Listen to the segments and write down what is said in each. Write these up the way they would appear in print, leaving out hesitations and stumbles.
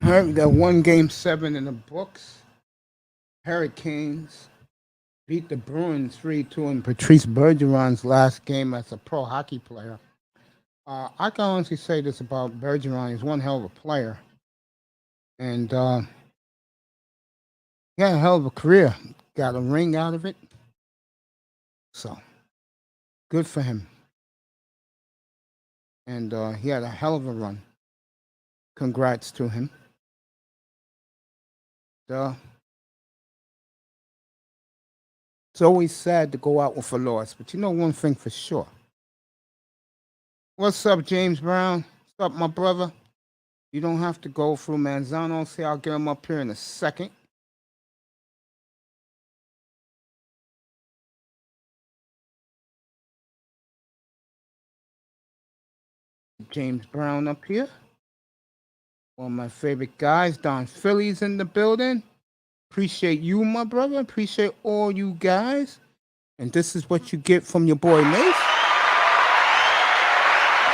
Got one game 7 in the books. Hurricanes beat the Bruins 3-2 in Patrice Bergeron's last game as a pro hockey player. I can honestly say this about Bergeron. He's one hell of a player. And he had a hell of a career. Got a ring out of it. So, good for him. And he had a hell of a run. Congrats to him. Uh, it's always sad to go out with a loss, but you know one thing for sure. What's up, James Brown? What's up, my brother? You don't have to go through Manzano. See, I'll get him up here in a second. James Brown up here. One of my favorite guys, Don Philly's in the building. Appreciate you, my brother. Appreciate all you guys. And this is what you get from your boy Mace.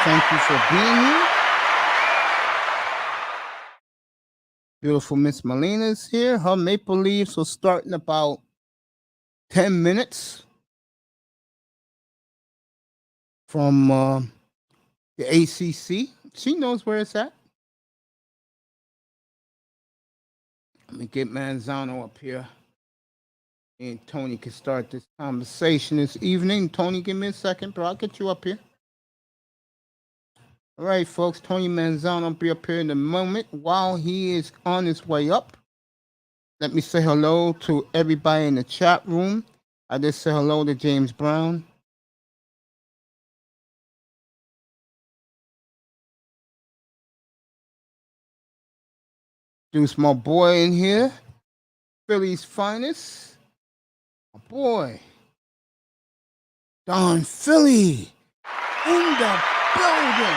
Thank you for being here. Beautiful Miss Molina's here. Her Maple Leafs will start in about 10 minutes from the ACC. She knows where it's at. Let me get Manzano up here. And Tony can start this conversation this evening. Tony, give me a second, bro. I'll get you up here. All right, folks. Tony Manzano will be up here in a moment. While he is on his way up, let me say hello to everybody in the chat room. I just say hello to James Brown. Deuce, my boy in here. Philly's finest. My boy. Don Philly in the building.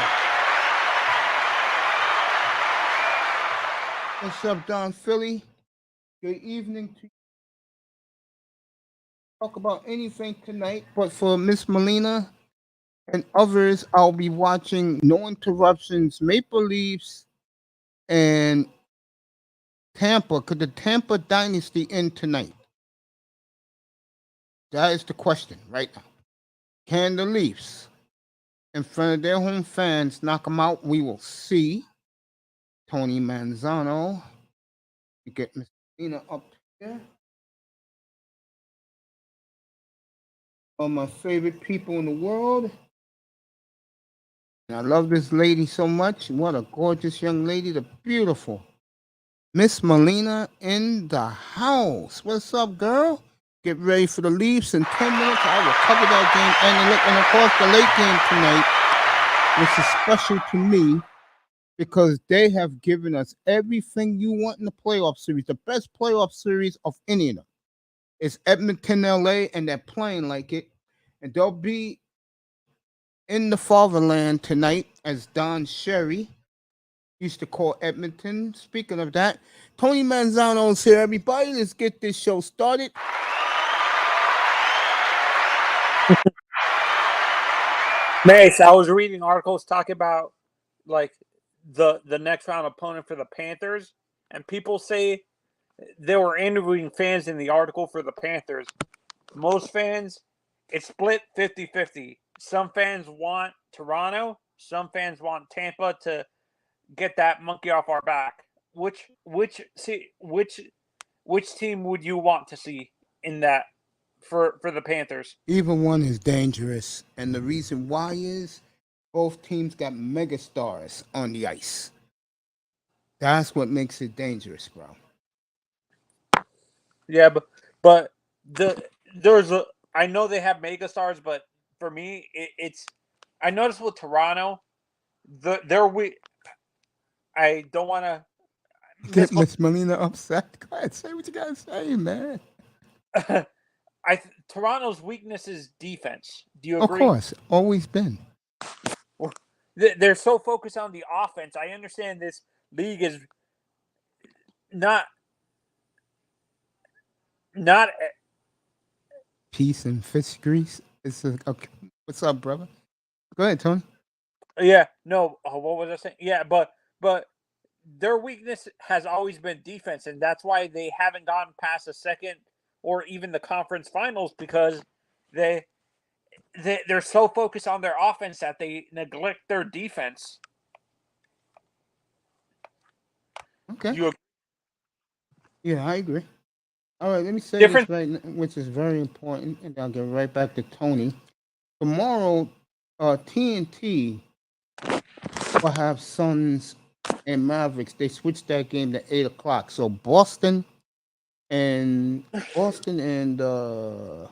What's up, Don Philly? Good evening to you. Talk about anything tonight, but for Miss Molina and others, I'll be watching No Interruptions, Maple Leafs, and Tampa. Could the Tampa Dynasty end tonight? That is the question right now. Can the Leafs, in front of their home fans, knock them out? We will see. Tony Manzano. You get Miss Molina up here. One of my favorite people in the world. And I love this lady so much. What a gorgeous young lady. The beautiful Miss Molina in the house. What's up, girl? Get ready for the Leafs in 10 minutes. I will cover that game. And of course, the late game tonight, which is special to me because they have given us everything you want in the playoff series. The best playoff series of any of them. It's Edmonton, LA, and they're playing like it. And they'll be in the fatherland tonight, as Don Sherry used to call Edmonton. Speaking of that, Tony Manzano's here, everybody. Let's get this show started. Mace, I was reading articles talking about like the next round opponent for the Panthers, and people say they were interviewing fans in the article for the Panthers. Most fans, it's split 50-50. Some fans want Toronto, some fans want Tampa to get that monkey off our back. Which team would you want to see in that for the Panthers? Either one is dangerous, and the reason why is both teams got megastars on the ice. That's what makes it dangerous, bro. Yeah, but there's a I know they have megastars, but for me it's I noticed with Toronto they're we I don't want to Get Miss Molina upset. Go ahead, say what you gotta say, man. Toronto's weakness is defense. Do you Of agree? course, always been. They're so focused on the offense. I understand this league is not Peace and fish grease. Okay. What's up, brother? Go ahead, Tony. yeah, no, what was I saying? Yeah, but their weakness has always been defense, and that's why they haven't gotten past the second or even the conference finals, because they're so focused on their offense that they neglect their defense. Okay. You Yeah, I agree. All right, let me say different? this right now, which is very important, and I'll get right back to Tony. Tomorrow, TNT will have Suns and Mavericks. They switched that game to 8 o'clock. So and Boston The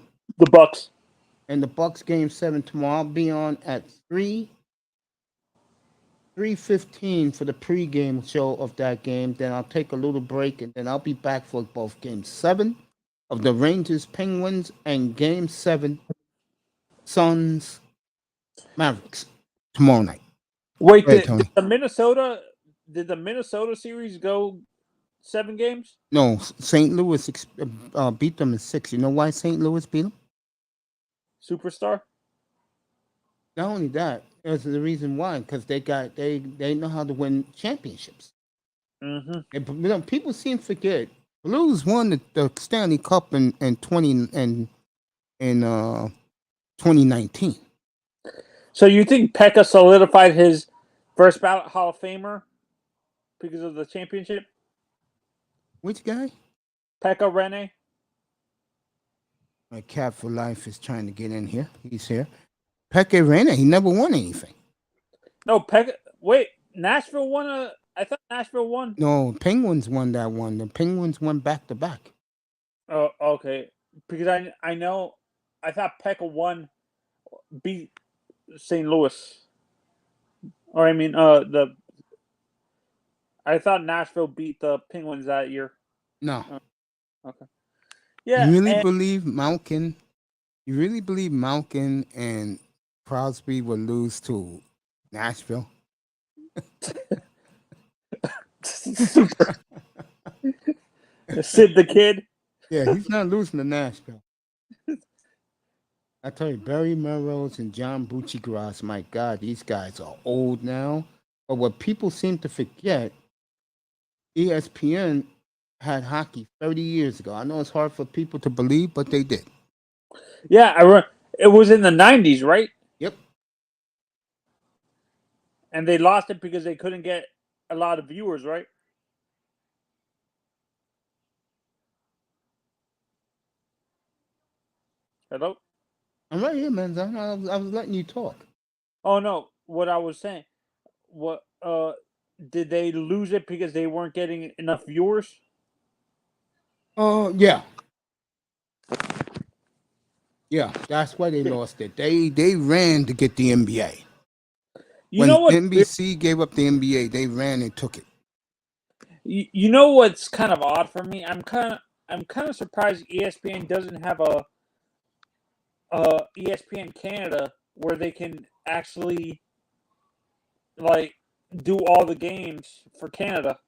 Bucks. and the Bucks game 7 tomorrow. I'll be on at 3:15 for the pregame show of that game. Then I'll take a little break, and then I'll be back for both game 7 of the Rangers Penguins and game 7 Suns Mavericks tomorrow night. Wait, Go ahead, did Tony. the Minnesota series go 7 games? No, St. Louis beat them in 6. You know why St. Louis beat them? Superstar? Not only that, there's the reason why, because they know how to win championships. Mm-hmm. And, people seem to forget Blues won the Stanley Cup in 2019. So you think Pekka solidified his first ballot Hall of Famer because of the championship? Which guy? Pekka Rinne? My cat for life is trying to get in here. He's here. Pekka Rinne, he never won anything. No, Pekka. Wait, Nashville won I thought Nashville won. No, Penguins won that one. The Penguins won back to back. Oh, okay. Because I know, I thought Pekka beat St. Louis. Or I mean, I thought Nashville beat the Penguins that year. No. Okay. Yeah. You really believe Malkin? You really believe Malkin and Crosby will lose to Nashville? Super. Sid the Kid. Yeah, he's not losing to Nashville. I tell you, Barry Melrose and John Buccigross, my God, these guys are old now. But what people seem to forget, ESPN had hockey 30 years ago. I know it's hard for people to believe, but they did. Yeah, it was in the 90s, right? Yep. And they lost it because they couldn't get a lot of viewers, right? Hello? I'm right here, man. I was letting you talk. Oh no, what I was saying. What did they lose it because they weren't getting enough viewers? Oh, yeah. Yeah, that's why they lost it. They ran to get the NBA. You know what? NBC gave up the NBA, they ran and took it. You know what's kind of odd for me? I'm kind of surprised ESPN doesn't have a ESPN Canada where they can actually like do all the games for Canada.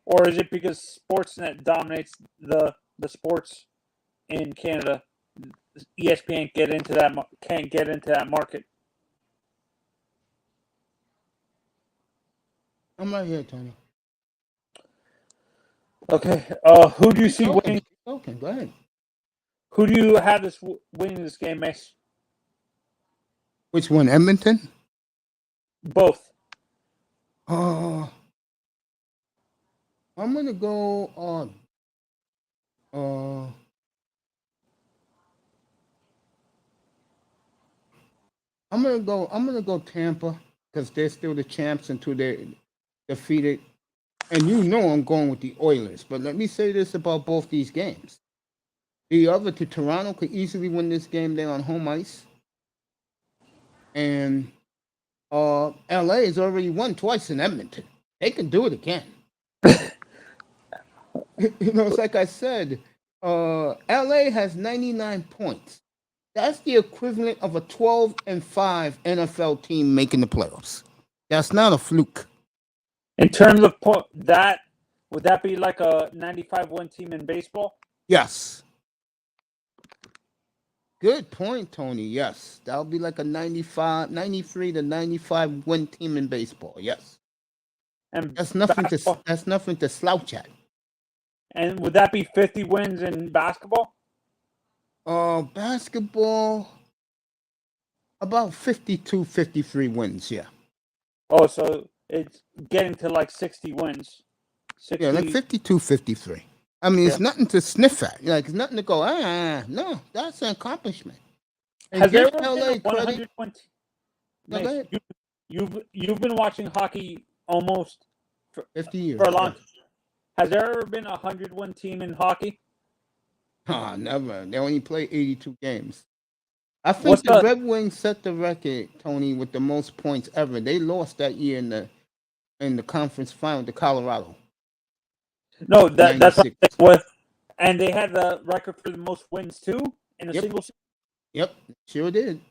Or is it because Sportsnet dominates the sports in Canada? ESPN can't get into that market. I'm right here, Tony. Okay. Who do you see winning? Okay, go ahead. Who do you have winning this game, Mace? Which one, Edmonton? Both. I'm gonna go on. I'm gonna go Tampa because they're still the champs until they're defeated. And you know I'm going with the Oilers. But let me say this about both these games. The other two, Toronto could easily win this game. They're on home ice. And LA has already won twice in Edmonton. They can do it again. It's like I said, LA has 99 points. That's the equivalent of a 12-5 NFL team making the playoffs. That's not a fluke. In terms of that, would that be like a 95 win team in baseball? Yes. Good point, Tony. Yes, that'll be like a 93 to 95 win team in baseball. Yes, And that's nothing to basketball. slouch at. And would that be 50 wins in basketball? Basketball about 52, 53 wins. Yeah, Oh, so it's getting to like 60 wins. yeah, like 60. 52, 53. I mean, Yeah. it's nothing to sniff at. Like it's nothing to go. No, that's an accomplishment. And Has there give ever been a LA credit. 100 win? No, go Mace, ahead. you've been watching hockey almost 50 years. for a long Yeah. time. Has there ever been a 100 win team in hockey? Never. They only play 82 games. I What's think the the Red Wings set the record, Tony, with the most points ever. They lost that year in the conference final to Colorado. no? That's what 96. what, and they had the record for the most wins too in a Yep. single season. Yep. Sure did.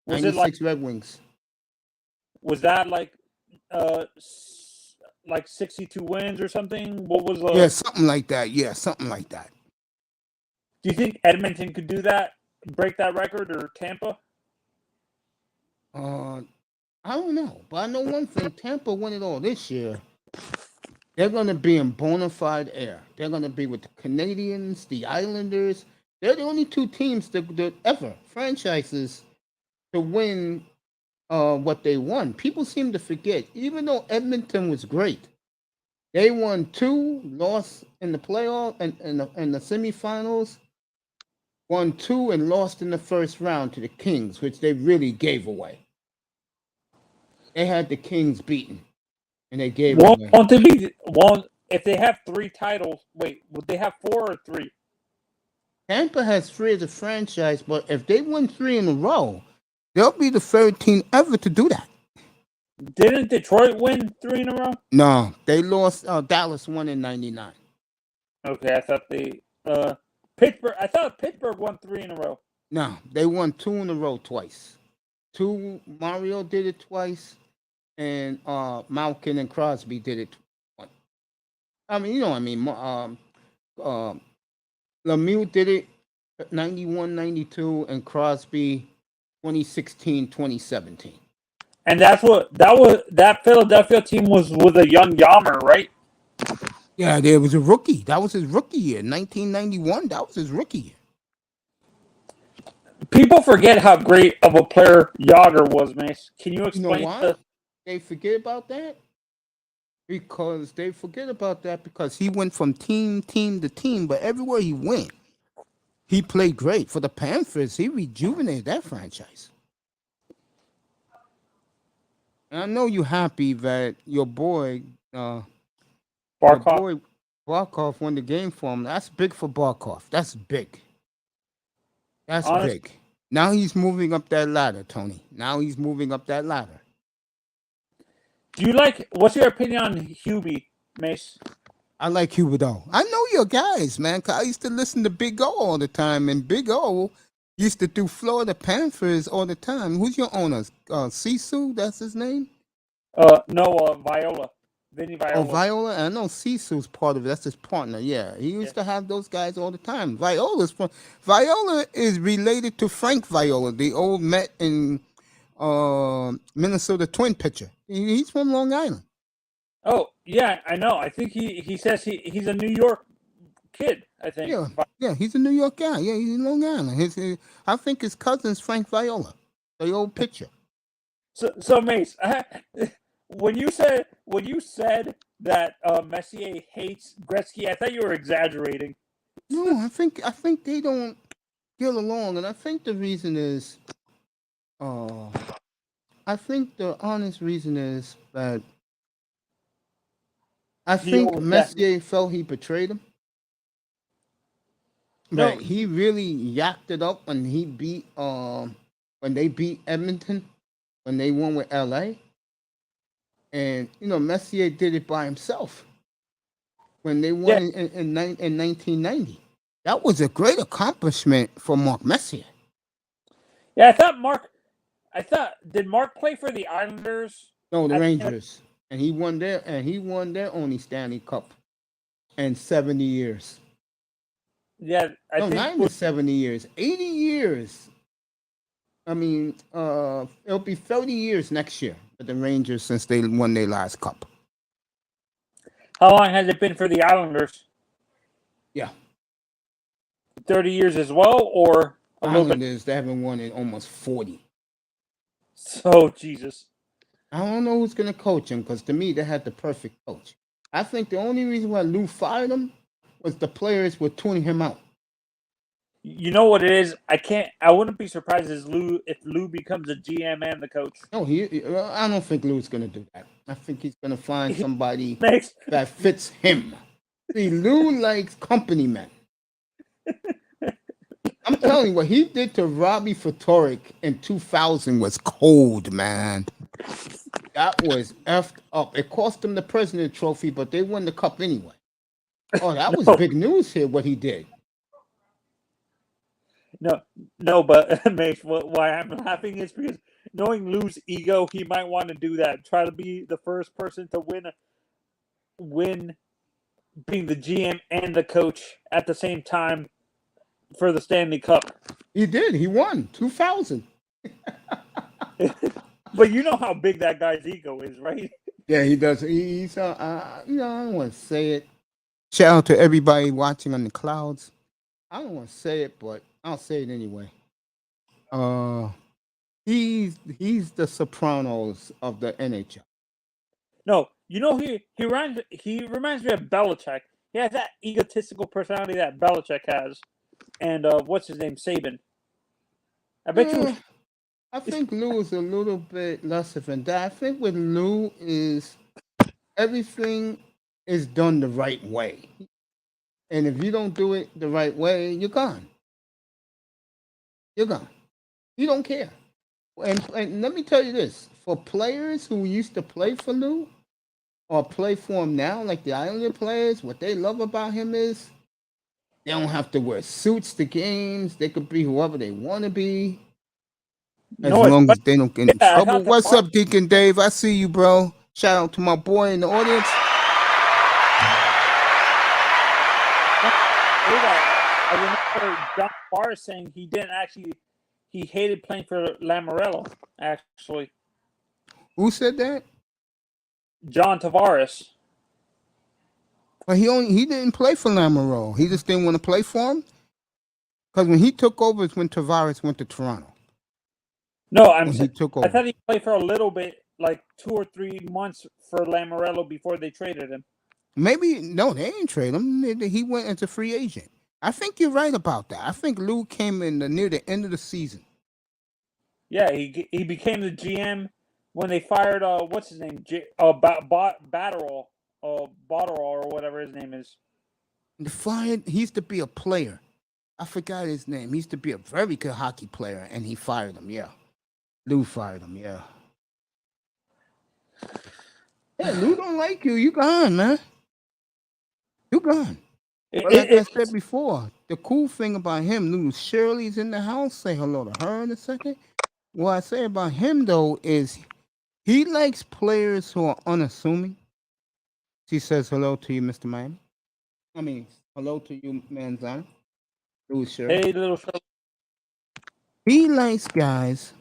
Was it like 96 Red Wings. was that like 62 wins or something? What was Yeah, something like that. Yeah, something like that. Do you think Edmonton could do that, break that record, or Tampa? I don't know. But I know one thing. Tampa won it all this year. They're going to be in bona fide air. They're going to be with the Canadians, the Islanders. They're the only two teams that ever, franchises, to win what they won. People seem to forget, even though Edmonton was great, they won two, lost in the playoff and in the semifinals, won two and lost in the first round to the Kings, which they really gave away. They had the Kings beaten, and they gave it away. Won't they be? Won't if they have 3 titles? Wait, would they have 4 or 3? Tampa has 3 as a franchise, but if they win 3 in a row, they'll be the third team ever to do that. Didn't Detroit win 3 in a row? No, they lost. Dallas won in '99. Okay, I thought Pittsburgh. I thought Pittsburgh won 3 in a row. No, they won 2 in a row twice. Mario did it twice, and Malkin and Crosby did it once. I mean, you know what I mean. Lemieux did it 91, 92, and Crosby 2016, 2017. And that Philadelphia team was with a young Yammer, right? Yeah, there was a rookie. That was his rookie year. 1991. That was his rookie year. People forget how great of a player Yager was, Mace. Can you explain? You know why? They forget about that? Because he went from team to team, but everywhere he went, he played great. For the Panthers, he rejuvenated that franchise. And I know you're happy that your boy, Barkov won the game for him. That's big for Barkov. That's big. That's big. Now he's moving up that ladder, Tony. Now he's moving up that ladder. Do you what's your opinion on Hubie, Mace? I like Huberdeau. I know your guys, man. 'Cause I used to listen to Big O all the time, and Big O used to do Florida Panthers all the time. Who's your owner? Sisu, that's his name? No, Viola. Vinny Viola. Oh, Viola? I know Sisu's part of it. That's his partner, yeah. He used to have those guys all the time. Viola is related to Frank Viola, the old Met and Minnesota Twin pitcher. He's from Long Island. Oh, yeah, I know. I think he says he's a New York kid, I think. Yeah, he's a New York guy. Yeah, he's in Long Island. I think his cousin's Frank Viola, the old pitcher. So Mace, when you said that Messier hates Gretzky, I thought you were exaggerating. No, I think they don't get along, and I think the reason is, I think the honest reason is that I think Messier felt he betrayed him. Right, he really yacked it up when he beat when they beat Edmonton, when they won with LA. And Messier did it by himself when they won in 1990. That was a great accomplishment for Mark Messier. Yeah, did Mark play for the Islanders? No, the Rangers. And he won their only Stanley Cup in 70 years. Yeah, I No, think not even 70 years, 80 years. I mean, it'll be 30 years next year for the Rangers since they won their last cup. how long has it been for the Islanders? Yeah, 30 years as well, or a little bit? Islanders, they haven't won in almost 40. So Jesus. I don't know who's going to coach them because to me, they had the perfect coach. I think the only reason why Lou fired him was the players were tuning him out. You know what it is? I wouldn't be surprised if Lou becomes a GM and the coach. No, I don't think Lou's going to do that. I think he's going to find somebody Next. that fits him. See, Lou likes company men. I'm telling you, what he did to Robbie Fatorik in 2000 was cold, man. That was effed up. It cost him the President Trophy, but they won the cup anyway. Oh, that was big news here, what he did. No, but Mace, why I'm laughing is because knowing Lou's ego, he might want to do that. Try to be the first person to win being the GM and the coach at the same time for the Stanley Cup. He did. He won 2000. But you know how big that guy's ego is, right? Yeah, he does. He's I don't want to say it. Shout out to everybody watching on the clouds. I don't want to say it, but I'll say it anyway. He's the Sopranos of the NHL. No, you know he reminds me of Belichick. He has that egotistical personality that Belichick has, and what's his name, Saban. I bet you. I think Lou is a little bit less than that. I think with Lou is everything is done the right way, and if you don't do it the right way, you're gone. You're gone. You don't care. And let me tell you this: for players who used to play for Lou or play for him now, like the Islander players, what they love about him is they don't have to wear suits to games. They could be whoever they want to be. As long as they don't get in trouble. What's up, Deacon Dave? I see you, bro. Shout out to my boy in the audience. I remember John Tavares saying he hated playing for Lamoriello, actually. Who said that? John Tavares. But he didn't play for Lamoriello. He just didn't want to play for him. Because when he took over is when Tavares went to Toronto. No, I'm saying he took over. I thought he played for a little bit, like 2 or 3 months for Lamoriello before they traded him. Maybe no, they didn't trade him. He went as a free agent. I think you're right about that. I think Lou came in near the end of the season. Yeah, he became the GM when they fired what's his name, Batterall, or whatever his name is. He used to be a player. I forgot his name. He used to be a very good hockey player, and he fired him. Yeah, Lou fired him. Yeah. Hey, Lou don't like you. You gone, man. You gone. But like I said before, the cool thing about him, Lou, Shirley's in the house. Say hello to her in a second. What I say about him, though, is he likes players who are unassuming. She says hello to you, Mr. Miami. I mean, hello to you, Manzana. Lou Shirley. Hey, little Shirley. He likes guys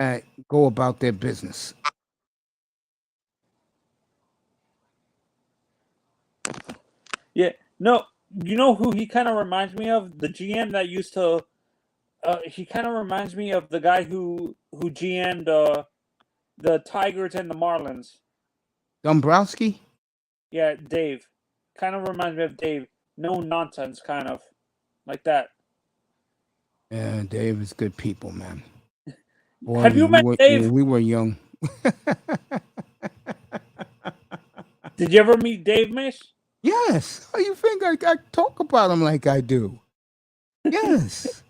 that go about their business. Yeah, no, you know who he kind of reminds me of? The GM that used to. He kind of reminds me of the guy who GM'd the Tigers and the Marlins. Dombrowski? Yeah, Dave. Kind of reminds me of Dave. No nonsense, kind of like that. Yeah, Dave is good people, man. Boy, Have you met Dave? We were young. Did you ever meet Dave, Mish? Yes. How you think I talk about him like I do? Yes.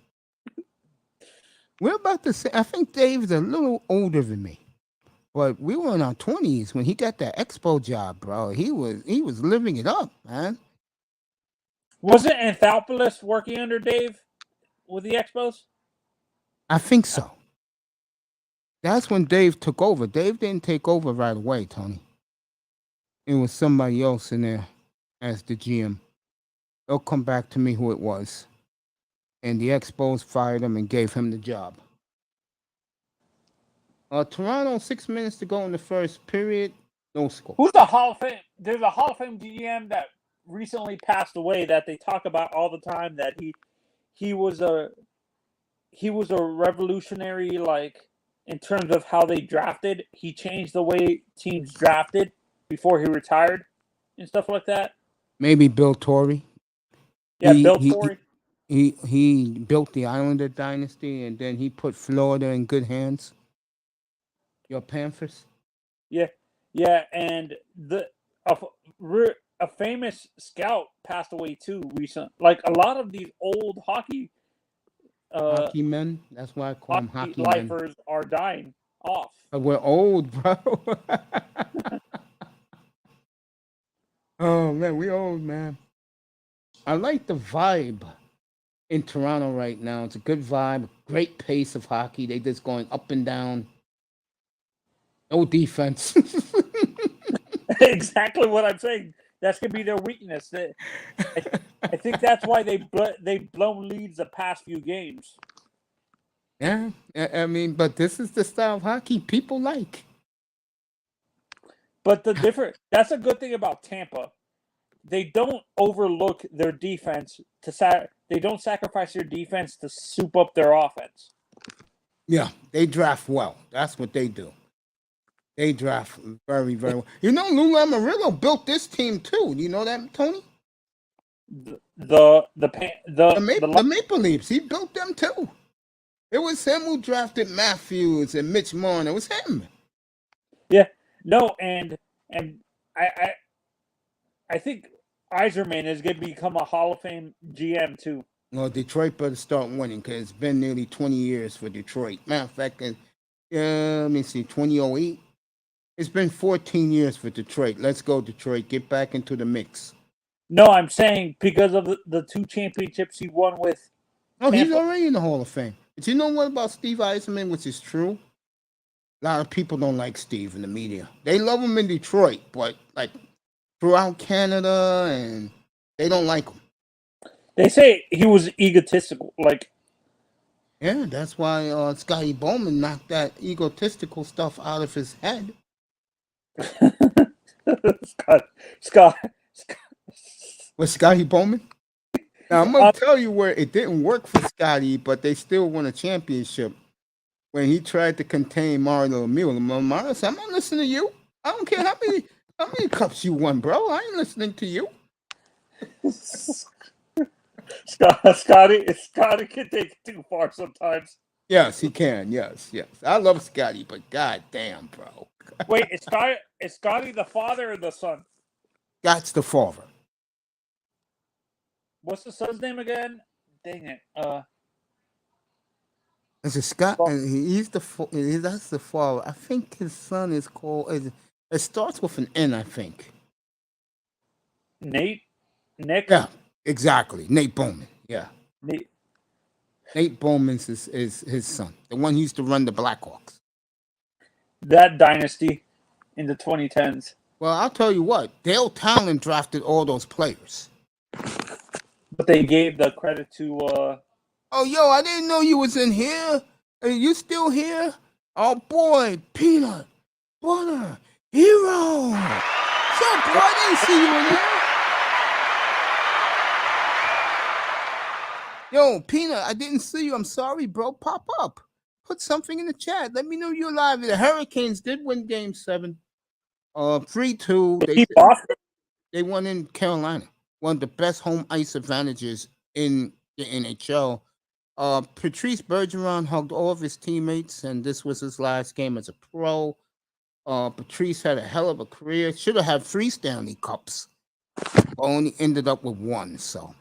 We're about to say, I think Dave's a little older than me. But we were in our 20s when he got that expo job, bro. He was living it up, man. Wasn't Anthopoulos working under Dave with the Expos? I think so. That's when Dave took over. Dave didn't take over right away, Tony. It was somebody else in there as the GM. It'll come back to me who it was. And the Expos fired him and gave him the job. Toronto, 6 minutes to go in the first period. No score. Who's the Hall of Fame? There's a Hall of Fame GM that recently passed away that they talk about all the time. That he was a revolutionary, like in terms of how they drafted. He changed the way teams drafted before he retired and stuff like that. Maybe Bill Torrey. Yeah, He- Bill he- Torrey. He built the Islander dynasty, and then he put Florida in good hands. Your Panthers. Yeah, and a famous scout passed away too recent. Like a lot of these old hockey Hockey men. That's why I call them hockey men. lifers are dying off. But we're old, bro. Oh man, we old, man. I like the vibe in Toronto right now. It's a good vibe, great pace of hockey. They just going up and down. No defense. Exactly what I'm saying. That's gonna be their weakness. I think that's why they've blown leads the past few games. Yeah, I mean, but this is the style of hockey people like. But that's a good thing about Tampa. They don't overlook their defense they don't sacrifice their defense to soup up their offense. Yeah, they draft well. That's what they do. They draft very, very well. You know, Lou Lamoriello built this team too. Do you know that, Tony? The Maple Leafs. He built them too. It was him who drafted Matthews and Mitch Marner. It was him. Yeah. No, and I think Yzerman is going to become a Hall of Fame GM too. Well, Detroit better start winning because it's been nearly 20 years for Detroit. Matter of fact, let me see, 2008. It's been 14 years for Detroit. Let's go, Detroit. Get back into the mix. No, I'm saying because of the 2 championships he won with. Oh, Tampa. He's already in the Hall of Fame. But you know what about Steve Yzerman, which is true? A lot of people don't like Steve in the media. They love him in Detroit, but like throughout Canada, and they don't like him. They say he was egotistical. Like, yeah, that's why Scotty Bowman knocked that egotistical stuff out of his head. Scott. With Scotty Bowman? Now, I'm going to tell you where it didn't work for Scotty, but they still won a championship when he tried to contain Mario Lemieux. Mario said, I'm not listening to you. I don't care how many cups you won, bro. I ain't listening to you. Scotty can take it too far sometimes. Yes, he can. Yes. I love Scotty, but goddamn, bro. Wait, is Scotty the father or the son? That's the father. What's the son's name again? Dang it. It's a Scott, and that's the father. I think his son is called. It starts with an N, I think. Nick. Yeah, exactly. Nate Bowman. Yeah. Nate Bowman's is his son, the one who used to run the Blackhawks. That dynasty in the 2010s. Well, I'll tell you what. Dale Talon drafted all those players. But they gave the credit to... Oh, yo, I didn't know you was in here. Are you still here? Oh, boy. Peanut. Butter. Hero. What's up, bro? I didn't see you in here. Yo, Peanut, I didn't see you. I'm sorry, bro. Pop up. Put something in the chat. Let me know you're alive. The Hurricanes did win Game 7. 3-2. They won in Carolina. One of the best home ice advantages in the NHL. Patrice Bergeron hugged all of his teammates, and this was his last game as a pro. Patrice had a hell of a career. Should have had 3 Stanley Cups. Only ended up with 1. So,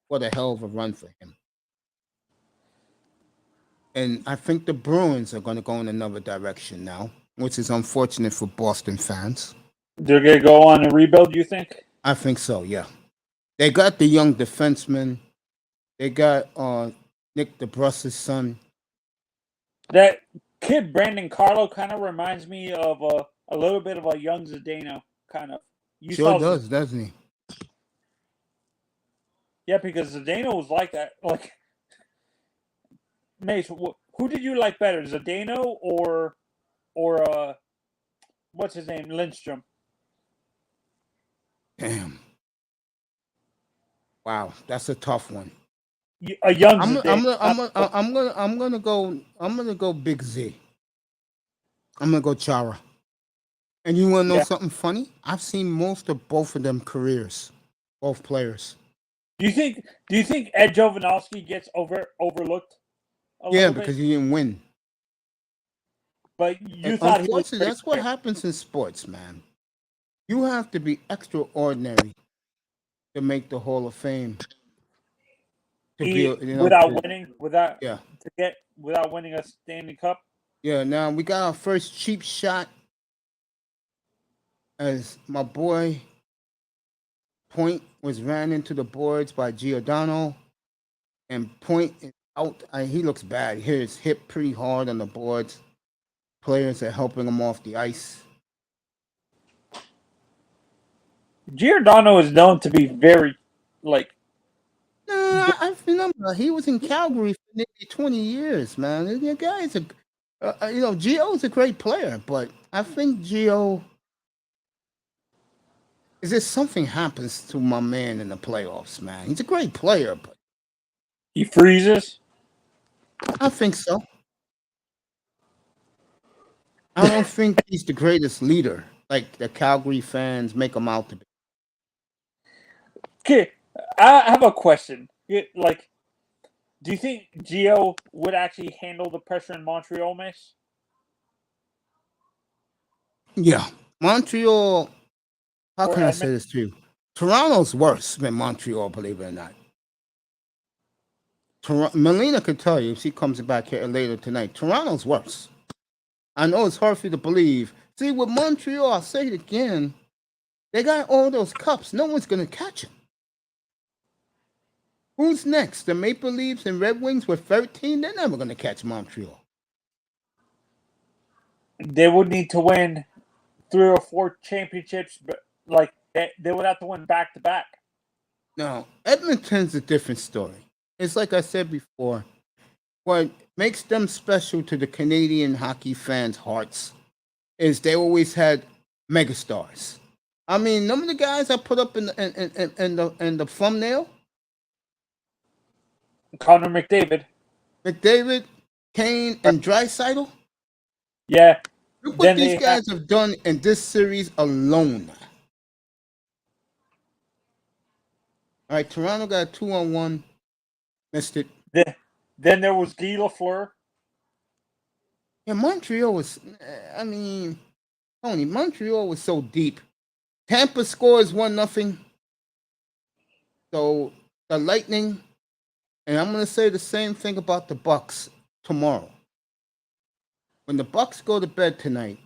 what a hell of a run for him. And I think the Bruins are going to go in another direction now, which is unfortunate for Boston fans. They're going to go on a rebuild, you think? I think so, yeah. They got the young defenseman. They got Nick DeBrusk's son. That kid, Brandon Carlo, kind of reminds me of a little bit of a young Zdeno, kind of. Sure does, doesn't he? Yeah, because Zdeno was like that. Like, Mace, who did you like better, Zdeno or what's his name, Lindstrom? Damn. Wow, that's a tough one. A young I'm Zdeno. gonna go Big Z. I'm gonna go Chara. And you wanna know Yeah. something funny? I've seen most of both of them careers, both players. Do you think Ed Jovanovski gets overlooked a Yeah, little bit? because he didn't win. But And you thought he was unfortunately, pretty that's what fair. happens in sports, man. You have to be extraordinary to make the Hall of Fame. To be, Without winning, yeah, without winning a Stanley Cup. yeah. Now we got our first cheap shot as my boy Point was ran into the boards by Giordano, and Point is out. He looks bad. He hit his hip pretty hard on the boards. Players are helping him off the ice. Giordano is known to be very, like, Nah, I remember he was in Calgary for nearly 20 years, man. The guy is Gio's a great player, but I think Gio is there something happens to my man in the playoffs, man. He's a great player, but he freezes. I think so. I don't think he's the greatest leader, like the Calgary fans make him out to be. Okay, I have a question. Like, do you think Gio would actually handle the pressure in Montreal, Mace? Yeah, Montreal. How Or can I say Edmonton? this to you? Toronto's worse than Montreal, believe it or not. Melina could tell you if she comes back here later tonight. Toronto's worse. I know it's hard for you to believe. See, with Montreal, I'll say it again. They got all those cups. No one's gonna catch them. Who's next? The Maple Leafs and Red Wings with 13? They're never gonna catch Montreal. They would need to win 3 or 4 championships, but like they would have to win back to back. Now, Edmonton's a different story. It's like I said before. What makes them special to the Canadian hockey fans' hearts is they always had megastars. I mean, none of the guys I put up in the thumbnail, Connor McDavid. McDavid, Kane, and Draisaitl. Yeah. Look what Then these they have guys have done in this series alone. All right, Toronto got a 2-on-1, missed it. then there was Guy Lafleur. Yeah, Montreal was. I mean, Tony, Montreal was so deep. Tampa scores 1-0. So the Lightning, and I'm gonna say the same thing about the Bucks tomorrow. When the Bucks go to bed tonight,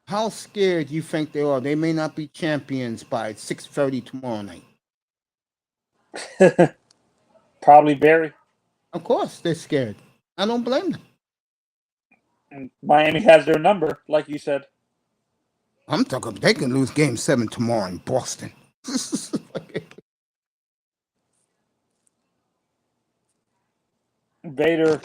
how scared you think they are? They may not be champions by 6:30 tomorrow night. Probably very. Of course, they're scared. I don't blame them. And Miami has their number, like you said. I'm talking. They can lose Game 7 tomorrow in Boston. Vader's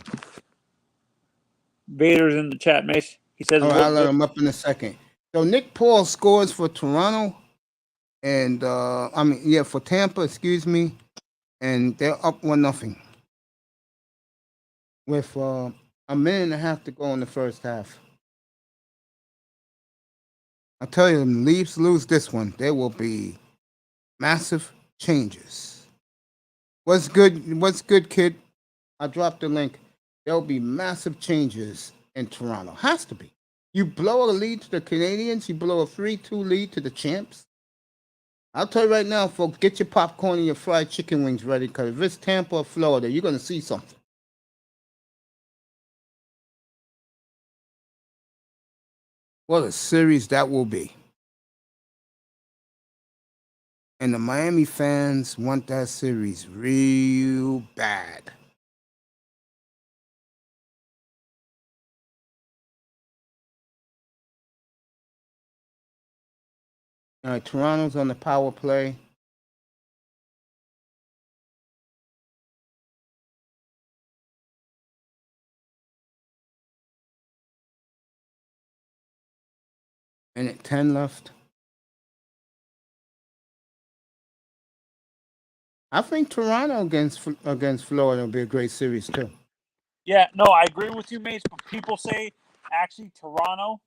in the chat, Mace. He says, All right, I'll "What let good?" him up in a second. So Nick Paul scores for Toronto, and for Tampa, excuse me, and they're up 1-0 with a minute and a half to go in the first half. I tell you, the Leafs lose this one, there will be massive changes. What's good? What's good, kid? I dropped the link. There'll be massive changes in Toronto. Has to be. You blow a lead to the Canadians, you blow a 3-2 lead to the champs. I'll tell you right now, folks, get your popcorn and your fried chicken wings ready, because if it's Tampa or Florida, you're going to see something. What a series that will be. And the Miami fans want that series real bad. All right, Toronto's on the power play. and at 10 left. I think Toronto against Florida will be a great series too. Yeah, no, I agree with you, Mace. But people say actually Toronto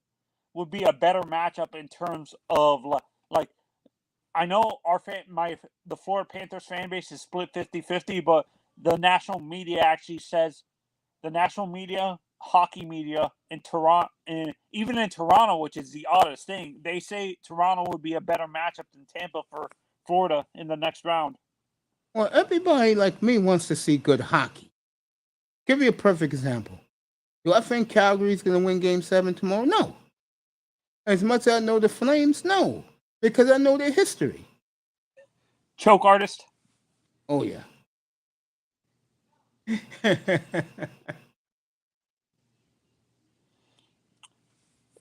would be a better matchup in terms of like I know the Florida Panthers fan base is split 50-50, but the national media actually says the national media, hockey media in Toronto, and even in Toronto, which is the oddest thing, they say Toronto would be a better matchup than Tampa for Florida in the next round. Well, everybody like me wants to see good hockey. Give you a perfect example. Do I think Calgary's going to win Game 7 tomorrow? No. As much as I know the Flames, no. Because I know their history. Choke artist? Oh, yeah.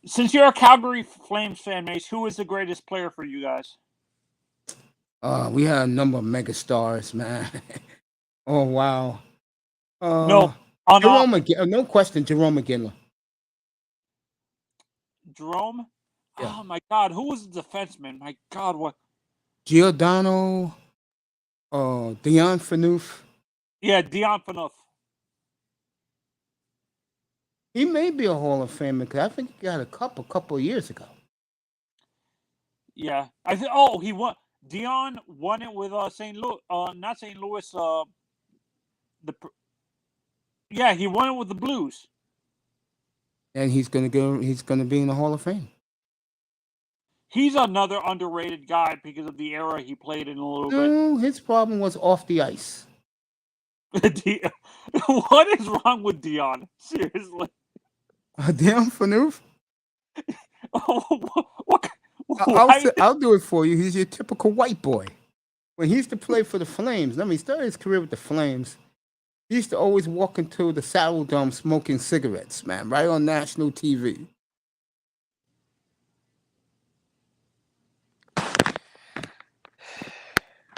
Since you're a Calgary Flames fan, Mace, who is the greatest player for you guys? We had a number of megastars, man. Oh, wow. No question, Jerome McGinley. Jerome? Yeah. Oh, my God. Who was the defenseman? My God, what? Giordano, Dion Phaneuf. Yeah, Dion Phaneuf. He may be a Hall of Famer because I think he got a couple of years ago. Yeah. He won. Dion won it with St. Louis. Not St. Louis. He won it with the Blues. And he's gonna be in the Hall of Fame. He's another underrated guy because of the era he played in a little bit. No, his problem was off the ice. What is wrong with Dion? Seriously. Dion Phaneuf? What? I'll do it for you. He's your typical white boy. When he used to play for the Flames, he started his career with the Flames. He used to always walk into the Saddle Dome smoking cigarettes, man, right on national TV.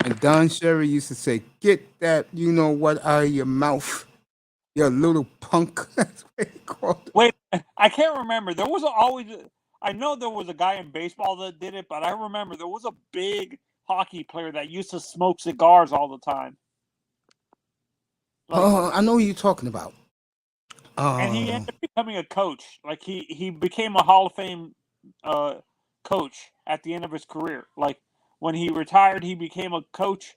And Don Cherry used to say, "Get that, you know what, out of your mouth, you little punk." That's what he called it. Wait, I can't remember. There was I know there was a guy in baseball that did it, but I remember there was a big hockey player that used to smoke cigars all the time. I know who you're talking about. And he ended up becoming a coach. Like he became a Hall of Fame coach at the end of his career. Like when he retired, he became a coach,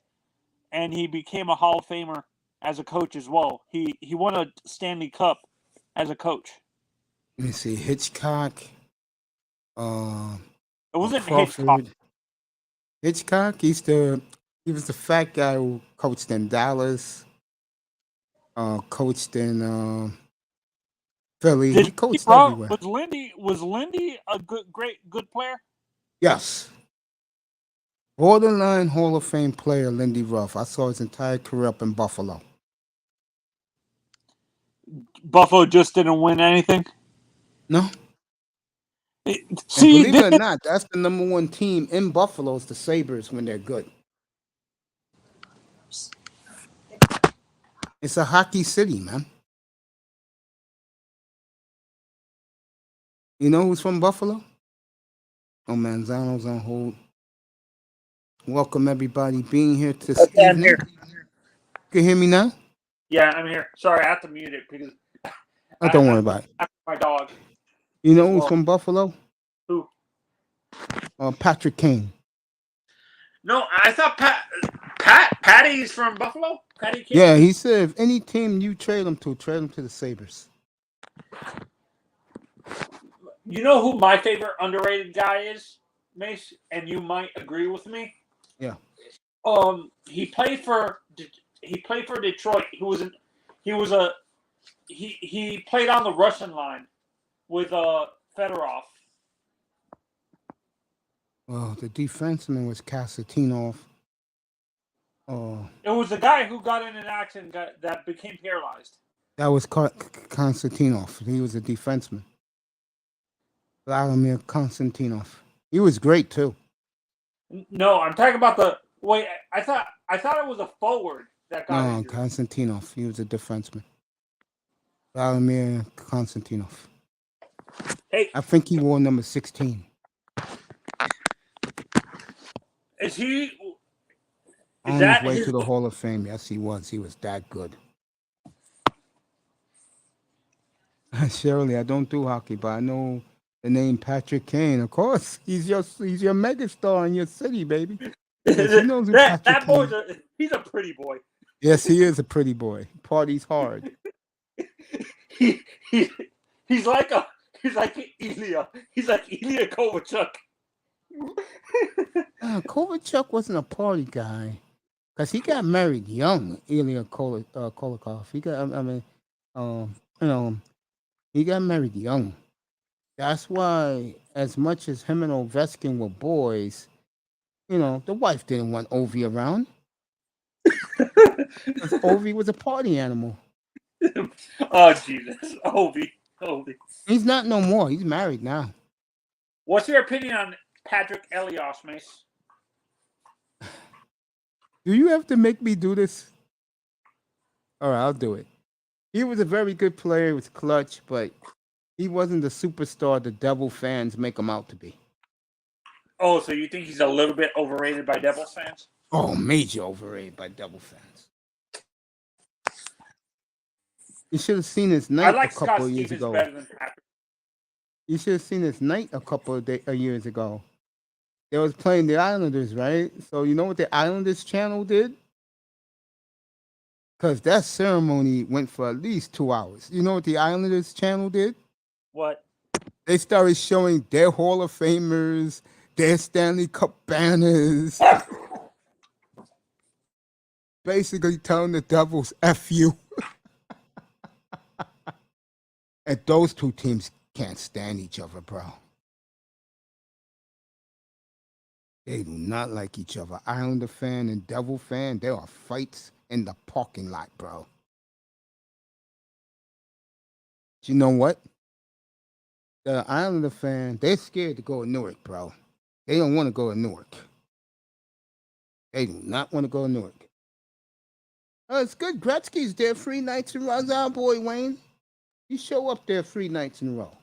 and he became a Hall of Famer as a coach as well. He won a Stanley Cup as a coach. Let me see, Hitchcock. It wasn't Crawford. Hitchcock. He was the fat guy who coached in Dallas. Coached in Philly. He coached everywhere. Was Lindy a good player? Yes. Borderline Hall of Fame player, Lindy Ruff. I saw his entire career up in Buffalo. Buffalo just didn't win anything? No. See, believe it or not, that's the number one team in Buffalo is the Sabres when they're good. It's a hockey city, man. You know who's from Buffalo? Oh, Manzano's on hold. Welcome, everybody, being here this evening. I'm here. You can hear me now? Yeah, I'm here. Sorry, I have to mute it because... don't worry about it. My dog. You know who's from Buffalo? Who? Patrick Kane. No, I thought Patty's from Buffalo? Patty Kane? Yeah, he said if any team you trade him to the Sabres. You know who my favorite underrated guy is, Mace? And you might agree with me. Yeah. He played for Detroit. He played on the Russian line with Fedorov. Well, the defenseman was Kasatinov. It was the guy who got in an accident that became paralyzed. That was Konstantinov. He was a defenseman. Vladimir Konstantinov. He was great too. No, I'm talking about the wait. I thought it was a forward that got injured. No, Konstantinov. He was a defenseman. Vladimir Konstantinov. Hey, I think he wore number 16. Is he? Is On his that way his? to the Hall of Fame. Yes, he was. He was that good. Surely, I don't do hockey, but I know the name Patrick Kane. Of course, he's your megastar in your city, baby. Yes, he knows who Patrick that boy's Kane. he's a pretty boy. Yes, he is a pretty boy. Parties hard. he, he he's like Ilya. He's like Ilya Kovalchuk. Kovalchuk wasn't a party guy because he got married young. Ilya Kolikov. He got. I mean, you know, he got married young. That's why, as much as him and Ovechkin were boys, the wife didn't want Ovi around. Because Ovi was a party animal. Oh Jesus, Ovi. He's not no more. He's married now. What's your opinion on Patrick Elias, Mace? Do you have to make me do this? All right, I'll do it. He was a very good player. He was clutch, but he wasn't the superstar the Devil fans make him out to be. Oh, so you think he's a little bit overrated by Devils fans? Oh, major overrated by Devil fans. You should have seen his night a couple of years ago. Better than Patrick. You should have seen his night a couple of years ago. They was playing the Islanders, right? So you know what the Islanders channel did? Because that ceremony went for at least 2 hours. You know what the Islanders channel did? What? They started showing their Hall of Famers, their Stanley Cup banners. Basically telling the Devils, F you. And those two teams can't stand each other, bro. They do not like each other. Islander fan and Devil fan, there are fights in the parking lot, bro. But you know what? The Islander fan, they're scared to go to Newark, bro. They don't want to go to Newark. They do not want to go to Newark. Oh, it's good. Gretzky's there 3 nights in a row. That's our boy, Wayne. You show up there 3 nights in a row.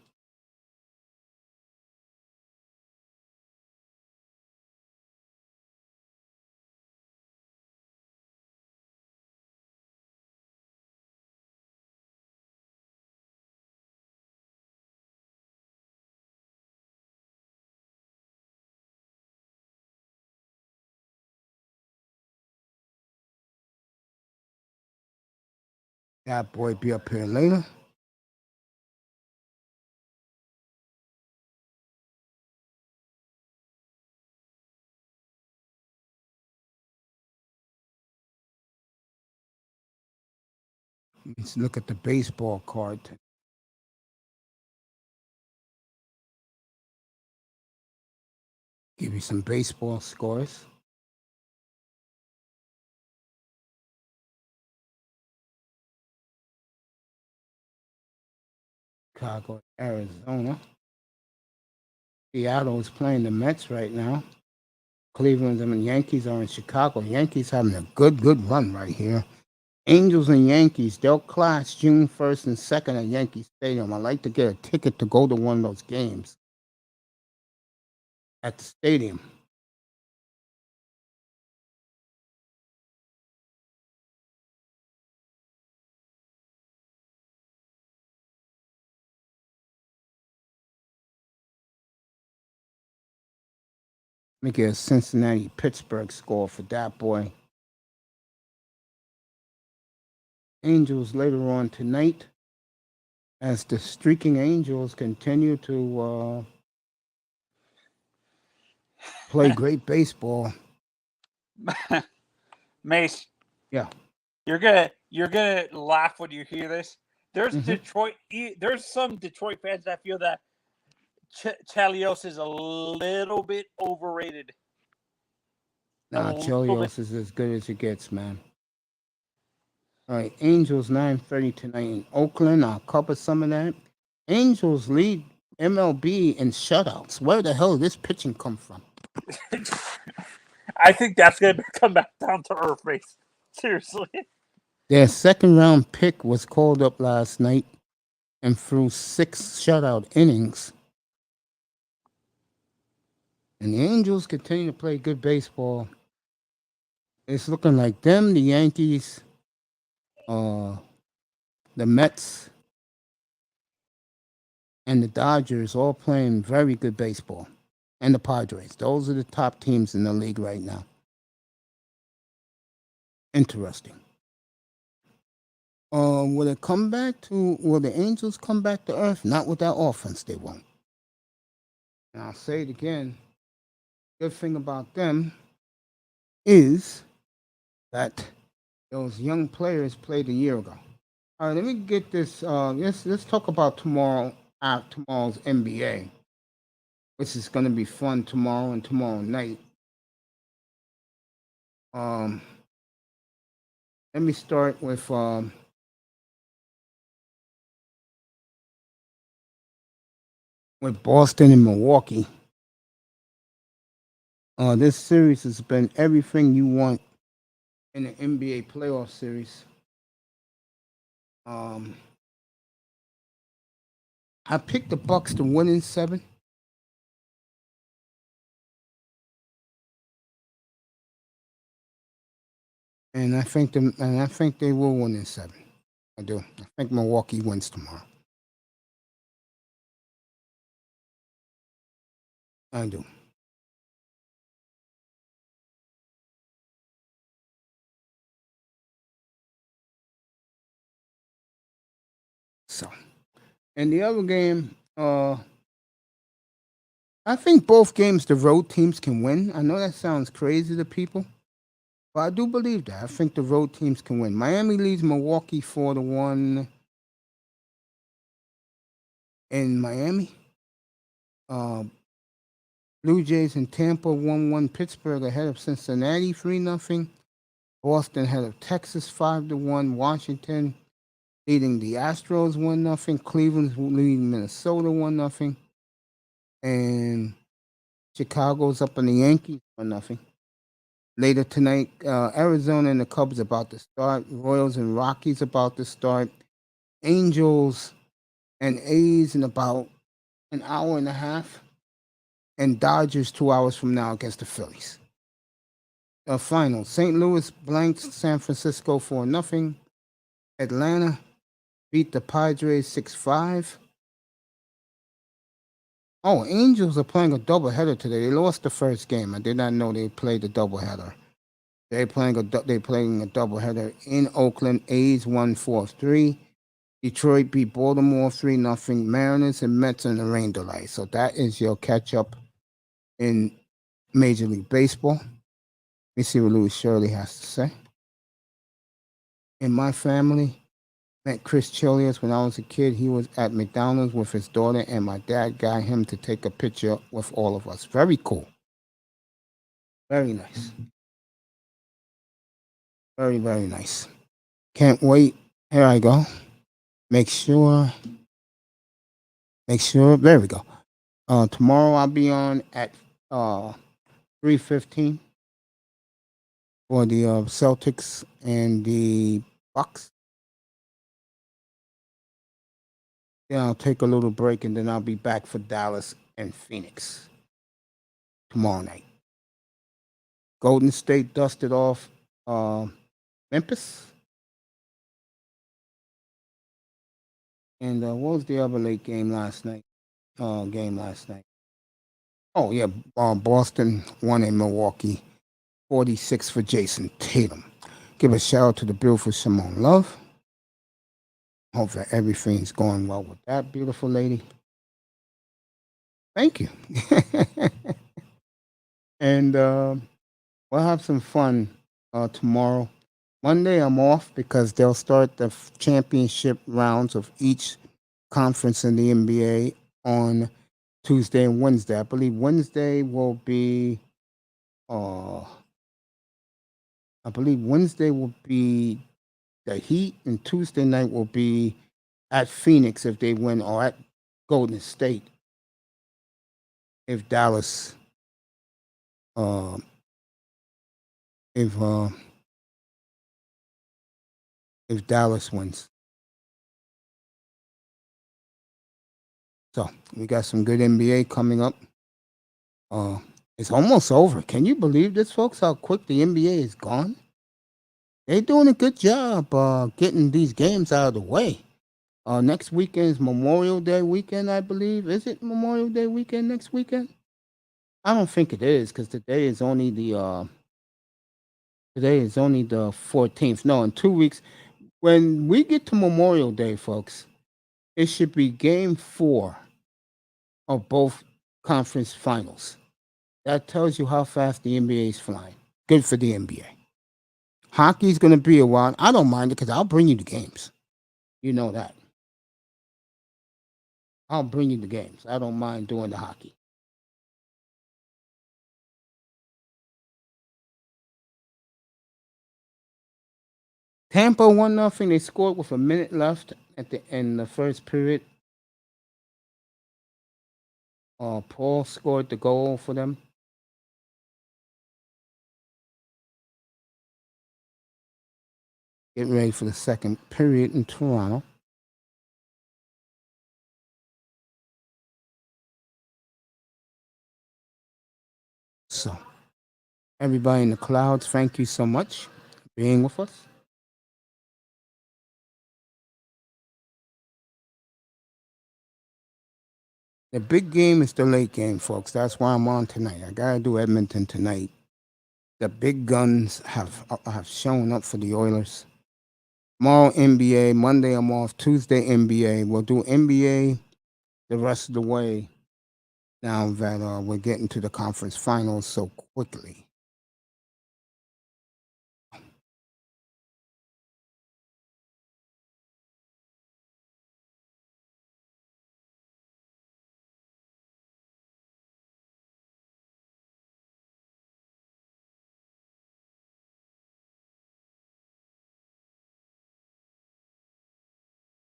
That boy be up here later. Let's look at the baseball card. Give you some baseball scores. Chicago, Arizona. Seattle is playing the Mets right now. Cleveland and Yankees are in Chicago. Yankees having a good run right here. Angels and Yankees, they'll clash June 1st and 2nd at Yankee Stadium. I'd like to get a ticket to go to one of those games at the stadium. Let me get a Cincinnati-Pittsburgh score for that boy. Angels later on tonight as the streaking Angels continue to play great baseball. Mace. Yeah. You're gonna laugh when you hear this. There's there's some Detroit fans that feel that Chelios is a little bit overrated. Nah, Chelios is as good as it gets, man. All right, Angels 9:30 tonight in Oakland. I'll cover some of that. Angels lead MLB in shutouts. Where the hell did this pitching come from? I think that's going to come back down to earth, Mace. Seriously. Their second round pick was called up last night and threw 6 shutout innings. And the Angels continue to play good baseball. It's looking like them, the Yankees, uh, the Mets, and the Dodgers all playing very good baseball. And the Padres. Those are the top teams in the league right now. Interesting. Will the Angels come back to earth? Not with that offense, they won't. And I'll say it again. Good thing about them is that those young players played a year ago. All right, let me get this. Let's talk about tomorrow's NBA, which is going to be fun tomorrow and tomorrow night. Um, Let me start with Boston and Milwaukee. This series has been everything you want in an NBA playoff series. Um, I picked the Bucks to win in 7. And I think they will win in 7. I do. I think Milwaukee wins tomorrow. I do. So, and the other game, I think both games the road teams can win. I know that sounds crazy to people, but I do believe that. I think the road teams can win. Miami leads Milwaukee 4-1 in Miami. Uh, Blue Jays and Tampa 1-1. Pittsburgh ahead of Cincinnati 3-0. Boston ahead of Texas 5-1. Washington leading the Astros 1-0. Cleveland's leading Minnesota 1-0. And Chicago's up on the Yankees 1-0. Later tonight, Arizona and the Cubs about to start. Royals and Rockies about to start. Angels and A's in about an hour and a half. And Dodgers 2 hours from now against the Phillies. Final. St. Louis blanks San Francisco 4-0. Atlanta beat the Padres 6-5. Oh, Angels are playing a doubleheader today. They lost the first game. I did not know they played a doubleheader. They're playing a doubleheader in Oakland. A's won 4-3. Detroit beat Baltimore 3-0. Mariners and Mets in the rain delay. So that is your catch up in Major League Baseball. Let me see what Louis Shirley has to say. In my family, met Chris Chilius when I was a kid. He was at McDonald's with his daughter, and my dad got him to take a picture with all of us. Very cool. Very nice. Very, very nice. Can't wait. Here I go. Make sure. There we go. Tomorrow I'll be on at 3:15 for the Celtics and the Bucks. Then I'll take a little break, and then I'll be back for Dallas and Phoenix tomorrow night. Golden State dusted off Memphis. And what was the other late game last night? Oh yeah, Boston won in Milwaukee, 46 for Jason Tatum. Give a shout out to the beautiful Simone Love. Hope that everything's going well with that beautiful lady. Thank you. And we'll have some fun tomorrow. Monday I'm off because they'll start the championship rounds of each conference in the NBA on Tuesday and Wednesday. I believe Wednesday will be the Heat, and Tuesday night will be at Phoenix if they win, or at Golden State if Dallas uh, if Dallas wins. So we got some good NBA coming up. It's almost over. Can you believe this, folks? How quick the NBA is gone? They're doing a good job getting these games out of the way. Next weekend is Memorial Day weekend, I believe. Is it Memorial Day weekend next weekend? I don't think it is because today is only the 14th. No, in 2 weeks. When we get to Memorial Day, folks, it should be game 4 of both conference finals. That tells you how fast the NBA is flying. Good for the NBA. Hockey's going to be a while. I don't mind it because I'll bring you the games. You know that. I'll bring you the games. I don't mind doing the hockey. Tampa 1-0. They scored with a minute left in the first period. Paul scored the goal for them. Getting ready for the second period in Toronto. So, everybody in the clouds, thank you so much for being with us. The big game is the late game, folks. That's why I'm on tonight. I gotta do Edmonton tonight. The big guns have shown up for the Oilers. Tomorrow NBA, Monday I'm off, Tuesday NBA. We'll do NBA the rest of the way now that we're getting to the conference finals so quickly.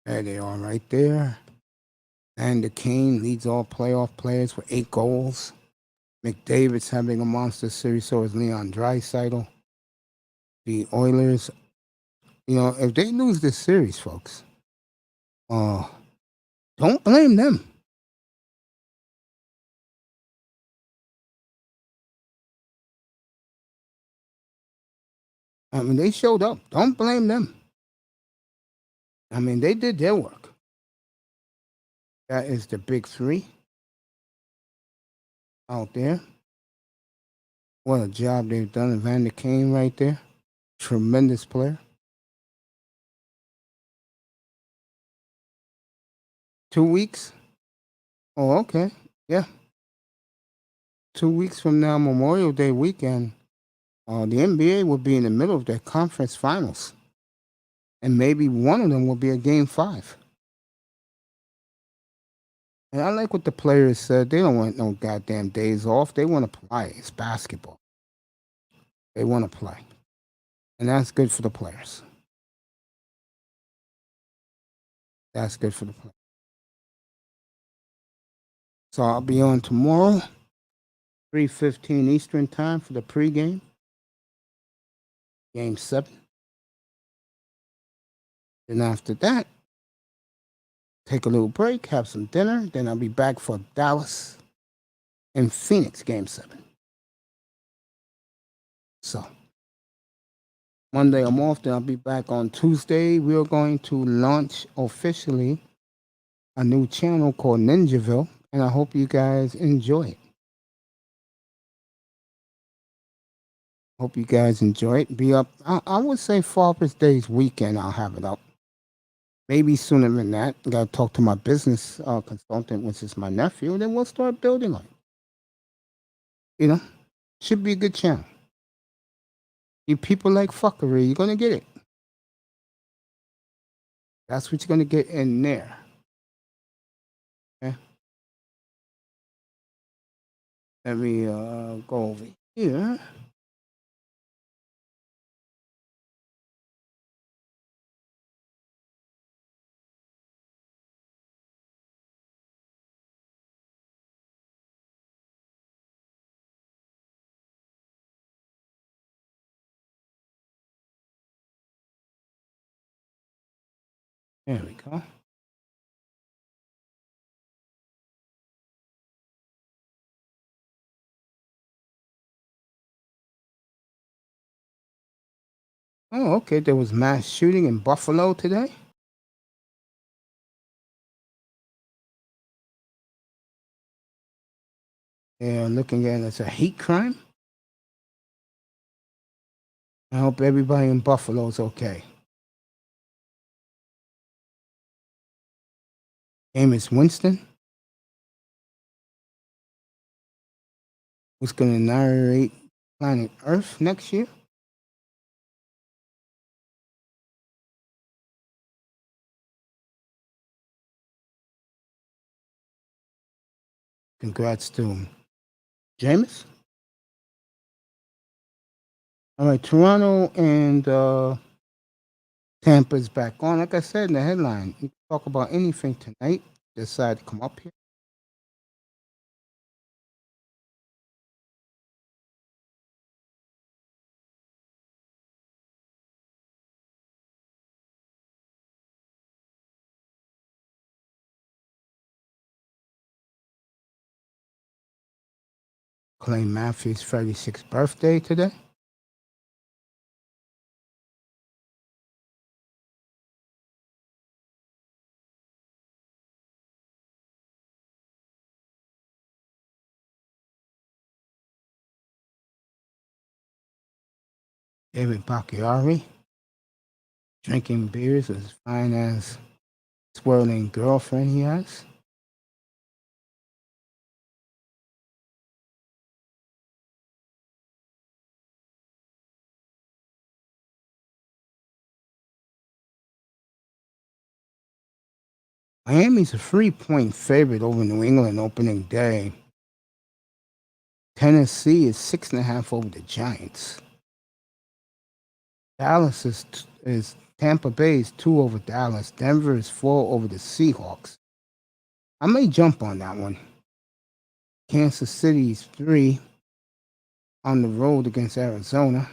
There they are right there. And the Kane leads all playoff players with 8 goals. McDavid's having a monster series, so is Leon Draisaitl. The Oilers, if they lose this series, folks, don't blame them. I mean, they showed up. Don't blame them. I mean, they did their work. That is the big 3 out there. What a job they've done. Evander Kane right there. Tremendous player. 2 weeks? Oh, okay. Yeah. 2 weeks from now, Memorial Day weekend, the NBA will be in the middle of their conference finals. And maybe one of them will be a game 5. And I like what the players said. They don't want no goddamn days off. They want to play. It's basketball. They want to play. And that's good for the players. That's good for the players. So I'll be on tomorrow, 3:15 Eastern time for the pregame. Game 7. Then after that, take a little break, have some dinner. Then I'll be back for Dallas and Phoenix game 7. So Monday I'm off. Then I'll be back on Tuesday. We're going to launch officially a new channel called Ninjaville, and I hope you guys enjoy it. Hope you guys enjoy it. Be up. I would say Father's Day's weekend. I'll have it up. Maybe sooner than that. I got to talk to my business consultant, which is my nephew. Then we'll start building on it. Should be a good channel. You people like fuckery, you're gonna get it. That's what you're gonna get in there. Okay. Let me go over here. There we go. Oh, okay. There was mass shooting in Buffalo today. They're looking at it as a hate crime. I hope everybody in Buffalo's okay. Amos Winston was going to narrate Planet Earth next year. Congrats to him. Jameis? All right, Toronto and Tampa's back on. Like I said in the headline, you can talk about anything tonight. Decide to come up here. Clay Matthews' 36th birthday today. David Bakhtiari drinking beers with as fine as swirling girlfriend he has. Miami's a 3-point favorite over New England opening day. Tennessee is 6.5 over the Giants. Dallas is Tampa Bay is 2 over Dallas. Denver is 4 over the Seahawks. I may jump on that one. Kansas City is 3 on the road against Arizona.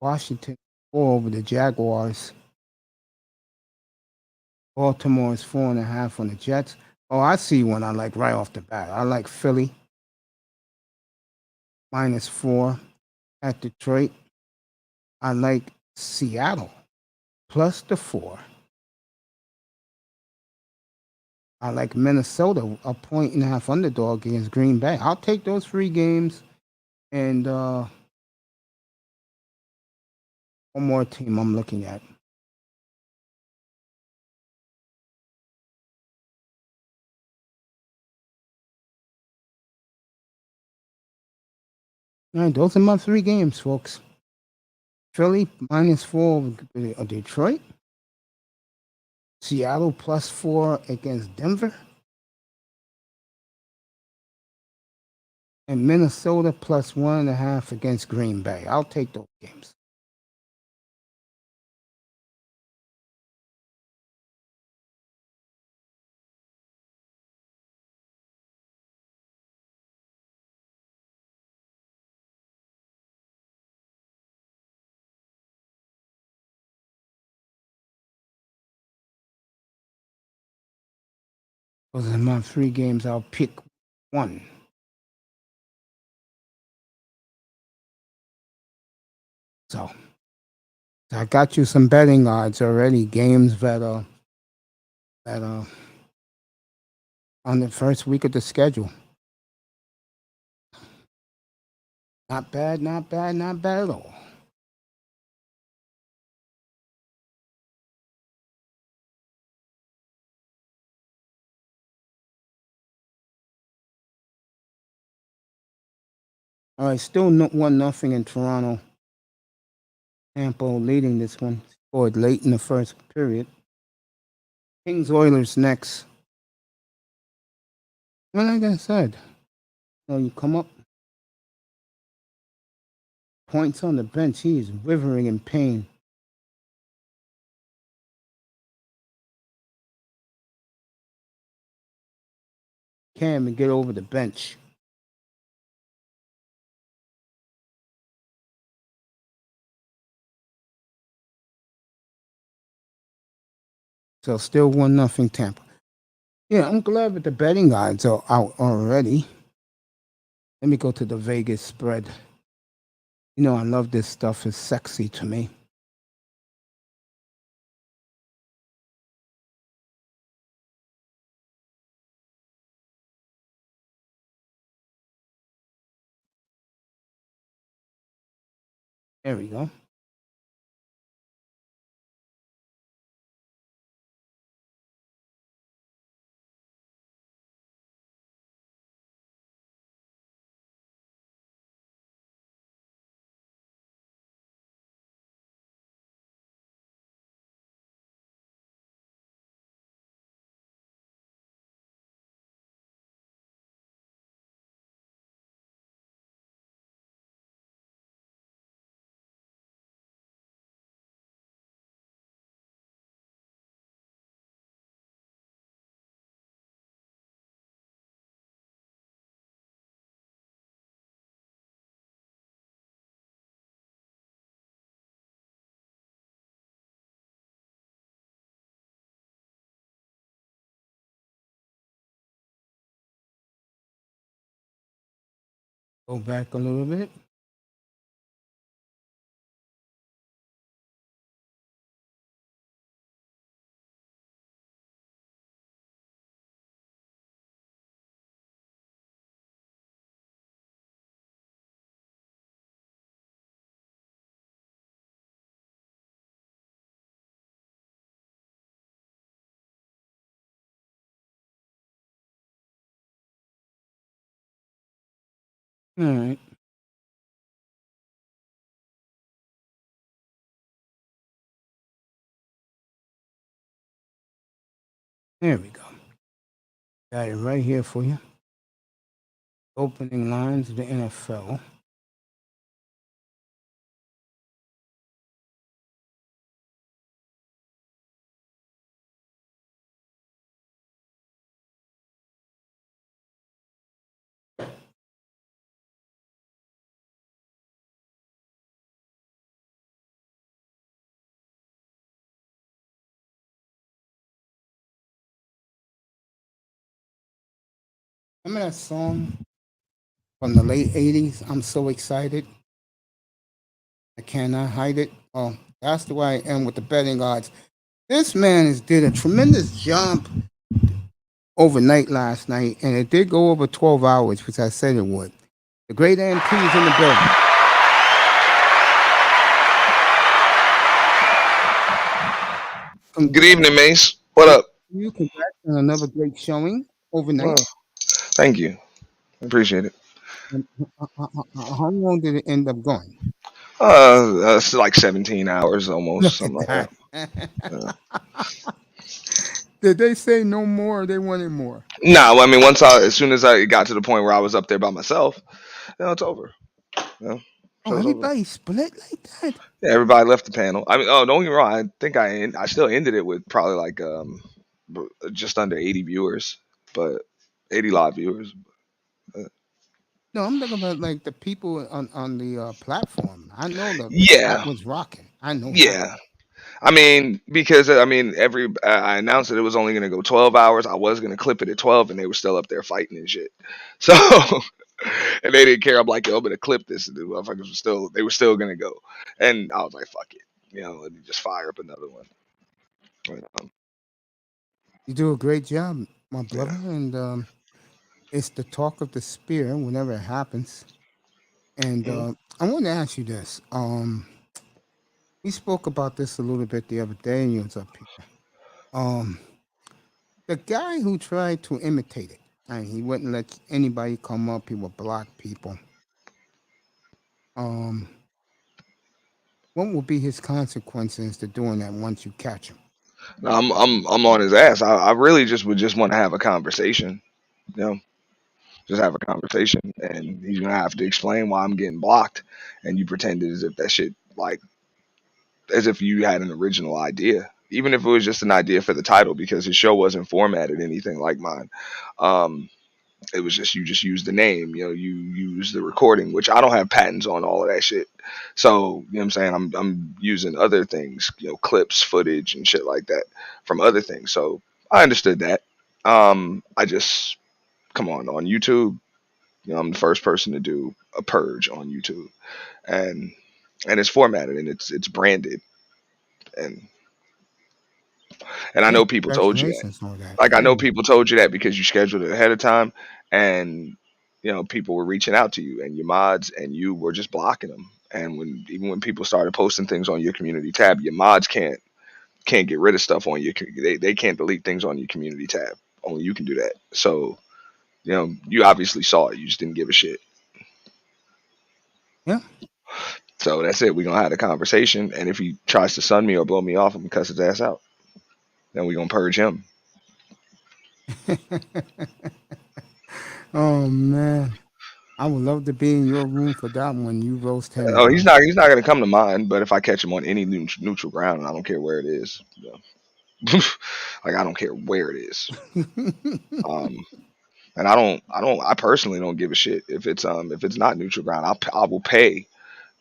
Washington 4 over the Jaguars. Baltimore is 4.5 on the Jets. Oh, I see one I like right off the bat. I like Philly -4 at Detroit. I like Seattle plus the 4. I like Minnesota a 1.5 underdog against Green Bay. I'll take those 3 games. And one more team I'm looking at. All right, those are my 3 games, folks. Philly -4 of Detroit. Seattle +4 against Denver. And Minnesota +1.5 against Green Bay. I'll take those games. Those are my 3 games. I'll pick one. So I got you some betting odds already. Games that on the first week of the schedule. Not bad, not bad, not bad at all. All right, still 1-0 in Toronto. Tampa leading this one. Scored late in the first period. Kings Oilers next. Well, like I said, you come up, points on the bench. He is withering in pain. Can't even get over the bench. So still 1-0 Tampa. Yeah, I'm glad that the betting odds are out already. Let me go to the Vegas spread. You know, I love this stuff. It's sexy to me. There we go. Go back a little bit. All right. There we go. Got it right here for you. Opening lines of the NFL. Remember that song from the late 80s? I'm so excited. I cannot hide it. Oh, that's the way I am with the betting odds. This man has did a tremendous jump overnight last night, and it did go over 12 hours, which I said it would. The great NT is in the building. Good evening, Mace. What up? You congrats on another great showing overnight. Well, thank you. Appreciate it. And how long did it end up going? It's like 17 hours almost, Look at something like that. that. Did they say no more or they wanted more? No, I mean, as soon as I got to the point where I was up there by myself, it's over. You know, Oh, show's over. everybody split like that? Yeah, everybody left the panel. I mean, oh, don't get me wrong. I think I still ended it with probably like just under 80 viewers, but 80 live viewers. Uh, No, I'm talking about like the people on the platform. I know the chat yeah, was rocking. I know that. yeah. I mean, because I mean, I announced that it was only going to go 12 hours. I was going to clip it at 12, and they were still up there fighting and shit. So, and they didn't care. I'm like, yo, I'm gonna clip this, and the motherfuckers were still going to go. And I was like, fuck it, let me just fire up another one. But, You do a great job, my yeah. brother, and it's the talk of the spear whenever it happens. And Mhm. I want to ask you this. We spoke about this a little bit the other day, and you was up here. Um, the guy who tried to imitate it, and he wouldn't let anybody come up. He would block people. Um, what will be his consequences to doing that once you catch him? I'm on his ass. I really just would just want to have a conversation. You know, just have a conversation, and he's gonna have to explain why I'm getting blocked, and you pretended as if that shit like as if you had an original idea, even if it was just an idea for the title, because his show wasn't formatted anything like mine. Um, it was just you just use the name, you use the recording, which I don't have patents on all of that shit. So you know what I'm saying, I'm using other things, clips, footage, and shit like that from other things. So I understood that. I just come on YouTube. I'm the first person to do a purge on YouTube, and it's formatted and it's branded, and I Yeah, know people told you that. congratulations on that. Like I know Period. people told you that because you scheduled it ahead of time, and people were reaching out to you and your mods, and you were just blocking them. And even when people started posting things on your community tab, your mods can't get rid of stuff on your. They can't delete things on your community tab. Only you can do that. So you obviously saw it. You just didn't give a shit. Yeah. So that's it. We're gonna have a conversation, and if he tries to sun me or blow me off, I'm gonna cuss his ass out. Then we're gonna purge him. Oh man, I would love to be in your room for that one. You roast him, Oh, bro. he's not gonna come to mine. But if I catch him on any neutral ground, and I don't care where it is, like I don't care where it is. Um, and I personally don't give a shit if it's not neutral ground. I will pay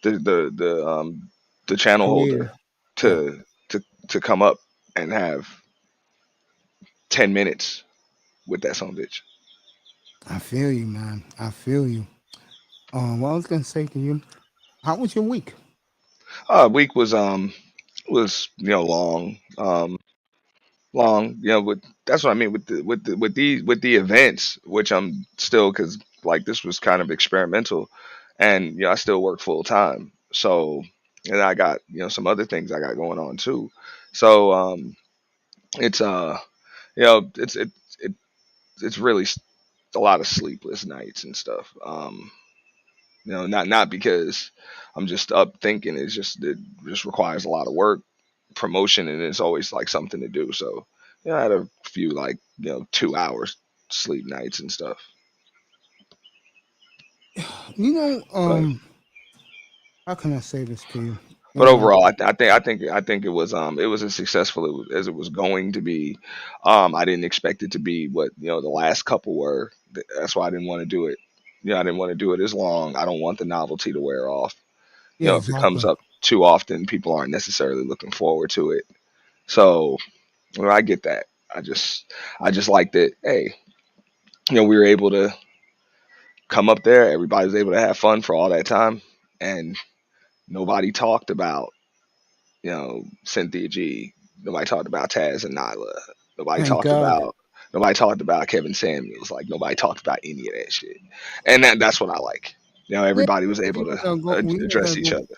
the channel holder Creator. Yeah, to to come up and have 10 minutes with that son of a bitch. I feel you, man. I feel you. What I was gonna say to you, how was your week? Week was long. Long. With that's what I mean with the events, which I'm still because like this was kind of experimental, and I still work full time. So and I got some other things I got going on too. So it's it's it, it's really a lot of sleepless nights and stuff. Not because I'm just up thinking. It just requires a lot of work, promotion, and it's always like something to do. So I had a few like 2 hours sleep nights and stuff. You know, But how can I say this to you? overall, I think it was as successful as it was going to be. I didn't expect it to be what the last couple were. That's why I didn't want to do it. I didn't want to do it as long. I don't want the novelty to wear off. Yeah, If it comes exactly. up too often, people aren't necessarily looking forward to it. So I get that. I just like that. Hey, we were able to come up there. Everybody was able to have fun for all that time, and nobody talked about Cynthia G. Nobody talked about Taz and Nyla. Nobody Thank talked God. about nobody talked about Kevin Samuels. Like nobody talked about any of that shit, and that's what I like. Yeah, Everybody was we able to gotta go. We address gotta each go. other.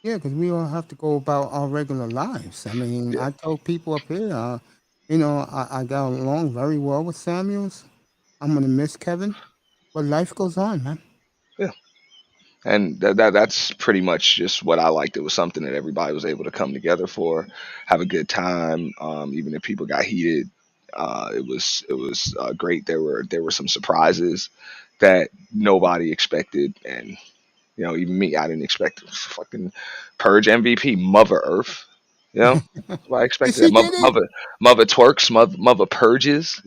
Yeah, because we all have to go about our regular lives. I mean, Yeah, I told people up here, I got along very well with Samuels. I'm gonna miss Kevin, but life goes on, man. yeah. And that's pretty much just what I liked. It was something that everybody was able to come together for, have a good time. Even if people got heated, it was great. There were some surprises that nobody expected, and even me, I didn't expect it. Fucking Purge MVP, Mother Earth. Nobody And expected that. she Mother did it, Mother twerks, Mother purges.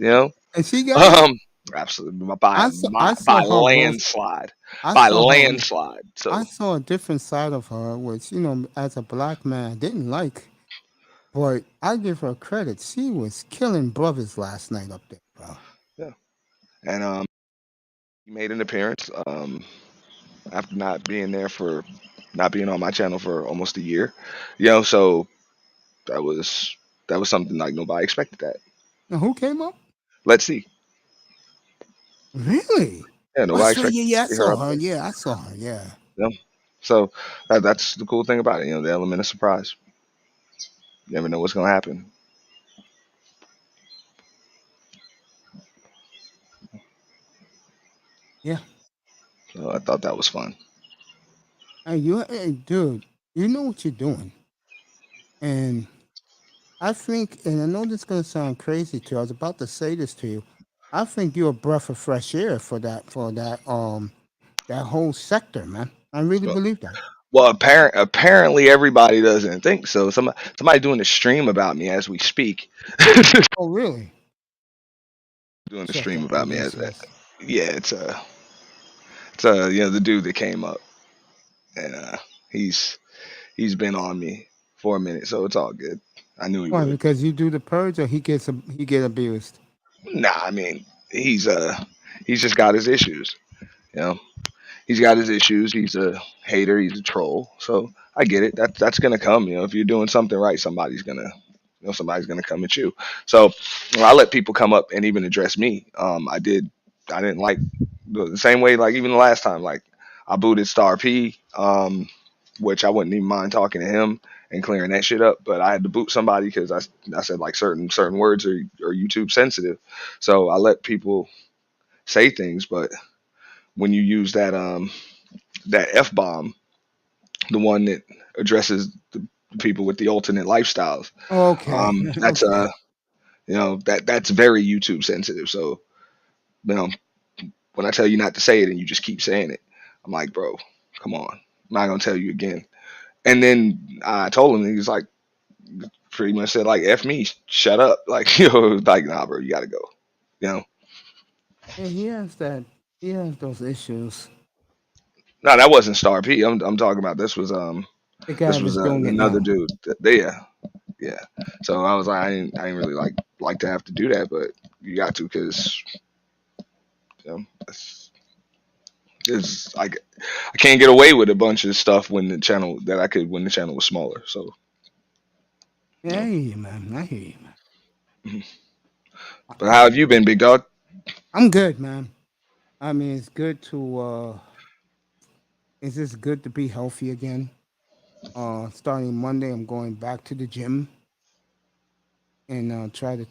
and she got it. Um, absolutely by I by saw her roast. landslide, I by saw her. landslide. I So. saw a different side of her, which as a black man, I didn't like. But I give her credit. She was killing brothers last night up there, bro. Yeah. And he made an appearance after not being on my channel for almost a year. So that was something like nobody expected that. Now, who came up? Let's see. Really? Yeah, I nobody saw. expected Yeah, to yeah, I see her saw up her. there. Yeah, I saw her. Yeah. So that's the cool thing about it. The element of surprise. You never know what's gonna happen. Yeah. So I thought that was fun. Hey, dude, you know what you're doing, and I think, and I know this is gonna sound crazy to you. I was about to say this to you. I think you're a breath of fresh air that whole sector, man. I really Well, believe that. apparently everybody doesn't think so. Somebody doing a stream about me as we speak. Oh, really? Doing a Check stream out who about me this as is. yeah, the dude that came up, and he's been on me for a minute, so it's all good. I knew he Why? would. Because you do the purge, or he get abused. Nah, I mean he's just got his issues. You know, he's got his issues. He's a hater. He's a troll. So I get it. That's gonna come. You know, if you're doing something right, somebody's gonna come at you. So I let people come up and even address me. I didn't like the same way. Like even the last time, like I booted Star P, which I wouldn't even mind talking to him and clearing that shit up. But I had to boot somebody because I said like certain words are YouTube sensitive. So I let people say things, but when you use that F bomb, the one that addresses the people with the alternate lifestyles, Okay. that's Okay. that's very YouTube sensitive. So you know, when I tell you not to say it and you just keep saying it, I'm like, bro, come on, I'm not gonna tell you again. And then I told him, and he's like, pretty much said like, "F me, shut up," like like nah, bro, you gotta go. You know, Yeah, he has that. He has those issues. no, that wasn't Star P. I'm talking about The guy this was was doing it another now. dude. Yeah, yeah. So I was like, I didn't really like to have to do that, but you got to because it's like I can't get away with a bunch of stuff when the channel that I could when the channel was smaller. So you Yeah, I know. hear you, man. I hear you, man. Mhm. But how have you been, big dog? I'm good, man. I mean, it's good to. It's just good to be healthy again. Starting Monday, I'm going back to the gym and try to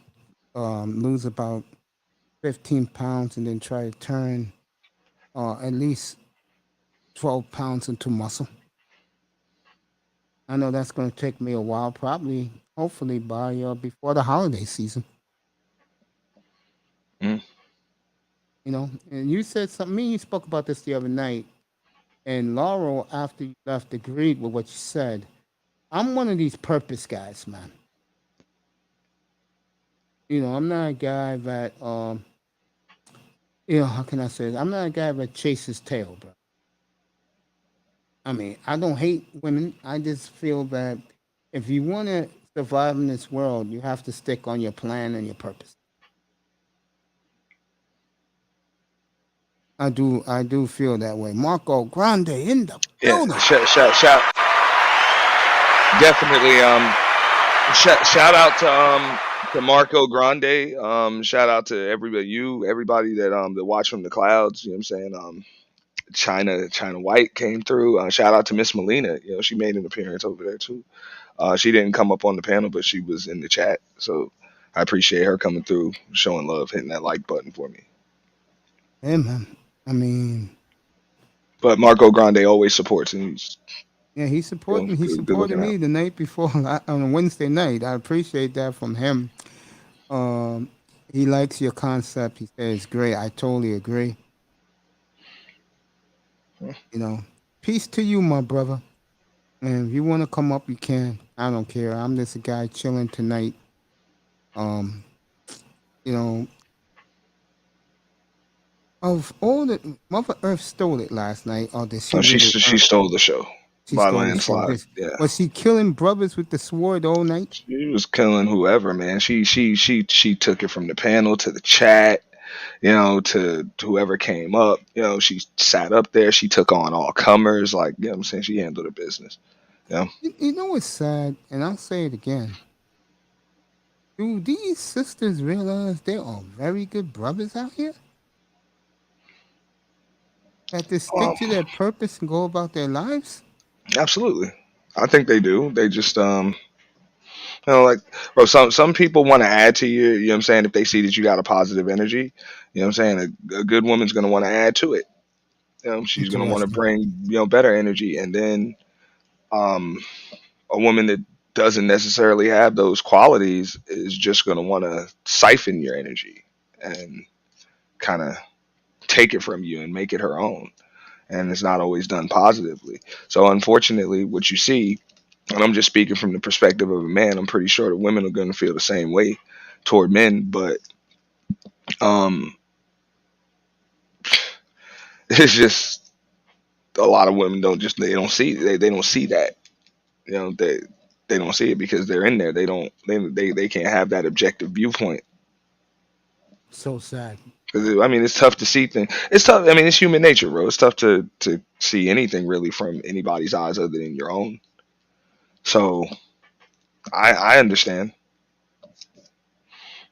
lose about 15 pounds, and then try to turn at least 12 pounds into muscle. I know that's going to take me a while, probably, hopefully by before the holiday season. Mm. You know, and you said something. Me, and you spoke about this the other night, and Laurel, after you left, agreed with what you said. I'm one of these purpose guys, man. I'm not a guy that how can I say this? I'm not a guy that chases tail, bro. I mean, I don't hate women. I just feel that if you want to survive in this world, you have to stick on your plan and your purpose. I do feel that way. Marco Grande in the Yeah, building. definitely. Shout out to Marco Grande. Shout out to everybody that watch from the clouds. You know what I'm saying? China White came through. Shout out to Miss Molina. You know, she made an appearance over there too. She didn't come up on the panel, but she was in the chat. So I appreciate her coming through, showing love, hitting that like button for me. Hey, man. I mean, But Marco Grande always supports, and he's yeah, he supported me. He good supported looking me out. the night before on a Wednesday night. I appreciate that from him. Um, he likes your concept. He says it's great. I totally agree. You know, peace to you, my brother. And if you want to come up, you can. I don't care. I'm just a guy chilling tonight. Um, you know, of all the Mother Earth stole it last night, or did she really She earn? stole the show She by stole the show. landslide. This Yeah. Was she killing brothers with the sword all night? She was killing whoever, man. She took it from the panel to the chat, to whoever came up. She sat up there. She took on all comers. Like, you know what I'm saying? She handled her business. Yeah. You know what's sad, and I'll say it again. Do these sisters realize there are very good brothers out here that just stick Um, to their purpose and go about their lives? absolutely. I think they do. They just like, bro, some people want to add to you know what I'm saying, if they see that you got a positive energy, you know what I'm saying? A good woman's gonna want to add to it. She's gonna want to Interesting. bring, better energy. And then um a woman that doesn't necessarily have those qualities is just going to want to siphon your energy and kind of take it from you and make it her own. And it's not always done positively. So, unfortunately, what you see, and I'm just speaking from the perspective of a man, I'm pretty sure that women are going to feel the same way toward men, but um, it's just a lot of women they don't see that. You know, they don't see it because they're in there. They don't they can't have that objective viewpoint. So sad. Because I mean, it's tough to see things. It's tough. I mean, it's human nature, bro. It's tough to see anything really from anybody's eyes other than your own. So I understand.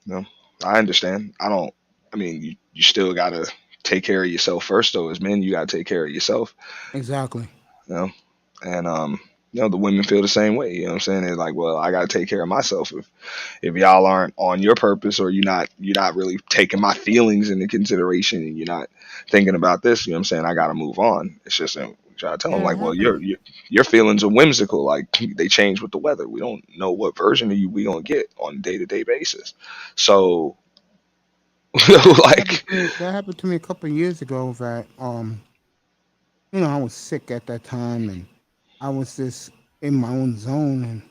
You know, I understand. I don't. I mean, you still gotta take care of yourself first, though. As men, you gotta take care of yourself. Exactly. You know, and the women feel the same way. You know what I'm saying? They're like, well, I gotta take care of myself. If y'all aren't on your purpose, or you're not really taking my feelings into consideration, and you're not thinking about this, you know what I'm saying, I gotta move on. It's just try to tell them Yeah, it like, well, happened. your feelings are whimsical, like they change with the weather. We don't know what version of you we gonna get on a day-to-day basis. So like, That happened to me a couple of years ago. That I was sick at that time, and I was just in my own zone,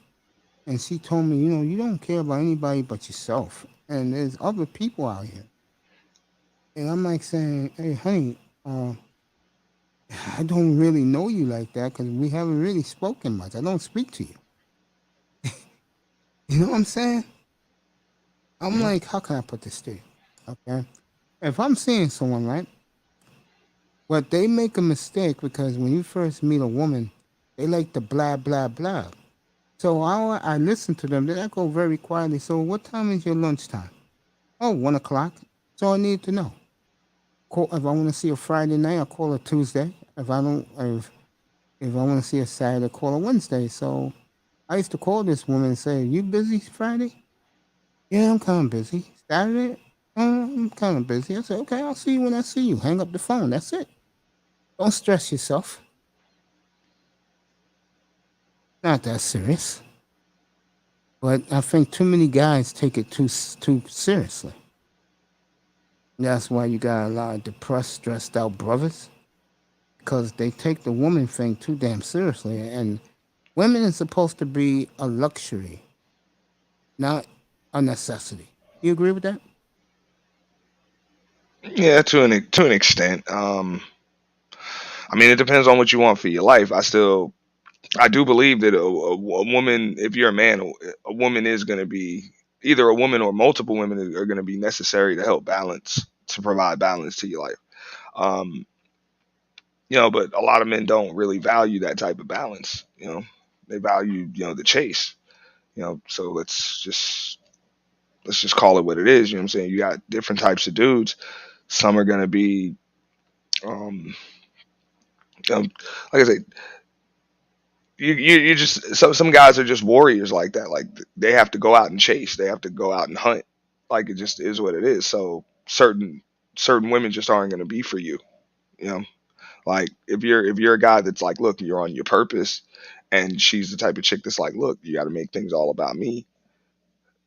and she told me, you don't care about anybody but yourself, and there's other people out here. And I'm like saying, hey, honey, I don't really know you like that because we haven't really spoken much. I don't speak to you. You know what I'm saying? I'm mhm. like, how can I put this to you? Okay. If I'm seeing someone, right, but they make a mistake because when you first meet a woman, they like to blah, blah, blah. So I listen to them. Then I go very quietly. So what time is your lunchtime? Oh, 1 o'clock. So I need to know. Call, if I want to see a Friday night, I call a Tuesday. If I don't, if I want to see a Saturday, I call a Wednesday. So I used to call this woman and say, "You busy Friday?" "Yeah, I'm kind of busy." "Saturday?" I'm kind of busy." I said, "Okay, I'll see you when I see you." Hang up the phone. That's it. Don't stress yourself. Not that serious. But I think too many guys take it too seriously. That's why you got a lot of depressed, stressed out brothers because they take the woman thing too damn seriously. And women is supposed to be a luxury, not a necessity. You agree with that? Yeah, to an extent. I mean, it depends on what you want for your life. I do believe that a woman, if you're a man, a woman is going to be either a woman or multiple women are going to be necessary to help balance, to provide balance to your life. Um, but a lot of men don't really value that type of balance. They value, the chase. So let's just call it what it is. You know what I'm saying? You got different types of dudes. Some are going to be, um, like I said, you just some guys are just warriors like that. Like they have to go out and chase. They have to go out and hunt. Like it just is what it is. So certain women just aren't going to be for you. You know, like if you're a guy that's like, look, you're on your purpose, and she's the type of chick that's like, look, you got to make things all about me.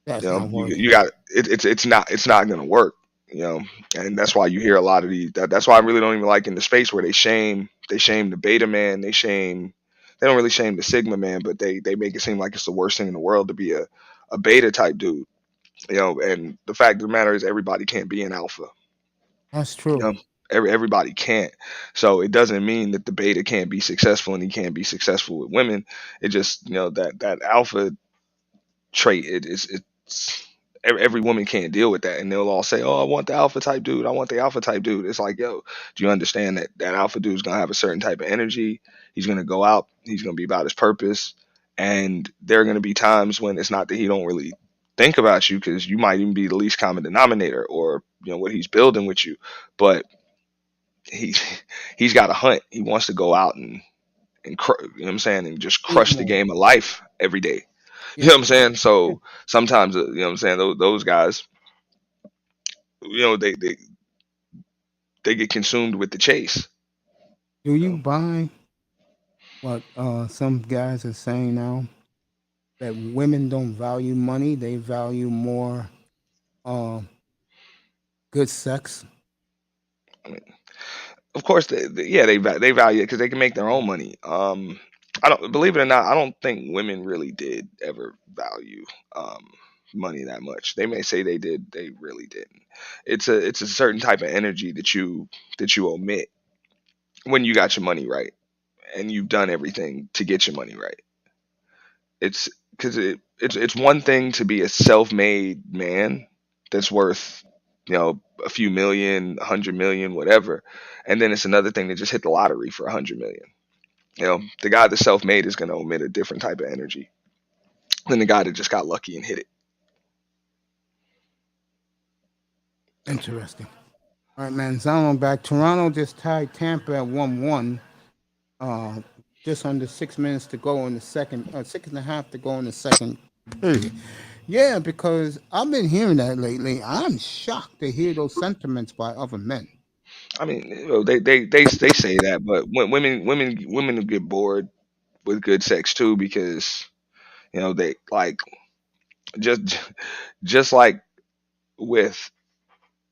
That's not You working. got it's not going to work. You know, and that's why you hear a lot of these. That's why I really don't even like in the space where they shame the beta man, they don't really shame the sigma man, but they make it seem like it's the worst thing in the world to be a beta type dude. And the fact of the matter is everybody can't be an alpha. That's You true. know, everybody can't. So it doesn't mean that the beta can't be successful and he can't be successful with women. It just that alpha trait. It's every woman can't deal with that, and they'll all say, "Oh, I want the alpha type dude. I want the alpha type dude." It's like, yo, do you understand that alpha dude's gonna have a certain type of energy? He's gonna go out. He's gonna be about his purpose, and there are gonna be times when it's not that he don't really think about you because you might even be the least common denominator or what he's building with you, but he he's got a hunt. He wants to go out you know what I'm saying, and just Eat crush the more. game of life every day. You know Yeah. what I'm saying? Yeah. So sometimes, what I'm saying, those guys, they get consumed with the chase. Do You you know? buy what some guys are saying now that women don't value money; they value more uh, good sex? I mean, of course, yeah, they value it because they can make their own money. I don't believe it or not. I don't think women really did ever value um, money that much. They may say they did, they really didn't. It's a certain type of energy that you omit when you got your money right and you've done everything to get your money right. It's because it's one thing to be a self-made man that's worth. a few million, 100 million, whatever. And then it's another thing to just hit the lottery for 100 million. The guy that's self-made is going to emit a different type of energy than the guy that just got lucky and hit it. Interesting. All right, Manzano back. Toronto just tied Tampa at 1-1. Uh, just under 6 minutes to go in the second, 6.5 to go in the second period. Yeah, because I've been hearing that lately. I'm shocked to hear those sentiments by other men. I mean, they say that, but when women get bored with good sex too because they like just just like with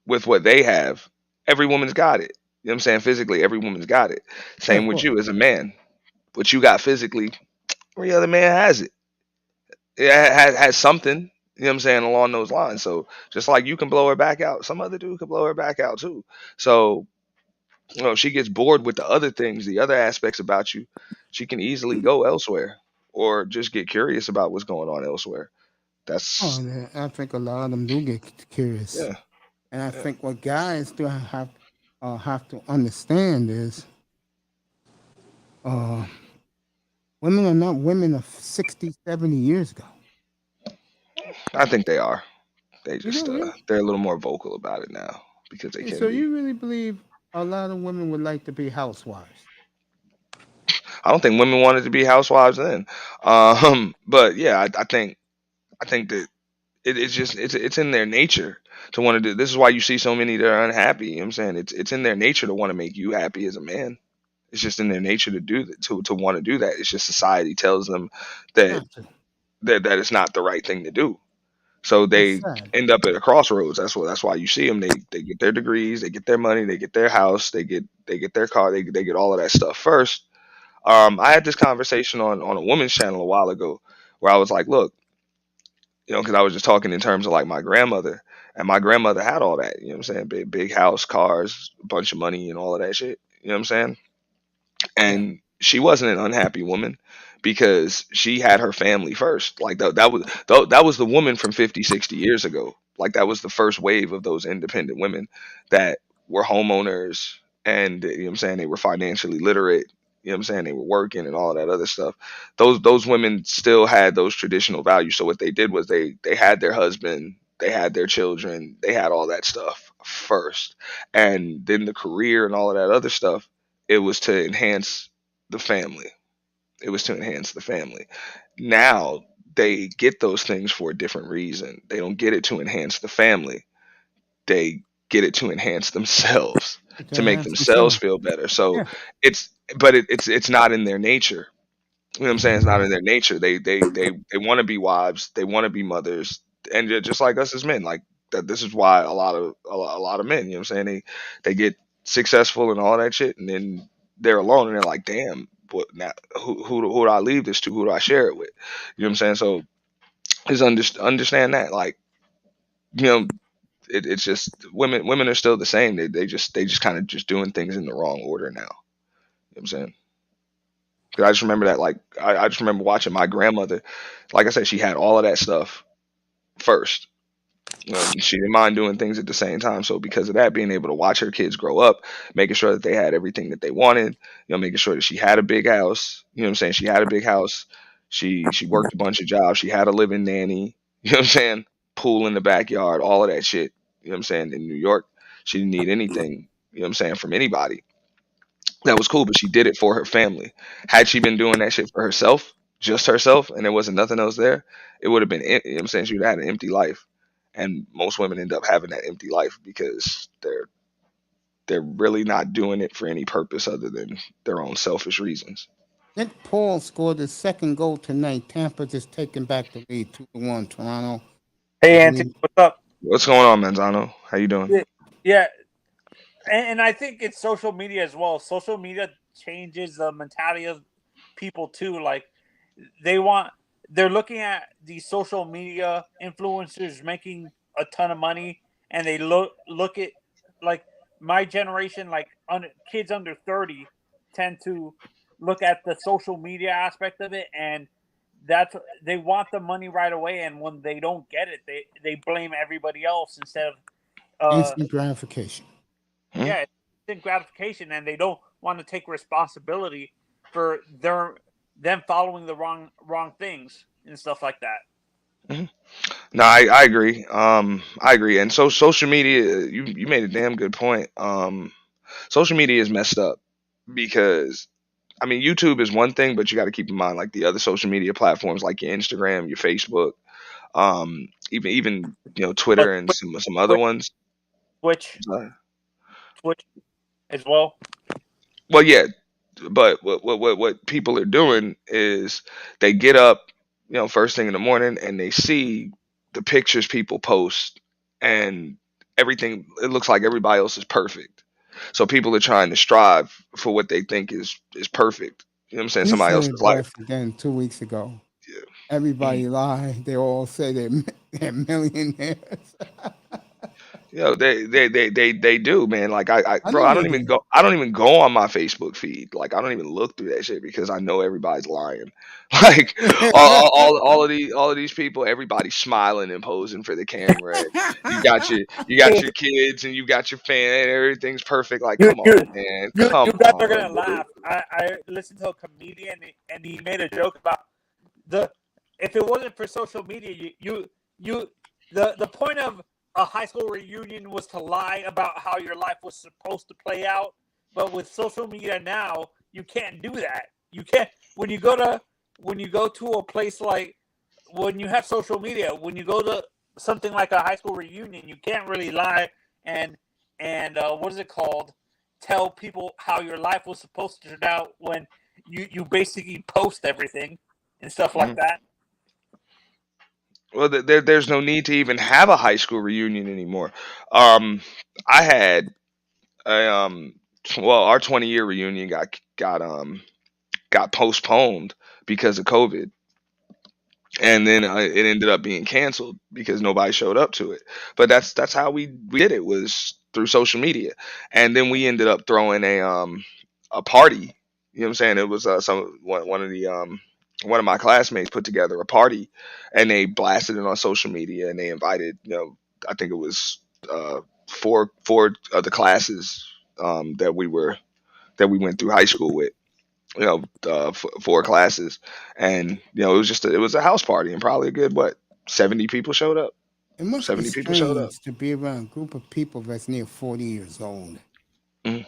what they have, every woman's got it. You know what I'm saying? Physically, every woman's got it. Yeah, Same of with course. you as a man. What you got physically, every other man has it. It has something. You know what I'm saying along those lines. So just like you can blow her back out, some other dude can blow her back out too. So if she gets bored with the other things, the other aspects about you, she can easily go elsewhere or just get curious about what's going on elsewhere. Oh, That's yeah, I think a lot of them do get curious, yeah, and I yeah. think what guys do have to understand is, uh, women are not women of 60, 70 years ago. I think they are. They You just know, really? they're a little more vocal about it now because they So can be. you really believe a lot of women would like to be housewives? I don't think women wanted to be housewives then. But yeah, I think that it's just it's in their nature to want to do. This is why you see so many that are unhappy. You know what I'm saying? It's in their nature to want to make you happy as a man. It's just in their nature to do that, to want to do that. It's just society tells them that Not to. that it's not the right thing to do. So That's they sad. end up at a crossroads. That's why you see them. They get their degrees, they get their money, they get their house, they get their car, they get all of that stuff first. I had this conversation on a woman's channel a while ago where I was like, look, because I was just talking in terms of like my grandmother, and my grandmother had all that. You know what I'm saying? Big house, cars, a bunch of money, and all of that shit. You know what I'm saying? Yeah. And she wasn't an unhappy woman because she had her family first. Like that was the woman from 50, 60 years ago. Like that was the first wave of those independent women that were homeowners, and you know what I'm saying, they were financially literate. You know what I'm saying? They were working and all of that other stuff. Those women still had those traditional values. So what they did was they had their husband, they had their children, they had all that stuff first. And then the career and all of that other stuff, it was to enhance the family. It was to enhance the family. Now they get those things for a different reason. They don't get it to enhance the family. They get it to enhance themselves, To to make enhance themselves themselves. feel better. So Yeah. it's but it's not in their nature. You know what I'm saying? It's not in their nature. They want to be wives. They want to be mothers, and just like us as men, like that. This is why a lot of men. You know what I'm saying? They get successful and all that shit, and then they're alone, and they're like, damn, what now? Who do I leave this to? Who do I share it with? You know what I'm saying? So just understand that, like, you know. It's just women are still the same. They just kind of just doing things in the wrong order now. You know what I'm saying? 'Cause I just remember that, like, I just remember watching my grandmother. Like I said, she had all of that stuff first. She didn't mind doing things at the same time. So because of that, being able to watch her kids grow up, making sure that they had everything that they wanted, making sure that she had a big house. You know what I'm saying? She had a big house. She worked a bunch of jobs. She had a living nanny. You know what I'm saying? Pool in the backyard, all of that shit. You know what I'm saying? In New York, she didn't need anything. You know what I'm saying, from anybody. That was cool, but she did it for her family. Had she been doing that shit for herself, just herself, and there wasn't nothing else there, it would have been, you know what I'm saying, she would have had an empty life. And most women end up having that empty life because they're really not doing it for any purpose other than their own selfish reasons. Nick Paul scored the second goal tonight. Tampa just taking back the lead 2-1. Toronto, I Hey, Anthony, believe. what's up? What's going on, Manzano? How you doing? Yeah, yeah, and I think it's social media as well. Social media changes the mentality of people too. Like they want, they're looking at these social media influencers making a ton of money, and they look at, like, my generation, like kids under 30, tend to look at the social media aspect of it, and that's, they want the money right away, and when they don't get it, they blame everybody else instead of Instant gratification. Yeah, instant gratification, and they don't want to take responsibility for them following the wrong things and stuff like that. Mm-hmm. No, I agree. I agree. And so social media, you made a damn good point. Social media is messed up because I mean YouTube is one thing, but you got to keep in mind like the other social media platforms like your Instagram, your Facebook, even But Twitter and some other Twitch, ones. Twitch, Uh, Twitch as well. well, yeah, but what people are doing is they get up, first thing in the morning and they see the pictures people post and everything. It looks like everybody else is perfect. So people are trying to strive for what they think is perfect. You know what I'm saying? You Somebody said else's it life. best again 2 weeks ago. Yeah. Mhm. Everybody lie. They all say they're millionaires. They do, man. Like I bro, know they do. I don't even go on my Facebook feed. Like I don't even look through that shit because I know everybody's lying. Like all of these people, everybody's smiling and posing for the camera. And you got your kids and you got your fan and everything's perfect. Like You come you on, man. you Come guys are on, gonna dude. laugh. I listened to a comedian and he made a joke about the if it wasn't for social media, you the point of a high school reunion was to lie about how your life was supposed to play out. But with social media now, you can't do that. You can't when you go to a place like when you have social media, when you go to something like a high school reunion, you can't really lie and what is it called? Tell people how your life was supposed to turn out when you basically post everything and stuff like Mhm. that. Well, there's no need to even have a high school reunion anymore. Um, I had a well, our 20-year reunion got postponed because of COVID, and then it ended up being canceled because nobody showed up to it. But that's how we did it, was through social media, and then we ended up throwing a party. You know what I'm saying? It was one of my classmates put together a party, and they blasted it on social media, and they invited I think it was four of the classes that we went through high school with, 4 classes, and it was it was a house party, and probably a good 70 people showed up. It must be 70 people showed up. strange to be around a group of people that's near 40 years old. Mhm.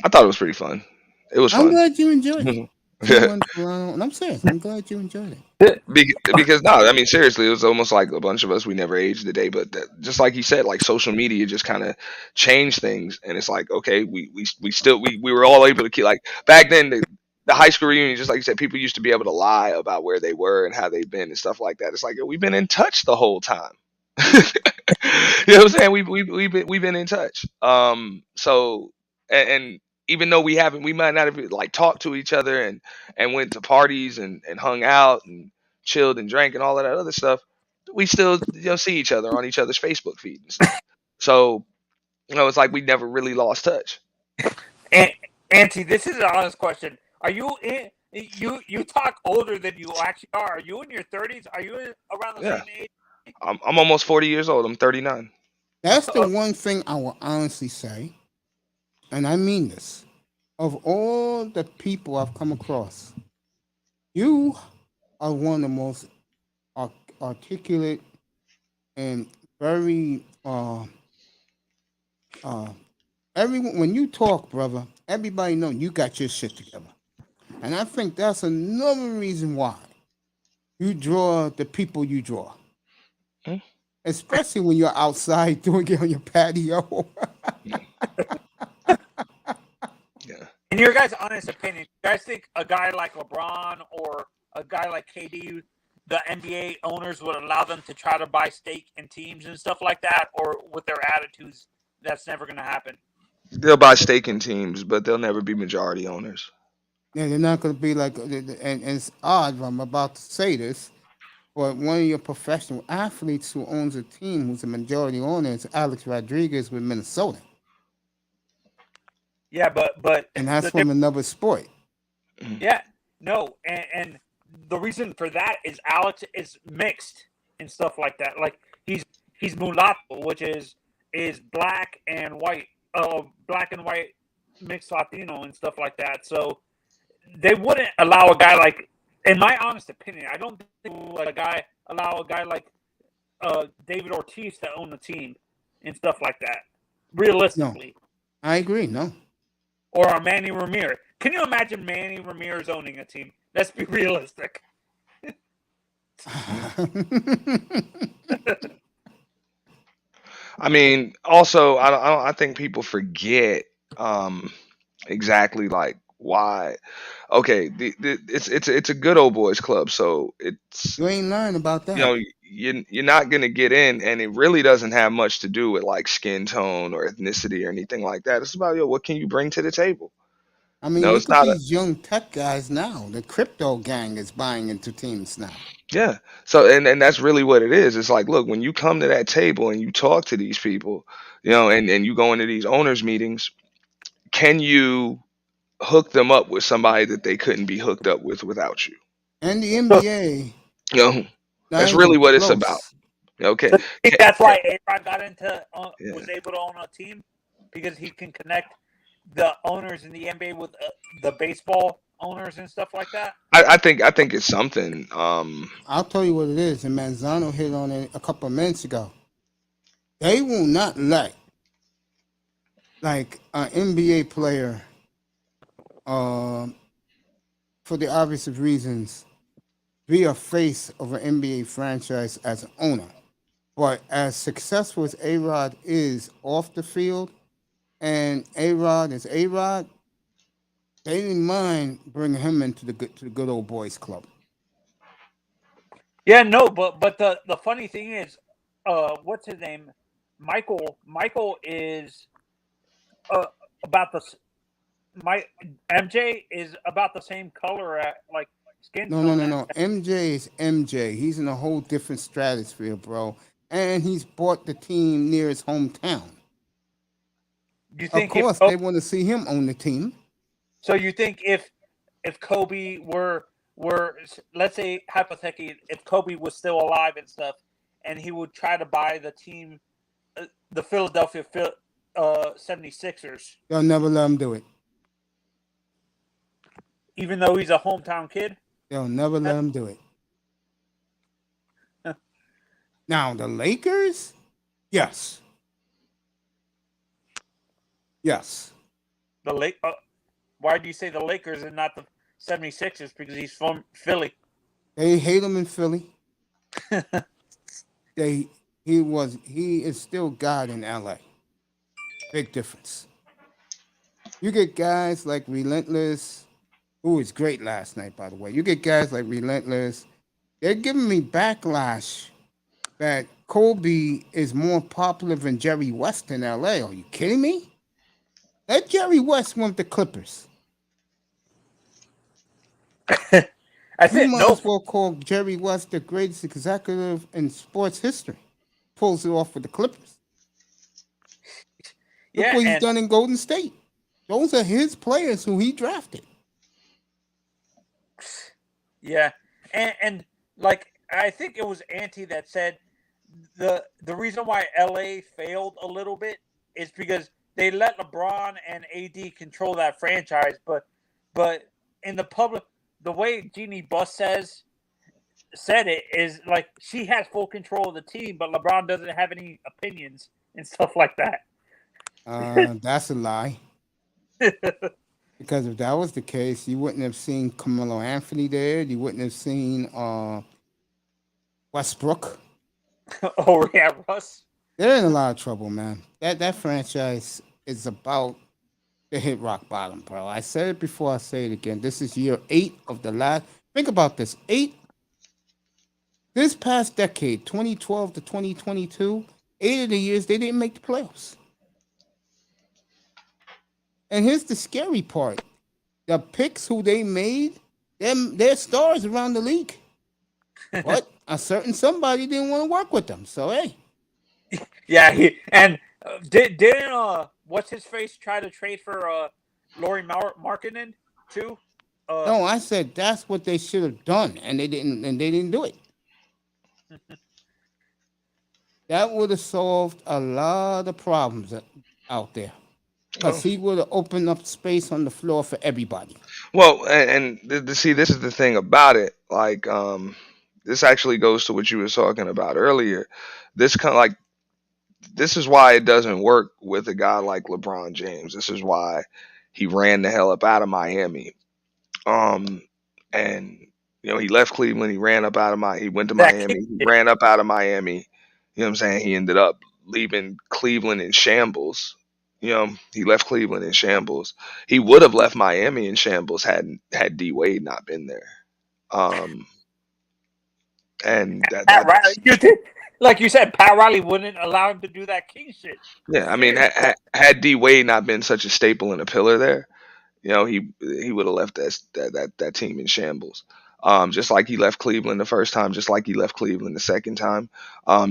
I thought it was pretty fun. It was I'm fun. glad you enjoyed it. Mhm. 2 months around, and I'm serious. I'm glad you enjoyed it. Because no, I mean seriously, it was almost like a bunch of us we never aged a day, but just like you said, like social media just kind of changed things, and it's like okay, we still we were all able to keep like back then the high school reunion, just like you said, people used to be able to lie about where they were and how they've been and stuff like that. It's like we've been in touch the whole time. You know what I'm saying? We've been in touch. So and even though we might not have like talked to each other and went to parties and hung out and chilled and drank and all of that other stuff, we still see each other on each other's Facebook feed and stuff. So it's like we never really lost touch. And Auntie, this is an honest question. Are you in? You talk older than you actually are. Are you in your 30s? Are you around the Yeah, same age? I'm almost 40 years old. I'm 39. That's the one thing I will honestly say, and I mean this. Of all the people I've come across, you are one of the most articulate and very uh everyone when you talk, brother, everybody know you got your shit together. And I think that's another reason why you draw the people you draw. Hmm? Especially when you're outside doing it on your patio. Yeah. In your guys' honest opinion, you guys think a guy like LeBron or a guy like KD, the NBA owners would allow them to try to buy stake in teams and stuff like that, or with their attitudes, that's never going to happen? They'll buy staking teams, but they'll never be majority owners. Yeah, they're not going to be like, and it's odd. I'm about to say this, but one of your professional athletes who owns a team, who's a majority owner, is Alex Rodriguez with Minnesota, Yeah, but and the that's from another sport. Mhm. yeah, no, and the reason for that is Alex is mixed and stuff like that. Like he's mulatto, which is black and white mixed Latino and stuff like that. So they wouldn't allow a guy like, in my honest opinion, I don't think they would allow a guy like David Ortiz to own the team and stuff like that. Realistically, No, I agree. No. or a Manny Ramirez. Can you imagine Manny Ramirez owning a team? Let's be realistic. I mean, also, I think people forget exactly like why. Okay, it's a good old boys club, so it's You ain't lying about you that. know you're not gonna get in, and it really doesn't have much to do with like skin tone or ethnicity or anything like that. It's about what can you bring to the table. I mean, It's look at not a these young tech guys now. The crypto gang is buying into teams now. yeah. So and that's really what it is. It's like, look, when you come to that table and you talk to these people, and you go into these owners meetings, can you hook them up with somebody that they couldn't be hooked up with without you? And the So, NBA, You know, not that's really even what it's about. close. Okay. so you think that's Can, why A-Rod got into yeah. was able to own a team, because he can connect the owners in the NBA with the baseball owners and stuff like that. I think it's something. I'll tell you what it is, and Manzano hit on it a couple of minutes ago. They will not let like an NBA player, for the obvious of reasons, be a face of an NBA franchise as an owner. But as successful as A Rod is off the field, and A Rod is A Rod, they didn't mind bringing him into the good old boys club. Yeah, no, but the funny thing is, what's his name? Michael is uh, about the my MJ is about the same color at like skin No, no, tone. no, no. MJ is MJ. He's in a whole different stratosphere, bro. And he's bought the team near his hometown. You Of think if course, they want to see him own the team. so, you think if Kobe were, let's say hypothetically, if Kobe was still alive and stuff, and he would try to buy the team, the Philadelphia 76ers, They'll never let him do it. even though he's a hometown kid. They'll never let him do it. Now, the Lakers? Yes. Yes. The Lake. Why do you say the Lakers and not the 76ers? Because he's from Philly. They hate him in Philly. He is still God in LA. Big difference. You get guys like Relentless, who was great last night, by the way. You get guys like Relentless. They're giving me backlash that Kobe is more popular than Jerry West in LA. Are you kidding me? Let Jerry West want the Clippers. I You said might no. as well call Jerry West the greatest executive in sports history. Pulls it off with the Clippers. Look Yeah, what he's and done in Golden State. Those are his players who he drafted. yeah, and like I think it was Auntie that said the reason why LA failed a little bit is because they let LeBron and AD control that franchise, but in the public, the way Jeannie Buss said it is like she has full control of the team, but LeBron doesn't have any opinions and stuff like that. That's a lie. Because if that was the case, you wouldn't have seen Carmelo Anthony there. You wouldn't have seen Westbrook. Oh yeah, Russ. They're in a lot of trouble, man. That franchise is about to hit rock bottom, bro. I said it before. I say it again. This is year 8 of the last. Think about this. This past decade, 2012 to 2022, 8 of the years they didn't make the playoffs. And here's the scary part: the picks who they made, they're stars around the league. But a certain somebody didn't want to work with them. So hey, Yeah, and didn't what's his face try to trade for Laurie Markkinen too? no, I said that's what they should have done, and they didn't do it. That would have solved a lot of problems out there. Because Oh. he would have opened up space on the floor for everybody. Well, see, this is the thing about it. Like, this actually goes to what you were talking about earlier. This kind of like this is why it doesn't work with a guy like LeBron James. This is why he ran the hell up out of Miami. Um, and he left Cleveland. He ran up out of He went to That Miami. kid He shit. ran up out of Miami. You know what I'm saying? He ended up leaving Cleveland in shambles. He left Cleveland in shambles. He would have left Miami in shambles had D Wade not been there. Um, and Pat Riley, like you said, Pat Riley wouldn't allow him to do that king shit. yeah, I mean, Seriously. had D Wade not been such a staple and a pillar there, he would have left that team in shambles. Just like he left Cleveland the first time, just like he left Cleveland the second time,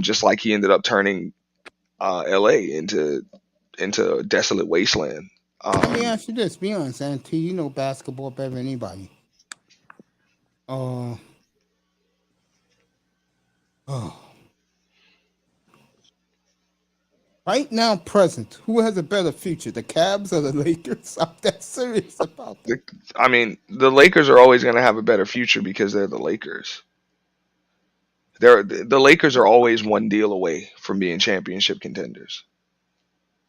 just like he ended up turning L.A. into a desolate wasteland. Let me Um, ask you this. Be honest, Auntie. You know basketball better than anybody. Uh, oh. Right now, present, who has a better future, the Cavs or the Lakers? I'm that serious about that. I mean, the Lakers are always going to have a better future because they're the Lakers. The Lakers are always one deal away from being championship contenders.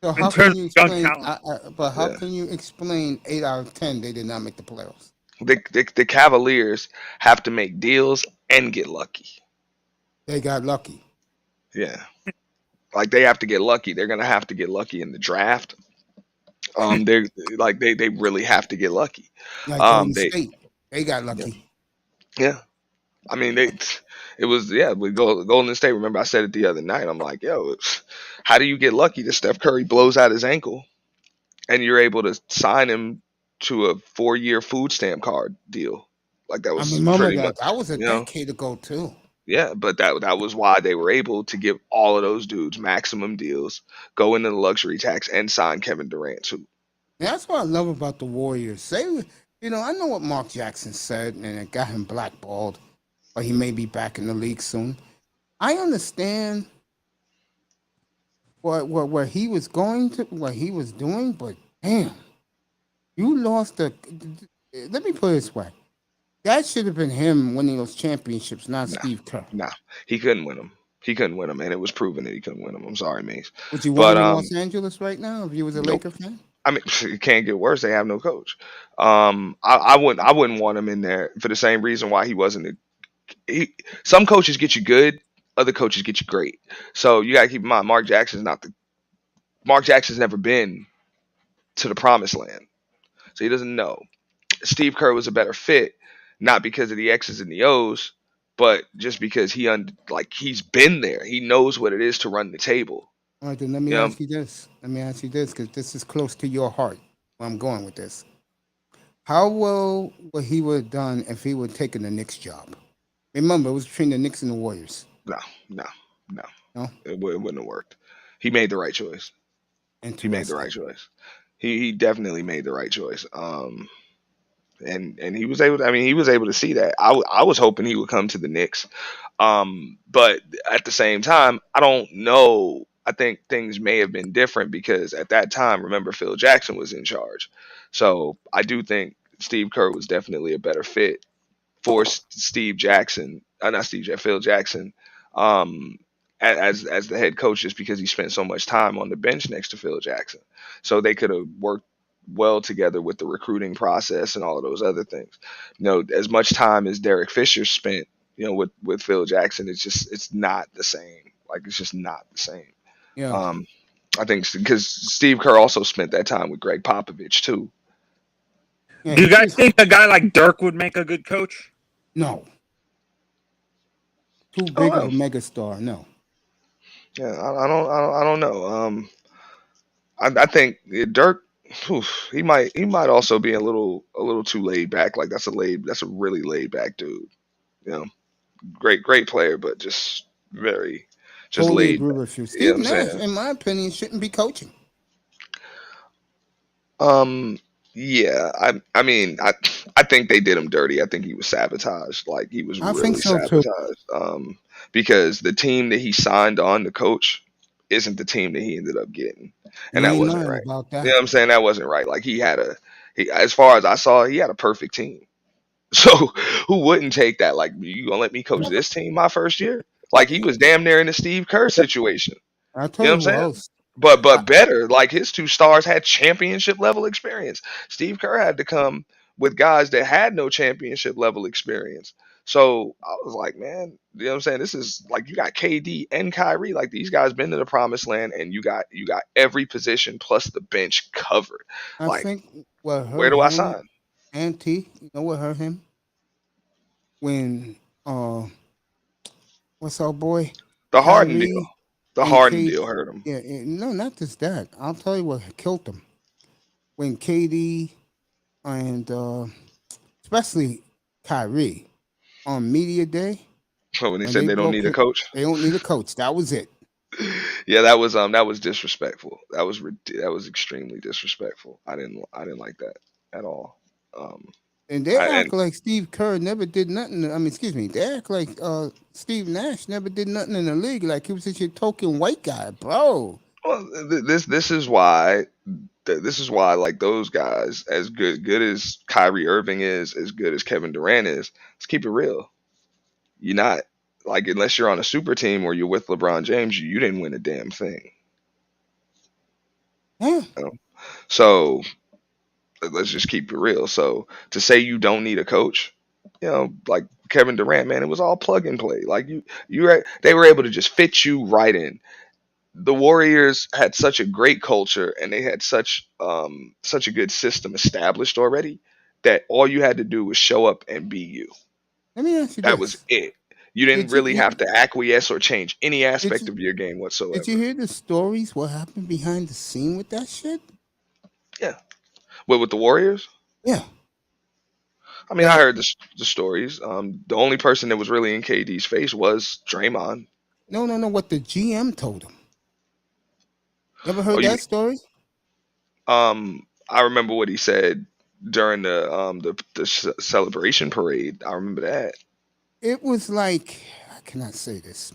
So In how can terms you of young explain? talent. But how Yeah. can you explain 8 out of 10 they did not make the playoffs? The Cavaliers have to make deals and get lucky. They got lucky, Yeah. Like they have to get lucky. They're gonna have to get lucky in the draft. They're like they really have to get lucky. like Golden They State. They got yeah, lucky. yeah. I mean it was with Golden State. Remember I said it the other night. I'm like, yo, how do you get lucky that Steph Curry blows out his ankle and you're able to sign him to a 4-year food stamp card deal? Like that I was remember pretty that. much, That was a you know. decade ago too. Yeah, but that was why they were able to give all of those dudes maximum deals, go into the luxury tax, and sign Kevin Durant too. And that's what I love about the Warriors. I know what Mark Jackson said, and it got him blackballed, but he may be back in the league soon. I understand what he was going to, what he was doing, but damn, you lost the. Let me put it this way: that should have been him winning those championships, not Nah, Steve Kerr. nah, he couldn't win them. He couldn't win them, and it was proven that he couldn't win them. I'm sorry, Mace, Would you want but him in Los Angeles right now if you was a nope. Laker fan? I mean, it can't get worse. They have no coach. I wouldn't want him in there for the same reason why he wasn't. Some coaches get you good, other coaches get you great. So you gotta keep in mind, Mark Jackson's never been to the promised land, so he doesn't know. Steve Kerr was a better fit, not because of the X's and the O's, but just because he's been there. He knows what it is to run the table. All right, then let me You know, ask you this. Let me ask you this, because this is close to your heart. Where I'm going with this. How well would he would have done if he would have taken the Knicks job? Remember, it was between the Knicks and the Warriors. no, no, no, No, it wouldn't have worked. He made the right choice. He made the right interesting. choice. He definitely made the right choice. And he was able to, I mean, he was able to see that. I was hoping he would come to the Knicks. But at the same time, I don't know. I think things may have been different because at that time, remember, Phil Jackson was in charge. So I do think Steve Kerr was definitely a better fit for Steve Jackson, not Steve, Phil Jackson, um, as the head coach, just because he spent so much time on the bench next to Phil Jackson. So they could have worked well together with the recruiting process and all of those other things. As much time as Derek Fisher spent, with Phil Jackson, it's not the same. Like it's just not the same. Yeah. Um, I think because Steve Kerr also spent that time with Greg Popovich too. Yeah, Do you he guys just think a guy like Dirk would make a good coach? no. Too I don't big of know. a megastar. No. Yeah, I don't know. I think Dirk, he might also be a little too laid back. Like that's a really laid back dude. You know, great player, but just Totally laid agree back. with you. You know what Steve I'm Nash, saying? in my opinion, shouldn't be coaching. Um, Yeah, I think they did him dirty. I think he was sabotaged. Like he was I think really so too. sabotaged. Because the team that he signed on to coach isn't the team that he ended up getting, and You that ain't wasn't lying right. about You know that. what I'm saying? That wasn't right. Like as far as I saw, he had a perfect team. So who wouldn't take that? Like you gonna let me coach this team my first year? Like he was damn near in the Steve Kerr situation. I You tell know you what who I'm saying? else. I, But better. Like his two stars had championship level experience. Steve Kerr had to come with guys that had no championship level experience. So I was like, man, you know what I'm saying? This is like you got KD and Kyrie. Like these guys been to the promised land, and you got every position plus the bench covered. I Like think what where hurt do I him, sign? Auntie, you know what hurt him when what's our boy The Harden deal. Kyrie The and Harden KD. deal hurt him. Yeah, no, not just that. I'll tell you what killed him when KD and especially Kyrie on media day When they when said they they don't broke need a it. coach. They don't need a coach. That was it. Yeah, that was disrespectful. That was extremely disrespectful. I didn't like that at all. Um, And they I, and act like Steve Kerr never did nothing. I mean, excuse me. They act like Steve Nash never did nothing in the league. Like he was just your token white guy, bro. well, this is why like those guys, as good as Kyrie Irving is, as good as Kevin Durant is, let's keep it real. You're not like unless you're on a super team or you're with LeBron James, you didn't win a damn thing. Yeah. You know? So let's just keep it real. So to say you don't need a coach, like Kevin Durant, man, it was all plug and play. Like they were able to just fit you right in. The Warriors had such a great culture and they had such a good system established already that all you had to do was show up and be you. Let me ask you That was this: it. You didn't Did you really have to acquiesce or change any did aspect you of your game did you whatsoever. hear the stories? What happened behind the scene with that shit? Yeah. But with the Warriors, Yeah. I mean, I That heard the stories. The only person that was really in KD's face was Draymond. no. What the GM told him. You ever Oh, heard you that mean, story? I remember what he said during the celebration parade. I remember that. It was like I cannot say this.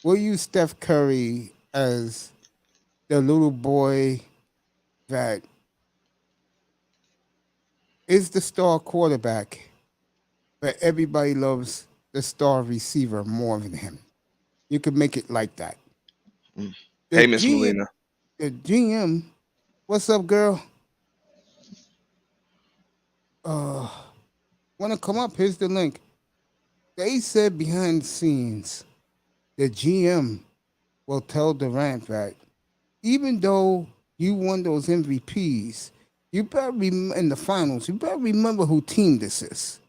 We'll use Steph Curry as the little boy that is the star quarterback, but everybody loves the star receiver more than him. You could make it like that. Mm. The Hey, Miss GM, Molina. the GM, what's up, girl? Uh, Want to come up? Here's the link. They said behind the scenes, the GM will tell Durant that even though you won those MVPs, you better in the finals. You better remember who team this is.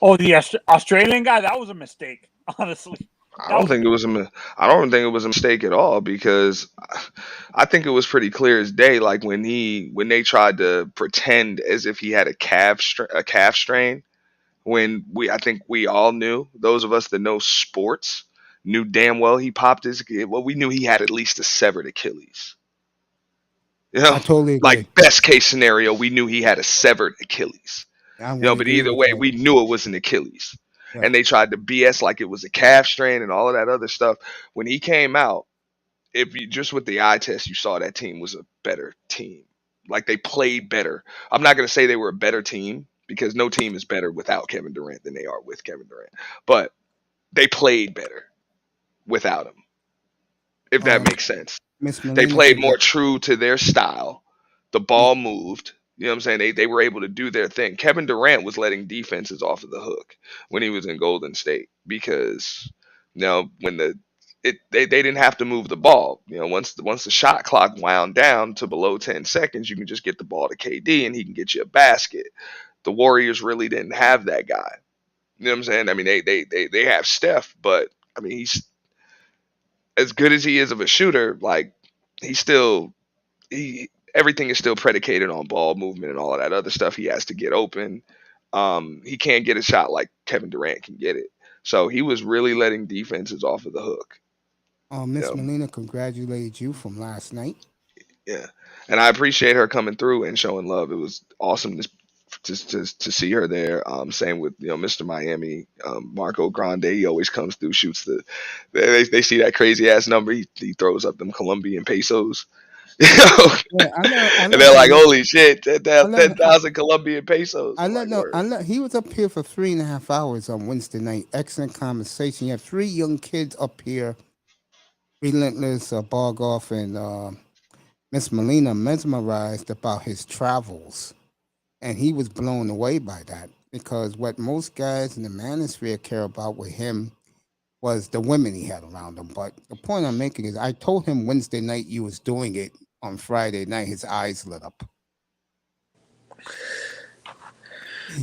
Oh, the Australian guy, that was a mistake. Honestly, I that don't was think it was I don't think it was a mistake at all because I think it was pretty clear as day. Like when they tried to pretend as if he had a calf strain, when I think we all knew, those of us that know sports knew damn well he popped his. Well, we knew he had at least a severed Achilles. You know, I totally agree. like best case scenario, we knew he had a severed Achilles. I would But agree either with way, that. we knew it was an Achilles. Yeah. And they tried to BS like it was a calf strain and all of that other stuff. When he came out, if you just with the eye test, you saw that team was a better team. Like they played better. I'm not going to say they were a better team because no team is better without Kevin Durant than they are with Kevin Durant. But they played better without him, if that Um, makes sense. Miss They Melina, played more true to their style. The yeah, ball moved. You know what I'm saying? They were able to do their thing. Kevin Durant was letting defenses off of the hook when he was in Golden State because when they didn't have to move the ball. Once the shot clock wound down to below 10 seconds, you can just get the ball to KD and he can get you a basket. The Warriors really didn't have that guy. You know what I'm saying? I mean, they have Steph, but I mean, he's as good as he is of a shooter. Like he's still he everything is still predicated on ball movement and all of that other stuff. He has to get open. He can't get a shot like Kevin Durant can get it. So he was really letting defenses off of the hook. You Miss know, Melina congratulated you from last night. Yeah, and I appreciate her coming through and showing love. It was awesome to see her there. Same with Mr. Miami, Marco Grande. He always comes through, shoots they see that crazy ass number. He throws up them Colombian pesos. You know? Yeah, I And let they're like, him. holy shit, I let him. 10,000 Colombian pesos. I I'm let like, no. word. He was up here for 3.5 hours on Wednesday night. Excellent conversation. You have three young kids up here, relentless, Bargoff and Miss Molina, mesmerized about his travels, and he was blown away by that because what most guys in the manosphere care about with him was the women he had around him. But the point I'm making is, I told him Wednesday night you was doing it. On Friday night, his eyes lit up.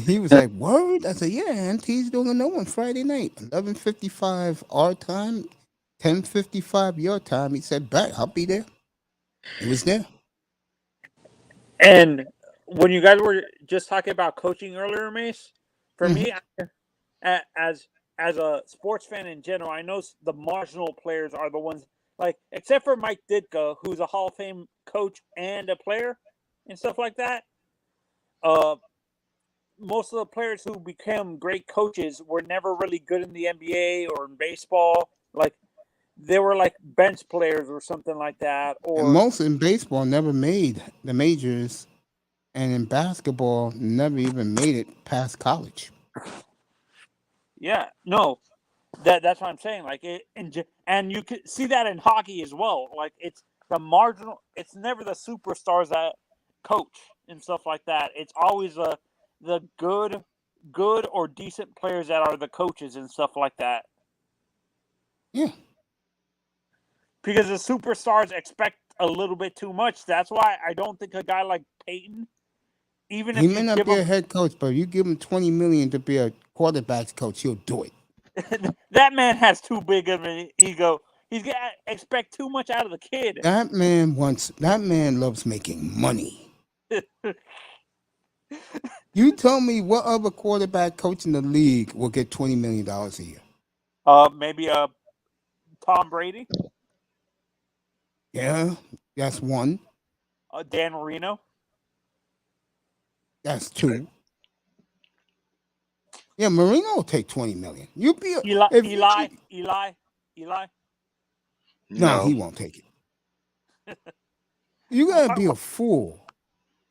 He was like, "Word?" I said, "Yeah, Auntie's doing a no on Friday night, 11:55 our time, 10:55 your time." He said, "Bet I'll be there." He was there. And when you guys were just talking about coaching earlier, Mace, for Hmm. me, as a sports fan in general, I know the marginal players are the ones, like, except for Mike Ditka, who's a Hall of Fame coach and a player and stuff like that. Uh, most of the players who became great coaches were never really good in the NBA or in baseball. Like, they were like bench players or something like that. And Or, most in baseball never made the majors, and in basketball never even made it past college. yeah, no, that's what I'm saying. Like, and you could see that in hockey as well. Like, it's the marginal. It's never the superstars that coach and stuff like that. It's always the good or decent players that are the coaches and stuff like that. Yeah, Because the superstars expect a little bit too much. That's why I don't think a guy like Peyton, even he if may you not give be a him head coach, but you give him 20 million to be a quarterbacks coach, he'll do it. that man has too big of an ego. He's got to expect too much out of the kid. That man loves making money. You tell me what other quarterback coach in the league will get $20 million a year? Maybe Tom Brady, Yeah, that's one. Dan Marino, That's two. Yeah, Marino will take 20 million. You be Eli, if you Eli, be, Eli, Eli. no, No. he won't take it. You gotta be a fool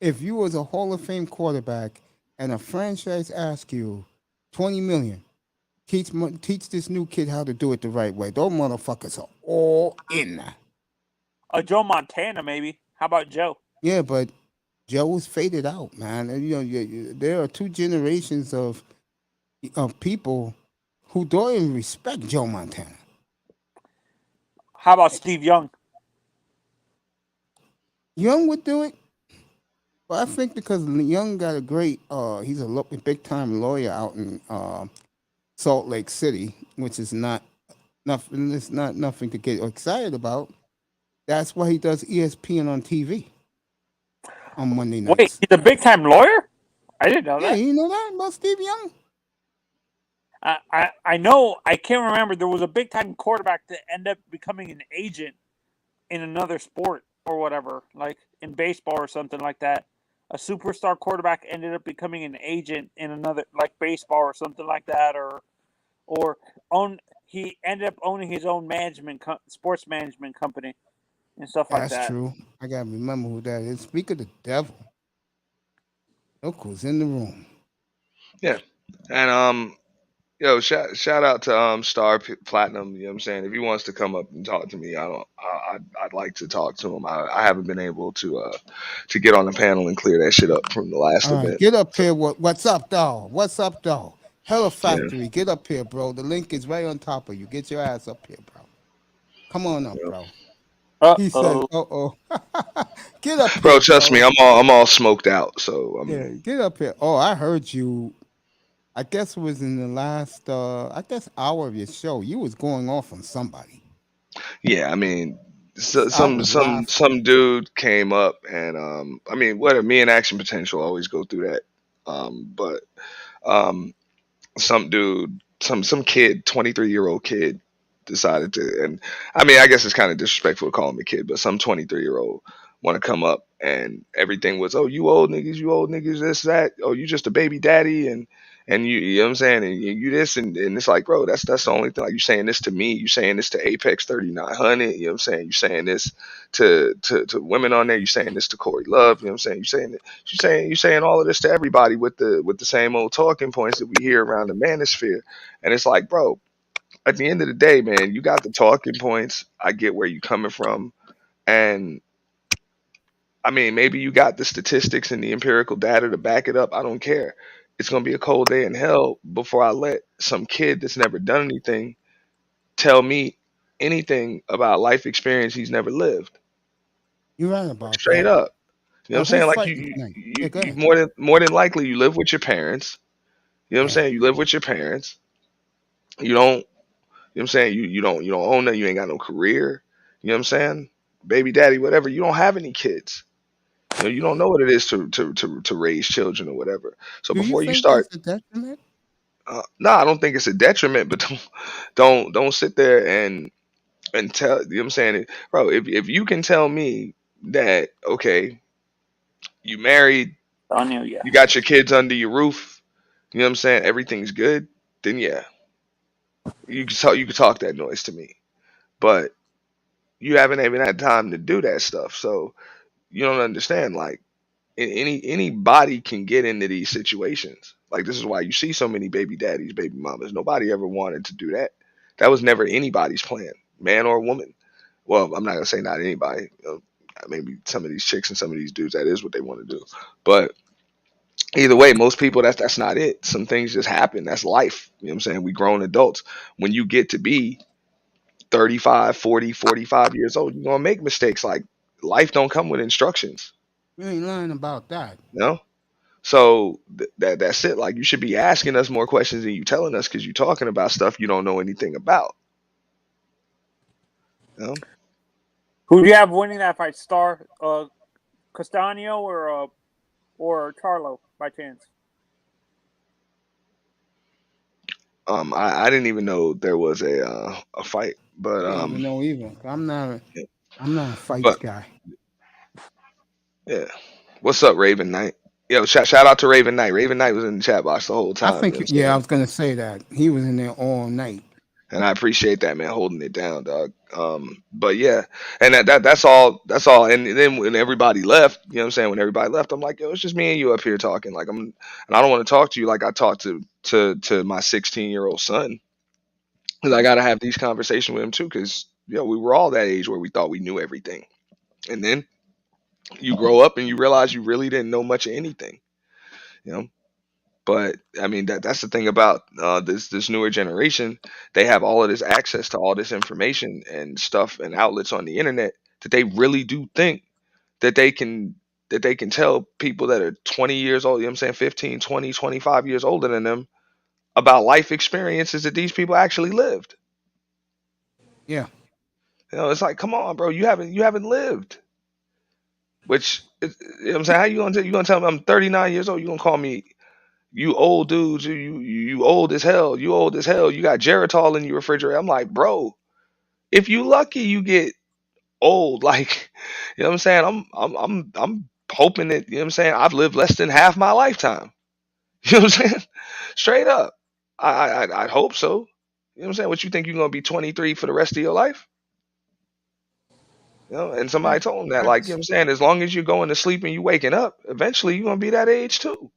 if you was a Hall of Fame quarterback and a franchise ask you 20 million. Teach this new kid how to do it the right way. Those motherfuckers are all in. Joe Montana, maybe. How about Joe? Yeah, but Joe's faded out, man. And, there are two generations of people who don't even respect Joe Montana. How about Steve Young? Young would do it, but I think because Young got a great, he's a big time lawyer out in Salt Lake City, which is not nothing. It's not nothing to get excited about. That's why he does ESPN on TV on Monday Wait, nights. he's a big time lawyer? I didn't know Yeah, that. you know that about Steve Young? I know. I can't remember. There was a big time quarterback that ended up becoming an agent in another sport or whatever, like in baseball or something like that. A superstar quarterback ended up becoming an agent in another, like baseball or something like that, or own. He ended up owning his own sports management company and stuff like That's that. true. I gotta remember who that is. Speak of the devil. Look who's in the room. Yeah. And shout out to Platinum. You know what I'm saying? If he wants to come up and talk to me, I'd like to talk to him. I haven't been able to get on the panel and clear that shit up from the last All right, event. get up here. What's up, dog? What's up, dog? Hella Yeah. Factory, get up here, bro. The link is right on top of you. Get your ass up here, bro. Come on up, Yeah. bro. Uh He said, oh. "Uh oh." Get up Bro, here, trust me, bro. I'm all smoked out. So Yeah, get up here. Oh, I heard you. I guess it was in the last, I guess, hour of your show. You was going off on somebody. yeah, I mean, so, I some was some laughing. some dude came up and I mean, what me and Action Potential always go through that. But um some dude, some kid, 23-year-old kid decided to, and I mean, I guess it's kind of disrespectful to call him a kid, but some 23-year-old want to come up, and everything was, oh, you old niggas, this, that. Oh, you just a baby daddy, and you know what I'm saying, and you this, and it's like, bro, that's the only thing. Like, you saying this to me, you saying this to Apex 3900, you know what I'm saying, you saying this to women on there, you saying this to Corey Love, you know what I'm saying, you saying all of this to everybody with the same old talking points that we hear around the manosphere, and it's like, bro, at the end of the day, man, you got the talking points. I get where you coming from, and I mean, maybe you got the statistics and the empirical data to back it up. I don't care. It's gonna be a cold day in hell before I let some kid that's never done anything tell me anything about life experience he's never lived. You're right about Straight that. up. You know what I'm Who's saying? Like fighting tonight? Yeah, go you ahead. more than likely you live with your parents. You know what I'm Yeah. saying? You live with your parents. You don't, you know what I'm saying? You don't own that, you ain't got no career. You know what I'm saying? Baby daddy, whatever, you don't have any kids. You know, you don't know what it is to raise children or whatever. So Do you before you think start, it's a detriment? no, I don't think it's a detriment, but don't sit there and tell, you know what I'm saying, bro. If you can tell me that, okay, you married, Daniel, yeah. you got your kids under your roof, you know what I'm saying, everything's good, then yeah, you can talk that noise to me. But you haven't even had time to do that stuff, so you don't understand. Like, anybody can get into these situations. Like, this is why you see so many baby daddies, baby mamas. Nobody ever wanted to do that. That was never anybody's plan, man or woman. Well, I'm not gonna say not anybody. Maybe some of these chicks and some of these dudes, that is what they want to do. But either way, most people, that's not it. Some things just happen. That's life. You know what I'm saying? We grown adults. When you get to be 35, 40, 45 years old, you're gonna make mistakes. Like, life don't come with instructions. You ain't lying about that. You know? So that's it. Like, you should be asking us more questions than you telling us, because you're talking about stuff you don't know anything about. You know? Who do you have winning that fight? Star, Castano or Charlo by chance? I didn't even know there was a fight, but I didn't even know either. I'm not a fights but guy. yeah. What's up, Raven Knight? Yo, shout out to Raven Knight. Raven Knight was in the chat box the whole I time. You know think, what I'm yeah, I saying? was gonna say that he was in there all night. And I appreciate that, man, holding it down, dog. But yeah, and that's all. And then when everybody left, you know what I'm saying? When everybody left, I'm like, yo, it's just me and you up here talking. Like, and I don't want to talk to you like I talked to my 16-year-old son, because I gotta have these conversations with him too. Because, we were all that age where we thought we knew everything, and then you grow up and you realize you really didn't know much of anything. You know. But I mean, that's the thing about this newer generation. They have all of this access to all this information and stuff and outlets on the internet, that they really do think that they can tell people that are 20 years old, you know what I'm saying, 15, 20, 25 years older than them, about life experiences that these people actually lived. Yeah. It's like, come on, bro, you haven't lived. Which, you know what I'm saying, how you gonna tell me I'm 39 years old? You gonna call me, you old dudes, you old as hell. You old as hell. You got Geritol in your refrigerator. I'm like, bro, if you lucky, you get old. Like, you know what I'm saying? I'm hoping that, you know what I'm saying, I've lived less than half my lifetime. You know what I'm saying? Straight up. I'd hope so. You know what I'm saying? What, you think you're gonna be 23 for the rest of your life? And Yeah. somebody told him that, like, you know Facts. what I'm saying, as long as you're going to sleep and you waking up, eventually you're gonna be that age too.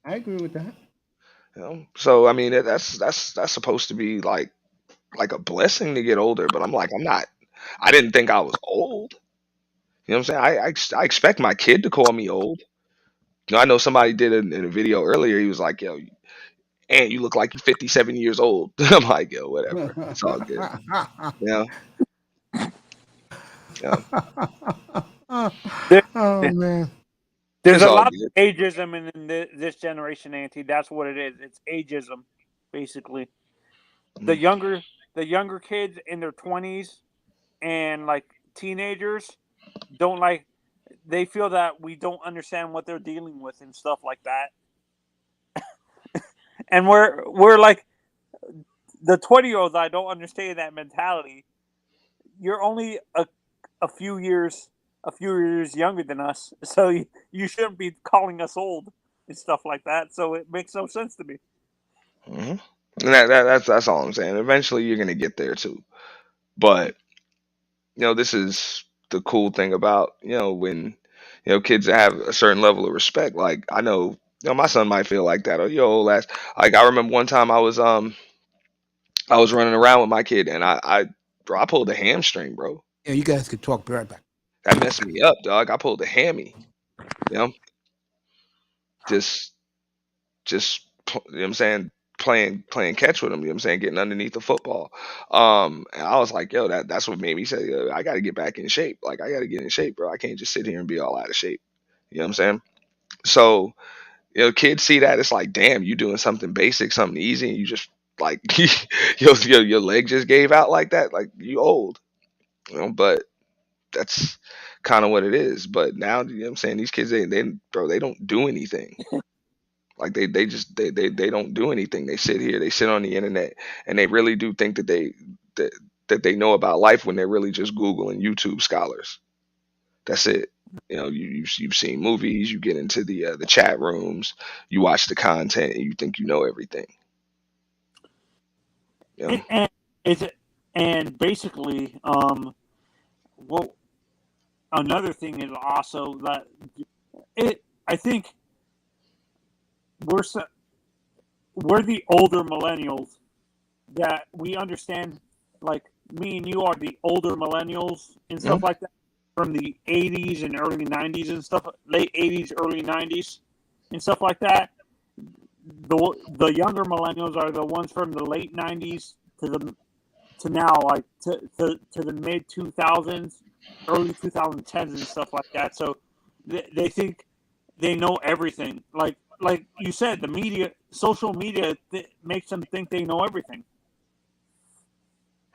I agree with that. So I mean, that's supposed to be like a blessing to get older, but I'm like, I'm not. I didn't think I was old. You know what I'm saying? I expect my kid to call me old. I know somebody did in a video earlier. He was like, "Yo, and you look like you're 57 years old." I'm like, "Yo, whatever. It's all good." You know? Yeah, There, Oh man. there's it's a all lot of good. ageism in this generation, Auntie. That's what it is. It's ageism, basically. The Mm. younger the younger kids in their 20s and like teenagers don't like. They feel that we don't understand what they're dealing with and stuff like that. And we're like the 20-year-olds. I don't understand that mentality. You're only a few years younger than us, so you shouldn't be calling us old and stuff like that. So it makes no sense to me. hmm And that's all I'm saying. Eventually, you're gonna get there too. But this is the cool thing about when kids have a certain level of respect. Like I know, my son might feel like that. Or yo, old ass. Like I remember one time I was running around with my kid and bro, I pulled a hamstring, bro. Yeah, you guys could talk right back. That messed me up, dog. I pulled a hammy. You know, just you know what I'm saying, playing catch with him, you know what I'm saying, getting underneath the football. And I was like, yo, that's what made me say, yo, I gotta get back in shape. Like I gotta get in shape, bro. I can't just sit here and be all out of shape. You know what I'm saying? So, kids see that, it's like, damn, you doing something basic, something easy, and you just like your leg just gave out like that, like you old. But that's kind of what it is. But now, you know what I'm saying, these kids, they don't do anything. Like they just they don't do anything. They sit here, they sit on the internet, and they really do think that, that they know about life when they're really just Google and YouTube scholars. That's it. You've seen movies, you get into the chat rooms, you watch the content, and you think you know everything. You know? And it's and basically, well, another thing is also that I think we're we're the older millennials that we understand. Like me and you are the older millennials and stuff Mhm. like that from the 80s and early 90s and stuff, late 80s, early 90s and stuff like that. The younger millennials are the ones from the late 90s to now, like to the mid 2000s, early 2010s and stuff like that. So they think they know everything. Like you said, the media, social media makes them think they know everything.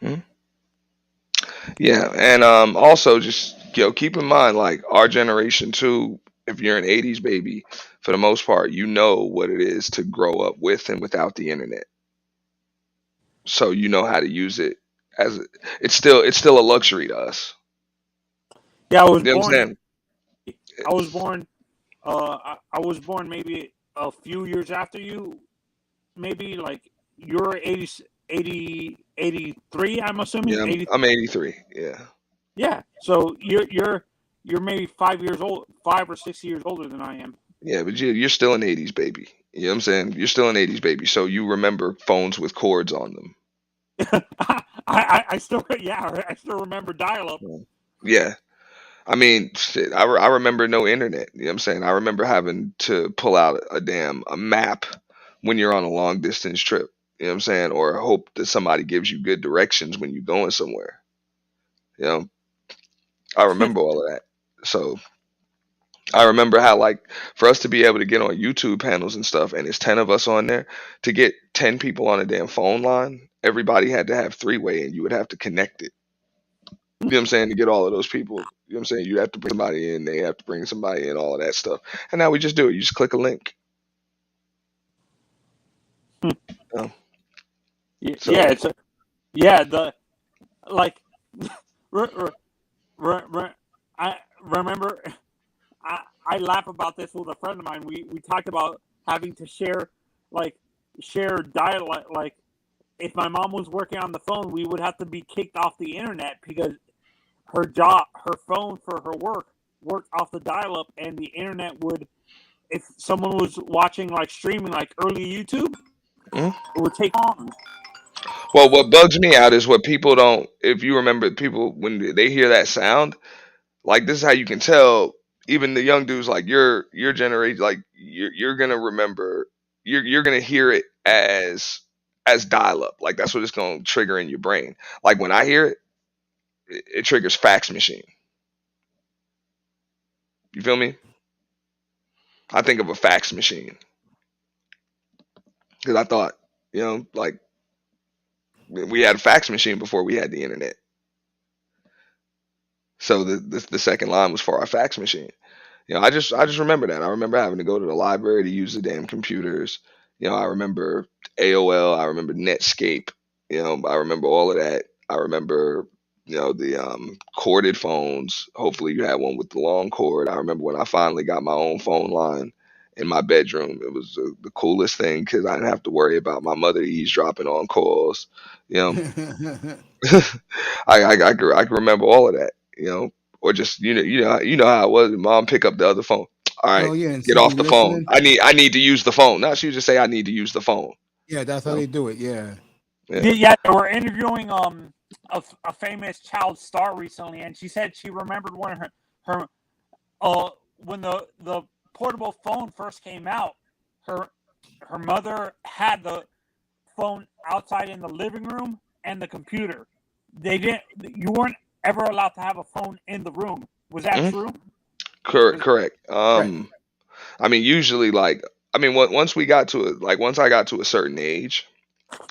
Mhm. Yeah, and also just keep in mind, like our generation too. If you're an '80s baby, for the most part, you know what it is to grow up with and without the internet. So you know how to use it as it's still a luxury to us. Yeah, I was You know what I'm born in. saying? I was born. I was born maybe a few years after you. Maybe like you're 83. I'm assuming Yeah, 80. I'm 83. Yeah, Yeah. So you're maybe 5 years old, 5 or 6 years older than I am. yeah, but you're still an '80s baby. You know what I'm saying? You're still an '80s baby, so you remember phones with cords on them. I still, yeah, I still remember dial up. Yeah, I mean, shit, I remember no internet. You know what I'm saying? I remember having to pull out a map when you're on a long distance trip. You know what I'm saying? Or hope that somebody gives you good directions when you're going somewhere. You know, I remember all of that. So I remember how, like, for us to be able to get on YouTube panels and stuff, and it's 10 of us on there, to get 10 people on a damn phone line, everybody had to have three-way, and you would have to connect it. You know what I'm saying? To get all of those people, you know what I'm saying? You have to bring somebody in, they have to bring somebody in, all of that stuff. And now we just do it. You just click a link. You know? Yeah, So, yeah, the like re, re, I remember I laugh about this with a friend of mine. We talked about having to like share dialect. Like if my mom was working on the phone, we would have to be kicked off the internet because her phone for her work worked off the dial up, and the internet would, if someone was watching like streaming like early YouTube, mhm. it would take on. Well, what bugs me out is what people don't, if you remember, people, when they hear that sound, like, this is how you can tell, even the young dudes, like your generation, like, you're going to remember, you're going to hear it as dial up. Like, that's what it's going to trigger in your brain. Like, when I hear it, it triggers fax machine. You feel me? I think of a fax machine because I thought, like, we had a fax machine before we had the internet. So the second line was for our fax machine. I just remember that. I remember having to go to the library to use the damn computers. I remember AOL. I remember Netscape. I remember all of that. I remember. the corded phones. Hopefully you had one with the long cord. I remember when I finally got my own phone line in my bedroom. It was the coolest thing because I didn't have to worry about my mother eavesdropping on calls. You know, I can remember all of that. Or just how it was. Mom pick up the other phone. All right, Oh yeah, and get see off you the phone. listening. I need to use the phone. Now she would just say I need to use the phone. Yeah, that's how You know? they do it. Yeah. Yeah. Yeah, they were interviewing a famous child star recently, and she said she remembered when her when the portable phone first came out, her her mother had the phone outside in the living room and the computer. They didn't. You weren't ever allowed to have a phone in the room. Was that Mhm. true? Correct. Was, Correct. Right. I mean, usually, like, I mean, once I got to a certain age,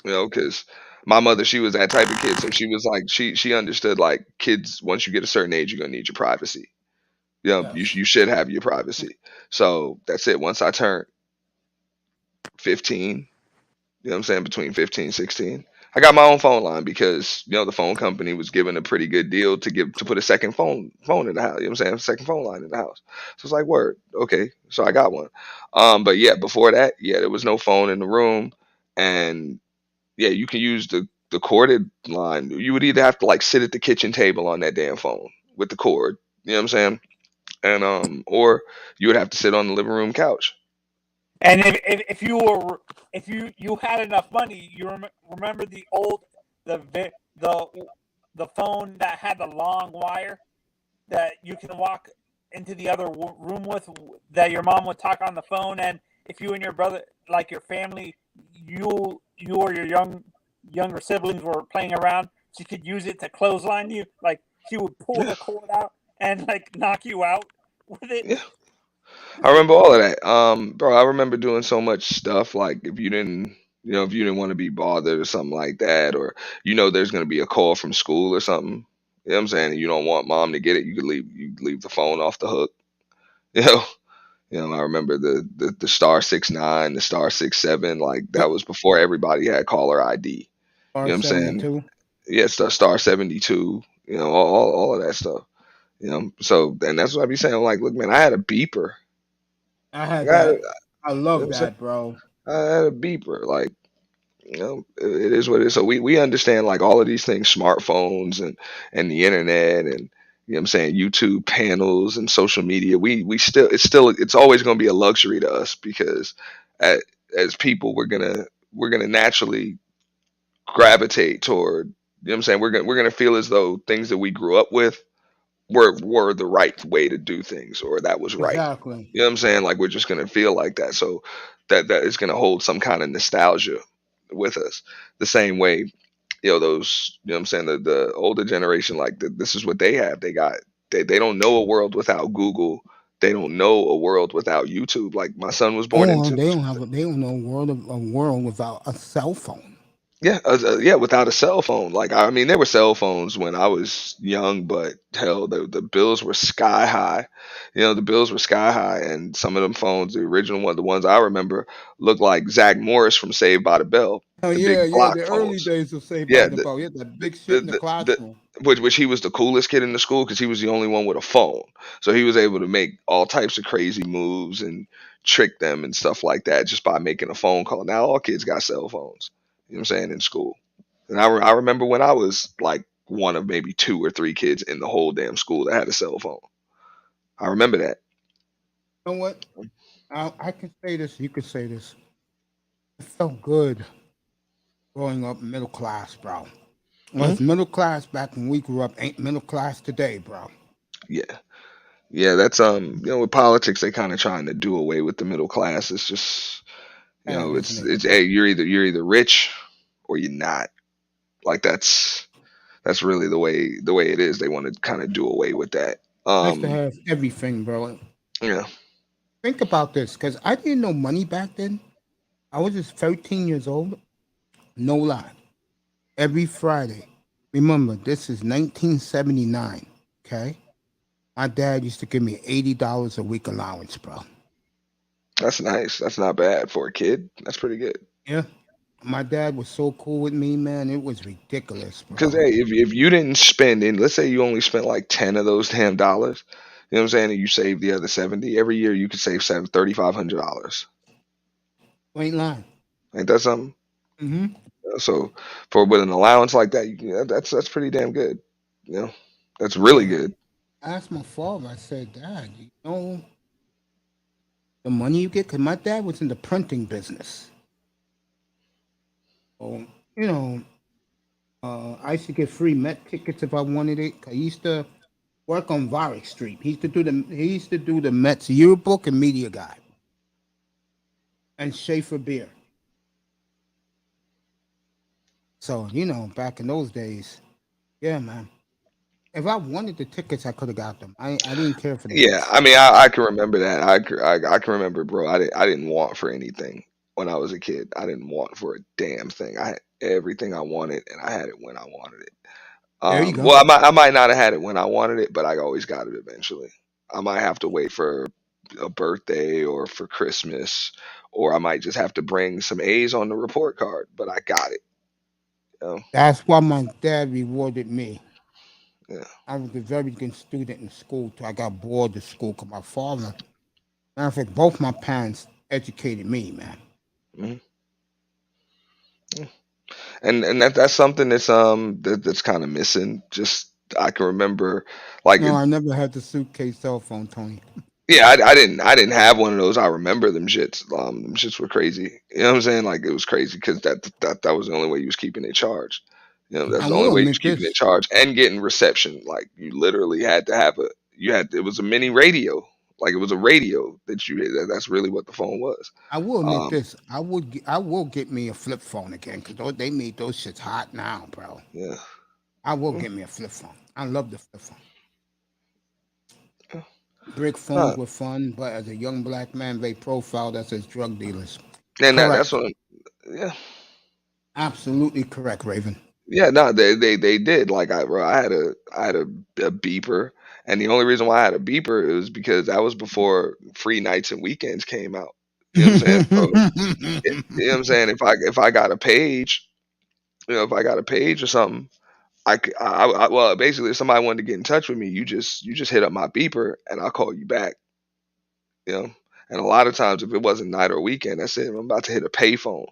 because my mother, she was that type of kid, so she was like, she understood like kids. Once you get a certain age, you're gonna need your privacy. Yes. You should have your privacy. So that's it. Once I turned 15, what I'm saying, between 15 and 16, I got my own phone line because the phone company was giving a pretty good deal to put a second phone in the house. What I'm saying, second phone line in the house. So it's like, word, okay. So I got one. But yeah, before that, yeah, there was no phone in the room, and yeah, you can use the corded line. You would either have to like sit at the kitchen table on that damn phone with the cord. You know what I'm saying? And or you would have to sit on the living room couch. and if you had enough money, you remember the the the phone that had the long wire that you can walk into the other room with, that your mom would talk on the phone, and if you and your brother, like your family, you or your younger siblings were playing around, she could use it to clothesline you. Like she would pull Yeah, the cord out and like knock you out with it. yeah. I remember all of that. Bro, I remember doing so much stuff. Like if you didn't want to be bothered or something like that, or there's gonna be a call from school or something. You know what I'm saying? And you don't want mom to get it. You could leave the phone off the hook. You know. I remember the star 6 9, the star 6 7. Like that Yep. was before everybody had caller ID. You know what I'm saying? R72. Yes, the star 72. All of that stuff. So and that's what I be saying. I'm like, look, man, I had a beeper. I Like, had I had, that. you I know what love I'm saying? that, bro. I had a beeper. Like, it is what it is. So we understand like all of these things, smartphones and the internet and what I'm saying, YouTube panels and social media. We still it's always going to be a luxury to us because as, as people we're gonna naturally gravitate toward. What I'm saying, we're gonna feel as though things that we grew up with were the right way to do things, or that was right. Exactly. You know what I'm saying? Like we're just gonna feel like that. So that is gonna hold some kind of nostalgia with us. The same way, those, what I'm saying, the older generation, like this is what they have. They don't know a world without Google. They don't know a world without YouTube. Like my son was born Or into, they don't know a world without a cell phone. yeah, without a cell phone. Like I mean, there were cell phones when I was young, but hell, the bills were sky high. The bills were sky high, and some of them phones, the original one, the ones I remember, looked like Zach Morris from Saved by the Bell, Oh the yeah, big yeah. block The early phones. days of Saved by Yeah, the Bell. Yeah, that big shit the in the the, the classroom. which he was the coolest kid in the school because he was the only one with a phone, so he was able to make all types of crazy moves and trick them and stuff like that just by making a phone call. Now all kids got cell phones. You know what I'm saying, in school. And I remember when I was like one of maybe two or three kids in the whole damn school that had a cell phone. I remember that. You know what? I can say this. You can say this. It felt good growing up middle class, bro. Hmm. Was middle class back when we grew up ain't middle class today, bro. Yeah, yeah. That's with politics, they kind of trying to do away with the middle class. It's just Sad, isn't it? it's hey, you're either rich or you're not. Like that's really the way it is. They want to kind of do away with that. Nice to have everything, bro. Yeah. Think about this, because I didn't know money back then. I was just 13 years old. No lie. Every Friday. Remember, this is 1979. Okay. My dad used to give me $80 a week allowance, bro. That's nice. That's not bad for a kid. That's pretty good. Yeah. My dad was so cool with me, man. It was ridiculous, Because bro. hey, if you didn't spend, and let's say you only spent like 10 of those damn dollars, you know what I'm saying, and you save the other 70 every year, you could save $3,500. Ain't lying. Ain't that something? Mm-hmm. So for with an allowance like that, that's pretty damn good. You know, that's really Yeah. good. I asked my father. I said, Dad, you know the money you get? Because my dad was in the printing business. So you know, I used to get free Met tickets if I wanted it. 'Cause I used to work on Varick Street. He used to do the Mets yearbook and media guide and Schaefer beer. So back in those days, yeah, man. If I wanted the tickets, I could have got them. I didn't care for the Yeah, Mets. I mean, I can remember that. I can remember, bro. I didn't want for anything when I was a kid. I didn't want for a damn thing. I had everything I wanted, and I had it when I wanted it. There you go. Well, I might not have had it when I wanted it, but I always got it eventually. I might have to wait for a birthday or for Christmas, or I might just have to bring some A's on the report card. But I got it. You know? That's why my dad rewarded me. Yeah. I was a very good student in school till I got bored of school because my father, matter of fact, both my parents educated me, man. Mhm. And that's something that's kind of missing. Just I can remember, like, No, I never had the suitcase cell phone, Tony. yeah, I didn't have one of those. I remember them shits. Them shits were crazy. You know what I'm saying? Like it was crazy because that was the only way you was keeping it charged. You know, I that's the only will way you was admit keeping it this. charged and getting reception. Like you literally had to have it was a mini radio. Like it was a radio that that's really what the phone was. I will admit Um, this. I will get me a flip phone again because they made those shits hot now, bro. yeah. I will Mm, get me a flip phone. I love the flip phone. yeah. Brick phones Nah, were fun, but as a young black man, they profiled us as drug dealers. and that's Correct. what yeah. Absolutely correct, Raven. Yeah, no, they did. Like I had a beeper, and the only reason why I had a beeper is because that was before free nights and weekends came out. You know what I'm saying? So you know what I'm saying? If I got a page, if I got a page or something, well, basically, if somebody wanted to get in touch with me, you just hit up my beeper, and I'll call you back. You know, and a lot of times if it wasn't night or weekend, that's it. I'm about to hit a payphone.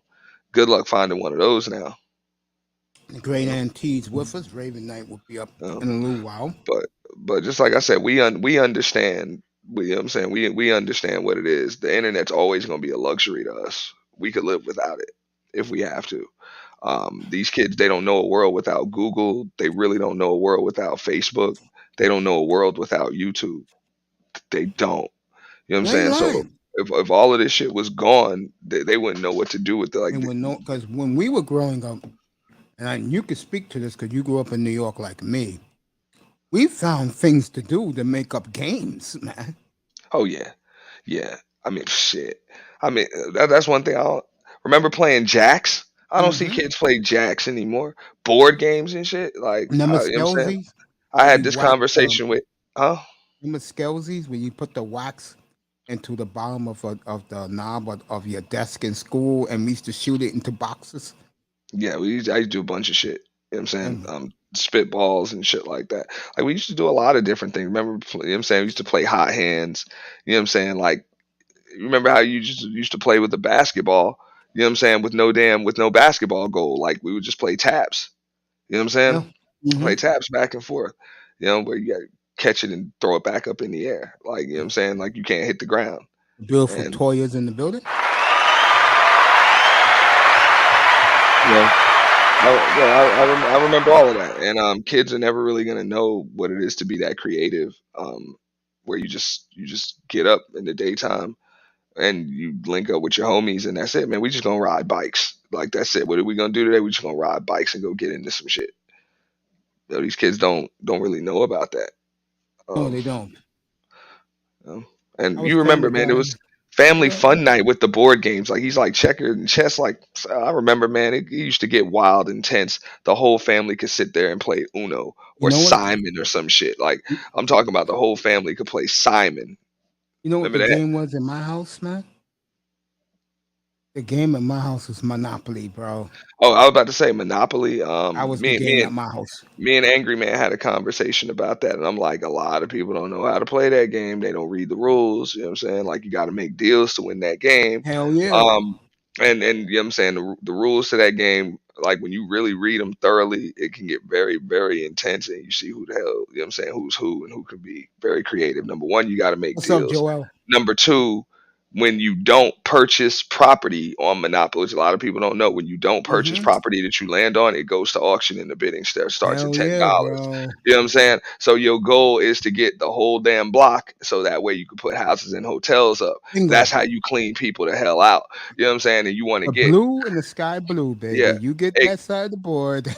Good luck finding one of those now. The great You know, Auntie's with us. Raven Knight will be up you know? in a little while. But just like I said, we understand. You know what I'm saying, we understand what it is. The internet's always going to be a luxury to us. We could live without it if we have to. These kids, they don't know a world without Google. They really don't know a world without Facebook. They don't know a world without YouTube. They don't. You know what I'm You ain't saying? So lying. if all of this shit was gone, they wouldn't know what to do with it. Like, And when no, because when we were growing up, you could speak to this because you grew up in New York like me. We found things to do to make up games, man. oh yeah, yeah. I mean, shit. I mean, that's one thing. I don't remember playing jacks. I don't see Mm-hmm. kids play jacks anymore. Board games and shit. Like, Remember you know what I'm saying? Skelsies, I where had you this wax conversation with, huh? remember Skelsies, where you put the wax into the bottom of the knob of your desk in school, and we used to shoot it into boxes. Yeah, I used to do a bunch of shit. You know what I'm saying? And Spitballs and shit like that. Like, we used to do a lot of different things. Remember, you know what I'm saying? We used to play hot hands. You know what I'm saying? Like, you remember how you just used to play with the basketball? You know what I'm saying? With no basketball goal. Like, we would just play taps. You know what I'm yeah, saying? hmm Play taps back and forth. Where you got to catch it and throw it back up in the air. Like, you know what I'm saying? Like, you can't hit the ground. beautiful And, Toya's in the building. you know, I remember all of that. And kids are never really going to know what it is to be that creative. Where you just get up in the daytime and you link up with your homies and that's it, man. We just gonna ride bikes. Like that's it. What are we gonna do today? We just gonna ride bikes and go get into some shit. These kids don't really know about that. No, Um, they don't. you know? I And was you telling remember, the man, it guy, was family go ahead. fun night with the board games. Like he's like checkers and chess. Like I remember, man, it used to get wild, intense. The whole family could sit there and play Uno You or know what? Simon or some shit. Like You I'm talking about the whole family could play Simon. you know what the Remember that? game was in my house, man? The game at my house is Monopoly, bro. Oh, I was about to say Monopoly. That was the Me, game at my house. me and Angry Man had a conversation about that, and I'm like, a lot of people don't know how to play that game. They don't read the rules. You know what I'm saying? Like, you got to make deals to win that game. Hell yeah. Um, and you know what I'm saying, the rules to that game, like when you really read them thoroughly, it can get very, very intense, and you see who the hell, you know what I'm saying, who's who and who can be very creative. Number one, you got to make What's up, deals. Joel? Number two, when you don't purchase property on Monopoly, which a lot of people don't know, when you don't purchase Mm-hmm. property that you land on, it goes to auction and the bidding starts at Hell yeah, $10. bro. You know what I'm saying? So your goal is to get the whole damn block so that way you can put houses and hotels up. That's Bingo. how you clean people the hell out. You know what I'm saying? And you want to The get, blue and the sky blue, yeah. baby. You get Hey, that side of the board.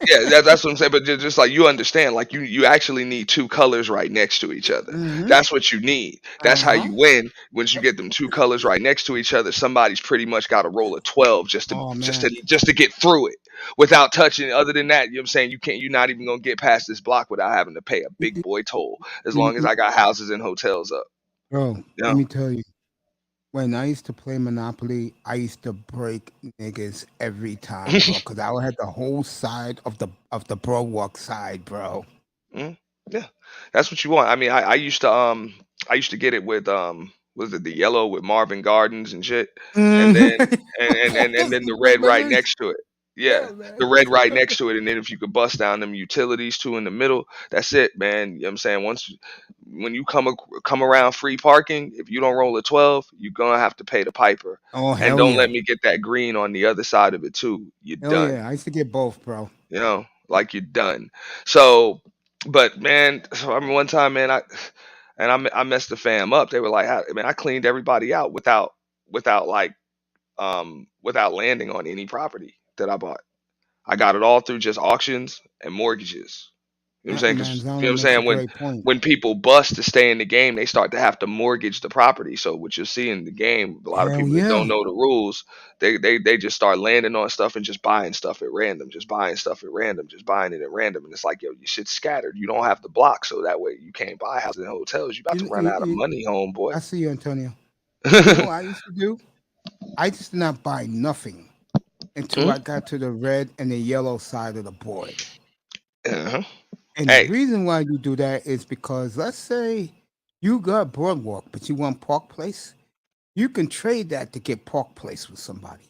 yeah, that's what I'm saying. But just like you understand, like you actually need two colors right next to each other. Mm-hmm. That's what you need. That's how Uh-huh. you win. Once you get them two colors right next to each other, somebody's pretty much got to roll a 12 Oh man. just to get through it without touching. Other than that, you know what I'm saying, you're not even gonna get past this block without having to pay a Y- big y- boy toll. As y- long as y- I got houses and hotels up. Bro, You let know. me tell you. When I used to play Monopoly, I used to break niggas every time, bro. Cause I had the whole side of the boardwalk side, bro. Mm, yeah, that's what you want. I mean, I used to get it with was it the yellow with Marvin Gardens and shit, and then and then the red right Memories. next to it. Yeah, Yeah, man. the red right next to it, and then if you could bust down them utilities too in the middle, that's it, man. You know what I'm saying? When you come around free parking, if you don't roll a 12, you're gonna have to pay the piper. Oh And hell don't yeah. let me get that green on the other side of it too. You're Hell done. yeah. I used to get both, bro. You know, like you're done. So, but man, so I mean, one time, man, I messed the fam up. They were like, man, I cleaned everybody out without like without landing on any property that I bought. I got it all through just auctions and mortgages. You know what I'm That saying? Because you know Manzano what I'm makes a saying, great point. when people bust to stay in the game, they start to have to mortgage the property. So what you'll see in the game, a lot of Hell people that don't yeah. know the rules, they just start landing on stuff and just buying stuff at random, just buying stuff at random, just buying it at random. And it's like, yo, your shit's scattered. You don't have the block, so that way you can't buy houses and hotels. You about to run out of You money, homeboy. I see you, Antonio. You know what I used to do? I used to not buy nothing until Mhm. I got to the red and the yellow side of the board. Uh-huh. And the Hey, reason why you do that is because let's say you got Boardwalk, but you want Park Place, you can trade that to get Park Place with somebody.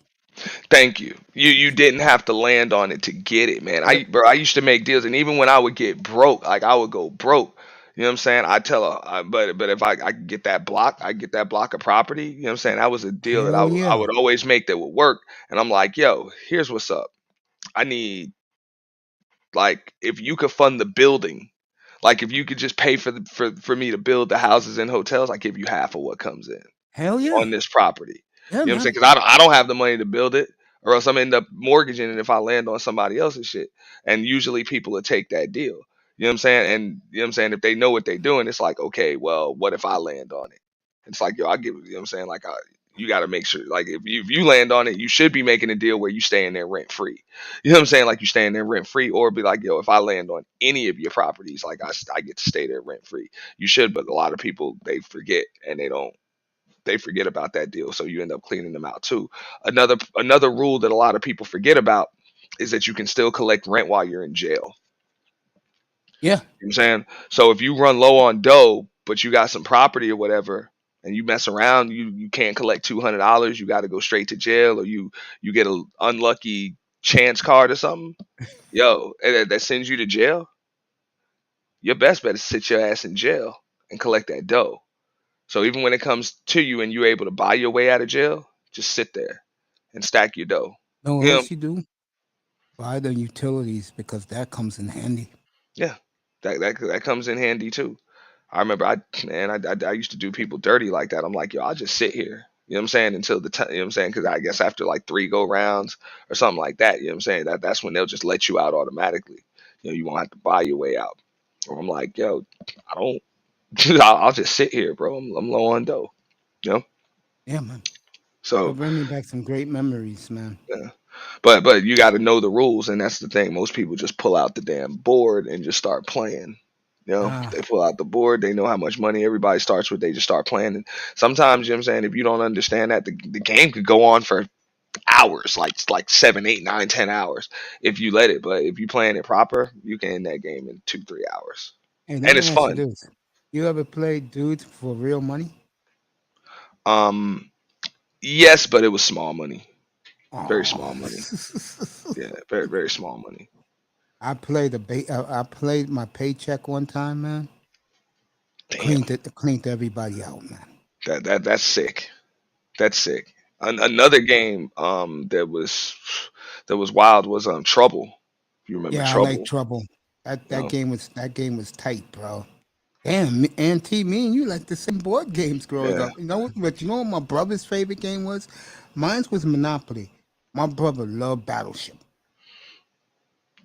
thank you. You didn't have to land on it to get it, man. Yep. I used to make deals, and even when I would get broke, like I would go broke. You know what I'm saying? I tell her, but if I could get that block, I get that block of property. You know what I'm saying? That was a deal that Hell I yeah. would always make that would work. And I'm like, yo, here's what's up. I need, like, if you could fund the building, like if you could just pay for me to build the houses and hotels, I give you half of what comes in Hell yeah. on this property. Yeah, You know what I'm saying? man. Because I don't have the money to build it, or else I'm end up mortgaging it if I land on somebody else's shit. And usually people will take that deal. You know what I'm saying? And you know what I'm saying? If they know what they're doing, it's like, okay, well, what if I land on it? It's like, yo, I give, you know what I'm saying? Like, you got to make sure, like, if you land on it, you should be making a deal where you stay in there rent free. You know what I'm saying? Like, you stay in there rent free, or be like, yo, if I land on any of your properties, like, I get to stay there rent free. You should, but a lot of people, they forget and they forget about that deal, so you end up cleaning them out too. Another rule that a lot of people forget about is that you can still collect rent while you're in jail. Yeah. You know what I'm saying? So if you run low on dough, but you got some property or whatever, and you mess around, you can't collect $200. You got to go straight to jail, or you get a unlucky chance card or something. Yo, that sends you to jail. Your best bet is sit your ass in jail and collect that dough. So even when it comes to you and you're able to buy your way out of jail, just sit there and stack your dough. Know what You know, else you do? Buy the utilities because that comes in handy. yeah, that comes in handy too. I remember I used to do people dirty like that. I'm like, yo, I'll just sit here. You know what I'm saying? Until the time, you know what I'm saying? Because I guess after like 3 go rounds or something like that, you know what I'm saying? That's when they'll just let you out automatically. You know, you won't have to buy your way out. Or I'm like, yo, I don't. I'll just sit here, bro. I'm low on dough. You know. Yeah, man. It'll So bring me back some great memories, man. yeah. But you got to know the rules, and that's the thing. Most people just pull out the damn board and just start playing. They pull out the board. They know how much money everybody starts with. They just start playing. And sometimes, you know what I'm saying, if you don't understand that, the game could go on for hours, like 7, 8, 9, 10 hours if you let it. But if you playing it proper, you can end that game in 2, 3 hours, Hey, let and me it's ask you fun. this: you ever played dudes for real money? Um, yes, but it was small money, very Oh, small money. Yeah, very very small money. I played my paycheck one time, man. Damn, Cleaned everybody out, man. that's sick. That's sick. Another game that was wild was Trouble. If you remember Yeah, I like Trouble, Trouble. you know, That game was tight, bro. Damn, Auntie, me and you like the same board games growing yeah, up. But you know what my brother's favorite game was? Mine was Monopoly. My brother loved Battleship.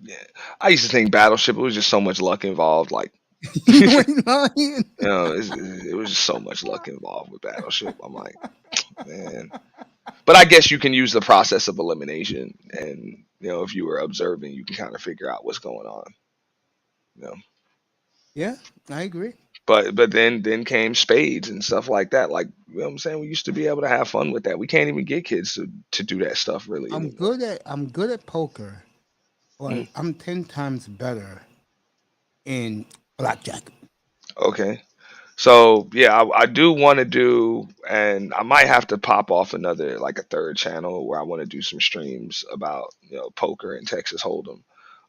yeah. I used to think Battleship. It was just so much luck involved. Like, You ain't lying. it was just so much luck involved with Battleship. I'm like, man. But I guess you can use the process of elimination, and if you were observing, you can kind of figure out what's going on. You know. Yeah, I agree. But then came spades and stuff like that. Like, what I'm saying, we used to be able to have fun with that. We can't even get kids to do that stuff really anymore. I'm good at poker, but Mm, I'm 10 times better in blackjack. okay. So yeah, I do want to do, and I might have to pop off another, like a third channel where I want to do some streams about poker and Texas Hold'em,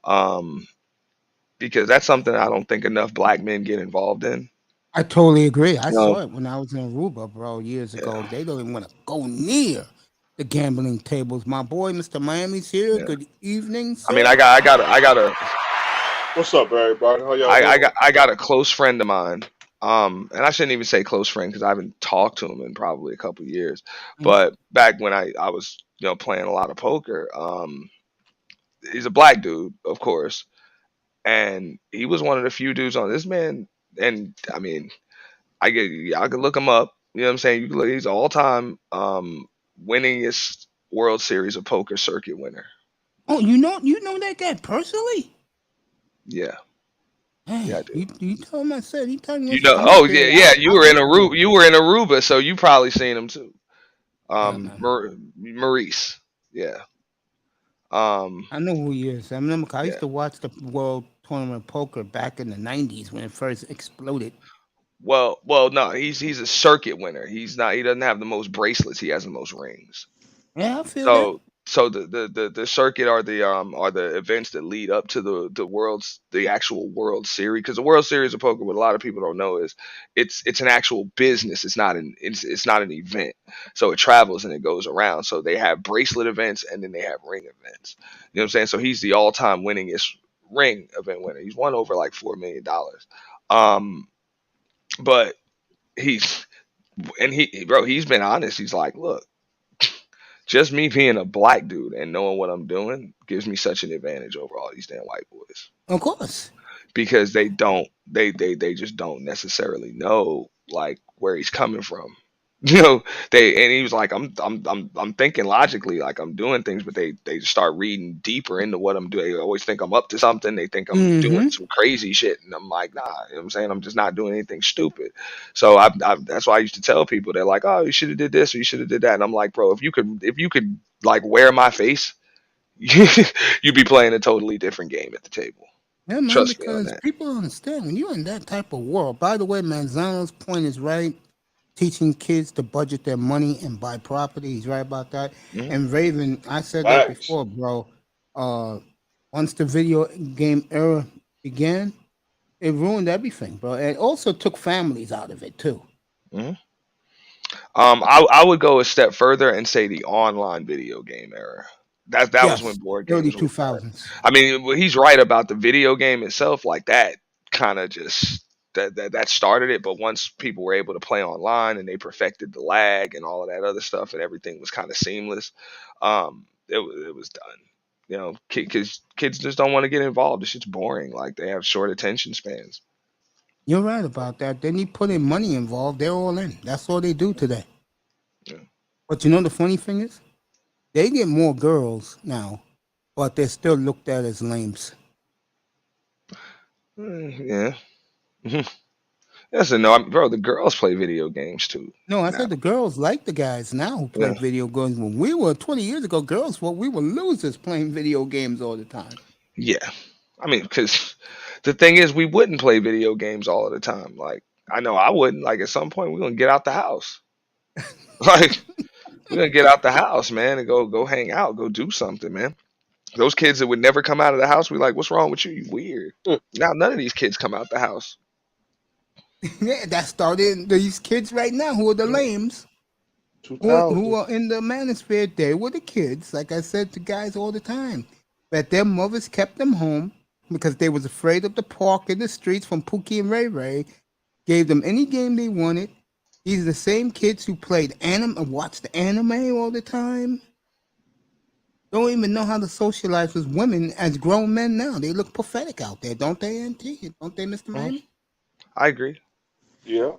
um, because that's something I don't think enough black men get involved in. I totally agree. I Um, saw it when I was in Aruba, bro, years yeah, ago. They don't even want to go near the gambling tables. My boy, Mr. Miami's here. yeah. Good evening, I mean, sir. What's up, everybody? How y'all doing? I got a close friend of mine. And I shouldn't even say close friend because I haven't talked to him in probably a couple years. Mm. But back when I was playing a lot of poker, he's a black dude, of course, and he was one of the few dudes on this man. And I mean, I could look him up. You know what I'm saying? You can look. He's all time winningest World Series of Poker circuit winner. Oh, you know that guy personally? Yeah, yeah, Hey, I do. you told him I said he told me You know, I'm gonna oh figure yeah, it yeah. out. You I were in like him. Aruba. You were in Aruba, so you probably seen him too. Yeah, man. Maurice. Yeah. Um. I know who he is. I remember 'cause I used Yeah. to watch the World Tournament of Poker back in the '90s when it first exploded. Well, no. He's a circuit winner. He's not. He doesn't have the most bracelets. He has the most rings. Yeah, I feel that. So the circuit are the events that lead up to the actual World Series, because the World Series of Poker, what a lot of people don't know is it's an actual business. It's not an event. So it travels and it goes around. So they have bracelet events and then they have ring events. You know what I'm saying? So he's the all time winningest ring event winner. He's won over like $4 million. Um, but he's he's been honest. He's like, look, just me being a black dude and knowing what I'm doing gives me such an advantage over all these damn white boys, Of course. because they just don't necessarily know like where he's coming from. And he was like, I'm thinking logically, like I'm doing things, but they just start reading deeper into what I'm doing. They always think I'm up to something. They think I'm doing Mm-hmm. some crazy shit, and I'm like, nah. You know what I'm saying? I'm just not doing anything stupid. So that's why I used to tell people, they're like, oh, you should have did this or you should have did that, and I'm like, bro, if you could like wear my face, you'd be playing a totally different game at the table. Yeah, man, Trust me on because that. people don't understand when you're in that type of world. By the way, Manzano's point is right. Teaching kids to budget their money and buy property. He's right about that. Mhm. And Raven, I said that Facts. before, bro. Uh, once the video game era began, it ruined everything, bro. And also took families out of it too. Mhm. I would go a step further and say the online video game era. That was when Yes, board early games were two done. thousands. I mean, he's right about the video game itself. Like that kind of just that started it. But once people were able to play online and they perfected the lag and all of that other stuff, and everything was kind of seamless, it was done. Because kids just don't want to get involved. It's just boring. Like they have short attention spans. You're right about that. Then you put in money involved, they're all in. That's all they do today. Yeah. But you know the funny thing is, they get more girls now, but they're still looked at as lames. Yeah. Mhm. Yes and no, bro. The girls play video games too No, I now. said the girls like the guys now who play Yeah, video games. When we were 20 years ago, girls, well, we were losers playing video games all the time. yeah. I mean, because the thing is, we wouldn't play video games all of the time. Like, I know I wouldn't. Like, at some point, we're gonna get out the house. Like, we're gonna get out the house, man, and go hang out, go do something, man. Those kids that would never come out of the house, we like, what's wrong with you? You weird. Hmm. Now none of these kids come out the house. Yeah, that started these kids right now who are the lames, who 2000. are in the manosphere. They were the kids, like I said to guys all the time, that their mothers kept them home because they was afraid of the park in the streets from Pookie and Ray Ray. Gave them any game they wanted. These are the same kids who played anime, watched anime all the time. Don't even know how to socialize with women as grown men now. They look pathetic out there, don't they, Auntie? Don't they, Mr. Mhm. Miami? I agree. Yeah.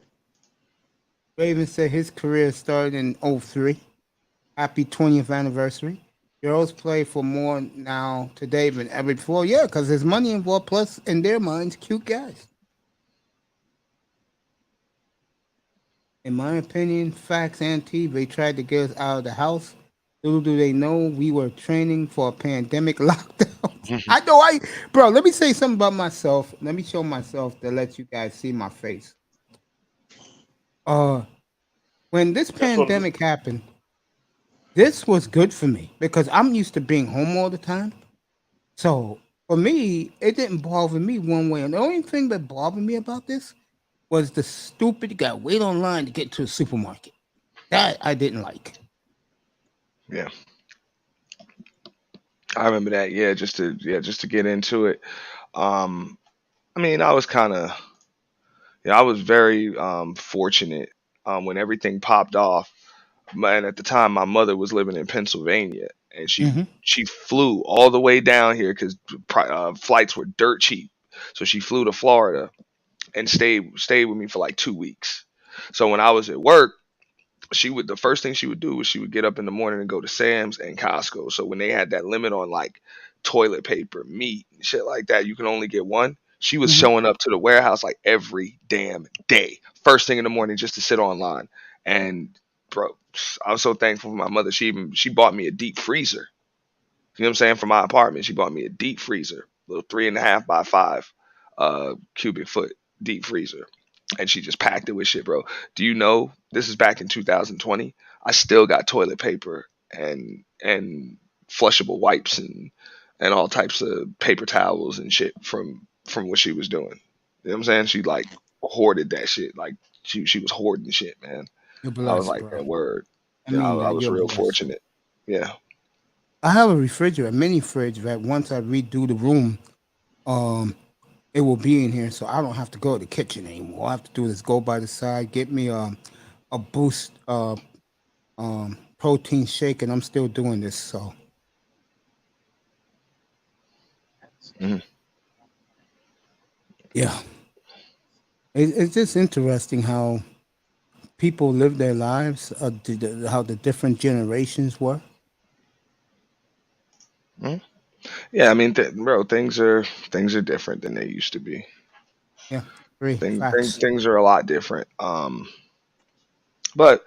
Raven said his career started in '03. Happy 20th anniversary. Girls play for more now today than ever before. Yeah, because there's money involved, plus, in their minds, cute guys. In my opinion, facts and they tried to get us out of the house. Little do they know we were training for a pandemic lockdown. Mhm. I know bro, let me say something about myself. Let me show myself to let you guys see my face. Uh, when this That's what. pandemic happened, this was good for me because I'm used to being home all the time. So for me, it didn't bother me one way. And the only thing that bothered me about this was the stupid you got to wait online to get to a supermarket. That I didn't like. Yeah, I remember that. Yeah, just to get into it. Um, I mean, I was kind of, I was very fortunate when everything popped off. And at the time, my mother was living in Pennsylvania, and she Hmm. she flew all the way down here because flights were dirt cheap. So she flew to Florida and stayed with me for like 2 weeks. So when I was at work, the first thing she would do was she would get up in the morning and go to Sam's and Costco. So when they had that limit on like toilet paper, meat, and shit like that, you can only get one. She was Hmm. showing up to the warehouse like every damn day, first thing in the morning, just to sit online. And bro, I was so thankful for my mother. She bought me a deep freezer. You know what I'm saying? For my apartment, she bought me a deep freezer, little 3.5 by 5 cubic foot deep freezer, and she just packed it with shit, bro. Do you know this is back in 2020? I still got toilet paper and flushable wipes and all types of paper towels and shit from what she was doing. You know what I'm saying? She like hoarded that shit. Like she was hoarding shit, man. You're I was blessed, like, bro. man, word. I You mean know, I that was you're real blessed. fortunate. Yeah. I have a refrigerator, a mini fridge that once I redo the room, um, it will be in here, so I don't have to go to the kitchen anymore. All I have to do is go by the side, get me a boost protein shake, and I'm still doing this. So Mhm. yeah, it's just interesting how people live their lives, how the different generations were. Mhm. Yeah, I mean, bro, things are different than they used to be. Yeah, three Things things, facts. things are a lot different. But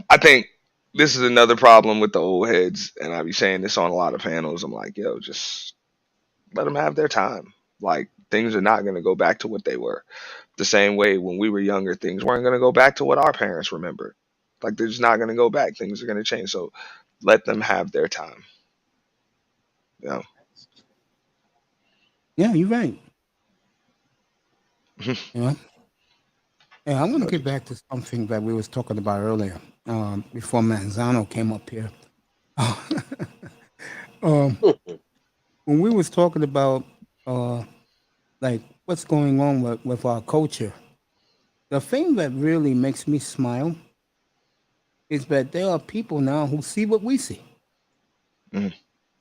I think this is another problem with the old heads, and I be saying this on a lot of panels. I'm like, yo, just let them have their time. Like things are not gonna go back to what they were. The same way when we were younger, things weren't gonna go back to what our parents remembered. Like they're just not gonna go back. Things are gonna change. So let them have their time. You know. Yeah, you're right. Yeah. Yeah, I want to get back to something that we was talking about earlier, before Manzano came up here. um, when we was talking about uh, like what's going on with our culture, the thing that really makes me smile is that there are people now who see what we see. Mhm.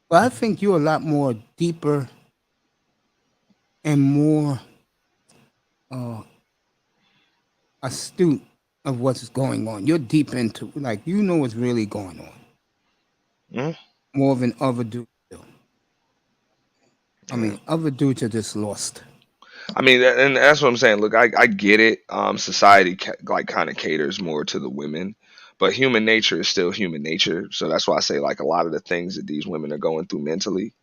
But I think you're a lot more deeper and more uh, astute of what's going on. You're deep into, like, you know what's really going on Mhm. more than other dudes do. I Yeah. mean, other dudes are just lost. I mean, and that's what I'm saying. Look, I get it. Society like kind of caters more to the women, but human nature is still human nature. So that's why I say like a lot of the things that these women are going through mentally,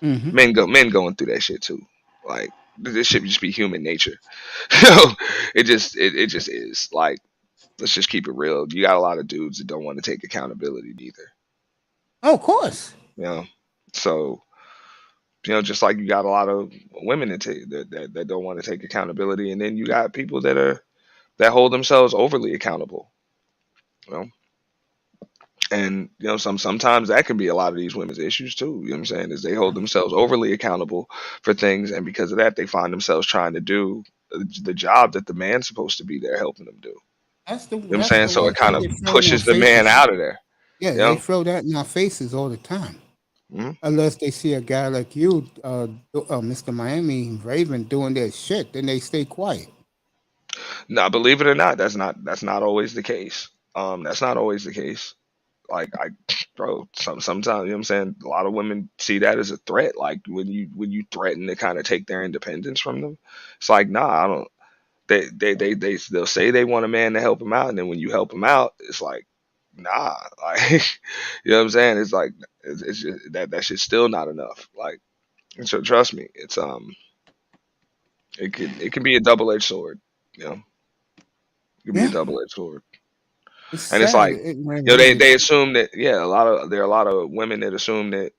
Hmm. men going through that shit too. Like this should just be human nature. So it just is. Like let's just keep it real. You got a lot of dudes that don't want to take accountability either. Oh, of course. You know, so just like you got a lot of women that don't want to take accountability, and then you got people that hold themselves overly accountable. You know, and sometimes that can be a lot of these women's issues too. You know what I'm saying? Is they hold themselves overly accountable for things, and because of that, they find themselves trying to do the job that the man's supposed to be there helping them do. You know what I'm That's saying? the So one it kind thing of they throw in our pushes the man faces. out of there. Yeah, You they know? throw that in our faces all the time. Mm-hmm. Unless they see a guy like you, Mr. Miami Raven, doing their shit, then they stay quiet. Now, believe it or not, that's not always the case. That's not always the case. Like bro, sometimes you know what I'm saying. A lot of women see that as a threat. Like when you threaten to kind of take their independence from them, it's like nah, I don't. They'll say they want a man to help them out, and then when you help them out, it's like nah, like you know what I'm saying. It's like it's just, that shit's still not enough. Like so, trust me, it can be a double edged sword. You know, it can be a Yeah, double edged sword. it's And it's sad. like, It really they is. assume that there are a lot of women that assume that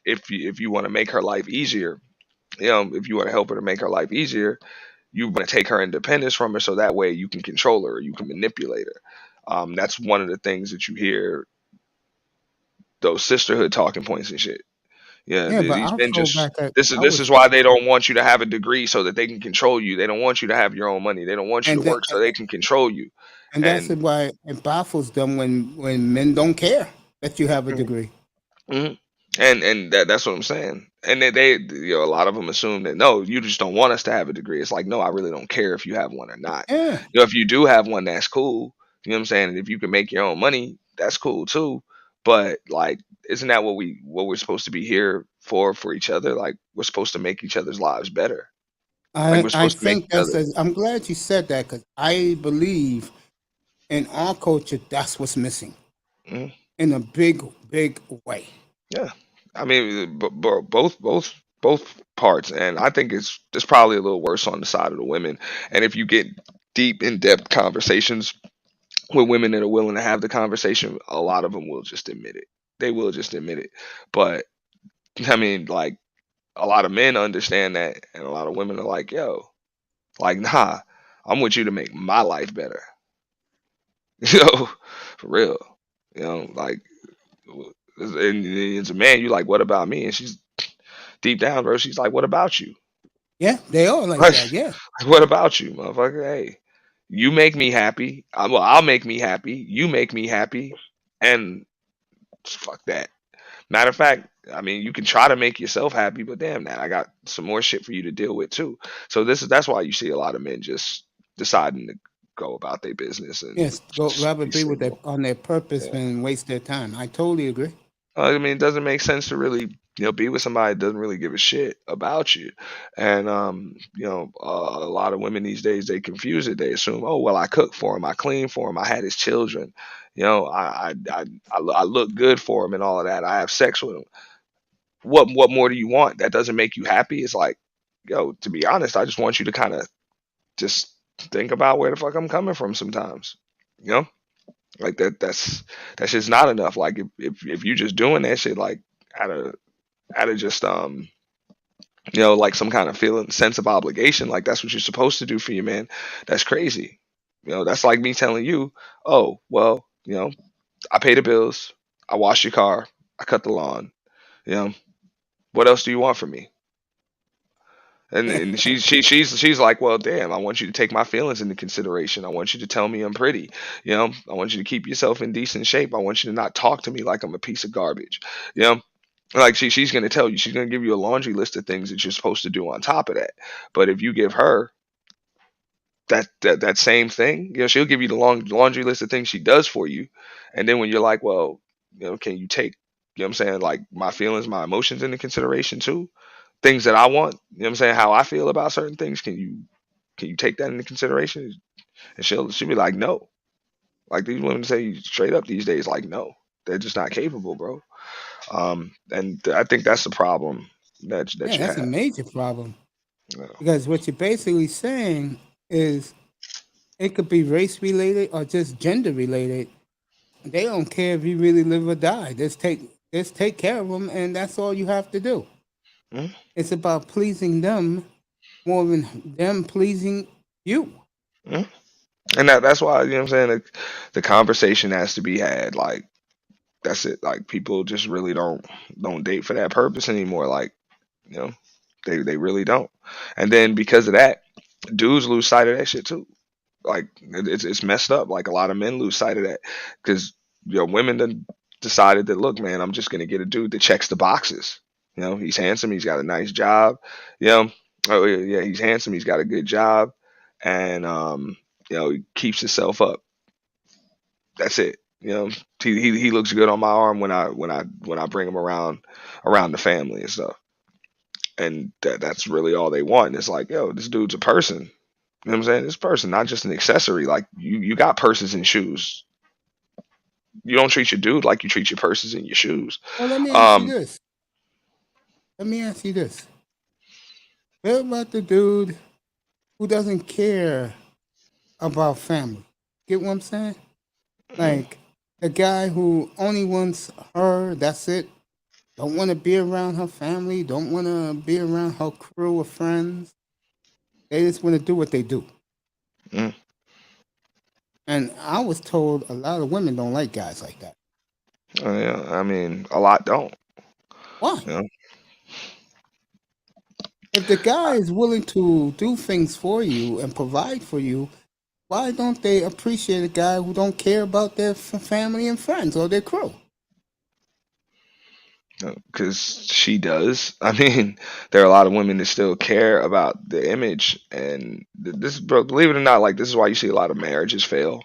if you want to make her life easier, if you want to help her to make her life easier, you want to take her independence from her so that way you can control her, or you can manipulate her. That's one of the things that you hear those sisterhood talking points and shit. Yeah, Yeah, but these I'll men throw just back at this is I this is was, why they don't want you to have a degree so that they can control you. They don't want you to have your own money. They don't want you to and that, work so they can control you. and that's And why it baffles them when men don't care that you have a degree. Mhm. And that's what I'm saying. And a lot of them assume that no, you just don't want us to have a degree. It's like no, I really don't care if you have one or not. Yeah, If you do have one, that's cool. You know what I'm saying? And if you can make your own money, that's cool too. But like, isn't that what we're supposed to be here for each other? Like, we're supposed to make each other's lives better. Like, we're I supposed to make think each other. I'm glad you said that because I believe in our culture that's what's missing Mhm. in a big way. Yeah, I mean, both parts, and I think it's probably a little worse on the side of the women. And if you get deep, in depth conversations with women that are willing to have the conversation, a lot of them will just admit it. They will just admit it. But I mean, like a lot of men understand that, and a lot of women are like, "Yo, like, nah, I'm with you to make my life better." For real. Like, and as a man, you like, "What about me?" And she's deep down, bro, she's like, "What about you?" Yeah, they are like Like, that. Yeah, what about you, motherfucker? Hey, you make me happy. I'll make me happy. You make me happy, and fuck that. Matter of fact, I mean, you can try to make yourself happy, but damn that, I got some more shit for you to deal with too. So that's why you see a lot of men just deciding to go about their business and yes, go just rather be be with their single. on their purpose Yeah. than waste their time. I totally agree. I mean, it doesn't make sense to really, be with somebody that doesn't really give a shit about you. And, a lot of women these days, they confuse it. They assume, oh, well, I cook for him, I clean for him, I had his children, I look good for him and all of that. I have sex with him. What more do you want? That doesn't make you happy. It's like, yo, to be honest, I just want you to kind of just think about where the fuck I'm coming from sometimes. You know? Like that's just not enough. Like if you just doing that shit like out of just like some kind of feeling sense of obligation, like that's what you're supposed to do for your man, that's crazy. That's like me telling you, oh well, I pay the bills, I wash your car, I cut the lawn, you know, what else do you want from me? And she's like, well, damn, I want you to take my feelings into consideration. I want you to tell me I'm pretty. I want you to keep yourself in decent shape. I want you to not talk to me like I'm a piece of garbage. You know, like she's gonna tell you, she's gonna give you a laundry list of things that you're supposed to do on top of that. But if you give her that same thing, she'll give you the laundry list of things she does for you. And then when you're like, well, can you take, what I'm saying, like my feelings, my emotions into consideration too? things that I want. You know what I'm saying? How I feel about certain things. Can you take that into consideration? And she'll be like, no. Like these women say straight up these days, like no, they're just not capable, bro. And I think that's the problem that Yeah, you that's a have. major problem You because what you're basically saying is it could be race related or just gender related. They don't care if you really live or die. Just take care of them, and that's all you have to do. know? It's about pleasing them more than them pleasing you. Mhm. And that's why, you know what I'm saying, the conversation has to be had. Like that's it. Like people just really don't date for that purpose anymore. Like, you know, they really don't. And then because of that, dudes lose sight of that shit too. Like it's messed up. Like a lot of men lose sight of that because women then decided that, look, man, I'm just gonna get a dude that checks the boxes. He's handsome, he's got a nice job. Oh yeah, he's handsome, he's got a good job, and he keeps himself up. That's it. He looks good on my arm when I bring him around the family and stuff. And that's really all they want. And it's like, yo, this dude's a person. You know what I'm saying? This person, not just an accessory. Like you got purses and shoes. You don't treat your dude like you treat your purses and your shoes. Well, let me ask you Um, this. Let me ask you this. What about the dude who doesn't care about family? Get what I'm saying? Like a guy who only wants her, that's it. Don't want to be around her family, don't want to be around her crew of friends. They just want to do what they do. mm, And I was told a lot of women don't like guys like that. yeah, I mean, a lot don't. Why? You know, If the guy is willing to do things for you and provide for you, why don't they appreciate a guy who don't care about their family and friends or their crew? because she does. I mean, there are a lot of women that still care about the image, and this, bro, believe it or not, like this is why you see a lot of marriages fail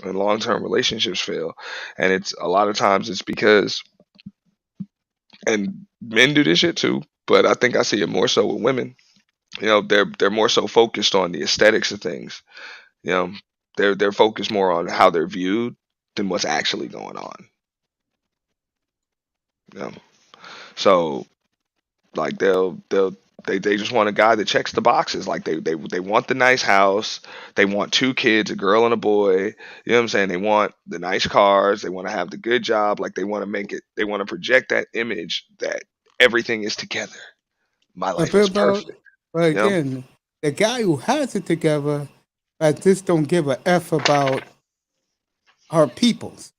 and long-term relationships fail, and it's a lot of times it's because, and men do this shit too, but I think I see it more so with women. They're more so focused on the aesthetics of things. You know, they're focused more on how they're viewed than what's actually going on. You know, so like they just want a guy that checks the boxes. Like they want the nice house, they want two kids, a girl and a boy. You know what I'm saying? They want the nice cars, they want to have the good job. Like they want to make it, they want to project that image that everything is together. My But life what is about, perfect. but You know. again, the guy who has it together, I just don't give a f about our peoples.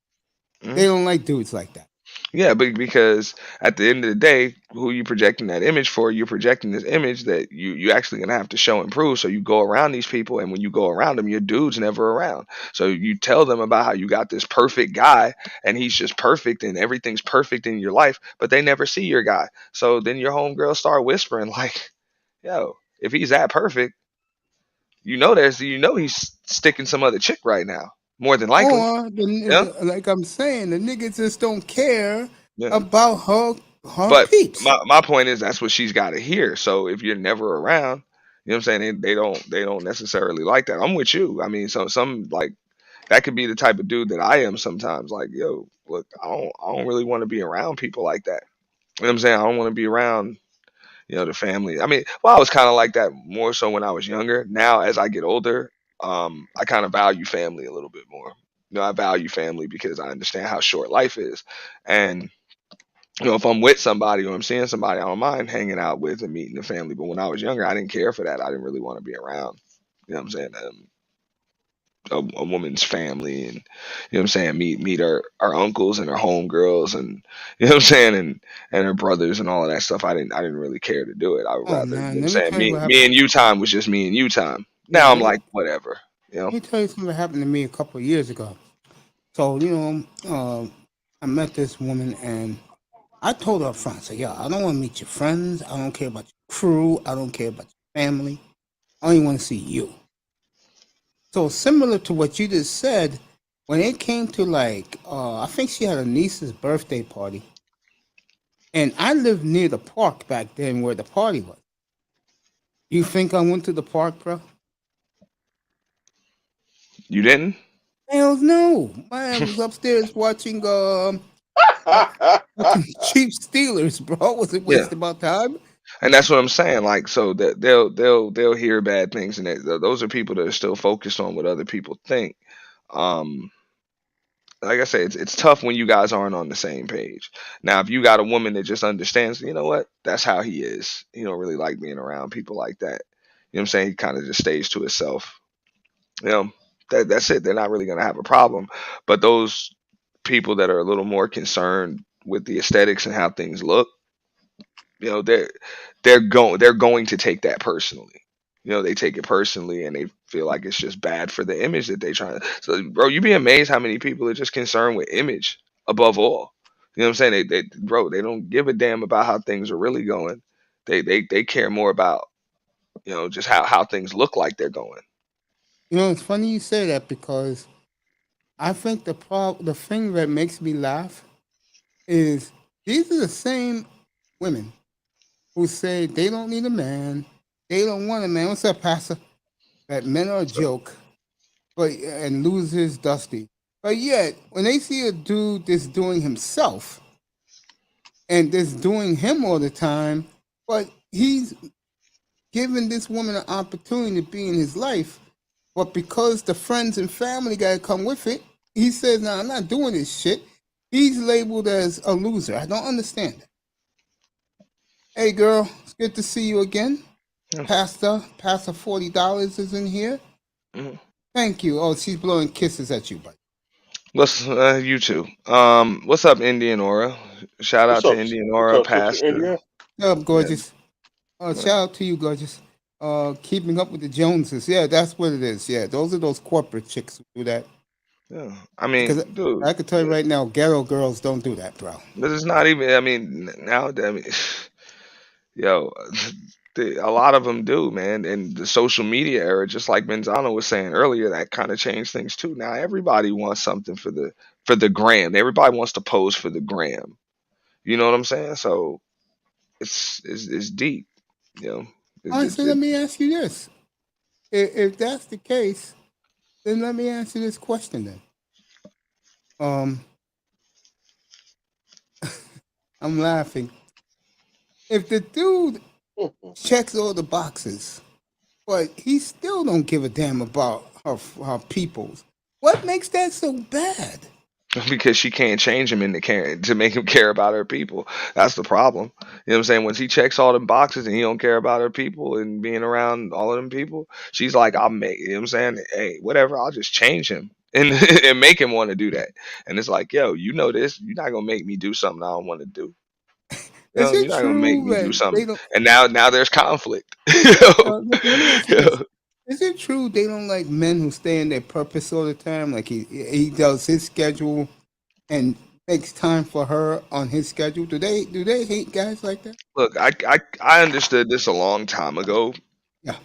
They Mhm. don't like dudes like that. Yeah, but because at the end of the day, who you projecting that image for? You're projecting this image that you actually gonna have to show and prove. So you go around these people, and when you go around them, your dude's never around. So you tell them about how you got this perfect guy, and he's just perfect, and everything's perfect in your life, but they never see your guy. So then your homegirls start whispering like, "Yo, if he's that perfect, he's sticking some other chick right now, more than likely." Or Yeah, like I'm saying, the niggas just don't care yeah. about her But peeps. my point is that's what she's got to hear. So if you're never around, you know what I'm saying? They don't necessarily like that. I'm with you. I mean, some like that could be the type of dude that I am sometimes. Like, yo, look, I don't really want to be around people like that. You know what I'm saying? I don't want to be around, the family. I mean, well, I was kind of like that more so when I was younger. Now as I get older, I kind of value family a little bit more. I value family because I understand how short life is. And if I'm with somebody or I'm seeing somebody, I don't mind hanging out with and meeting the family. But when I was younger, I didn't care for that. I didn't really want to be around, you know what I'm saying, a woman's family, and you know what I'm saying, meet our uncles and our homegirls, and you know what I'm saying, and her brothers and all of that stuff. I didn't really care to do it. I would Oh rather, you know man, what I'm let me saying, tell you me what me happened. and you time was just me and you time. Yeah, Now I'm like whatever, you know. let me tell you something that happened to me a couple of years ago. So I met this woman and I told her up front, I said, "Yo, I don't want to meet your friends. I don't care about your crew. I don't care about your family. I only want to see you." So similar to what you just said, when it came to I think she had a niece's birthday party. And I lived near the park back then where the party was. You think I went to the park, bro? You didn't? Hell no. I was upstairs watching fucking cheap Steelers, bro. Was it Yeah. wasting my time? And that's what I'm saying. Like, so that they'll hear bad things, and those are people that are still focused on what other people think. Um, like I say, it's tough when you guys aren't on the same page. Now, if you got a woman that just understands, you know what, that's how he is. He don't really like being around people like that. You know what I'm saying? He kind of just stays to himself. You know, that's it. They're not really gonna have a problem. But those people that are a little more concerned with the aesthetics and how things look, you know, they're going to take that personally. You know, they take it personally and they feel like it's just bad for the image that they trying to. So, bro, you'd be amazed how many people are just concerned with image above all. You know what I'm saying? Bro, they don't give a damn about how things are really going. They care more about, you know, just how things look like they're going. You know, it's funny you say that because I think the thing that makes me laugh is these are the same women who say they don't need a man, they don't want a man. What's up, Pastor? That men are a So, joke, but and losers dusty. But yet, when they see a dude that's doing himself and that's doing him all the time, but he's giving this woman an opportunity to be in his life, but because the friends and family got to come with it, he says, "No, I'm not doing this shit." He's labeled as a loser. I don't understand that. Hey, girl, it's good to see you again. yeah. Pastor $40 is in here. Mhm. Thank you. Oh, she's blowing kisses at you, buddy. What's you two? What's up, Indian Aura? Shout What's out to up? Indian What's Aura, up, Sister Pastor. India? What's up, Yeah, gorgeous? yeah, Shout out to you, gorgeous. Keeping up with the Joneses. Yeah, that's what it is. Yeah, those are those corporate chicks who do that. yeah. I Because mean, dude, I can tell you right now, ghetto girls don't do that, bro. but it's not even. I mean, now, I mean, yo, a lot of them do, man. And the social media era, just like Benzano was saying earlier, that kind of changed things too. Now everybody wants something for the gram. Everybody wants to pose for the gram. You know what I'm saying? So it's deep. You know, All right, so it let me ask you this. If that's the case, then let me ask you this question then. Um, I'm laughing. If the dude checks all the boxes, but he still don't give a damn about her peoples, what makes that so bad? because she can't change him into care to make him care about her people. That's the problem. You know what I'm saying? Once he checks all them boxes and he don't care about her people and being around all of them people, she's like, I'll make, you know what I'm saying? Hey, whatever, I'll just change him and and make him want to do that. And it's like, yo, you know this, you're not gonna make me do something I don't want to do. You Is know, it you're not gonna make true me do that they something. don't? And now there's conflict. You know? Let me ask you You this: know? is it true they don't like men who stay in their purpose all the time? Like he does his schedule and makes time for her on his schedule. Do they hate guys like that? Look, I understood this a long time ago Yeah,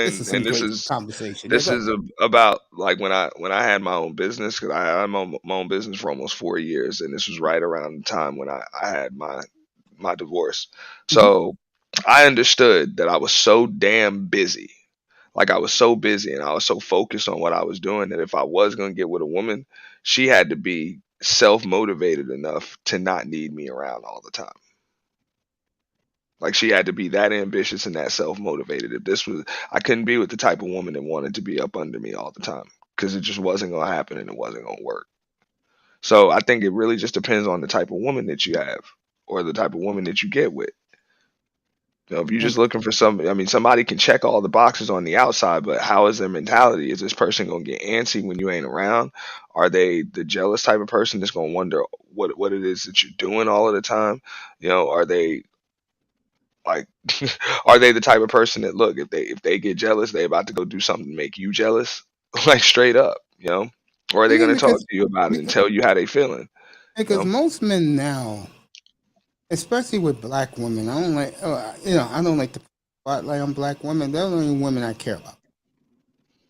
this when, is some and great conversation. Yeah, this go ahead. is about like when I had my own business, because I had my own business for almost 4 years, and this was right around the time when I had my divorce. Mm-hmm. So I understood that I was so damn busy. Like I was so busy and I was so focused on what I was doing that if I was gonna get with a woman, she had to be self motivated enough to not need me around all the time. Like she had to be that ambitious and that self motivated. If this was, I couldn't be with the type of woman that wanted to be up under me all the time because it just wasn't gonna happen and it wasn't gonna work. So I think it really just depends on the type of woman that you have or the type of woman that you get with. You know, if you're just Okay. looking for some, I mean, somebody can check all the boxes on the outside, but how is their mentality? Is this person gonna get antsy when you ain't around? Are they the jealous type of person that's gonna wonder what it is that you're doing all of the time? You know, are they like, are they the type of person that look if they get jealous, they about to go do something to make you jealous, like straight up, you know? Or are they Yeah, gonna talk because to you about it and tell you how they feeling, you know? most men now, especially with black women, I don't like. I don't like to spotlight on black women. They're the only women I care about.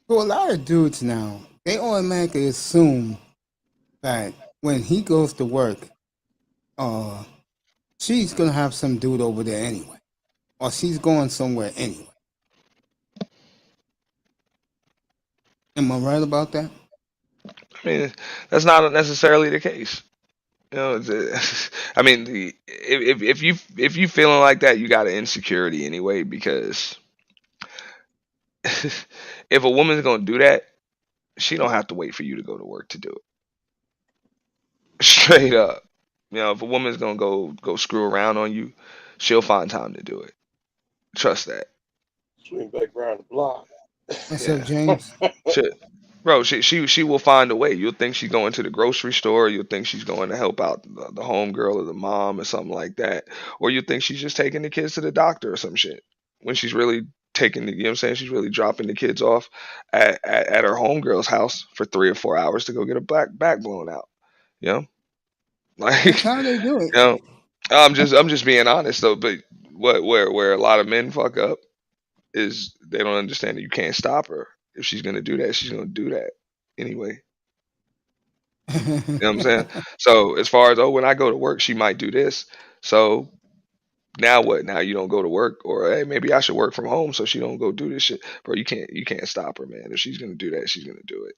So a lot of dudes now, they automatically assume that when he goes to work, uh, she's gonna have some dude over there anyway, or she's going somewhere anyway. Am I right about that? I mean, that's not necessarily the case. You know, I mean, if you feeling like that, you got an insecurity anyway. Because if a woman's gonna do that, she don't have to wait for you to go to work to do it. Straight up. You know, if a woman's gonna go screw around on you, she'll find time to do it. Trust that. Swing back around the block. What's up, Yeah. James? She, bro, she will find a way. You'll think she's going to the grocery store. You'll think she's going to help out the home girl or the mom or something like that. Or you think she's just taking the kids to the doctor or some shit. When she's really taking the, you know what I'm saying? She's really dropping the kids off at her home girl's house for 3 or 4 hours to go get a back blown out. You know? That's Like, how they do it. you know, I'm just being honest though, but where a lot of men fuck up is they don't understand that you can't stop her. If she's gonna do that, she's gonna do that anyway. You know what I'm saying? So as far as, oh, when I go to work, she might do this. So now what? Now you don't go to work, or hey, maybe I should work from home so she don't go do this shit. Bro, you can't stop her, man. If she's gonna do that, she's gonna do it.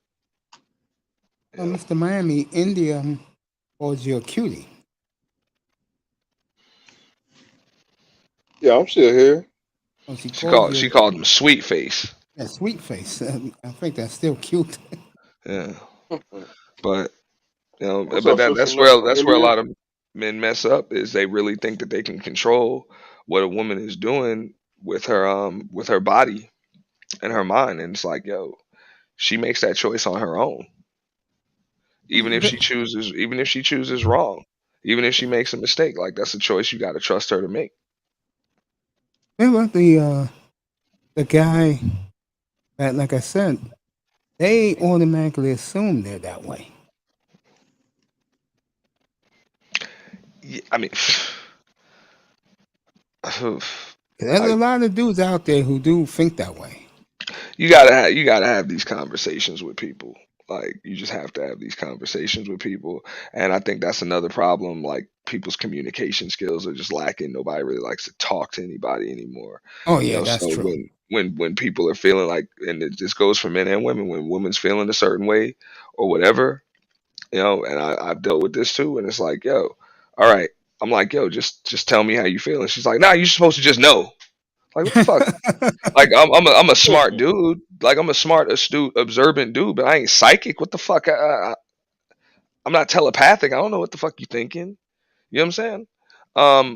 You know? Mr. Miami, India calls you a cutie. Yeah, I'm still here. Oh, she She calls called you she called him sweet face. a sweet face. I think that's still cute. Yeah, but you know, What's but up, that Sister that's Miss where from that's where a India? lot of men mess up is they really think that they can control what a woman is doing with her body and her mind, and it's like, yo, she makes that choice on her own. Even if she chooses wrong, even if she makes a mistake, like that's a choice you got to trust her to make. Remember the guy that, like I said, they automatically assume they're that way. Yeah, I mean, There's a like lot of dudes out there who do think that way. you gotta have these conversations with people. Like you just have to have these conversations with people, and I think that's another problem. Like people's communication skills are just lacking. Nobody really likes to talk to anybody anymore. Oh You yeah, know, that's so true. when people are feeling like, and it just goes for men and women, when women's feeling a certain way or whatever, you know, and I've dealt with this too, and it's like, yo, all right, I'm like, yo, just tell me how you feel, and she's like, nah, you're supposed to just know. Like what the fuck? Like I'm a smart dude. Like I'm a smart, astute, observant dude, but I ain't psychic. What the fuck? I'm not telepathic. I don't know what the fuck you thinking. You know what I'm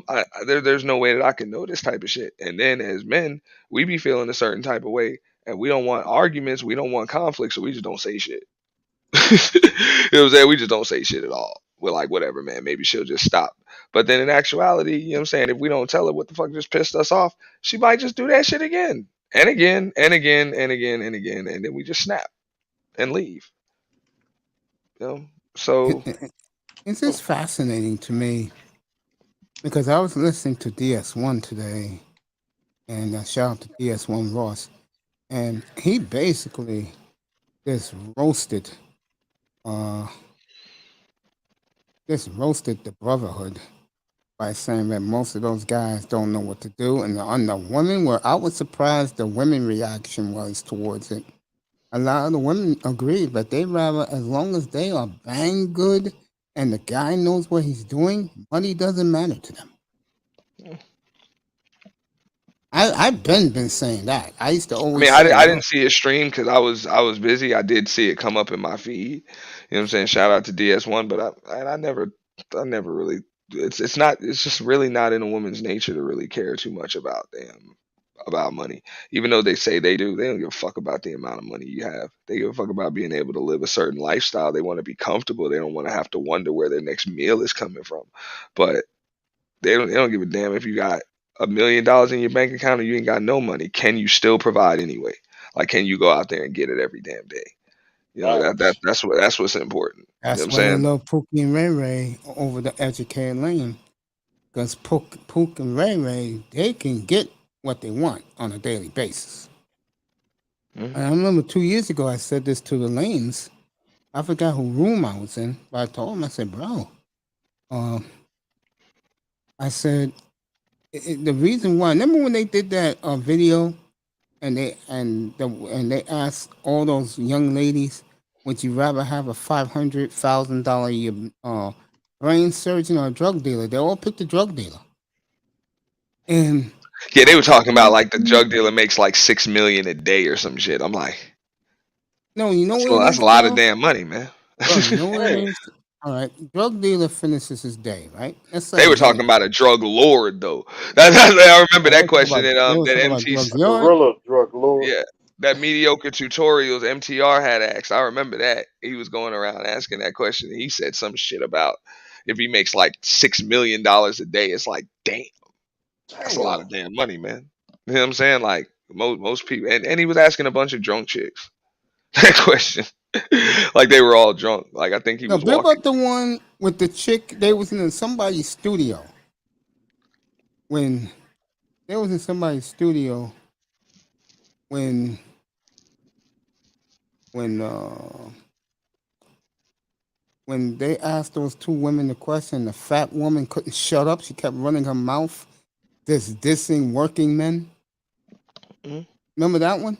saying? There's no way that I can know this type of shit. And then as men, we be feeling a certain type of way, and we don't want arguments. We don't want conflict, so we just don't say shit. You know what I'm saying? We just don't say shit at all. We're like, whatever, man. Maybe she'll just stop. But then in actuality, you know what I'm saying? If we don't tell her what the fuck just pissed us off, she might just do that shit again and again and again and again and again. And then we just snap and leave. You know? So, It's just fascinating to me because I was listening to DS1 today, and shout out to DS1 Ross, and he basically just roasted, uh, the brotherhood by saying that most of those guys don't know what to do, and on the women, where I was surprised the women reaction was towards it. A lot of the women agree, but they rather, as long as they are bang good and the guy knows what he's doing, money doesn't matter to them. I've been saying that. I used to I always mean, say, I yo, didn't see it stream because I was busy. I did see it come up in my feed. You know what I'm saying? Shout out to DS1, but I never really. It's not. It's just really not in a woman's nature to really care too much about them about money. Even though they say they do, they don't give a fuck about the amount of money you have. They give a fuck about being able to live a certain lifestyle. They want to be comfortable. They don't want to have to wonder where their next meal is coming from. But they don't give a damn if you got $1 million in your bank account or you ain't got no money. Can you still provide anyway? Like, can you go out there and get it every damn day? You know, Facts. that's what's important. You know what that's I'm why they saying? love Pookie and Ray Ray over the educated lane. Because Pook and Ray Ray, they can get what they want on a daily basis. Hmm. And I remember 2 years ago, I said this to the lanes. I forgot who room I was in, but I told him, I said, bro, um, I said the reason why. Remember when they did that video and they asked all those young ladies, would you rather have a $500,000 a year brain surgeon or a drug dealer? They all picked the drug dealer. And Yeah, they I were was talking about like the thinking, drug dealer makes like 6 million a day or some shit. I'm like, no, you know what it that's a is, lot of bro? damn money, man. Bro, you know what it Right. is? All right, drug dealer finishes his day, right? Let's say They a were talking woman. about a drug lord though. I remember They that were talking question about in they were that talking about MT drugs A yard. gorilla drug lord. yeah, that mediocre tutorials MTR had asked. I remember that. He was going around asking that question. And he said some shit about if he makes like $6 million a day, it's like, damn, that's a lot Damn. of damn money, man. You know what I'm saying? Like most people, and he was asking a bunch of drunk chicks that question, like they were all drunk. Like I think he No, was but walking. about the one with the chick. They was in somebody's studio when they was in somebody's studio when when uh when they asked those two women the question. The fat woman couldn't shut up. She kept running her mouth, just dissing working men. Mhm. Remember that one?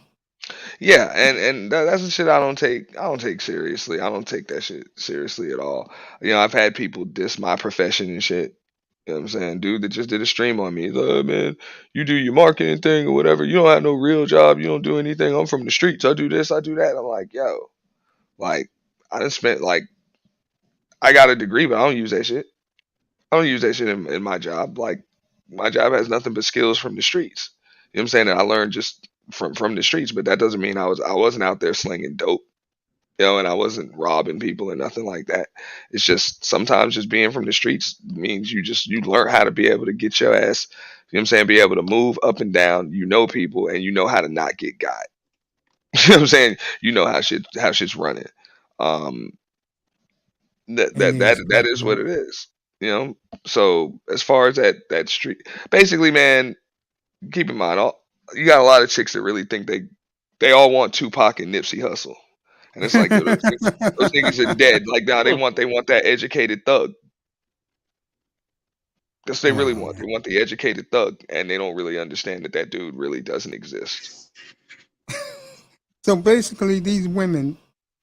Yeah, and that's the shit I don't take seriously. I don't take that shit seriously at all. You know, I've had people diss my profession and shit. You know what I'm saying? Dude that just did a stream on me. He's like, "Oh, man, you do your marketing thing or whatever. You don't have no real job. You don't do anything. I'm from the streets. I do this, I do that." I'm like, yo, like, I done spent like I got a degree, but I don't use that shit. I don't use that shit in my job. Like, my job has nothing but skills from the streets. You know what I'm saying? That I learned just from the streets, but that doesn't mean I wasn't out there slinging dope, and I wasn't robbing people or nothing like that. It's just sometimes just being from the streets means you learn how to be able to get your ass, you know what I'm saying, be able to move up and down, people, and you know how to not get got. You know what I'm saying? You know how shit's running. Um It is, that but is what it is. You know? So as far as that street basically, man, keep in mind all you got a lot of chicks that really think they all want Tupac and Nipsey Hussle. And it's like, yo, those niggas are dead. Like, nah, they want that educated thug. That's what they really want. They want the educated thug, and they don't really understand that that dude really doesn't exist. so basically, these women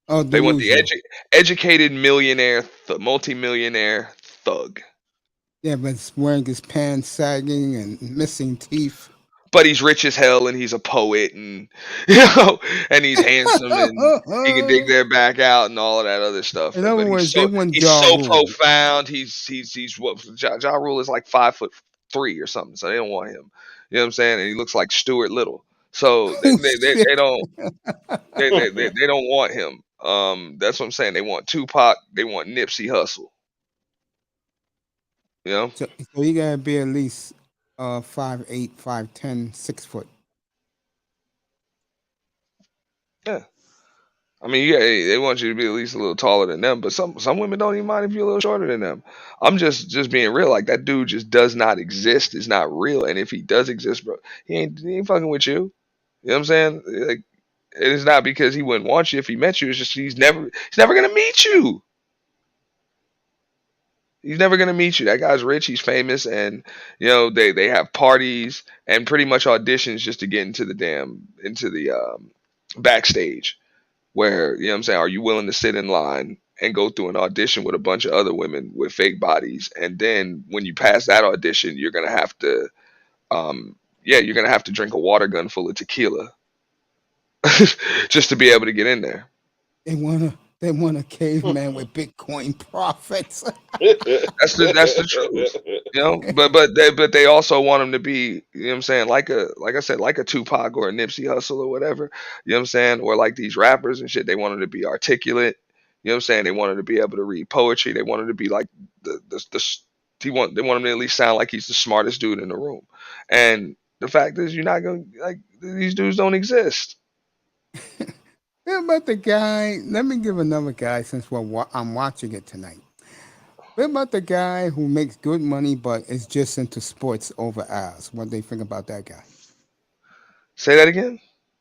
are They want the delusional. educated millionaire, multimillionaire thug. Yeah, but it's wearing his pants sagging and missing teeth. But he's rich as hell, and he's a poet, and and he's handsome, and he can dig their back out, and all of that other stuff. In other But words, they want he's Ja so Rule. profound. He's what Ja Rule is like 5'3" or something, so they don't want him. You know what I'm saying? And he looks like Stuart Little, so Oh shit! they don't they don't want him. That's what I'm saying. They want Tupac. They want Nipsey Hussle. You know? So you gotta be at least 5'8", 5'10", 6 foot. Yeah. I mean, yeah, they want you to be at least a little taller than them, but some women don't even mind if you're a little shorter than them. I'm just being real. Like that dude just does not exist. Is not real. And if he does exist, bro, he ain't fucking with you. You know what I'm saying? Like it is not because he wouldn't want you if he met you. It's just he's never gonna meet you. He's never gonna meet you. That guy's rich. He's famous, and they have parties and pretty much auditions just to get into the backstage where, you know what I'm saying, are you willing to sit in line and go through an audition with a bunch of other women with fake bodies, and then when you pass that audition, you're gonna have to you're gonna have to drink a water gun full of tequila just to be able to get in there. They want a caveman with Bitcoin profits. That's the truth. But they also want them to be, you know what I'm saying, like I said, like a Tupac or a Nipsey Hussle or whatever, you know what I'm saying, or like these rappers and shit. They want them to be articulate, you know what I'm saying. They want them to be able to read poetry. They want them to be like they want him to at least sound like he's the smartest dude in the room. And the fact is, you're not gonna like these dudes don't exist. What about the guy? Let me give another guy since I'm watching it tonight. What about the guy who makes good money but is just into sports over ours? What do you think about that guy? Say that again.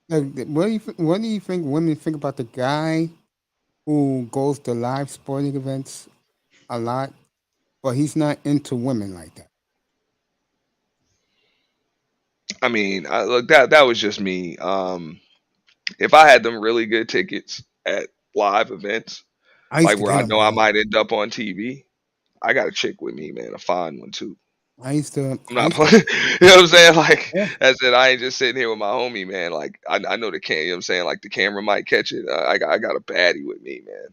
Like, what do you think women think about the guy who goes to live sporting events a lot, but he's not into women like that? I mean, look, that was just me. If I had them really good tickets at live events, I used like to where get I them, know I bro. might end up on TV, I got a chick with me, man, a fine one too. I used to. I'm I not used to. playing. You know what I'm saying? Like Yeah. I said, I ain't just sitting here with my homie, man. Like I know the you know what I'm saying? Like the camera might catch it. I got a baddie with me, man.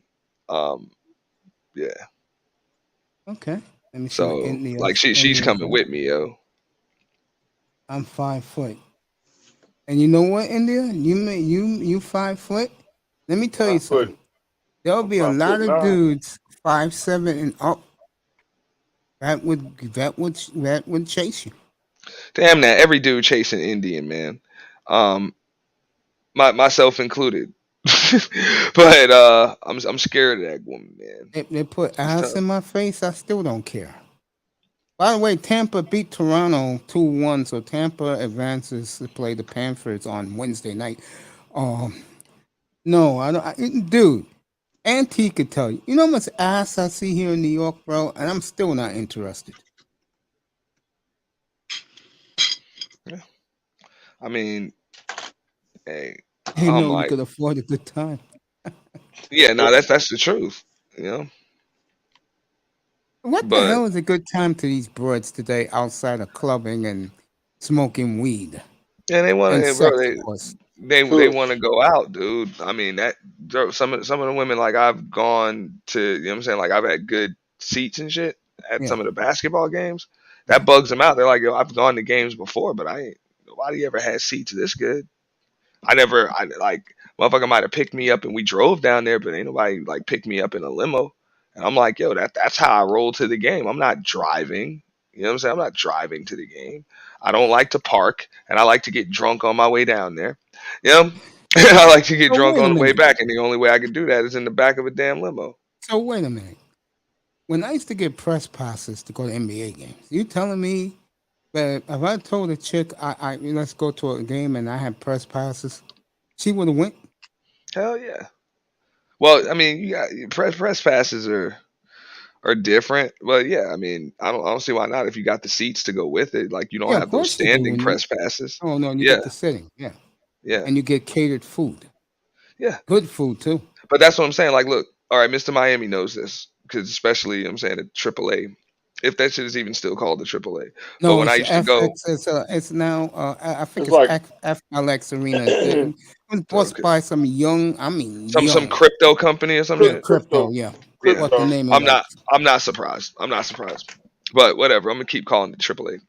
Um, yeah. Okay. Let me see what So like she's India's coming at. with me, yo. I'm 5 foot. And you know what, India? You 5 foot. Let me tell you 5 foot. something. There'll I'm be a 5 foot lot of nine. dudes 5'7" and up that would chase you. Damn that every dude chasing Indian, man. Um, myself included. But I'm scared of that woman, man. If they put She's ass tough. in my face, I still don't care. By the way, Tampa beat Toronto 2-1, so Tampa advances to play the Panthers on Wednesday night. Um, no, I don't. Dude, Auntie could tell you. You know how much ass I see here in New York, bro, and I'm still not interested. Yeah. I mean, hey, You I'm know you like, could afford a good time. yeah, no, that's the truth, you know. What the But hell is a good time to these broads today outside of clubbing and smoking weed yeah, they want and to, bro. sex, of course? They want to Push. go out, dude. I mean that some of the women like I've gone to, you know what I'm saying, like I've had good seats and shit at Yeah, some of the basketball games. yeah. That bugs them out. They're like, yo, I've gone to games before, but I ain't nobody ever had seats this good. I like motherfucker might have picked me up and we drove down there, but ain't nobody like picked me up in a limo. And I'm like, yo, that's how I roll to the game. I'm not driving. You know what I'm saying? I'm not driving to the game. I don't like to park, and I like to get drunk on my way down there. You know, I like to get So drunk wait a on the way minute. back, and the only way I can do that is in the back of a damn limo. So wait a minute. When I used to get press passes to go to NBA games, you telling me that if I told a chick I let's go to a game and I had press passes, she would have went? Hell yeah. Well, I mean, you got press passes are different, but yeah, I mean, I don't see why not if you got the seats to go with it. Like you don't Yeah, of have those course you do. standing When you press passes. oh no, you Yeah, get the sitting, yeah, yeah, and you get catered food, yeah. good food too. But that's what I'm saying. Like, look, all right, Mr. Miami knows this because especially, you know what I'm saying, at AAA, if that shit is even still called the AAA. But No, when I it's used to F. go, It's now. I think It's it's like FLX Arena. It was bought okay, by some young. I mean, some young crypto company or some yeah, shit. crypto. crypto. Yeah, Yeah, what the Crypto. name of I'm that? not. I'm not surprised. I'm not surprised. But whatever. I'm gonna keep calling it AAA.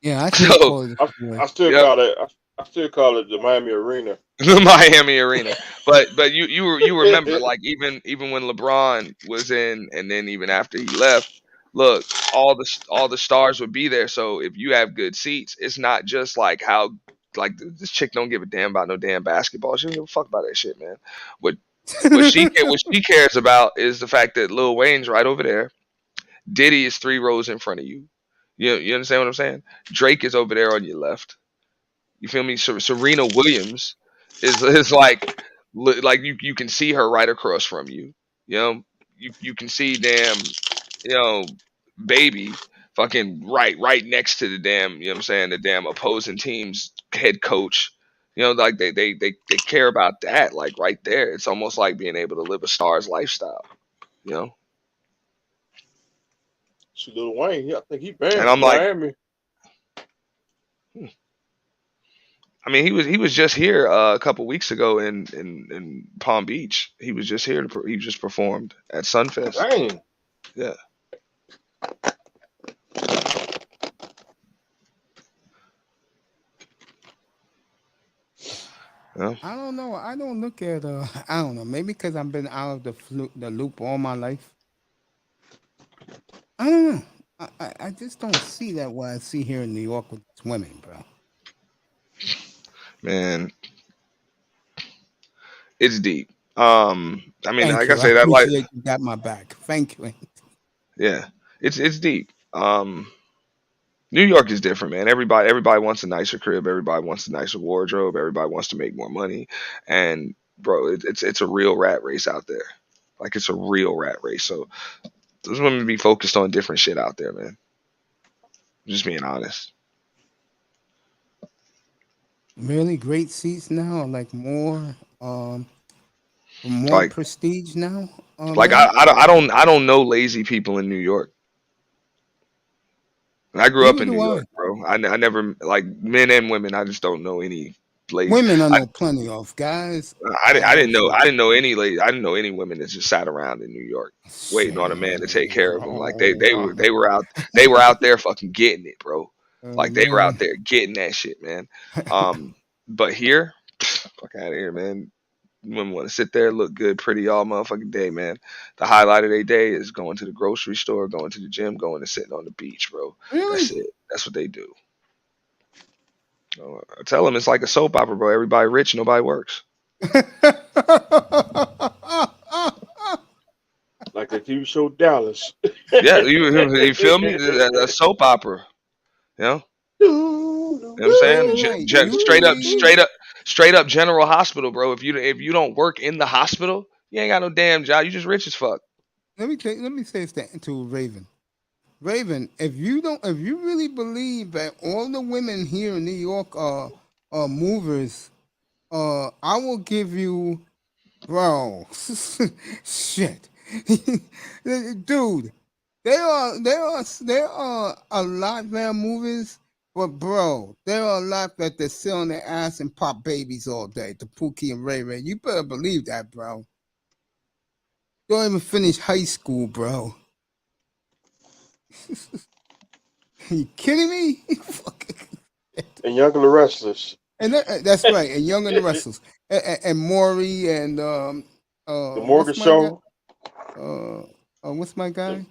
Yeah, I still So, call it I, a way. I still yep. call it. I still call it the Miami Arena. The Miami Arena. But you remember like even when LeBron was in and then even after he left, look, all the stars would be there. So if you have good seats, it's not just like how like this chick don't give a damn about no damn basketball. She don't give a fuck about that shit, man. What what she cares about is the fact that Lil Wayne's right over there. Diddy is 3 rows in front of you. You understand what I'm saying? Drake is over there on your left. You feel me? Serena Williams is like you can see her right across from you. You know, you can see damn, you know, baby fucking right next to the damn, you know what I'm saying, the damn opposing team's head coach. You know, like they care about that, like right there. It's almost like being able to live a star's lifestyle, you know? See Lil Wayne. I think he And banned I'm from like, Miami. hmm. I mean, he was just here a couple weeks ago in Palm Beach. He was just here. He just performed at Sunfest. Dang. Yeah, yeah. I don't know. I don't look at. I don't know. Maybe because I've been out of the loop all my life. I don't know. I just don't see that what I see here in New York with women, bro. Man, it's deep. I mean, Thank like I you. I say, that like, appreciate you got my back. Thank you. yeah, it's deep. New York is different, man. Everybody wants a nicer crib. Everybody wants a nicer wardrobe. Everybody wants to make more money. And bro, it's a real rat race out there. Like it's a real rat race. So those women be focused on different shit out there, man. Just being honest. Really great seats now, like more Like prestige now, like man. I don't know lazy people in New York. And I grew up Neither in New do I. York, bro. I never like men and women. I just don't know any lazy. Women I know plenty of. Guys, I didn't know shit. I didn't know any women that just sat around in New York waiting on a man to take Shit, care of them. Like bro. they were out there fucking getting it, bro. Like they were Yeah. out there getting that shit, man. But here, fuck out of here, man. Women want to sit there, look good, pretty all motherfucking day, man. The highlight of their day is going to the grocery store, going to the gym, going and sitting on the beach, bro. Really? That's it. That's what they do. I tell them it's like a soap opera, bro. Everybody rich, nobody works. Like that TV show Dallas. Yeah, you feel me? A soap opera, you know. You know what I'm saying? Dynamite. You Straight up General Hospital, bro. If you don't work in the hospital, you ain't got no damn job. You just rich as fuck. let me say this to Raven. Raven, if you really believe that all the women here in New York are movers, I will give you, bro. Shit. Dude, there are a lot that movers, but bro, there are a lot that they sit on their ass and pop babies all day. The Pookie and Ray Ray. You better believe that, bro. Don't even finish high school, bro. You kidding me? Fucking- And Young and the Restless. and that's right. And Young and the Restless, and Maury, and The Morgan what's my guy? Show. Uh, what's my The, guy?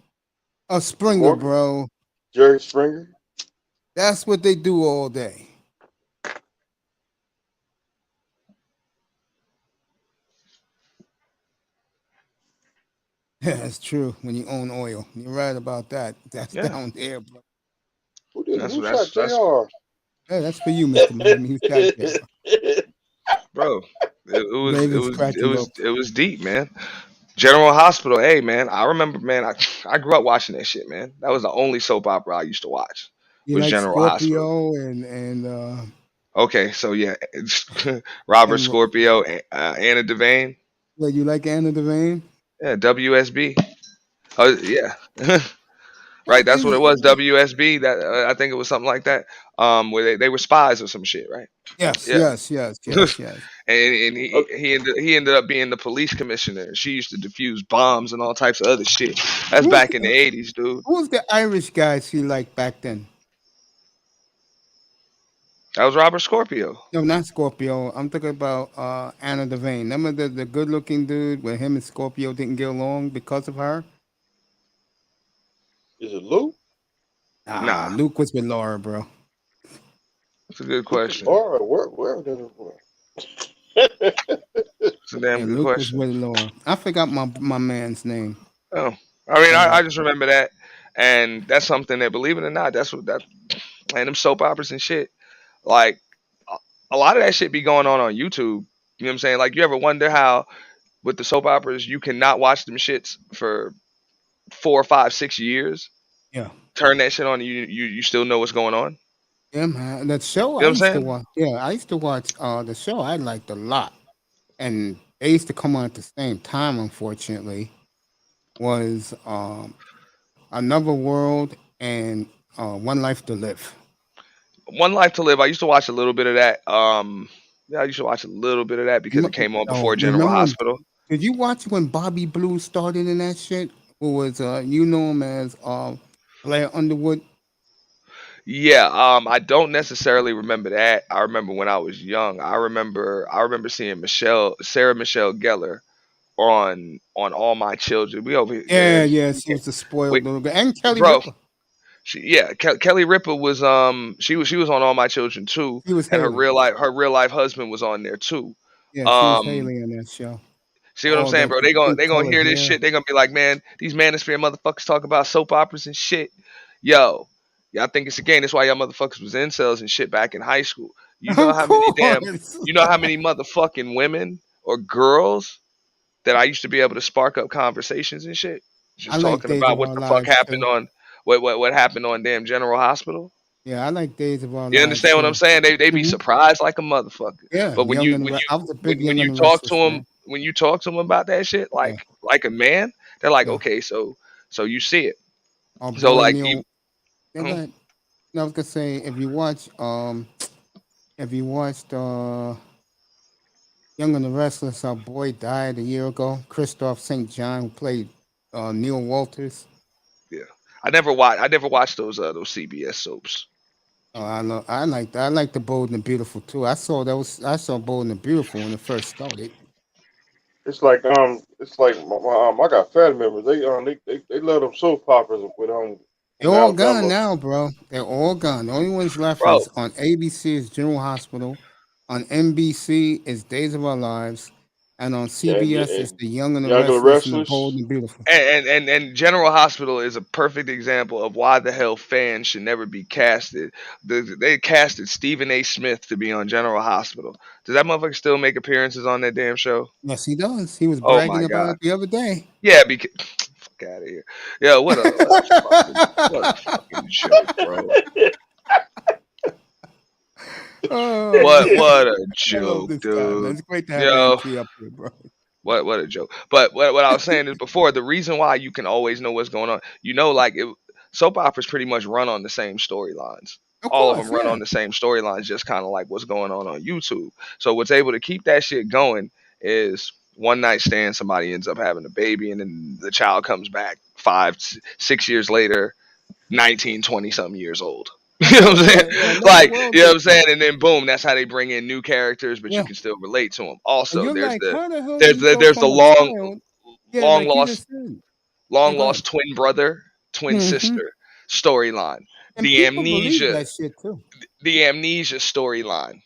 the Springer, Morgan. bro. Jerry Springer. That's what they do all day. Yeah, that's true. When you own oil, you're right about that. That's Yeah, down there, bro. Who shot that's JR? Yeah, that's for you, Mister Miami. Who's got there? bro. Ravens cracking up. It was deep, man. General Hospital, hey man, I remember, man. I grew up watching that shit, man. That was the only soap opera I used to watch. You Was like General Hospital. Scorpio Okay, so yeah, Robert and Scorpio, Anna Devane, well, you like Anna Devane? yeah, WSB. Oh yeah, right. What That's what it was. is? WSB. That I think it was something like that. Where they were spies or some shit, right? Yes, Yeah. yes, yes, yes, yes. And Okay, he ended up being the police commissioner. She used to defuse bombs and all types of other shit. That's back in the '80s, dude. Who was the Irish guy she liked back then? That was Robert Scorpio. No, not Scorpio. I'm talking about Anna Devane. Remember the good looking dude where him and Scorpio didn't get along because of her? is it Luke? Ah, Nah, Luke was with Laura, bro. it's a good Luke and question. Laura? Where did it It's a damn Yeah, good Luke was question. with Laura. I forgot my man's name. Oh, I mean, Uh, I just remember that, and that's something that, believe it or not, that's what that and them soap operas and shit. Like a a lot of that shit be going on YouTube. You know what I'm saying? Like, you ever wonder how with the soap operas you cannot watch them shits for 4, 5, 6 years? yeah, Turn that shit on, and you still know what's going on. yeah, man. That show You know I what I'm used to saying? watch. Yeah, I used to watch the show I liked a lot, and they used to come on at the same time. Unfortunately, was Another World and One Life to Live. One Life to Live. I used to watch a little bit of that. Yeah, I used to watch a little bit of that because it came on Oh, before General remember when? Hospital. Did you watch when Bobby Blue started in that shit? Who was you know him as Blair Underwood? Yeah, I don't necessarily remember that. I remember when I was young. I remember seeing Sarah Michelle Gellar on All My Children. We over Yeah, here, yeah, she was the wait, spoiled little girl, and Kelly bro. Ripa. Kelly Ripa was she was on All My Children too, She was and Haley. her real life husband was on there too. Yeah, she was Um, Haley on that show. See what I'm All saying, that bro? the pink They gonna colored hear this hair. shit. They gonna be like, man, these manosphere motherfuckers talk about soap operas and shit. Yo, y'all think it's a game. That's why y'all motherfuckers was incels and shit back in high school. Of course. You know how many motherfucking women or girls that I used to be able to spark up conversations and shit, I just like talking Days about of what Our the fuck Lives happened too. on what happened on damn General Hospital. Yeah, I like Days of Our You Lives understand what I'm too. saying? They be Hmm. surprised like a motherfucker. Yeah, But Young and the I was a big Young when and you the talk to Restless them fan. about that shit Yeah, like a man, they're like, yeah. okay, so you see it. Our So boy like Neil. you, Yeah, go ahead. No, I was gonna say if you watched Young and the Restless, our boy died a year ago. Christoph St. John, who played Neil Walters. yeah. I never watched those CBS soaps. Oh, I know. I like the Bold and the Beautiful too. I saw Bold and the Beautiful when it first started. I got family members. They love them soap operas with They're in all gone Alabama. now, bro. They're all gone. The only ones left Bro, is on ABC is General Hospital, on NBC is Days of Our Lives, and on CBS is And The Young and the Young and the Restless and The Bold Restless. and the Beautiful. and General Hospital is a perfect example of why the hell fans should never be casted. They casted Stephen A. Smith to be on General Hospital. Does that motherfucker still make appearances on that damn show? Yes, he does. He was Oh bragging my about god. it the other day. Yeah, because fuck out of here. Yeah, what a fucking joke, bro. Oh man, What a I love joke, this guy, man. dude. It's great to have Yo, AMT up here, bro. what a joke. But what I was saying is before, the reason why you can always know what's going on, like soap operas pretty much run on the same storylines. Of All of them course, run yeah. on the same storylines, just kind of like what's going on YouTube. So what's able to keep that shit going is one night stand, somebody ends up having a baby, and then the child comes back 5, 6 years later, 19, 20 something years old. Of You know what course, I'm saying? yeah, yeah. Make the Like, world you know what I'm different. saying? And then boom, that's how they bring in new characters, but you Yeah, can still relate to them. and Also, you're like, how the hell did there's he go the from a child? Yeah, long like you lost just said. Yeah, long go ahead. lost twin brother, twin Hmm. sister storyline. And The people believe amnesia that shit too. the amnesia storyline.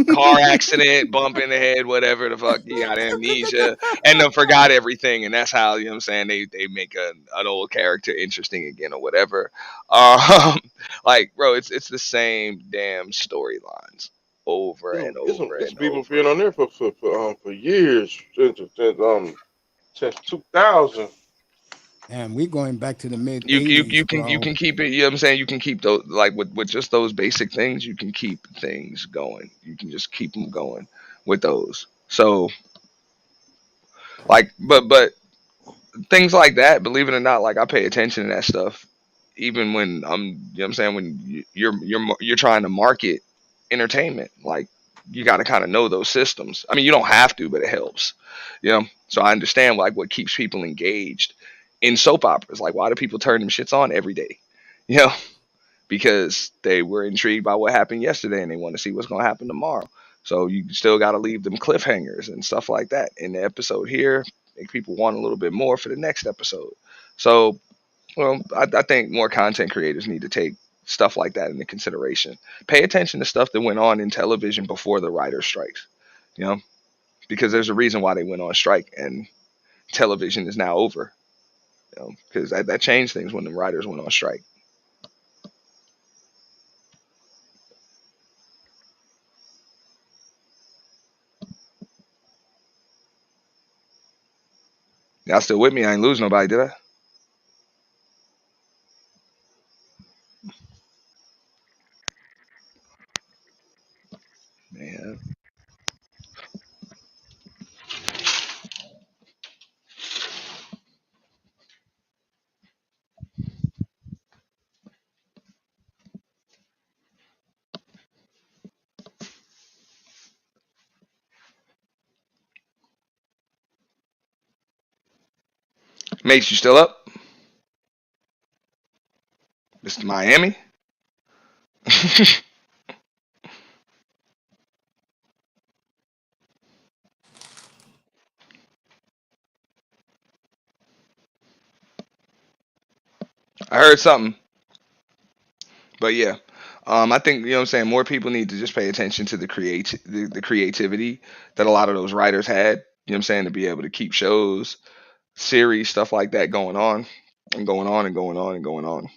Car accident, bump in the head, whatever the fuck, you got amnesia and then forgot everything, and that's how, you know what I'm saying, they make an old character interesting again or whatever. Um like bro, it's the same damn storylines over and over It's and people over. been on there for years since 2000. And we're going back to the mid You you '80s, you can you bro. can keep it, you know what I'm saying, you can keep those, like with just those basic things, you can keep things going, you can just keep them going with those. So like but things like that, believe it or not, like I pay attention to that stuff even when I'm, you know what I'm saying, when you're trying to market entertainment. Like you got to kind of know those systems. I mean, you don't have to, but it helps. You know, so I understand like what keeps people engaged in soap operas. Like why do people turn them shits on every day? You know, because they were intrigued by what happened yesterday and they want to see what's going to happen tomorrow. So you still got to leave them cliffhangers and stuff like that in the episode here, make people want a little bit more for the next episode. So, well, I think more content creators need to take stuff like that into consideration. Pay attention to stuff that went on in television before the writer strikes, you know, because there's a reason why they went on strike and television is now over, you know, because that changed things when the writers went on strike. Y'all still with me? I ain't lose nobody, did I? Man, Mates, you still up? This is Miami. I heard something, but yeah, I think, you know what I'm saying, more people need to just pay attention to the creativity that a lot of those writers had. You know what I'm saying, to be able to keep shows, series, stuff like that going on and going on and going on and going on.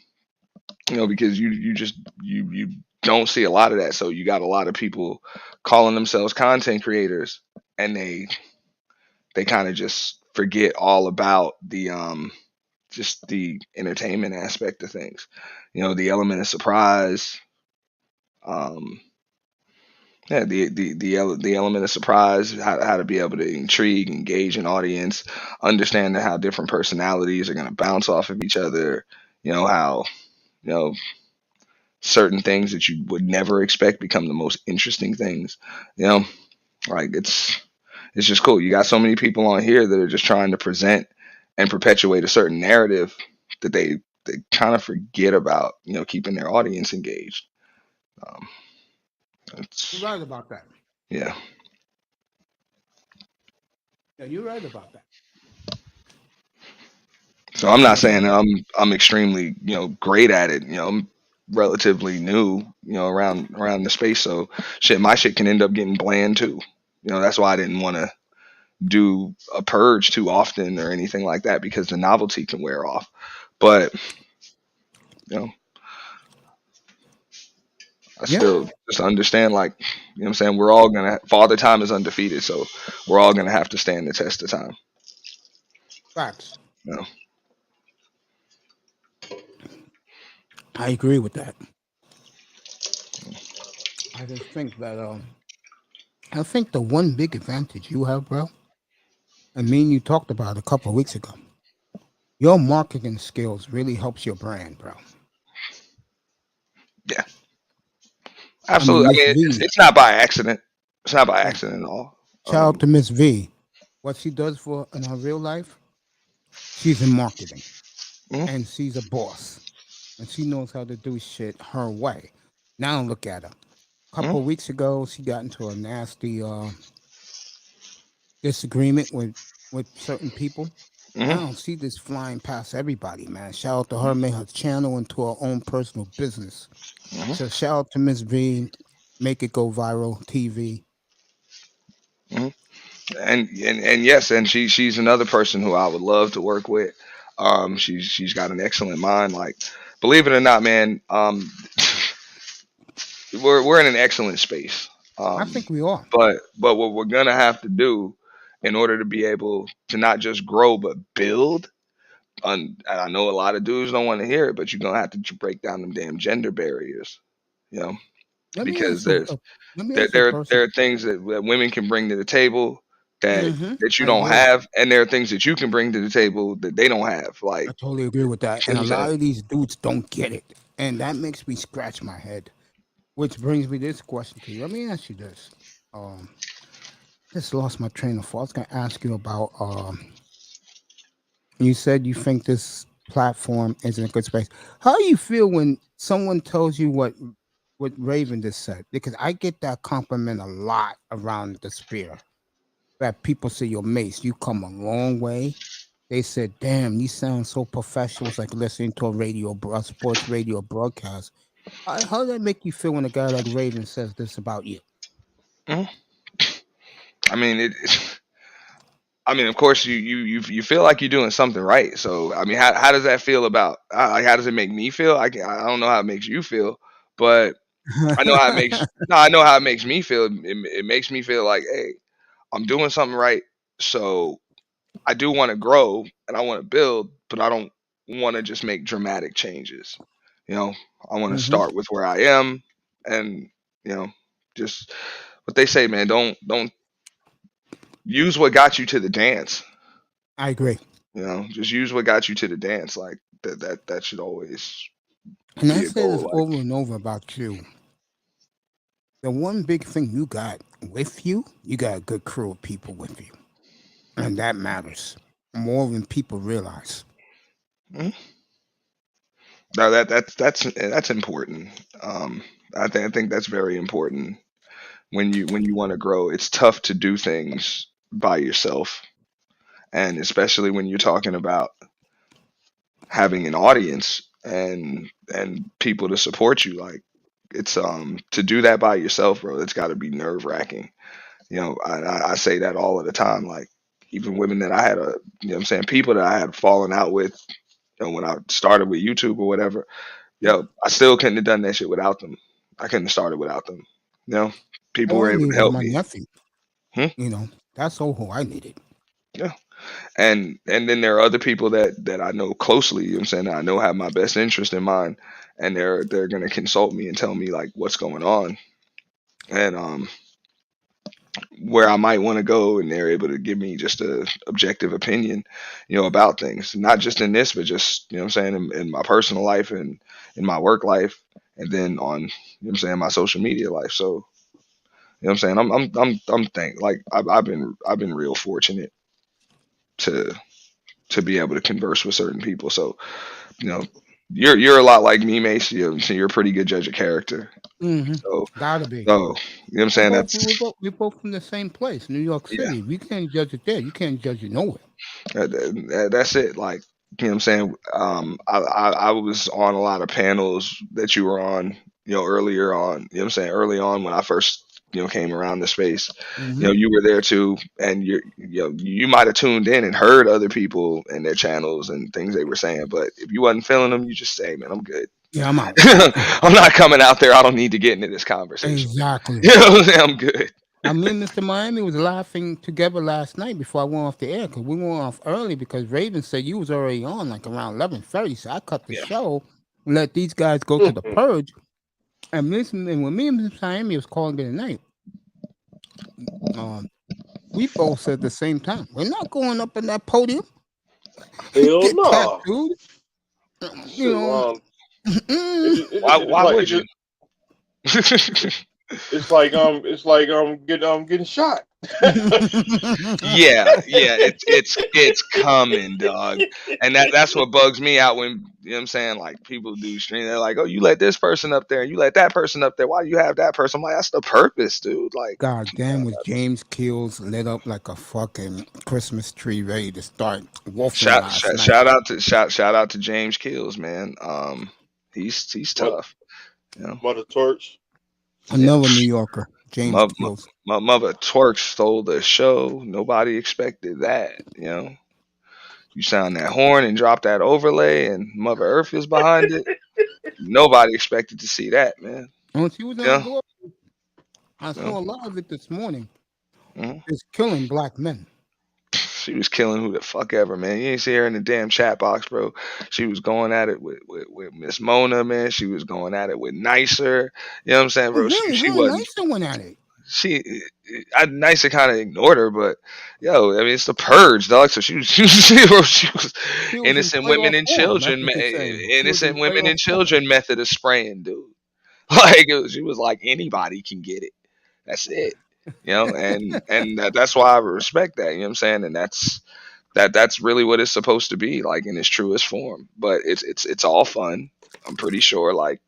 You know, because you just you don't see a lot of that. So you got a lot of people calling themselves content creators, and they kind of just forget all about the just the entertainment aspect of things. You know, the element of surprise, Yeah, the element of surprise, how to be able to intrigue, engage an audience, understanding how different personalities are going to bounce off of each other. How you know certain things that you would never expect become the most interesting things. You know, like it's just cool. You got so many people on here that are just trying to present and perpetuate a certain narrative that they kind of forget about. Keeping their audience engaged. Um, You're it's right about that. yeah. Yeah, you're right about that. So I'm not And saying that I'm extremely great at it. I'm relatively new around the space. So my shit can end up getting bland too. That's why I didn't want to do a purge too often or anything like that, because the novelty can wear off. But you know I yeah, still just understand, like, what I'm saying, we're all gonna Father Time is undefeated, so we're all gonna have to stand the test of time. facts. You know. I agree with that. I just think that I think the one big advantage you have, bro, and me and you talked about it a couple of weeks ago. Your marketing skills really helps your brand, bro. Yeah, I mean, absolutely. I Miss mean, it's V. it's not by accident. It's not by Yeah. accident at all. Shout out to Miss V. What she does for in her real life, she's in marketing Mhm, and she's a boss and she knows how to do shit her way. Now look at her. A mhm, couple of weeks ago, she got into a nasty disagreement with certain people. mhm, Now she just flying past everybody, man. Shout out to her, made her channel into her own personal business. mhm, So shout out to Miss V, make it go viral TV. mhm. And yes, and she's another person who I would love to work with. She's got an excellent mind. Like, believe it or not, man, we're in an excellent space. I Um, think we are. but what we're gonna have to do in order to be able to not just grow but build. And I know a lot of dudes don't want to hear it, but you're gonna have to break down them damn gender barriers. You know, Let me because ask you. Let me ask you a there person. are things that women can bring to the table that you I don't agree. have, and there are things that you can bring to the table that they don't have. I Like, totally agree with that. you And know a what I'm lot saying? of these dudes don't get it, and that makes me scratch my head. Which brings me this question to you. Let me ask you this. Um, just lost my train of thought. I was gonna ask you about. You said you think this platform is in a good space. How do you feel when someone tells you what Raven just said? Because I get that compliment a lot around the spear. That people say, "Yo, Mace, you come a long way." They said, "Damn, you sound so professional. It's like listening to a sports radio broadcast." How does that make you feel when a guy like Raven says this about you? Mhm. I mean, I mean, of course, you feel like you're doing something right. So, I mean, how does that feel about? Like, how does it make me feel? I don't know how it makes you feel, but I know how it makes. No, I know how it makes me feel. It makes me feel like, hey, I'm doing something right. So I do want to grow and I want to build, but I don't want to just make dramatic changes. You know, I want to Hmm. start with where I am, and you know, just what they say, man. Don't use what got you to the dance. I agree, Just use what got you to the dance. Like that should always and I be a say this goal. Like, over and over about you. The one big thing you got with you, you got a good crew of people with you, and that matters more than people realize. mhm. No, that's important. Um, I think that's very important when you want to grow. It's tough to do things by yourself, and especially when you're talking about having an audience and people to support you. Like, it's to do that by yourself, bro. It's got to be nerve wracking. I say that all of the time. Like, even women that I had what I'm saying, people that I had fallen out with, when I started with YouTube or whatever. I still couldn't have done that shit without them. I couldn't have started without them. You know, people All were I able needed to was help my me. nephew. Hmm? That's all who I needed. Yeah. And then there are other people that I know closely, you know what I'm saying, that I know have my best interest in mind, and they're gonna consult me and tell me like what's going on, and where I might want to go, and they're able to give me just a objective opinion, about things, not just in this, but just, what I'm saying, in my personal life and in my work life, and then on, what I'm saying, my social media life. So, what I'm saying, I'm thank like I've been real fortunate to be able to converse with certain people. So, you know, you're a lot like me, Mace. So you're a pretty good judge of character. Mm-hmm. So, Gotta be. so you know what I'm saying? We're both from the same place, New York Yeah, City. We can't judge it there. You can't judge it nowhere. that's it. Like, you know what I'm saying? I was on a lot of panels that you were on, earlier on, what I'm saying, early on when I first, came around the space. Mm-hmm. You were there too, and you might have tuned in and heard other people and their channels and things they were saying, but if you wasn't feeling them, you just say, man, I'm good. Yeah, I'm out. I'm not coming out there. I don't need to get into this conversation. Exactly. You know what I'm saying? I'm good. Me and Mr. Miami was laughing together last night before I went off the air because we went off early because Raven said you was already on like around 11:30. So I cut the Yeah. show, let these guys go to the purge, and when me and Mr. Miami was calling it a night, we both said at the same time, we're not going up in that podium. Hell Get no. tattooed. Shit, You know, Why would you? It's like getting shot. Yeah, it's coming, dog. And that's what bugs me out when, you know what I'm saying, like people do stream. They're like, oh, you let this person up there and you let that person up there. Why do you have that person? I'm like, that's the purpose, dude. Like, God damn, was James Keels lit up like a fucking Christmas tree ready to start wolfing shout last shout, night. shout out to James Kills, man. He's tough. Mother Torch. Another New Yorker, James My, Keels. my mother twerk stole the show. Nobody expected that. You sound that horn and drop that overlay, and Mother Earth is behind it. Nobody expected to see that, man. And she was on Yeah, Glory. I yeah. saw a lot of it this morning. Mhm. It's killing black men. She was killing who the fuck ever, man. You ain't see her in the damn chat box, bro. She was going at it with Miss Mona, man. She was going at it with Nicer. You know what I'm saying, Oh, bro? really? She Her and wasn't. Nicer went at it. Nicer kind of ignored her, but yo, I mean, it's the purge, dog. So she was She was in innocent women playoff and form. That's children, what you're saying. She was in innocent women playoff and form. children method of spraying, dude. Like she was like anybody can get it. That's it, and that's why I respect that. You know what I'm saying? And that's really what it's supposed to be, like in its truest form. But it's all fun. I'm pretty sure, like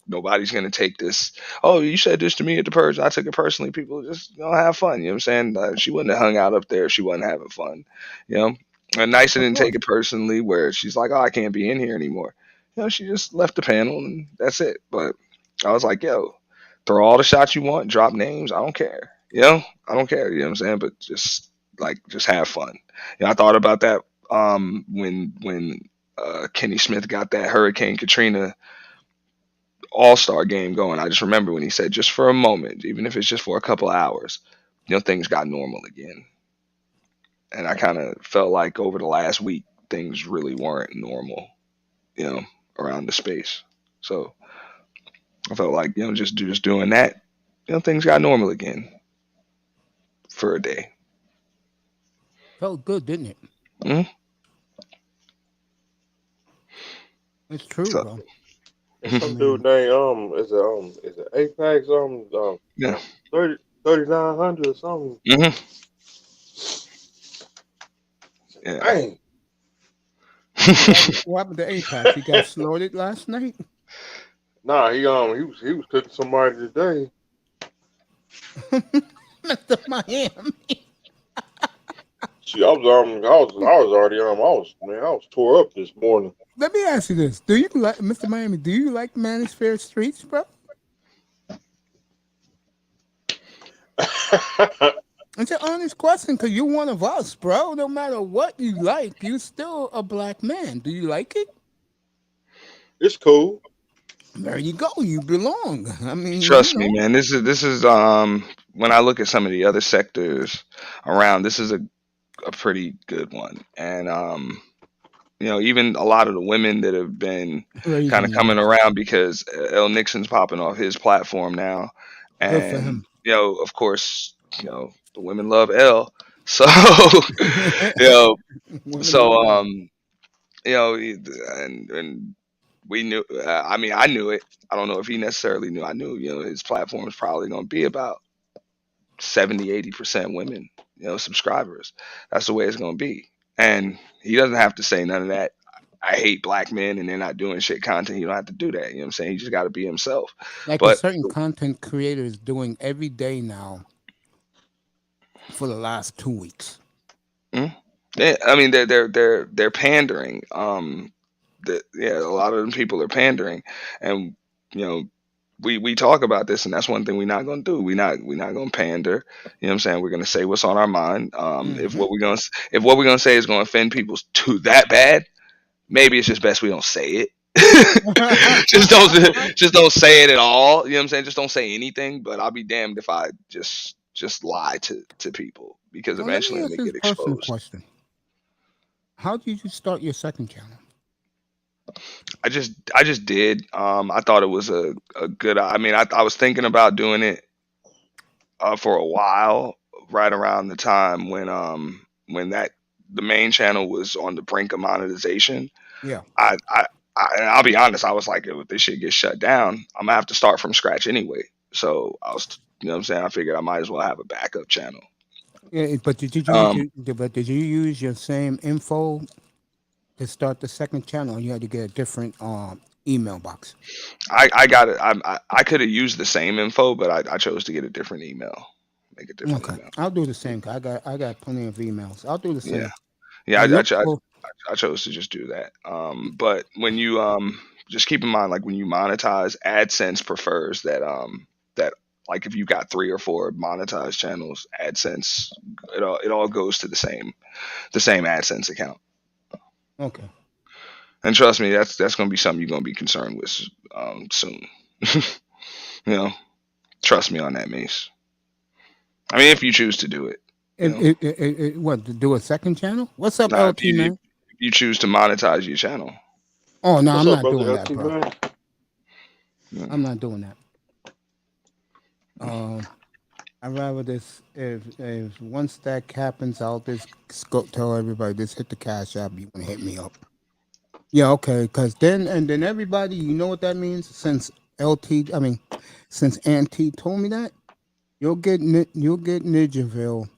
nobody's gonna take this. Oh, you said this to me at the purge. I took it personally. People just have fun. You know what I'm saying? She wouldn't have hung out up there if she wasn't having fun. You know. And Nysa Of didn't course. take it personally, where she's like, "Oh, I can't be in here anymore." She just left the panel and that's it. But I was like, "Yo, throw all the shots you want, drop names. I don't care. I don't care. You know what I'm saying? But just have fun." I thought about that when Kenny Smith got that Hurricane Katrina all-star game going. I just remember when he said, just for a moment, even if it's just for a couple of hours, things got normal again. And I kind of felt like over the last week, things really weren't normal, around the space. So I felt like, just doing that, things got normal again for a day. Felt good, didn't it? hmm It's true, So, bro. And I some dude mean, named is it Apex 30, yeah. 3900 or something. hmm Yeah. Dang. what happened to Apex? He got slaughtered last night. Nah, he was cooking somebody today. Mr. Miami. Shit, I was already I was tore up this morning. Let me ask you this: do you like Mr. Miami? Do you like Manosphere Streets, bro? It's an honest question because you're one of us, bro. No matter what you like, you're still a black man. Do you like it? It's cool. There you go. You belong. I mean, Trust me, man. This is when I look at some of the other sectors around. This is a a pretty good one. And even a lot of the women that have been kind of Raising coming money. around because L. Nixon's popping off his platform now, Good for and him. of course, the women love L. So you know, Women so love him. and we knew. I mean, I knew it. I don't know if he necessarily knew. I knew, his platform is probably going to be about 70, 80% women, subscribers. That's the way it's going to be. And he doesn't have to say none of that. I hate black men and they're not doing shit content. You don't have to do that. You know what I'm saying? He just got to be himself. Like a But certain content creator is doing every day now for the last 2 weeks. mm, yeah, I mean, they're pandering. Yeah, a lot of them people are pandering, and you know, we talk about this, and that's one thing we're not gonna do. We're not gonna pander. You know what I'm saying? We're gonna say what's on our mind. If Hmm. what we're gonna say is gonna offend people to that bad, maybe it's just best we don't say it. just don't say it at all. You know what I'm saying? Just don't say anything. But I'll be damned if I just lie to people because Well, let me eventually I'm ask gonna this get personal exposed. question. How did you start your second channel? I just did. I thought it was a good. I mean, I was thinking about doing it for a while, right around the time when that the main channel was on the brink of monetization. Yeah. And I'll be honest, I was like, if this shit gets shut down, I'm gonna have to start from scratch anyway. So I was, what I'm saying, I figured I might as well have a backup channel. Yeah, but Um, did you use your same info to start the second channel? Or you had to get a different email box. I got it. I could have used the same info, but I chose to get a different email, make a different Okay, email. I'll do the same. 'Cause I got plenty of emails. I'll do the Yeah, same. yeah. And look for I chose to just do that. But when you just keep in mind, like when you monetize, AdSense prefers that like if you got 3 or 4 monetized channels, AdSense it all goes to the same AdSense account. okay. And trust me, that's gonna be something you're gonna be concerned with soon. you know, trust me on that, Mace. I mean, if you choose to do it, you know, What to do a second channel? What's up, nah, LT man? if you choose to monetize your channel, Oh no, What's I'm up, not brother doing that, LT bro. man? you know, I'm not doing that. Um, I rather this if once that happens, I'll just go tell everybody just hit the cash app. You want to hit me up? Yeah, okay. Cause then everybody, you know what that means? Since LT, I mean, since Auntie told me that, you'll get Ninjaville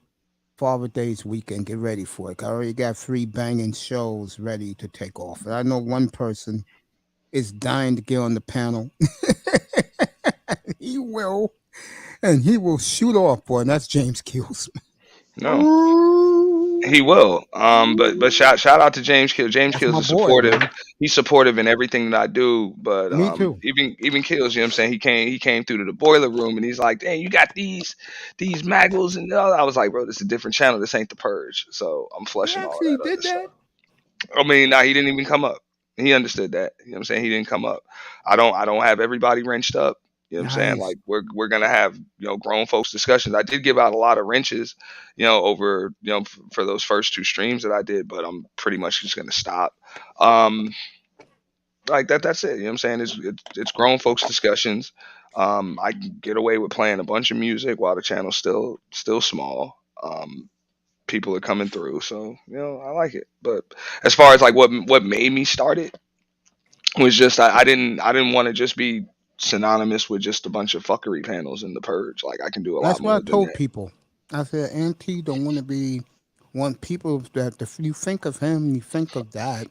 Father Day's weekend. Get ready for it. I already got 3 banging shows ready to take off. And I know one person is dying to get on the panel. He will, and he will shoot off, boy. And that's James Kills. no. He will. But shout out to James Kill. James That's Kills my is boy, supportive. man. He's supportive in everything that I do. But Me too. even Kills, you know what I'm saying? He came through to the boiler room and he's like, "Dang, you got these maggles," and all. I was like, "Bro, this is a different channel. This ain't the Purge." So I'm He flushing all of actually that did other that. stuff. I mean, nah, he didn't even come up. He understood that. You know what I'm saying? He didn't come up. I don't have everybody wrenched up. You know what I'm saying? Nice. Like we're gonna have grown folks discussions. I did give out a lot of wrenches, over for those first 2 streams that I did, but I'm pretty much just gonna stop. Um, like that's it. You know what I'm saying? It's grown folks discussions. I can get away with playing a bunch of music while the channel's still small. People are coming through, so I like it. But as far as like what made me start it was just I didn't want to just be synonymous with just a bunch of fuckery panels in the purge. Like I can do a lot That's what I more than told that. people. I said, Auntie don't want to be one people that if you think of him, you think of that.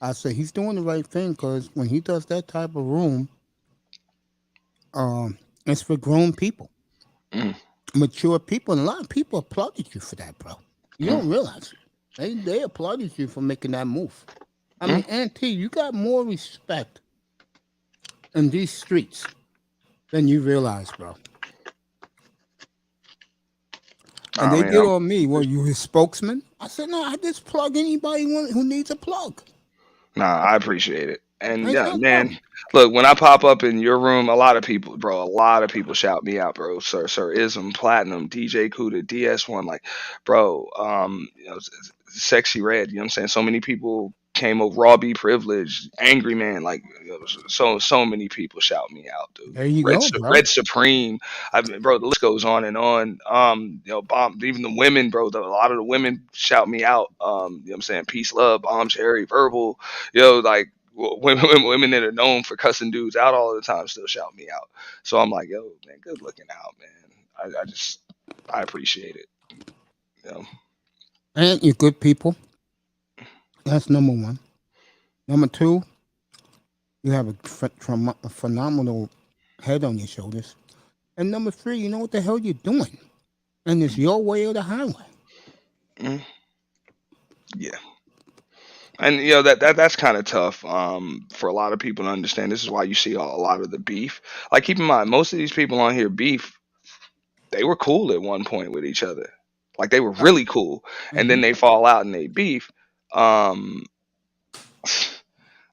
I said he's doing the right thing because when he does that type of room, it's for grown people, Mm, mature people, and a lot of people applauded you for that, bro. You mm, don't realize it. They applauded you for making that move. I mm. mean, Auntie, you got more respect in these streets than you realize, bro. And I they mean, get on me. Well, you his spokesman? I said, no, I just plug anybody who needs a plug. nah, I appreciate it. And It's yeah, no man, problem. look, when I pop up in your room, a lot of people shout me out, bro. Sir Ism, Platinum, DJ Kuda, DS1, like, bro, Sexy Red, you know what I'm saying? So many people came over, Raw B Privilege, Angry Man, like, so many people shout me out, dude. There you go, bro. Red Supreme, I mean, bro, the list goes on and on. Bomb, even the women, bro, a lot of the women shout me out. You know what I'm saying? Peace, love, Bomb, Cherry, Verbal, like women that are known for cussing dudes out all the time still shout me out. So I'm like, yo, man, good looking out, man. I appreciate it. You know? And you're good people. That's number one. Number two, you have a phenomenal head on your shoulders. And number three, you know what the hell you're doing. And it's your way or the highway. Mm, yeah. And that's kind of tough for a lot of people to understand. This is why you see a lot of the beef. Like, keep in mind, most of these people on here beef, they were cool at one point with each other. Like, they were really cool, and Mm-hmm. then they fall out and they beef. Um,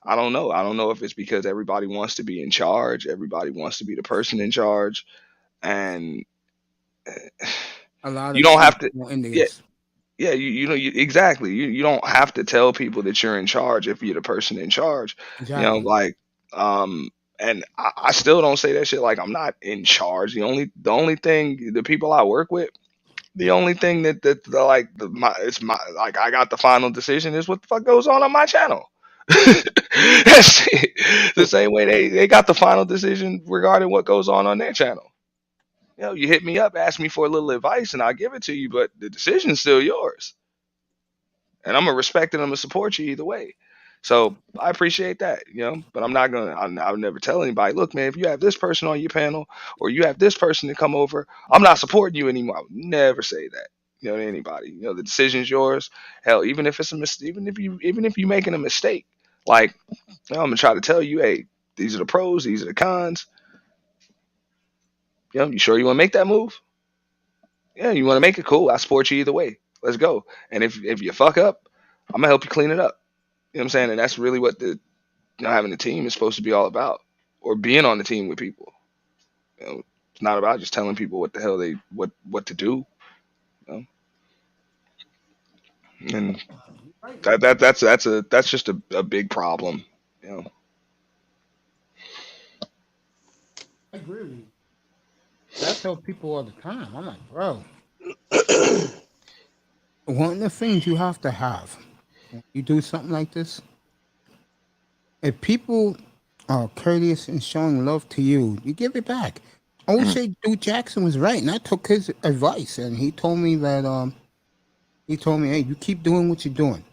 I don't know. I don't know if it's because everybody wants to be in charge. Everybody wants to be the person in charge, and A lot you of don't have people to. go into Yeah, this. yeah. Exactly. You don't have to tell people that you're in charge if you're the person in charge. Exactly. Like, um, and I still don't say that shit. Like, I'm not in charge. The only thing, the people I work with, the only thing it's my, like, I got the final decision is what the fuck goes on my channel. That's it. The same way they got the final decision regarding what goes on their channel. You hit me up, ask me for a little advice, and I'll give it to you, but the decision's still yours. And I'm gonna respect it. I'm gonna support you either way. So I appreciate that, but I'm not gonna. I would never tell anybody, look, man, if you have this person on your panel or you have this person to come over, I'm not supporting you anymore. I would never say that, to anybody. The decision's yours. Hell, even if it's a mistake, even if you making a mistake, like, I'm gonna try to tell you, hey, these are the pros, these are the cons. You sure you want to make that move? Yeah, you want to make it, cool. I support you either way. Let's go. And if you fuck up, I'm gonna help you clean it up. You know what I'm saying? And that's really what having a team is supposed to be all about, or being on the team with people. It's not about just telling people what the hell what to do. You And that's just a big problem. You know. I agree with you. I tell people all the time. I'm like, bro, one of the things you have to have when you do something like this, if people are courteous and showing love to you, you give it back. Mm, O'Shea Duke Jackson was right, and I took his advice, and he told me, hey, you keep doing what you're doing.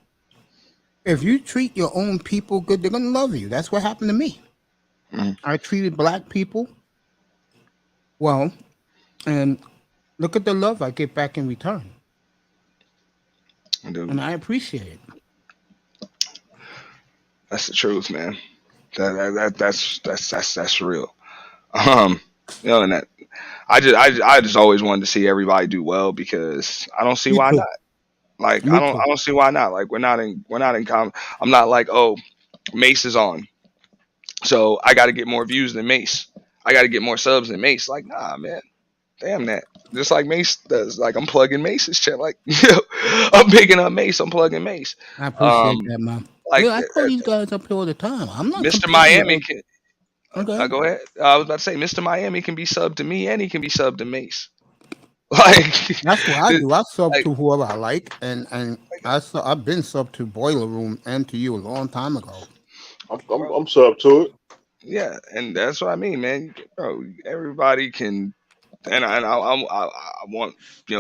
If you treat your own people good, they're gonna love you. That's what happened to me. mm, I treated black people well, and look at the love I get back in return, and dude, I appreciate it. that's the truth, man. That's real. Um, and that I just always wanted to see everybody do well because I don't see Me why too. not. Like, I Me don't too. I don't see why not. Like, we're not in I'm not like, oh, Mace is on, so I got to get more views than Mace. I got to get more subs than Mace. Like, nah, man. Damn that. Just like Mace does. Like, I'm plugging Mace's channel. Like, I'm picking up Mace. I'm plugging Mace. I appreciate Um, that, man. like, Yeah, I call these guys up here all the time. I'm not Mr. competing with Miami them. can. Okay, Go ahead. I was about to say, Mr. Miami can be subbed to me, and he can be subbed to Mace. Like, that's what I do. I sub like, to whoever I like, and I've been sub to Boiler Room and to you a long time ago. bro. I'm sub to it. Yeah, and that's what I mean, man. Bro, everybody can, and I want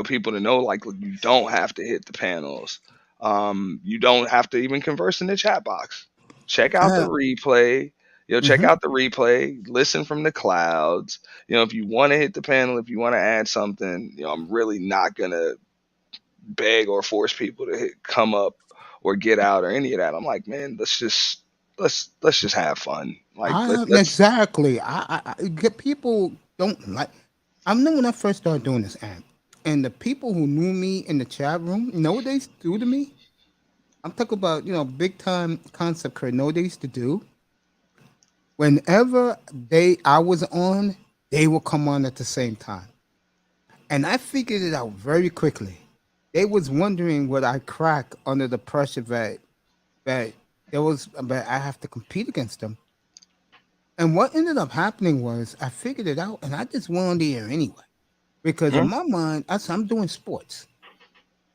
people to know, like, look, you don't have to hit the panels. You don't have to even converse in the chat box. Check out the Uh, replay. Check hmm out the replay. Listen from the clouds. If you want to hit the panel, if you want to add something, I'm really not gonna beg or force people to come up or get out or any of that. I'm like, man, let's just have fun. Like, let's exactly. Get people don't like. I know when I first started doing this app, and the people who knew me in the chat room, you know what they used to do to me? I'm talking about big time concept creator. Know what they used to do? Whenever I was on, they would come on at the same time. And I figured it out very quickly. They was wondering would I crack under the pressure that but I have to compete against them. And what ended up happening was I figured it out and I just went on the air anyway. Because in Mhm. my mind, I'm doing sports.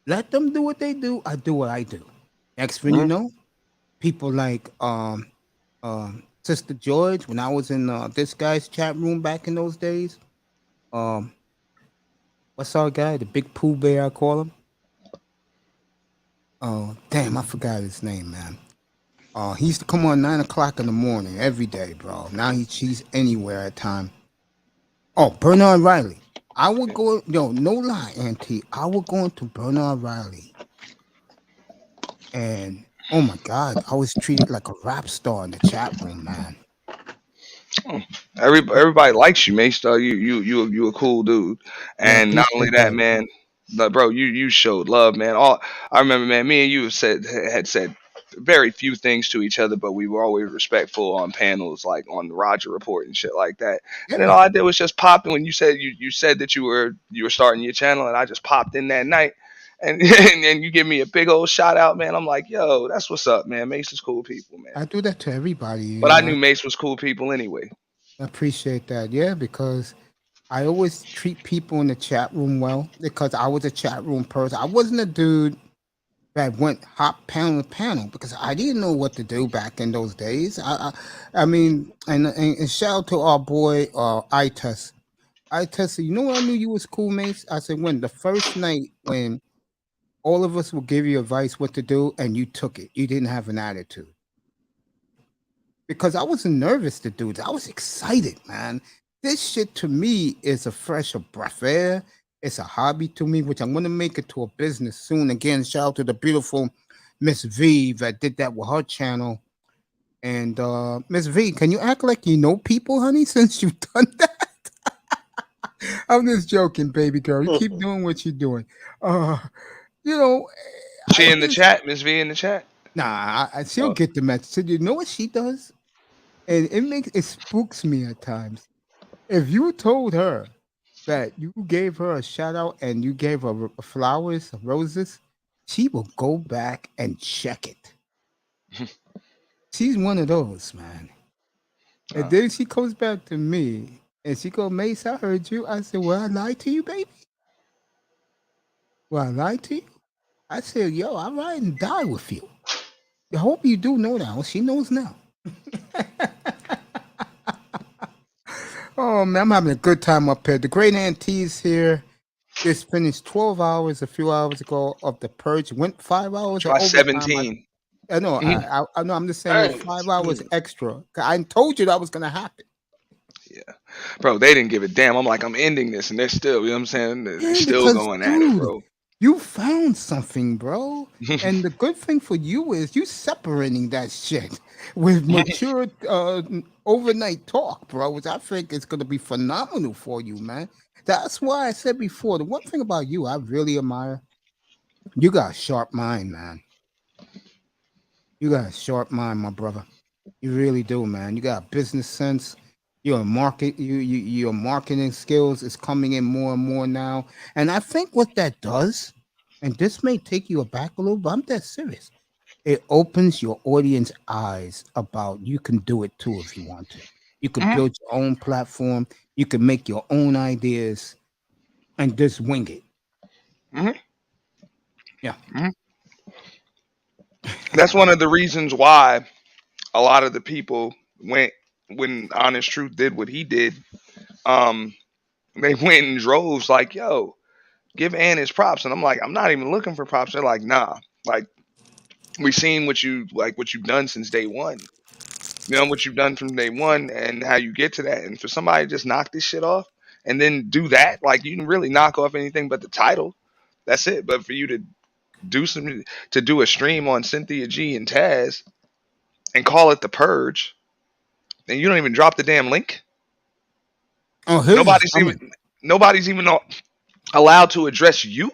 Let them do what they do, I do what I do. Next thing you Mhm. know, people like Sister George, when I was in this guy's chat room back in those days, um, what's our guy? The big Pooh Bear, I call him. Oh, damn, I forgot his name, man. He used to come on 9 o'clock in the morning every day, bro. Now he's anywhere at time. Oh, Bernard Riley. I would go, yo, no lie, Auntie. I would go into Bernard Riley, and oh my God, I was treated like a rap star in the chat room, man. Everybody likes you, Mace. Though you a cool dude, Yeah, I and not only appreciate that, that. man. But bro, you showed love, man. All I remember, man. Me and you had said very few things to each other, but we were always respectful on panels, like on the Roger Report and shit like that. And then Yeah, all I did was just pop in when you said that you were starting your channel, and I just popped in that night. And and you give me a big old shout out, man. I'm like, yo, that's what's up, man. Mace is cool people, man. I do that to everybody, you But I know. knew Mace was cool people anyway. I appreciate that. Yeah, because I always treat people in the chat room well because I was a chat room person. I wasn't a dude that went hop panel to panel because I didn't know what to do back in those days. I mean, and shout out to our boy Itus. Itus, you know when I knew you was cool, Mace? I said when the first night when all of us would give you advice what to do and you took it. You didn't have an attitude because I wasn't nervous to do this. I was excited, man. This shit to me is a fresh of breath air. It's a hobby to me, which I'm gonna make it to a business soon. Again, shout out to the beautiful Miss V that did that with her channel. And Miss V, can you act like you know people, honey, since you've done that? I'm just joking, baby girl. You keep doing what you're doing. Uh, you know, She I in the just chat, Miss V in the chat. she'll Oh, get the message. So you know what she does? And it spooks me at times. If you told her that you gave her a shout out and you gave her flowers, roses, she will go back and check it. She's one of those, man. And oh. then she comes back to me and she goes, Mace, I heard you. I said, well, I lied to you, baby. Well, I lied to you. I said, yo, I ride and die with you. I hope you do know now. She knows now. Oh, man, I'm having a good time up here. The great auntie's here. Just finished 12 hours a few hours ago of the purge. Went 5 hours of Try overtime. 17. I know. Mhm. I know. I'm just saying, with Dang. 5 hours extra. I told you that was gonna happen. Yeah. Bro, they didn't give a damn. I'm like, I'm ending this, and they're still, you know what I'm saying? They're Yeah, still because going at it, dude, bro. you found something, bro. And the good thing for you is you separating that shit with mature overnight talk, bro. Which I think is gonna be phenomenal for you, man. That's why I said before. The one thing about you I really admire, you got a sharp mind, man. You got a sharp mind, my brother. You really do, man. You got business sense. Your marketing skills is coming in more and more now. And I think what that does, and this may take you aback a little, but I'm that serious. It opens your audience eyes about you can do it too if you want to. You could Mhm, build your own platform. You can make your own ideas and just wing it. mhm, Yeah. mhm. That's one of the reasons why a lot of the people went when Honest Truth did what he did. Um, they went in droves, like, yo, give Ann his props, and I'm like, I'm not even looking for props. They're like, nah, like we seen what you've done since day one. You know what you've done from day one and how you get to that. And for somebody to just knock this shit off and then do that, like you didn't really knock off anything but the title. That's it. But for you to do a stream on Cynthia G and Taz and call it the Purge, and you don't even drop the damn link. Oh, his is Nobody's coming. even nobody's even allowed to address you.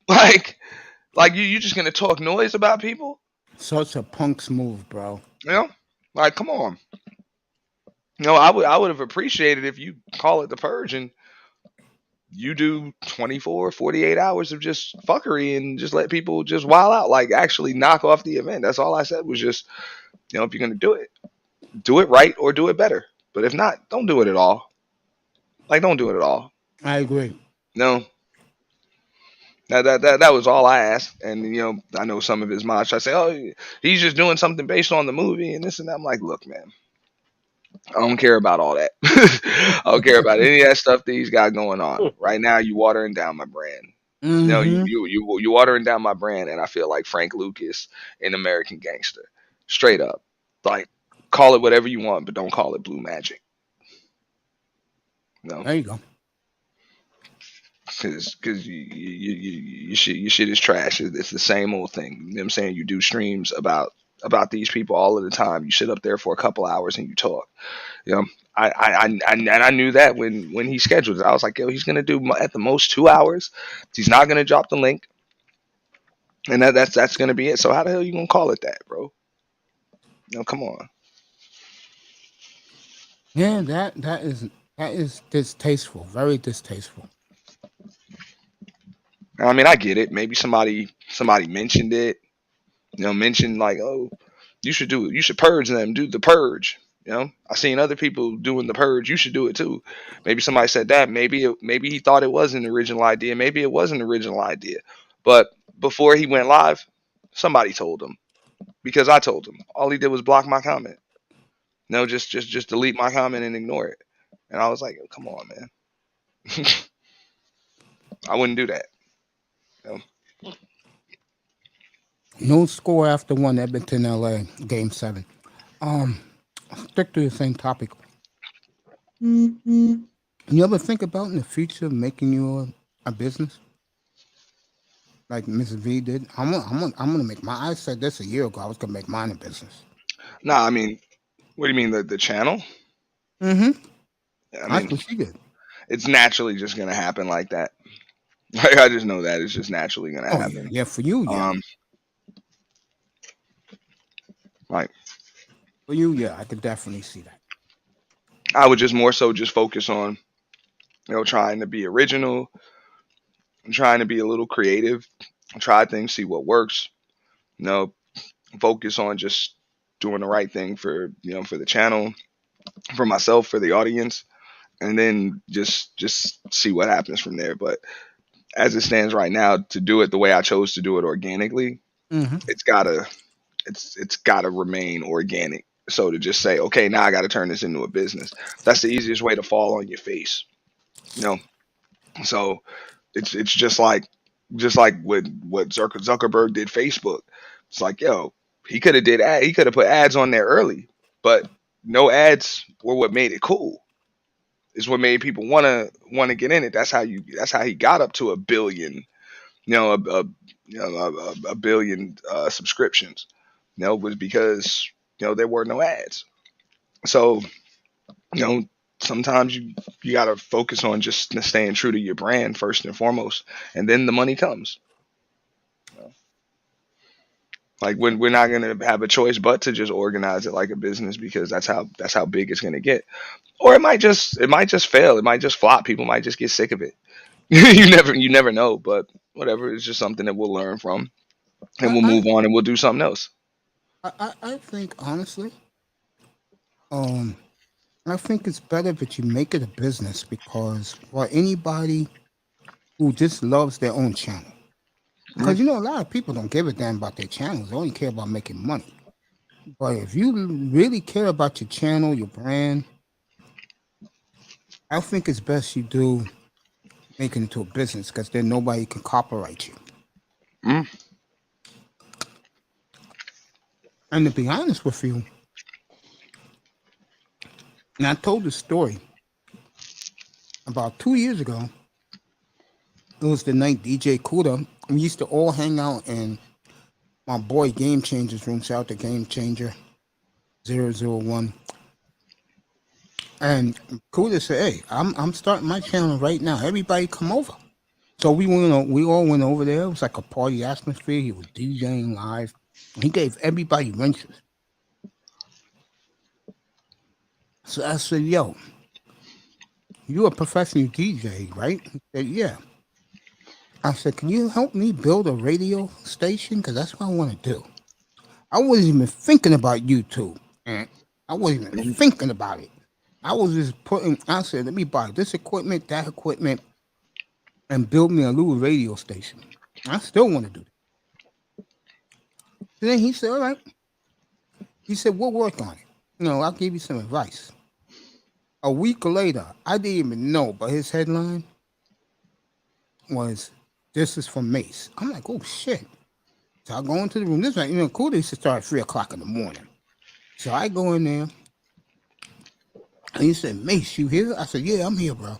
Like you just gonna talk noise about people? Such a punk's move, bro. You know? Like, come on. No, I would have appreciated if you call it the purge and you do 24, 48 hours of just fuckery and just let people just wild out, like actually knock off the event. That's all I said was just, if you're gonna do it right or do it better. But if not, don't do it at all. Like, don't do it at all. I agree. No, that was all I asked. And I know some of his mods try to say, "Oh, he's just doing something based on the movie and this and that." I'm like, look, man, I don't care about all that. I don't care about any of that stuff that he's got going on right now. You watering down my brand. No, Mm-hmm. you watering down my brand, and I feel like Frank Lucas in American Gangster, straight up. Like, call it whatever you want, but don't call it Blue Magic. No, There you go. because your shit is trash. It's the same old thing. You know what I'm saying? You do streams about these people all of the time. You sit up there for a couple hours and you talk. You know, and I knew that when he scheduled it. I was like, yo, he's gonna do at the most 2 hours. He's not gonna drop the link, and that's gonna be it. So how the hell you gonna call it that, bro? Come on. Yeah, that is distasteful. Very distasteful. I mean, I get it. Maybe somebody mentioned it. Mentioned like, oh, you should do it. You should purge them. Do the purge. I seen other people doing the purge. You should do it too. Maybe somebody said that. Maybe he thought it was an original idea. Maybe it was an original idea. But before he went live, somebody told him because I told him. All he did was block my comment. No, just delete my comment and ignore it. And I was like, oh, come on, man. I wouldn't do that. You know? No score after one. Edmonton, LA, Game 7. Stick to the same topic. You ever think about in the future making you a business like Mrs. V did? I'm gonna make my. I said this a year ago. I was gonna make mine a business. Nah, I mean, what do you mean the channel? Mm-hmm. I That's mean, what she did. it's naturally just gonna happen like that. Like, I just know that it's just naturally gonna Oh yeah, happen. yeah. For you, yeah. Um, like, For you, yeah. I could definitely see that. I would just more so just focus on trying to be original, trying to be a little creative, try things, see what works. You know, focus on just doing the right thing for for the channel, for myself, for the audience, and then just see what happens from there. But as it stands right now, to do it the way I chose to do it organically, Mm-hmm. it's gotta it's gotta remain organic. So to just say, okay, now I got to turn this into a business, that's the easiest way to fall on your face. You know, so it's just like what Zuckerberg did Facebook. It's like, yo, he could have put ads on there early, but no ads were what made it cool. Is what made people wanna get in it. That's how he got up to a billion, a billion subscriptions. Was because there were no ads. So you know sometimes you got to focus on just staying true to your brand first and foremost, and then the money comes. Like, when we're not gonna have a choice but to just organize it like a business, because that's how big it's gonna get. Or it might just fail. It might just flop. People might just get sick of it. You never know. But whatever, it's just something that we'll learn from, and I, we'll I, move on, and we'll do something else. I think honestly, um, I think it's better that you make it a business because for anybody who just loves their own channel, Mm, because a lot of people don't give a damn about their channels; they only care about making money. But if you really care about your channel, your brand, I think it's best you do make it into a business because then nobody can copyright you. mm, And to be honest with you, and I told this story about 2 years ago. It was the night DJ Kuda. We used to all hang out in my boy Game Changer's room. Shout out to Game Changer 001. And Kuda said, "Hey, I'm starting my channel right now. Everybody come over." So we all went over there. It was like a party atmosphere. He was DJing live. He gave everybody wrenches. So I said, yo, you a professional DJ, right? He said, yeah. I said, can you help me build a radio station? Because that's what I want to do. I wasn't even thinking about YouTube. And I wasn't even Mhm. thinking about it. I was just putting, I said, let me buy this equipment, that equipment, and build me a little radio station. I still want to do that. So then he said, all right. He said, we'll work on it. I'll give you some advice. A week later, I didn't even know, but his headline was, this is from Mace. I'm like, oh shit. So I go into the room. This is like, cool. They used to start at 3 o'clock in the morning. So I go in there and he said, Mace, you here? I said, yeah, I'm here, bro.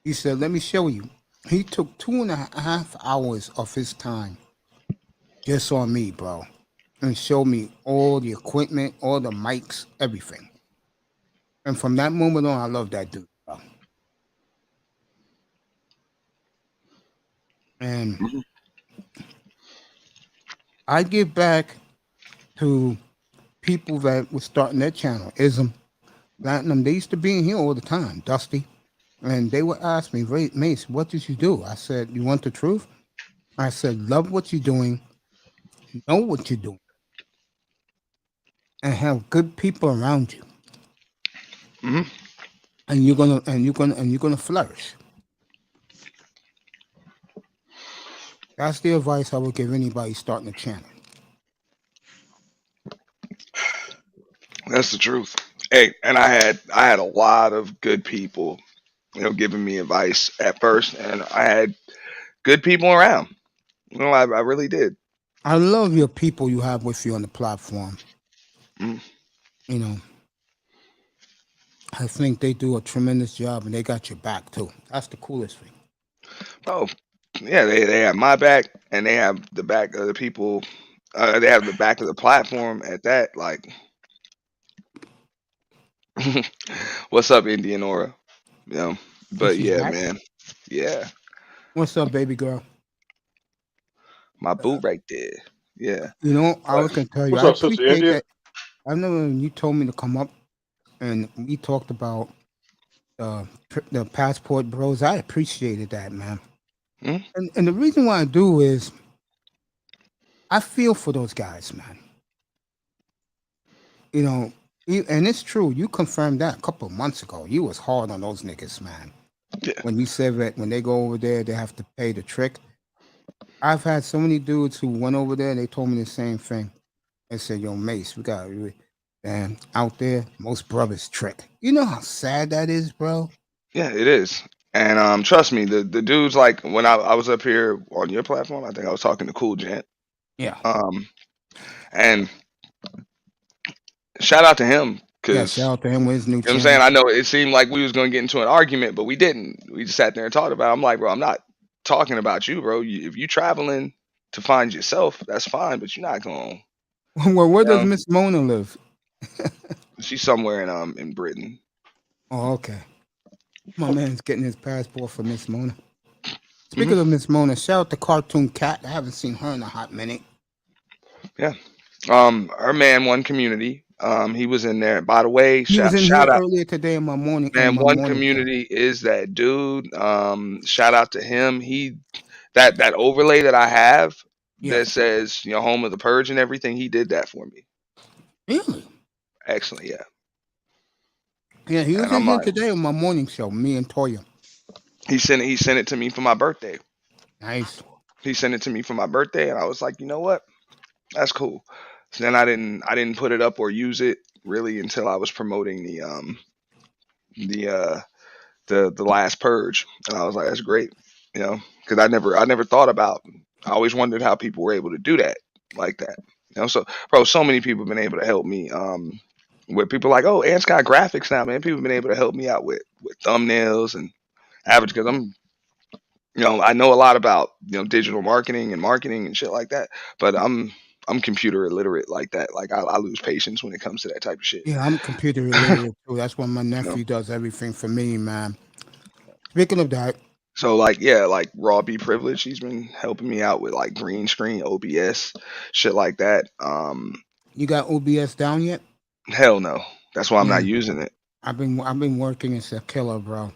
He said, let me show you. He took 2.5 hours of his time just on me, bro, and showed me all the equipment, all the mics, everything. And from that moment on, I love that dude, bro. And Mhm. I give back to people that were starting their channel, Ism, Platinum. They used to be in here all the time, Dusty. And they would ask me, Mace, what did you do? I said, you want the truth? I said, love what you're doing, know what you're doing, and have good people around you. Mhm. And you're gonna flourish. That's the advice I would give anybody starting a channel. That's the truth. Hey, and I had a lot of good people, giving me advice at first, and I had good people around. I really did. I love your people you have with you on the platform. Mm. You know, I think they do a tremendous job and they got your back too. That's the coolest thing. Oh, yeah, they have my back, and they have the back of the people. They have the back of the platform at that. Like, what's up, Indianora? You know, Is but she yeah, back? man, yeah, What's up, baby girl? my boo right there. Yeah, I but was gonna tell you, What's I up, Sister appreciate India? that. I know when you told me to come up and we talked about the passport bros. I appreciated that, man. mm, And the reason why I do is I feel for those guys, man. You know, and it's true. You confirmed that a couple of months ago. You was hard on those niggas, man. yeah, When you said that when they go over there, they have to pay the trick. I've had so many dudes who went over there. They told me the same thing. They said, "Yo, Mace, we got and out there, most brothers trick. You know how sad that is, bro." yeah, it is. And trust me, the dudes like when I was up here on your platform, I think I was talking to Cool Gent. Yeah. Um, and shout out to him Yeah. because Shout out to him with his new you know what I'm saying? channel. I know it seemed like we was gonna get into an argument, but we didn't. We just sat there and talked about it. I'm like, bro, I'm not talking about you, bro. If you traveling to find yourself, that's fine, but you're not going. Well, where You does know, Miss Mona live? she's somewhere in Britain. Oh, okay. My man's getting his passport for Miss Mona. Hmm. Speaking of Miss Mona, shout out to Cartoon Cat. I haven't seen her in a hot minute. Yeah. Her man, One Community. He was in there. By the way, He was in here shout out, earlier today in my morning man. One show. Community is that dude. Shout out to him. That overlay that I have Yeah. that says home of the purge and everything. He did that for me. Really? Excellent. Yeah. Yeah, he was And in I'm here like, today on my morning show, me and Toya. he sent it to me for my birthday. Nice. He sent it to me for my birthday, and I was like, you know what? That's cool. So then I didn't put it up or use it really until I was promoting the uh the last purge, and I was like, that's great, because I never thought about. I always wondered how people were able to do that like that. So bro, so many people have been able to help me. With people like, oh, Ant's got graphics now, man. People have been able to help me out with thumbnails and average because I know a lot about digital marketing and shit like that, but I'm computer illiterate like that. Like I lose patience when it comes to that type of shit. Yeah, I'm computer illiterate too. That's why my You know? nephew does everything for me, man. Speaking of that, So like yeah, like Raw B Privilege, he's been helping me out with like green screen, OBS, shit like that. you got OBS down yet? Hell no. That's why I'm Yeah, not using it. I've been working as a killer, bro.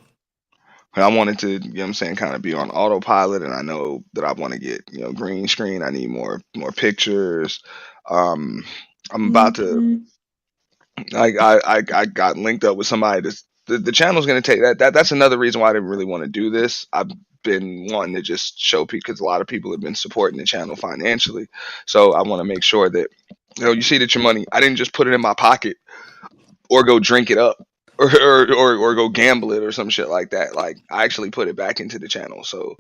And I wanted to, you know what I'm saying, kind of be on autopilot, and I know that I want to get, green screen. I need more pictures. Um, I'm about to. I got linked up with somebody. The channel's going to take that. That's another reason why I didn't really want to do this. I've been wanting to just show people because a lot of people have been supporting the channel financially. So I want to make sure that you see that your money. I didn't just put it in my pocket or go drink it up or go gamble it or some shit like that. Like I actually put it back into the channel. So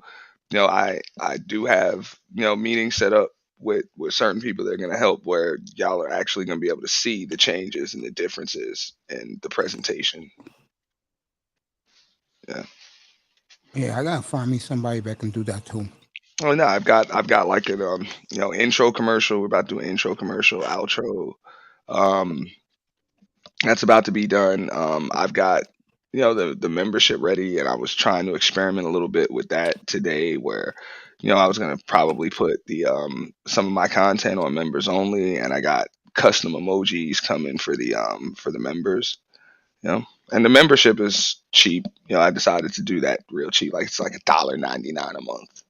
I do have meetings set up with certain people that are going to help where y'all are actually going to be able to see the changes and the differences in the presentation. Yeah. Yeah, I gotta find me somebody that can do that too. Oh no, I've got like an intro commercial. We're about to do an intro commercial, outro. Um, that's about to be done. I've got the membership ready, and I was trying to experiment a little bit with that today, where I was gonna probably put the some of my content on members only, and I got custom emojis coming for the members. And the membership is cheap. I decided to do that real cheap, like it's like $1.99 a month,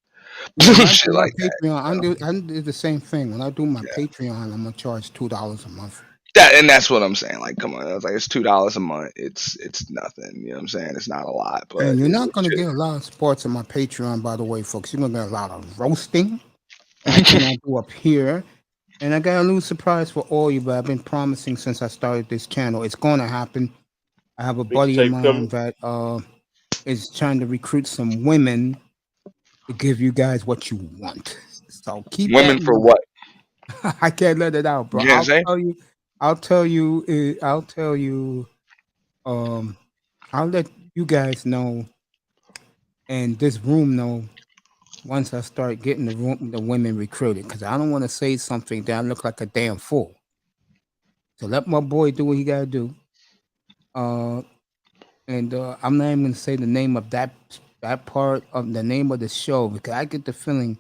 Yeah, when I do shit my like that. Patreon, I do the same thing. When I do my Patreon, I'm gonna charge $2 a month. And that's what I'm saying. Like, come on, I was like, it's $2 a month. It's nothing. You know what I'm saying? It's not a lot, but And you're it not gonna should. get a lot of sports on my Patreon, by the way, folks. You're gonna get a lot of roasting. That's what I do up here. And I got a little surprise for all you, but I've been promising since I started this channel. It's gonna happen. I have a buddy of Mixtape mine coming. that is trying to recruit some women to give you guys what you want. So keep that Women in for mind. what? I can't let it out, bro. You can't say? I'll tell you. I'll tell you. Um, I'll let you guys know and this room know once I start getting the women recruited, because I don't want to say something that I look like a damn fool. So let my boy do what he gotta do. Uh, and I'm not even gonna say the name of that part of the name of the show because I get the feeling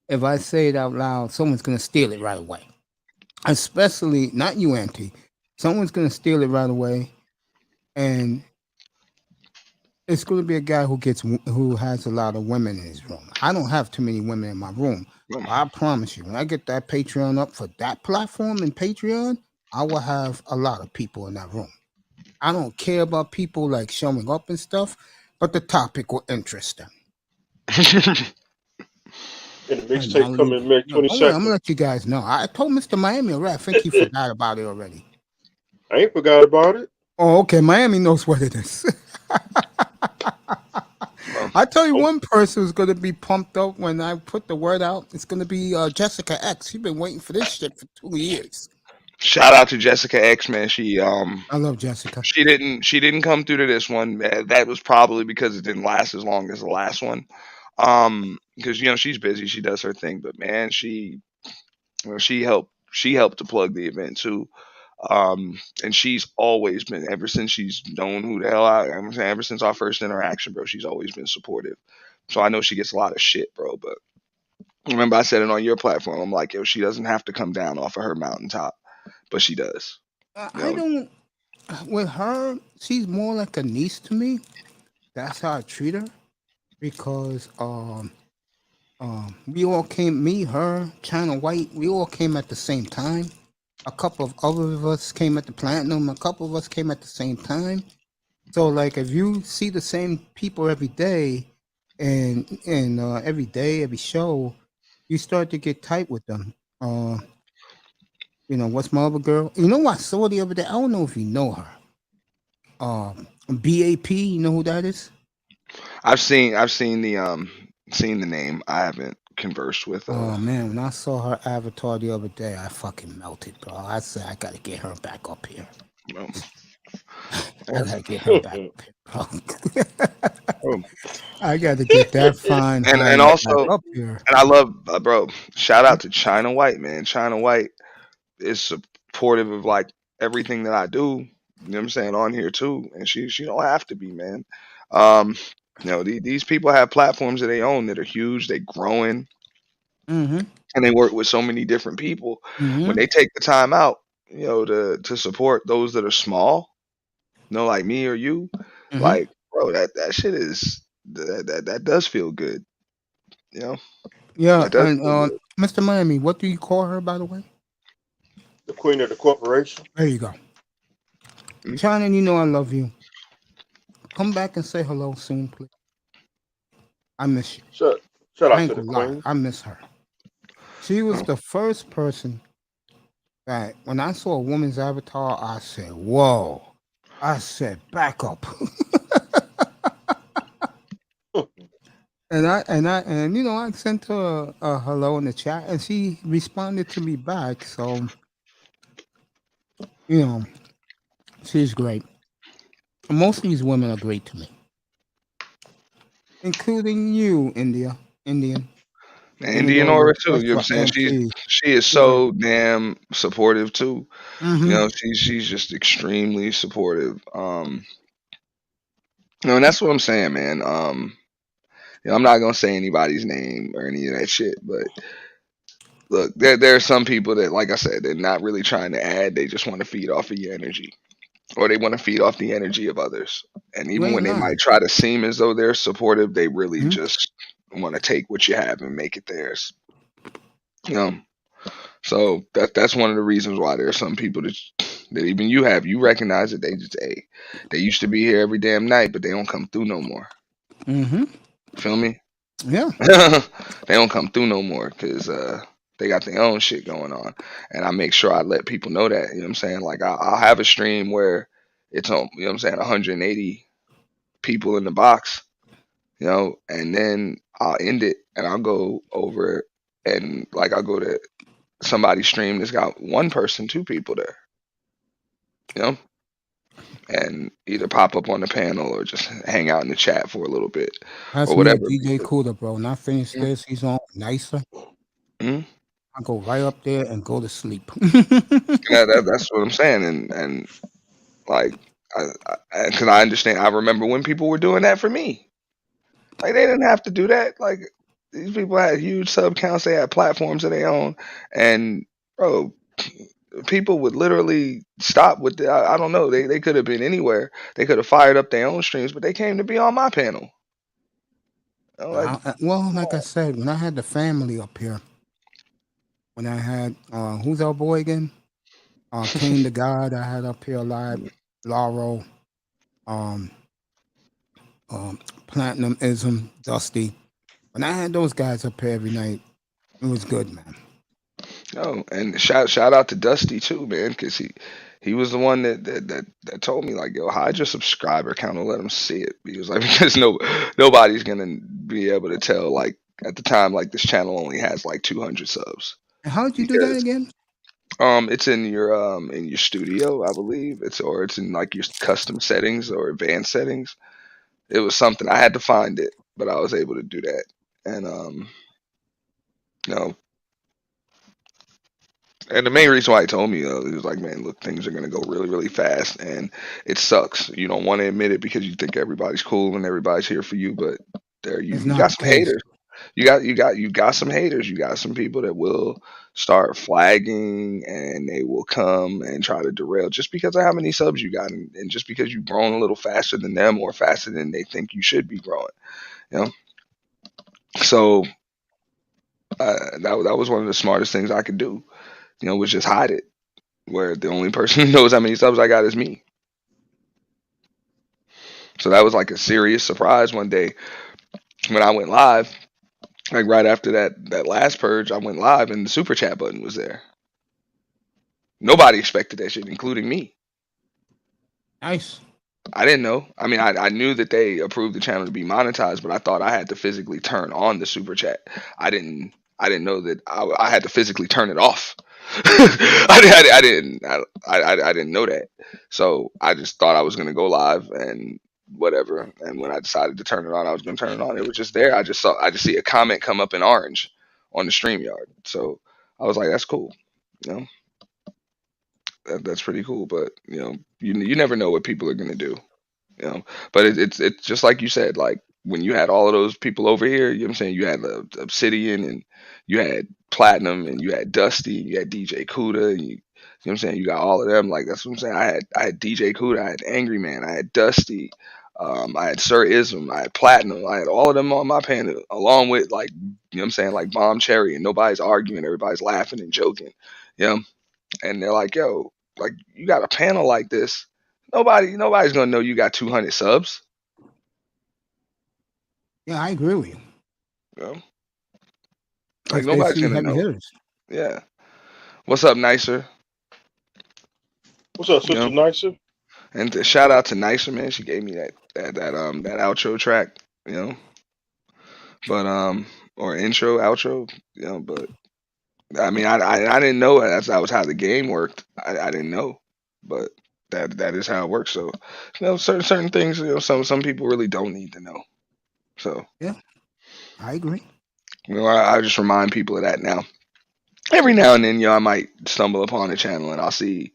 if I say it out loud, someone's gonna steal it right away. Especially not you, Auntie. Someone's gonna steal it right away, and it's going to be a guy who has a lot of women in his room. I don't have too many women in my room. But I promise you, when I get that Patreon up for that platform and Patreon, I will have a lot of people in that room. I don't care about people like showing up and stuff, but the topic will interest them. And the And I'll mixtape leave. coming May No, don't worry, I'm 22nd. gonna let you guys know. I told Mr. Miami already. I think he forgot about it already. I ain't forgot about it. Oh, okay. Miami knows what it is. I tell you, Oh, one person who's going to be pumped up when I put the word out. It's going to be Jessica X. She's been waiting for this shit for 2 years. Shout out to Jessica X, man. I love Jessica. She didn't come through to this one. That was probably because it didn't last as long as the last one. Because she's busy, she does her thing, but man, she helped to plug the event too. And she's always been, ever since she's known who the hell I'm saying, ever since our first interaction, bro, she's always been supportive. So I know she gets a lot of shit, bro. But remember, I said it on your platform. I'm like, yo, she doesn't have to come down off of her mountaintop, but she does. You I know, don't. With her, she's more like a niece to me. That's how I treat her because we all came, me, her, China White. We all came at the same time. A couple of other of us came at the platinum. A couple of us came at the same time. So like if you see the same people every day and every day, every show, you start to get tight with them. What's my other girl? You know what I saw the other day? I don't know if you know her. BAP, you know who that is? I've seen the name. I haven't conversed with Oh man, when I saw her avatar the other day, I fucking melted, bro. I said I gotta get her back up here. you know, I gotta get her back up here, bro. oh, I gotta get that fine and highness back also, up here. and I love, bro. Shout out to China White, man. China White is supportive of like everything that I do. You know what I'm saying, on here too, and she don't have to be, man. Um, these people have platforms that they own that are huge. They growing, Mm-hmm. and they work with so many different people. When Mm-hmm. they take the time out, to support those that are small, like me or you, Hmm. like, bro, that shit is that does feel good, you know, Yeah, that does and feel good. Mr. Miami, what do you call her, by the way? The queen of the corporation. There you go. Mm. China, you know I love you. Come back and say hello soon, please. I miss you. Shout I out ain't to the gonna lie. queen. I miss her. She was Oh, the first person that when I saw a woman's avatar, I said, whoa. I said, back up. And I sent her a hello in the chat and she responded to me back. So, you know, she's great. Most of these women are great to me, including you, Indian. Even Indian though you're aura too. You know what I'm special saying? MC. She is Yeah. so damn supportive too. Mm-hmm. She's just extremely supportive. And that's what I'm saying, man. I'm not gonna say anybody's name or any of that shit, but look, there are some people that, like I said, they're not really trying to add. They just want to feed off of your energy, or they want to feed off the energy of others. And You even ain't when they lying. might try to seem as though they're supportive, they really Mhm. just want to take what you have and make it theirs. You know. So that's one of the reasons why there are some people that even you recognize that they used to be here every damn night, but they don't come through no more. Mm-hmm. Feel me? Yeah. They don't come through no more because they got their own shit going on, and I make sure I let people know that. You know what I'm saying? Like I'll have a stream where it's on. You know what I'm saying? 180 people in the box. And then I'll end it and I'll go over and like I'll go to somebody's stream that's got one person, two people there. You know, and either pop up on the panel or just hang out in the chat for a little bit That's or me, whatever. DJ Cooler, bro. When I finish this, he's on nicer. Mhm. I go right up there and go to sleep. That's what I'm saying, and like, because I understand. I remember when people were doing that for me. Like they didn't have to do that. Like these people had huge sub counts. They had platforms of their own, and bro, people would literally stop with the. I don't know. They could have been anywhere. They could have fired up their own streams, but they came to be on my panel. Like, Well, like I said, when I had the family up here, when I had who's our boy again? Kane the God. I had up here alive. Laurel, um, Platinumism, Dusty. When I had those guys up here every night, it was good, man. oh, and shout out to Dusty too, man, because he was the one that told me like, yo, hide your subscriber count and let them see it. He was like, because nobody's gonna be able to tell. Like at the time, like this channel only has like 200 subs And how did you do that because again? it's in your studio, I believe it's in like your custom settings or advanced settings. It was something I had to find it, but I was able to do that. And you know, and the main reason why he told me, he was like, man, look, things are gonna go really, really fast, and it sucks. You don't want to admit it because you think everybody's cool and everybody's here for you, but It's you not got the some case. haters. You got some haters. You got some people that will start flagging and they will come and try to derail just because of how many subs you got, and just because you've grown a little faster than them or faster than they think you should be growing. You know, so that was one of the smartest things I could do. Was just hide it. Where the only person who knows how many subs I got is me. So that was like a serious surprise one day when I went live. Like right after that last purge, I went live and the super chat button was there. Nobody expected that shit, including me. Nice. I didn't know. I mean, I knew that they approved the channel to be monetized, but I thought I had to physically turn on the super chat. I didn't know that I had to physically turn it off. I didn't know that. So I just thought I was gonna go live and whatever. And when I decided to turn it on, I was gonna turn it on. It was just there. I just see a comment come up in orange on the StreamYard. So I was like, that's cool. You know, that's pretty cool. But you never know what people are gonna do. But it's just like you said, like when you had all of those people over here, you know what I'm saying? You had Obsidian and you had Platinum and you had Dusty and you had DJ Kuda and You know what I'm saying? You got all of them. Like that's what I'm saying. I had DJ Cuda, I had Angry Man, I had Dusty, I had Sir Ism, I had Platinum, I had all of them on my panel, along with like you know what I'm saying, like Bomb Cherry, and nobody's arguing, everybody's laughing and joking. You know? And they're like, yo, like you got a panel like this, nobody's gonna know you got 200 subs. Yeah, I agree with you. You know? Like If they nobody's see gonna heavy know. hitters. Yeah. What's up, Nicer? What's up, You Sister know? Nicer? And shout out to Nicer, man. She gave me that outro track, you know. But or intro, outro, you know, but I mean I didn't know that was how the game worked. I didn't know. But that is how it works. So, you know, certain things, you know, some people really don't need to know. So, Yeah, I agree. you know, I just remind people of that now. Every now and then, you know, I might stumble upon a channel and I'll see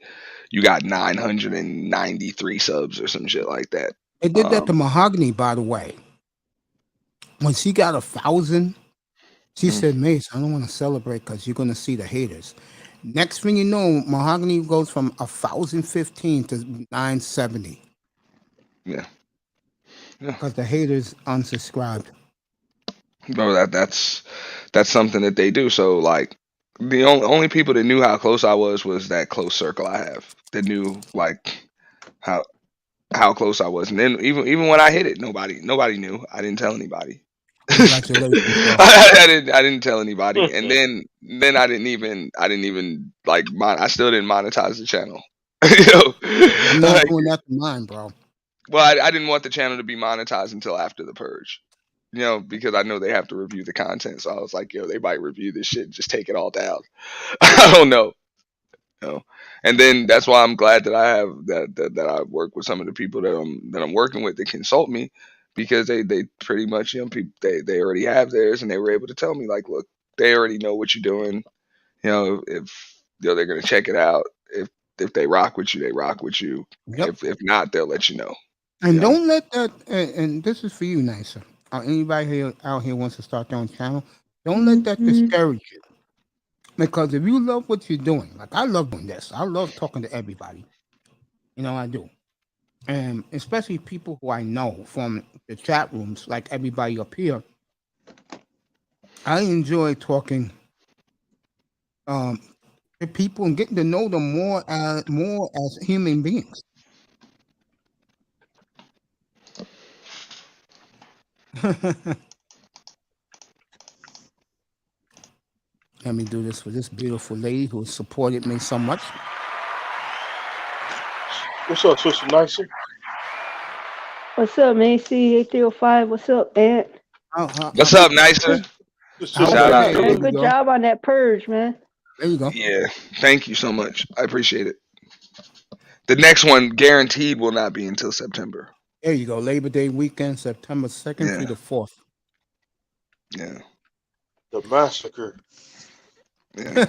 you got 993 subs or some shit like that. They did that to Mahogany, by the way. When she got 1,000, she Mm, said, Mace, I don't want to celebrate because you're going to see the haters. Next thing you know, Mahogany goes from 1,015 to 970 yeah, yeah. because the haters unsubscribed. No, that's something that they do. So like the only people that knew how close I was that close circle I have. That knew like how how close I was. And then even when I hit it, nobody knew. I didn't tell anybody. Congratulations, bro. I didn't tell anybody. And then I didn't even like I still didn't monetize the channel. you I'm know? not Like doing that to mine, bro. well, I didn't want the channel to be monetized until after the purge. You know, because I know they have to review the content. So I was like, yo, they might review this shit, just take it all down. I don't know. You know? And then that's why I'm glad that I have that I work with some of the people that I'm working with that consult me because they pretty much you know people they already have theirs and they were able to tell me like look they already know what you're doing you know if you know they're gonna check it out if they rock with you they rock with you Yep. if not they'll let you know you And know don't let that, and this is for you, Nicer. Or anybody here out here wants to start their own channel, don't let that discourage you. Because if you love what you're doing, like I love doing this, I love talking to everybody. You know, I do. And especially people who I know from the chat rooms, like everybody up here. I enjoy talking um, to people and getting to know them more as human beings. Let me do this for this beautiful lady who supported me so much. What's up, Sister Nicer? What's up, Macy? 8305. What's up, Aunt? what's How, up nicer Sister shout What's out up, okay, to there man? you you Good go. job on that purge, man. There you go. yeah thank you so much I appreciate it the next one guaranteed will not be until September There you go. Labor Day weekend, September 2nd through yeah the 4th. yeah The massacre. yeah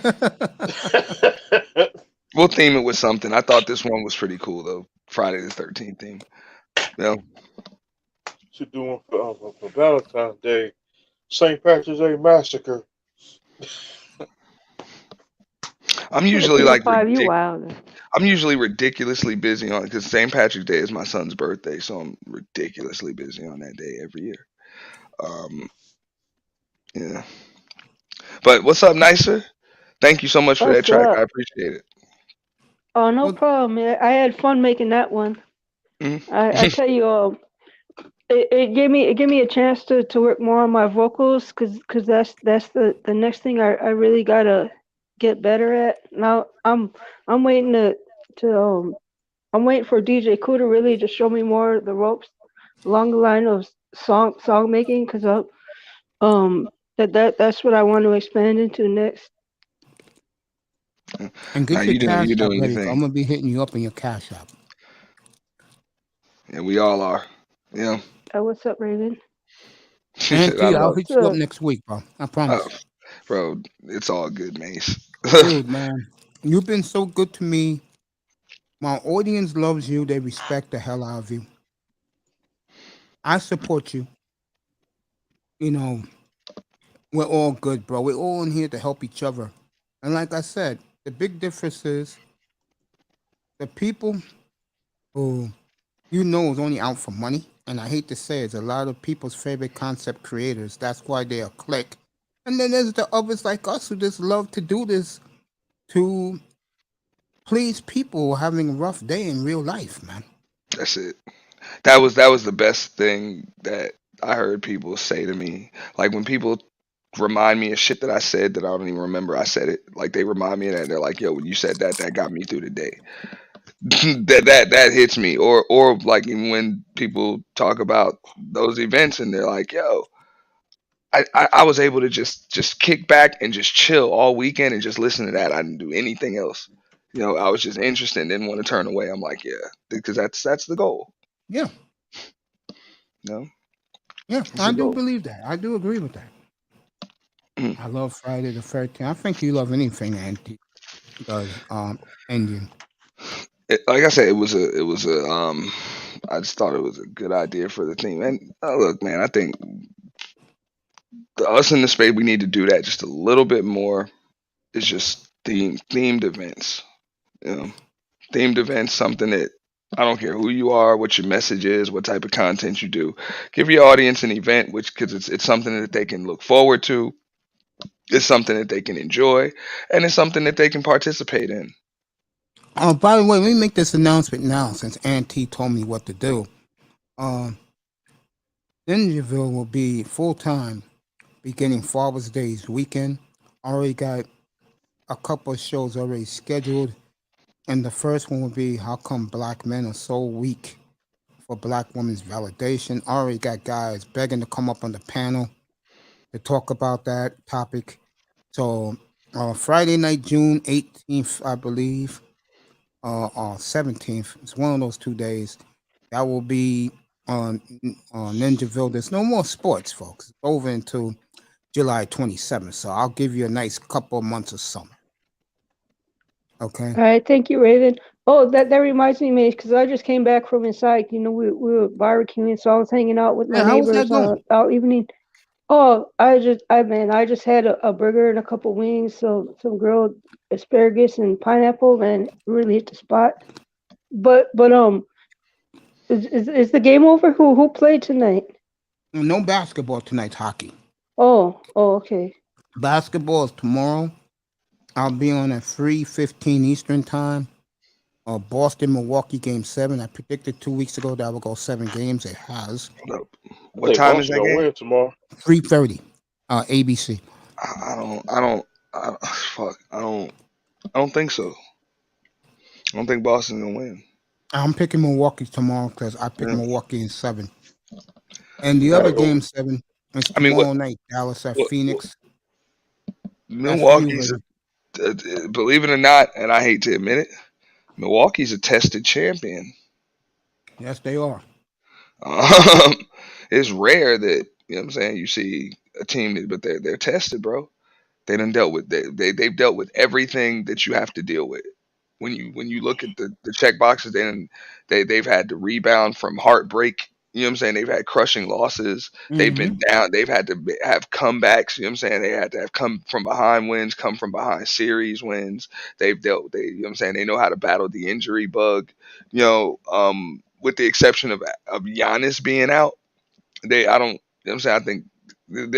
we'll theme it with something. I thought this one was pretty cool though. Friday the 13th theme. You know, Should do one for Valentine's Day. St. Patrick's Day massacre. I'm usually like 8305, you wild. I'm usually ridiculously busy on because St. Patrick's Day is my son's birthday, so I'm ridiculously busy on that day every year. Um, yeah. But what's up, nicer? Thank you so much for that What's track. I up? appreciate it. Oh, no Well, problem. I had fun making that one. Mhm. I tell you, it gave me a chance to work more on my vocals, cause that's the next thing I really gotta get better at. Now I'm waiting to I'm waiting for DJ Koo to really just show me more of the ropes along the line of song making, cause that's what I want to expand into next. and Now get your cash you're app doing your ready. 'Cause I'm thing, gonna be hitting you up in your cash app. and we all are. Yeah, What's up, Raven? I Auntie, I'll love. hit What's you up up? next week, bro. I Oh, promise. bro, it's all good, Mace. Dude, man, you've been so good to me. My audience loves you. They respect the hell out of you. I support you. You know, we're all good, bro. We're all in here to help each other. And like I said, the big difference is the people who you know is only out for money, and I hate to say it's a lot of people's favorite concept creators. That's why they are click. And then there's the others like us who just love to do this to please people who are having a rough day in real life, man. That's it. That was the best thing that I heard people say to me. Like when people remind me of shit that I said that I don't even remember I said it. Like they remind me of that. And they're like, "Yo, when you said that, that got me through the day." That hits me. Or like even when people talk about those events and they're like, "Yo, I was able to just kick back and just chill all weekend and just listen to that. I didn't do anything else. I was just interested and didn't want to turn away." I'm like, yeah, because that's the goal. Yeah, You know, yeah, it's I the do goal. believe that. I do agree with that. Mhm. I love Friday the 13th. I think you love anything Andy does, Indian. Like I said, it was a. I just thought it was a good idea for the team. And look, man, I think us in the space we need to do that just a little bit more. It's just themed events. You know, themed events, something that I don't care who you are, what your message is, what type of content you do. Give your audience an event, which because it's something that they can look forward to. It's something that they can enjoy, and it's something that they can participate in. By the way, let me make this announcement now since Auntie told me what to do. Um, Ninjaville will be full time beginning Father's Day's weekend. Already got a couple of shows already scheduled, and the first one will be How Come Black Men Are So Weak for Black Women's Validation. Already got guys begging to come up on the panel to talk about that topic. So, Friday night, June 18th, I believe, or 17th, it's one of those 2 days. That will be on Ninjaville. There's no more sports, folks. It's over until July 27th. So I'll give you a nice couple of months of summer. Okay. All right, thank you, Raven. Oh, that reminds me, Mace, because I just came back from inside. We were barbecuing, so I was hanging out with my Yeah, how was that neighbors going? all evening. Oh, I just had a burger and a couple wings, so some grilled asparagus and pineapple, and really hit the spot. But is the game over? Who played tonight? No basketball tonight, hockey. Oh, okay. Basketball is tomorrow. I'll be on at 3:15 Eastern time. Boston Milwaukee game 7. I predicted 2 weeks ago that would go 7 games. It has. I What think time is Boston that gonna game? win tomorrow. 3:30. ABC. I don't. Fuck. I don't think so. I don't think Boston's gonna win. I'm picking Milwaukee tomorrow because I picked Yeah. Milwaukee in 7. And the All other right, well, game 7 is I mean, tomorrow night. Dallas at what Phoenix. That's for you, Milwaukee's Raven. believe it or not, and I hate to admit it, Milwaukee's a tested champion. Yes, they are. Um, it's rare that what I'm saying you see a team, but they're tested, bro. They done dealt with they've dealt with everything that you have to deal with. When you look at the check boxes, they've had to rebound from heartbreak. You know what I'm saying? They've had crushing losses. They've Hmm. been down. They've had to have comebacks. You know what I'm saying? They had to have come from behind wins, come from behind series wins. They've dealt. You know what I'm saying? They know how to battle the injury bug. With the exception of Giannis being out, I don't. You know what I'm saying? I think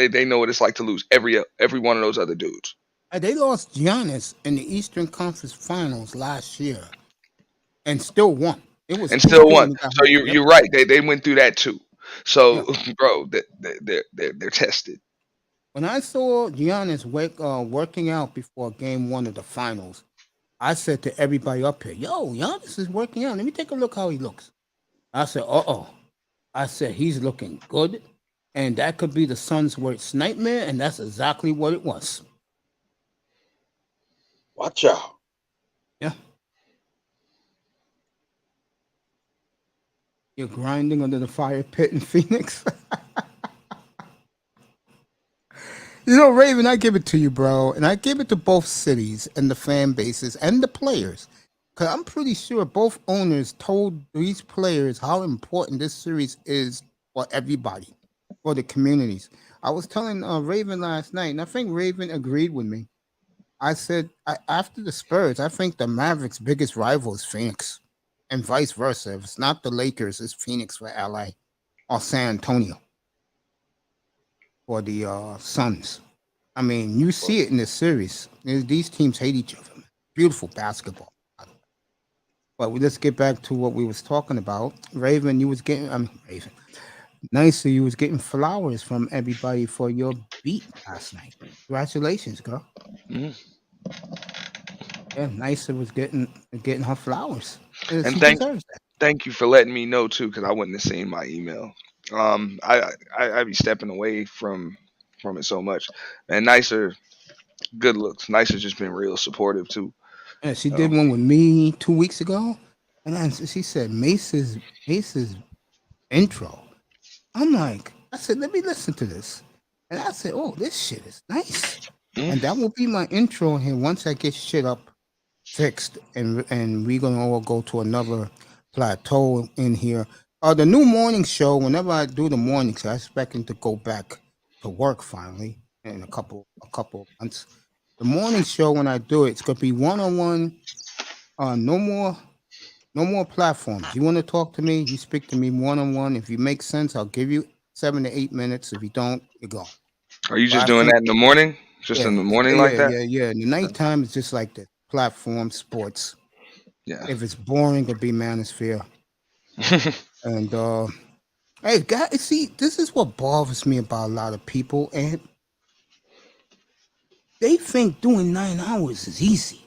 they know what it's like to lose every one of those other dudes. They lost Giannis in the Eastern Conference Finals last year and still won. It was And 2 still 2 won. when he got So hurt. you Yep. you're right. They went through that too. Yeah. So bro, they're tested. When I saw Giannis working out before game 1 of the finals, I said to everybody up here, yo, Giannis is working out. Let me take a look how he looks. I said, uh-oh. I said, he's looking good. And that could be the Suns' worst nightmare. And that's exactly what it was. watch out. Yeah. You're grinding under the fire pit in Phoenix. Raven, I give it to you, bro. And I give it to both cities and the fan bases and the players. Because I'm pretty sure both owners told these players how important this series is for everybody, for the communities. I was telling Raven last night, and I think Raven agreed with me. I said after the Spurs, I think the Mavericks' biggest rival is Phoenix, and vice versa. If it's not the Lakers, it's Phoenix for LA or San Antonio for the Suns. I mean, you Well, see it in this series. These teams hate each other. Man. Beautiful basketball. But let's get back to what we was talking about. Raven, you was getting. I mean, Raven. Nicer, you was getting flowers from everybody for your beat last night. Congratulations, girl. Mhm. Yeah, Nicer was getting her flowers. And She deserves that. thank you for letting me know too, because I wouldn't have seen my email. I be stepping away from it so much. And Nicer, good looks. Nicer just been real supportive too. Yeah, she did Um, one with me 2 weeks ago, and then she said Mace's intro. I'm like, I said, let me listen to this, and I said, oh, this shit is nice, and that mm, will be my intro here once I get shit up fixed, and we're gonna all go to another plateau in here. The new morning show. Whenever I do the mornings, I expect to go back to work finally in a couple of months. The morning show when I do it, it's gonna be one on one. No more platforms. You want to talk to me? You speak to me one on one. If you make sense, I'll give you 7 to 8 minutes. If you don't, you're gone. are you But just I doing think, that in the morning? Just in yeah, the morning yeah, like that? yeah, yeah. In the nighttime, it's just like the platform sports. Yeah. If it's boring, it'll be manosphere. And hey, guys, see, this is what bothers me about a lot of people, and they think doing 9 hours is easy.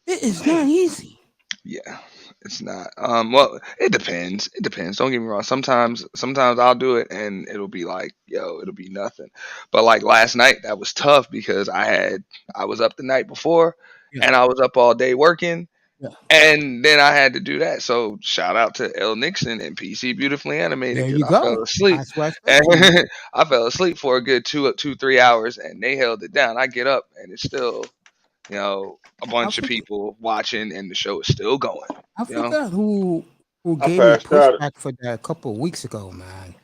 It is not easy. Yeah, it's not. Well, it depends. It depends. Don't get me wrong. Sometimes I'll do it and it'll be like, yo, it'll be nothing. But like last night, that was tough because I was up the night before, Yeah, and I was up all day working, yeah. and then I had to do that. So shout out to L Nixon and PC Beautifully Animated There because you I fell go. asleep, That's what I said and to you. I fell asleep for a good 3 hours, and they held it down. I get up and it's still a I bunch of forget. people watching, and the show is still going. I You know. forgot who I gave me passed out. pushback for that a couple of weeks ago, man.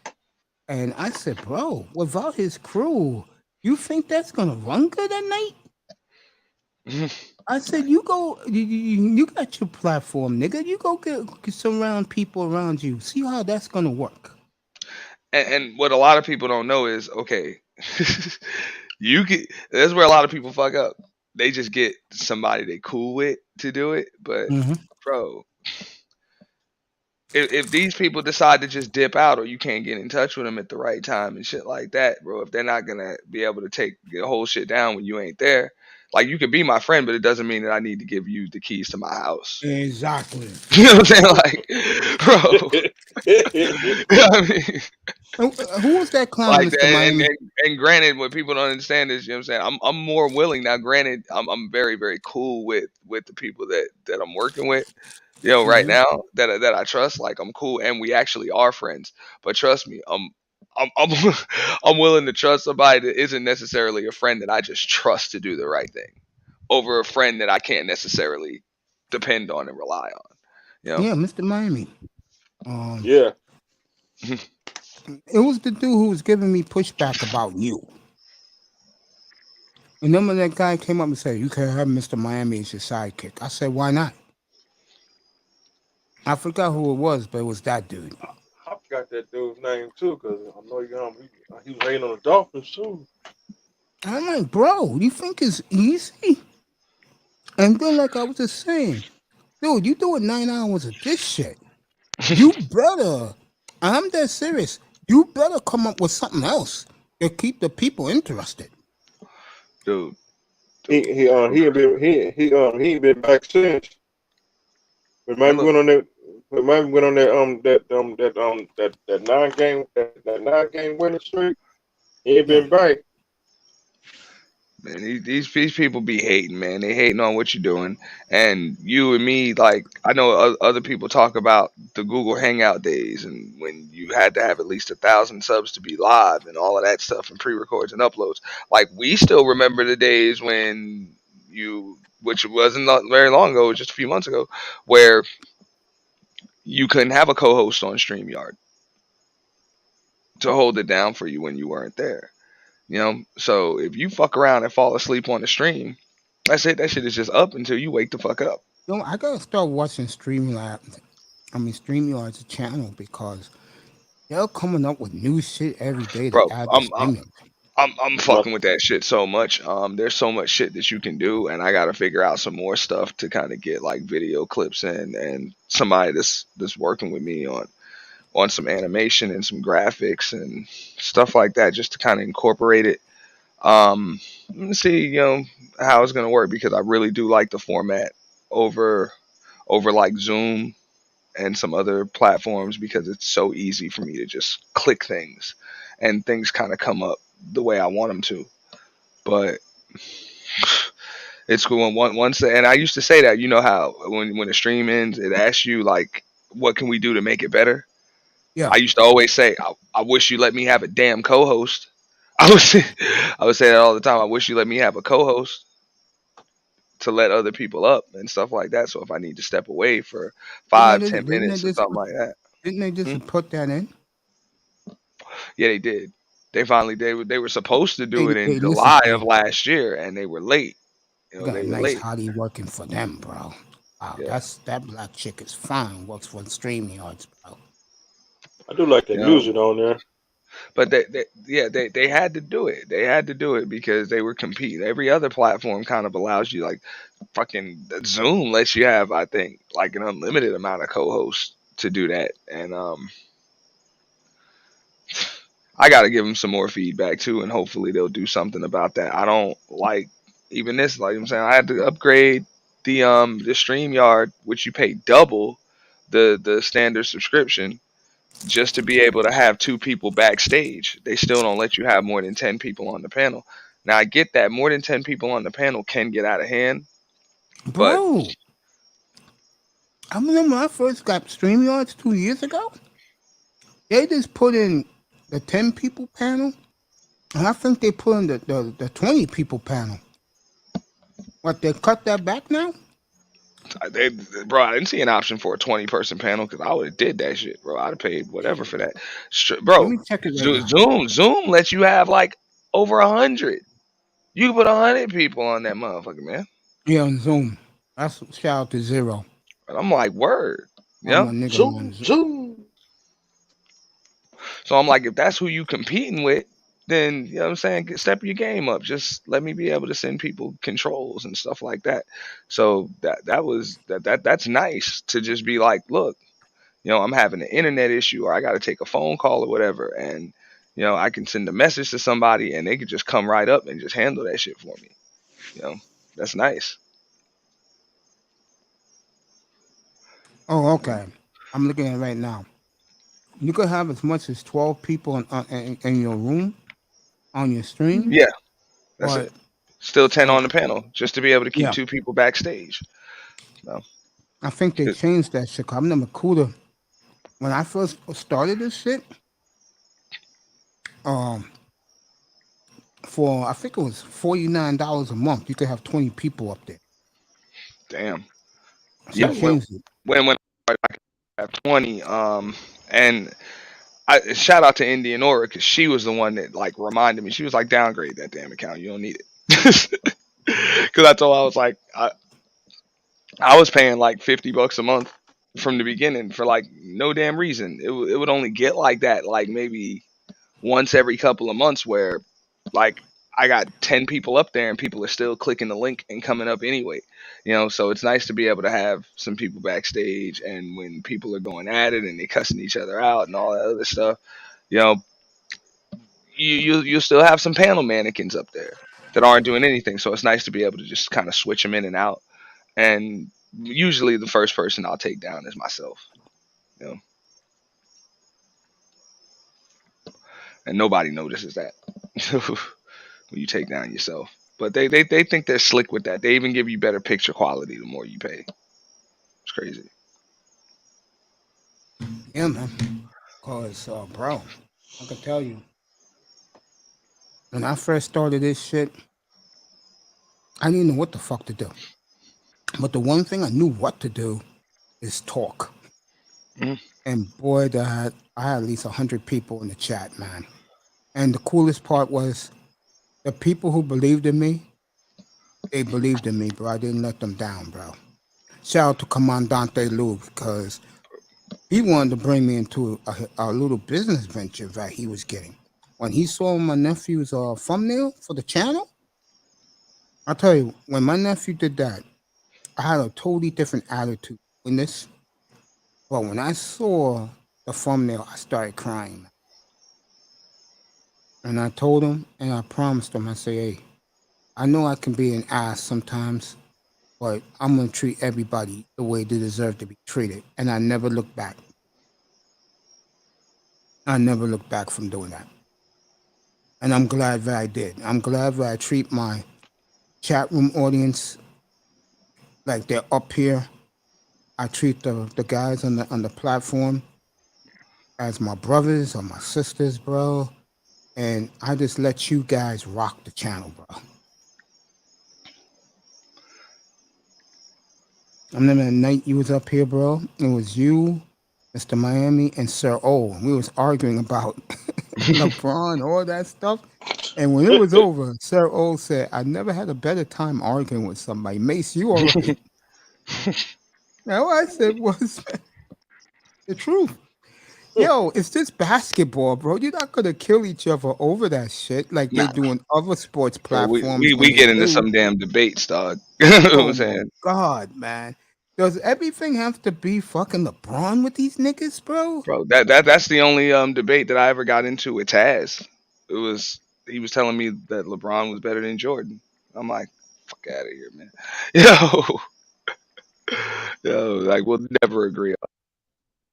And I said, bro, without his crew, you think that's gonna run good at night? I said, you go, you got your platform, nigga. You go get surround people around you. See how that's gonna work. And what a lot of people don't know is okay, you get that's where a lot of people fuck up. They just get somebody they cool with to do it, but Hmm. bro, if these people decide to just dip out or you can't get in touch with them at the right time and shit like that, bro, if they're not gonna be able to take the whole shit down when you ain't there, like you could be my friend, but it doesn't mean that I need to give you the keys to my house. Exactly. You know what I'm saying? Like, bro, you know what I mean? Who was that clown, Like Mr. Miami? and granted, what people don't understand is, you know what I'm saying, I'm more willing now. Granted, I'm very very cool with the people that I'm working with, right Hmm. now that I trust. Like I'm cool, and we actually are friends. But trust me, I'm I'm willing to trust somebody that isn't necessarily a friend that I just trust to do the right thing over a friend that I can't necessarily depend on and rely on. You know. Yeah, Mr. Miami. Um, Yeah. it was the dude who was giving me pushback about you. And then when that guy came up and said, you can have Mr. Miami as your sidekick. I said, why not? I forgot who it was, but it was that dude. I forgot that dude's name too, cause I know he was hating on the Dolphins too. I'm like, bro, you think it's easy? And then, like I was just saying, dude, you doing 9 hours of this shit. You better, I'm dead serious. You better come up with something else to keep the people interested. Dude, He dude. he uh he ain't been he ain't been back since. But And maybe look, went on that. But maybe went on that 9 game that 9 game winning streak. He ain't Yeah. been back. man, these people be hating, man. They hating on what you're doing, and you and me, like I know other people talk about the Google Hangout days, and when you had to have at least 1,000 subs to be live, and all of that stuff, and pre-records and uploads. Like we still remember the days when which wasn't not very long ago, it was just a few months ago, where you couldn't have a co-host on StreamYard to hold it down for you when you weren't there. So if you fuck around and fall asleep on the stream, That's it. That shit is just up until you wake the fuck up. You know, I gotta start watching StreamYard's channel because they're coming up with new shit every day Bro, to add to I'm I'm streaming. I'm Right. fucking with that shit so much. There's so much shit that you can do, and I gotta figure out some more stuff to kind of get like video clips in, and somebody that's working with me on some animation and some graphics and stuff like that, just to kind of incorporate it. Let me see, how it's gonna work because I really do like the format over like Zoom and some other platforms because it's so easy for me to just click things and things kind of come up the way I want them to. But it's cool once, and I used to say that, you know how when the stream ends, it asks you like, what can we do to make it better? Yeah, I used to always say, I wish you let me have a damn co-host. I would say, I would say that all the time. I wish you let me have a co-host to let other people up and stuff like that. So if I need to step away for didn't they, 5, 10 minutes or something like that. didn't they Hmm? just put that in? Yeah, they did. They finally they were supposed to do it in Hey, listen July to of me. last year, and they were late. You got They a were nice late. hottie working for them, bro. Wow, Yeah, that black chick is fine. Works for StreamYards, bro. I do like you that know. music on there. But they had to do it. They had to do it because they were competing. Every other platform kind of allows you, like fucking Zoom lets you have, I think, like an unlimited amount of co-hosts to do that. And I got to give them some more feedback too, and hopefully they'll do something about that. I don't like even this. Like I'm saying, I had to upgrade the StreamYard, which you pay double the standard subscription just to be able to have two people backstage. They still don't let you have more than 10 people on the panel. Now I get that more than 10 people on the panel can get out of hand, but Bro, I remember when I first got StreamYards 2 years ago. They just put in the 10 people panel, and I think they put in the 20 people panel. What, they cut that back now? bro, I didn't see an option for a 20-person panel because I would have did that shit, bro. I'd have paid whatever for that. Let Bro, me check it right now. Zoom lets you have like over 100. You can put 100 people on that motherfucker, man. Yeah, on Zoom. That's shout out to Zero. And I'm like, word, All yeah. my niggas on Zoom, Zoom. zoom. So I'm like, if that's who you competing with, then you know what I'm saying, step your game up. Just let me be able to send people controls and stuff like that. So that's nice to just be like, look, I'm having an internet issue or I got to take a phone call or whatever, and I can send a message to somebody and they could just come right up and just handle that shit for me. You know, that's nice. Oh, okay. I'm looking at it right now. You could have as much as 12 people in your room on your stream, Yeah, that's but it. Still 10 but on the panel just to be able to keep yeah, two people backstage. No, I think they changed that shit. 'Cause I remember Cuda when I first started this shit. Um, for I think it was $49 a month, you could have 20 people up there. damn. She Yeah, changed it. when I have 20, and I shout out to Indian Aura because she was the one that like reminded me. She was like, downgrade that damn account. You don't need it. Because I told her, I was like, I was paying like $50 a month from the beginning for like no damn reason. It would only get like that like maybe once every couple of months where like I got 10 people up there and people are still clicking the link and coming up anyway. So it's nice to be able to have some people backstage, and when people are going at it and they cussing each other out and all that other stuff, you know, you'll still have some panel mannequins up there that aren't doing anything. So it's nice to be able to just kind of switch them in and out. And usually the first person I'll take down is myself, you know, and nobody notices that when you take down yourself. But they think they're slick with that. They even give you better picture quality the more you pay. It's crazy. Yeah, man. Cause, bro, I can tell you, when I first started this shit, I didn't know what the fuck to do. But the one thing I knew what to do is talk. Mhm. And boy, I had at least 100 people in the chat, man. And the coolest part was the people who believed in me, They believed in me, bro. I didn't let them down, bro. Shout out to Commandante Lou because he wanted to bring me into a little business venture that he was getting. When he saw my nephew's thumbnail for the channel, I'll tell you, when my nephew did that, I had a totally different attitude in this. But when I saw the thumbnail, I started crying. And I told him and I promised him, I say, hey, I know I can be an ass sometimes, but I'm going to treat everybody the way they deserve to be treated. And I never looked back. I never looked back from doing that. And I'm glad that I did. I'm glad that I treat my chat room audience like they're up here. I treat the guys on the platform as my brothers or my sisters, bro. And I just let you guys rock the channel, bro. I remember the night you was up here, bro. It was you, Mr. Miami, and Sir O. We was arguing about LeBron, all that stuff. And when it was over, Sir O said, I never had a better time arguing with somebody. Mace, you all right? Now, what I said was the truth. Yo, it's just basketball, bro. You're not gonna kill each other over that shit like they Nah, do on other sports bro, platforms when we they get into lose. some damn debates, dog. You know what I'm Oh my saying? god, man. Does everything have to be fucking LeBron with these niggas, bro? Bro, that's the only debate that I ever got into with Taz. It was he was telling me that LeBron was better than Jordan. I'm like, fuck out of here, man. Yo, like we'll never agree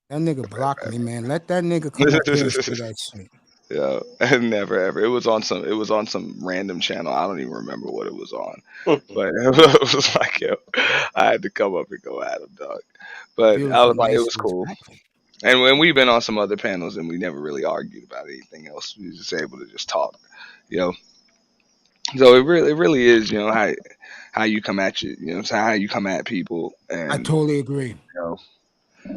That nigga blocked me, man. Let that nigga on come up here and say it. that shit. Yeah, never ever. It was on some random channel. I don't even remember what it was on. But it was like, yo, I had to come up and go at him, dog. But I Beautiful, was like, it nice, was cool. respectful. And when we've been on some other panels and we never really argued about anything else, we was just able to just talk, you know. So it really is, you know, how you come at you know, so how you come at people, I and totally agree. you know,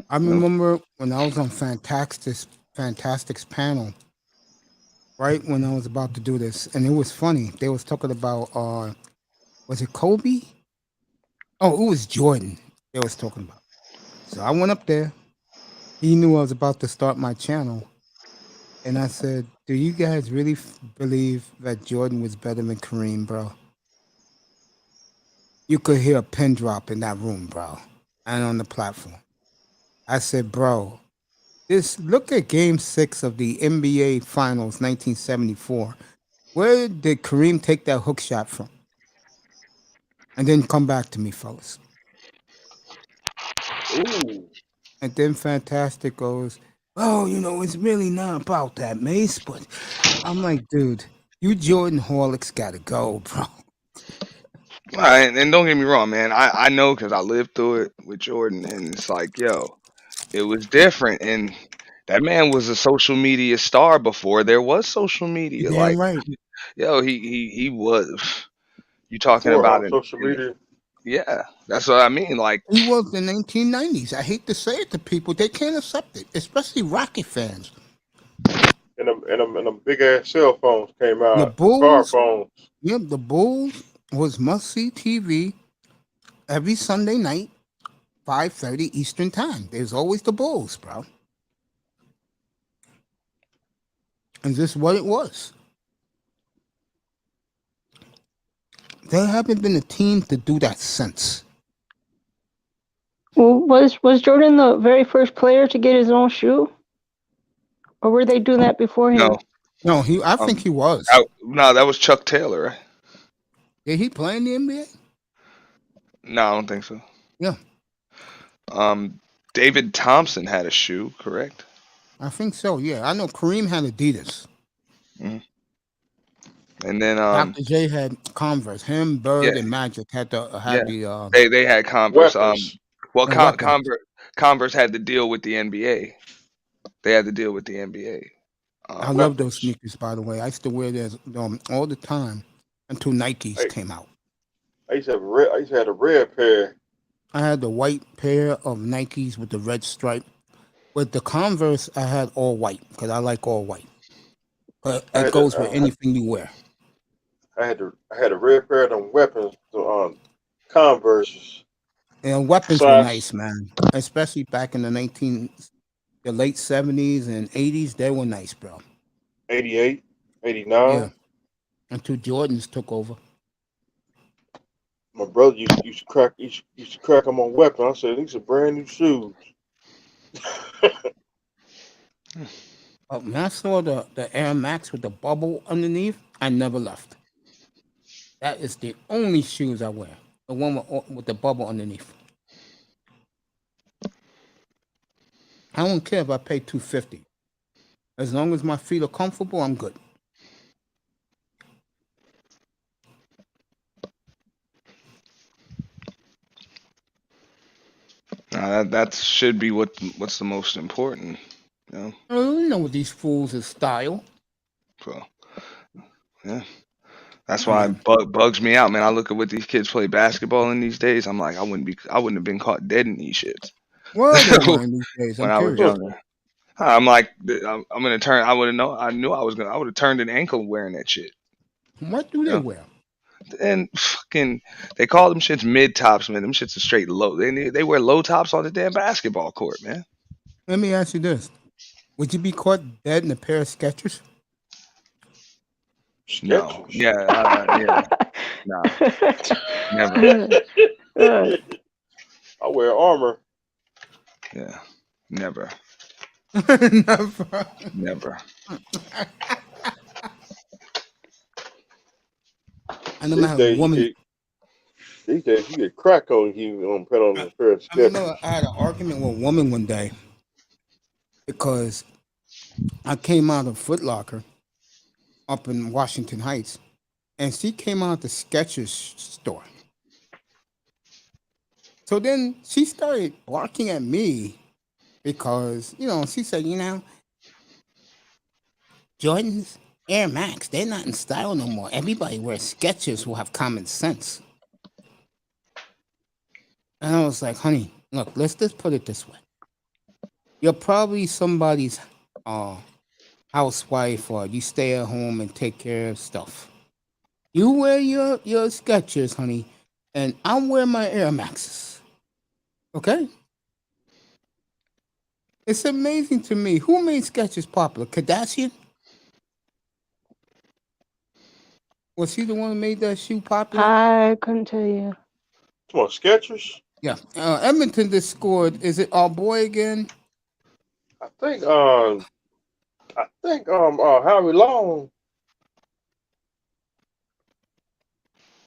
I you know, remember when I was on Fantastic's panel, right when I was about to do this, and it was funny. They was talking about was it Kobe? Oh, it was Jordan. They was talking about. So I went up there. He knew I was about to start my channel, and I said, "Do you guys really believe that Jordan was better than Kareem, bro?" You could hear a pin drop in that room, bro, and on the platform. I said, "Bro, this look at Game 6 of the NBA Finals, 1974. Where did Kareem take that hook shot from?" And then come back to me, fellas. Ooh. And then Fantastic goes, "Oh, you know, it's really not about that, Mace." But I'm like, dude, you Jordan Horlicks gotta go, bro. and don't get me wrong, man. I know because I lived through it with Jordan, and it's like, yo, it was different, and that man was a social media star before there was social You media. damn Like, right. yo, he was. You talking Before about it? social media Yeah, that's what I mean. Like, He was the 1990s. I hate to say it to people, they can't accept it, especially Rocket fans. and them big ass cell phones came The out, the car Bulls, phones. yeah, the Bulls was must see TV every Sunday night, 5:30 Eastern time. There's always the Bulls, bro. And this is what it was. There haven't been a team to do that since. Well, was Jordan the very first player to get his own shoe, or were they doing that before him? no, No, I think he was. no, that was Chuck Taylor, right? Did he play in the NBA? No, I don't think so. Yeah, Um, David Thompson had a shoe, correct? I think so. Yeah, I know Kareem had Adidas. Hmm. And then, Dr. J had Converse. Him, yeah, Bird, and Magic had yeah, the they had Converse. Weapons. Well, the weapons. Converse had to deal with the NBA. They had to deal with the NBA. I Um, love those Weapons. sneakers, by the way. I used to wear those all the time until Nikes Hey, came out. I used to have a red pair. I had the white pair of Nikes with the red stripe. With the Converse, I had all white because I like all white. But I it had the goes with anything you wear. I had a red pair of them weapons, the Converses, And weapons were size nice, man. Especially back in the late 70s and 80s. They were nice, bro. 88, Yeah. 89. Until Jordans took over. My brother used to crack them on weapons. I said these are brand new shoes. But when I saw the Air Max with the bubble underneath, I never left. That is the only shoes I wear. The one with the bubble underneath. I don't care if I pay $250. As long as my feet are comfortable, I'm good. That should be what's the most important. You know? I don't know what these fools is style. So yeah. That's I why it mean, bugs me out, man. I look at what these kids play basketball in these days. I'm like, I wouldn't have been caught dead in these shits what are they wearing these days? when I'm I was curious. younger. I'm like, I'm gonna turn. I would have known. I knew I was gonna. I would have turned an ankle wearing that shit. What do You they know? wear? And fucking, they call them shits mid tops, man. Them shits are straight low. They wear low tops on the damn basketball court, man. Let me ask you this. Would you be caught dead in a pair of Skechers? No, Skechers. yeah, yeah, no, never, Right. I wear armor. yeah, never, Never. never. I never These had a days you woman. get these days you get crack on you put on I, a pair of I remember Skechers. I had an argument with a woman one day because I came out of Foot Locker up in Washington Heights, and she came out the Skechers store. So then she started barking at me because, she said, Jordans, Air Max, they're not in style no more. Everybody wears Skechers who have common sense. And I was like, honey, look, let's just put it this way. You're probably somebody's uh, housewife, or you stay at home and take care of stuff. You wear your Skechers, honey, and I wear my Air Maxes. Okay? It's amazing to me. Who made Skechers popular? Kardashian? Was he the one who made that shoe popular? I couldn't tell you. Come on, Skechers. Yeah. Edmonton just scored. Is it our boy again? I think Harry Long.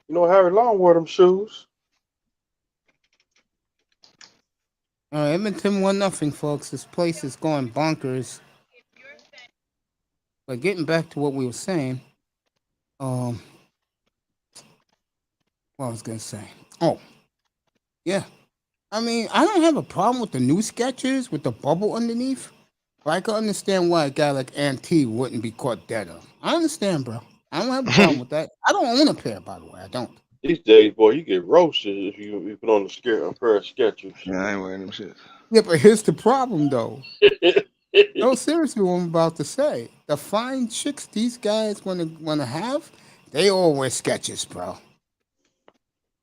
You know Harry Long wore them shoes. Edmonton 1-0, folks. This place is going bonkers. But getting back to what we were saying, what I was gonna say. Oh, yeah. I mean, I don't have a problem with the new Skechers with the bubble underneath. But I can understand why a guy like Ant wouldn't be caught dead on. I understand, bro. I don't have a problem with that. I don't own a pair, by the way. I don't. These days, boy, you get roasted if you put on a pair of Skechers. Yeah, I ain't wearing them shits. Yeah, but here's the problem, though. No, seriously, what I'm about to say. The fine chicks these guys wanna have, they all wear Skechers, bro.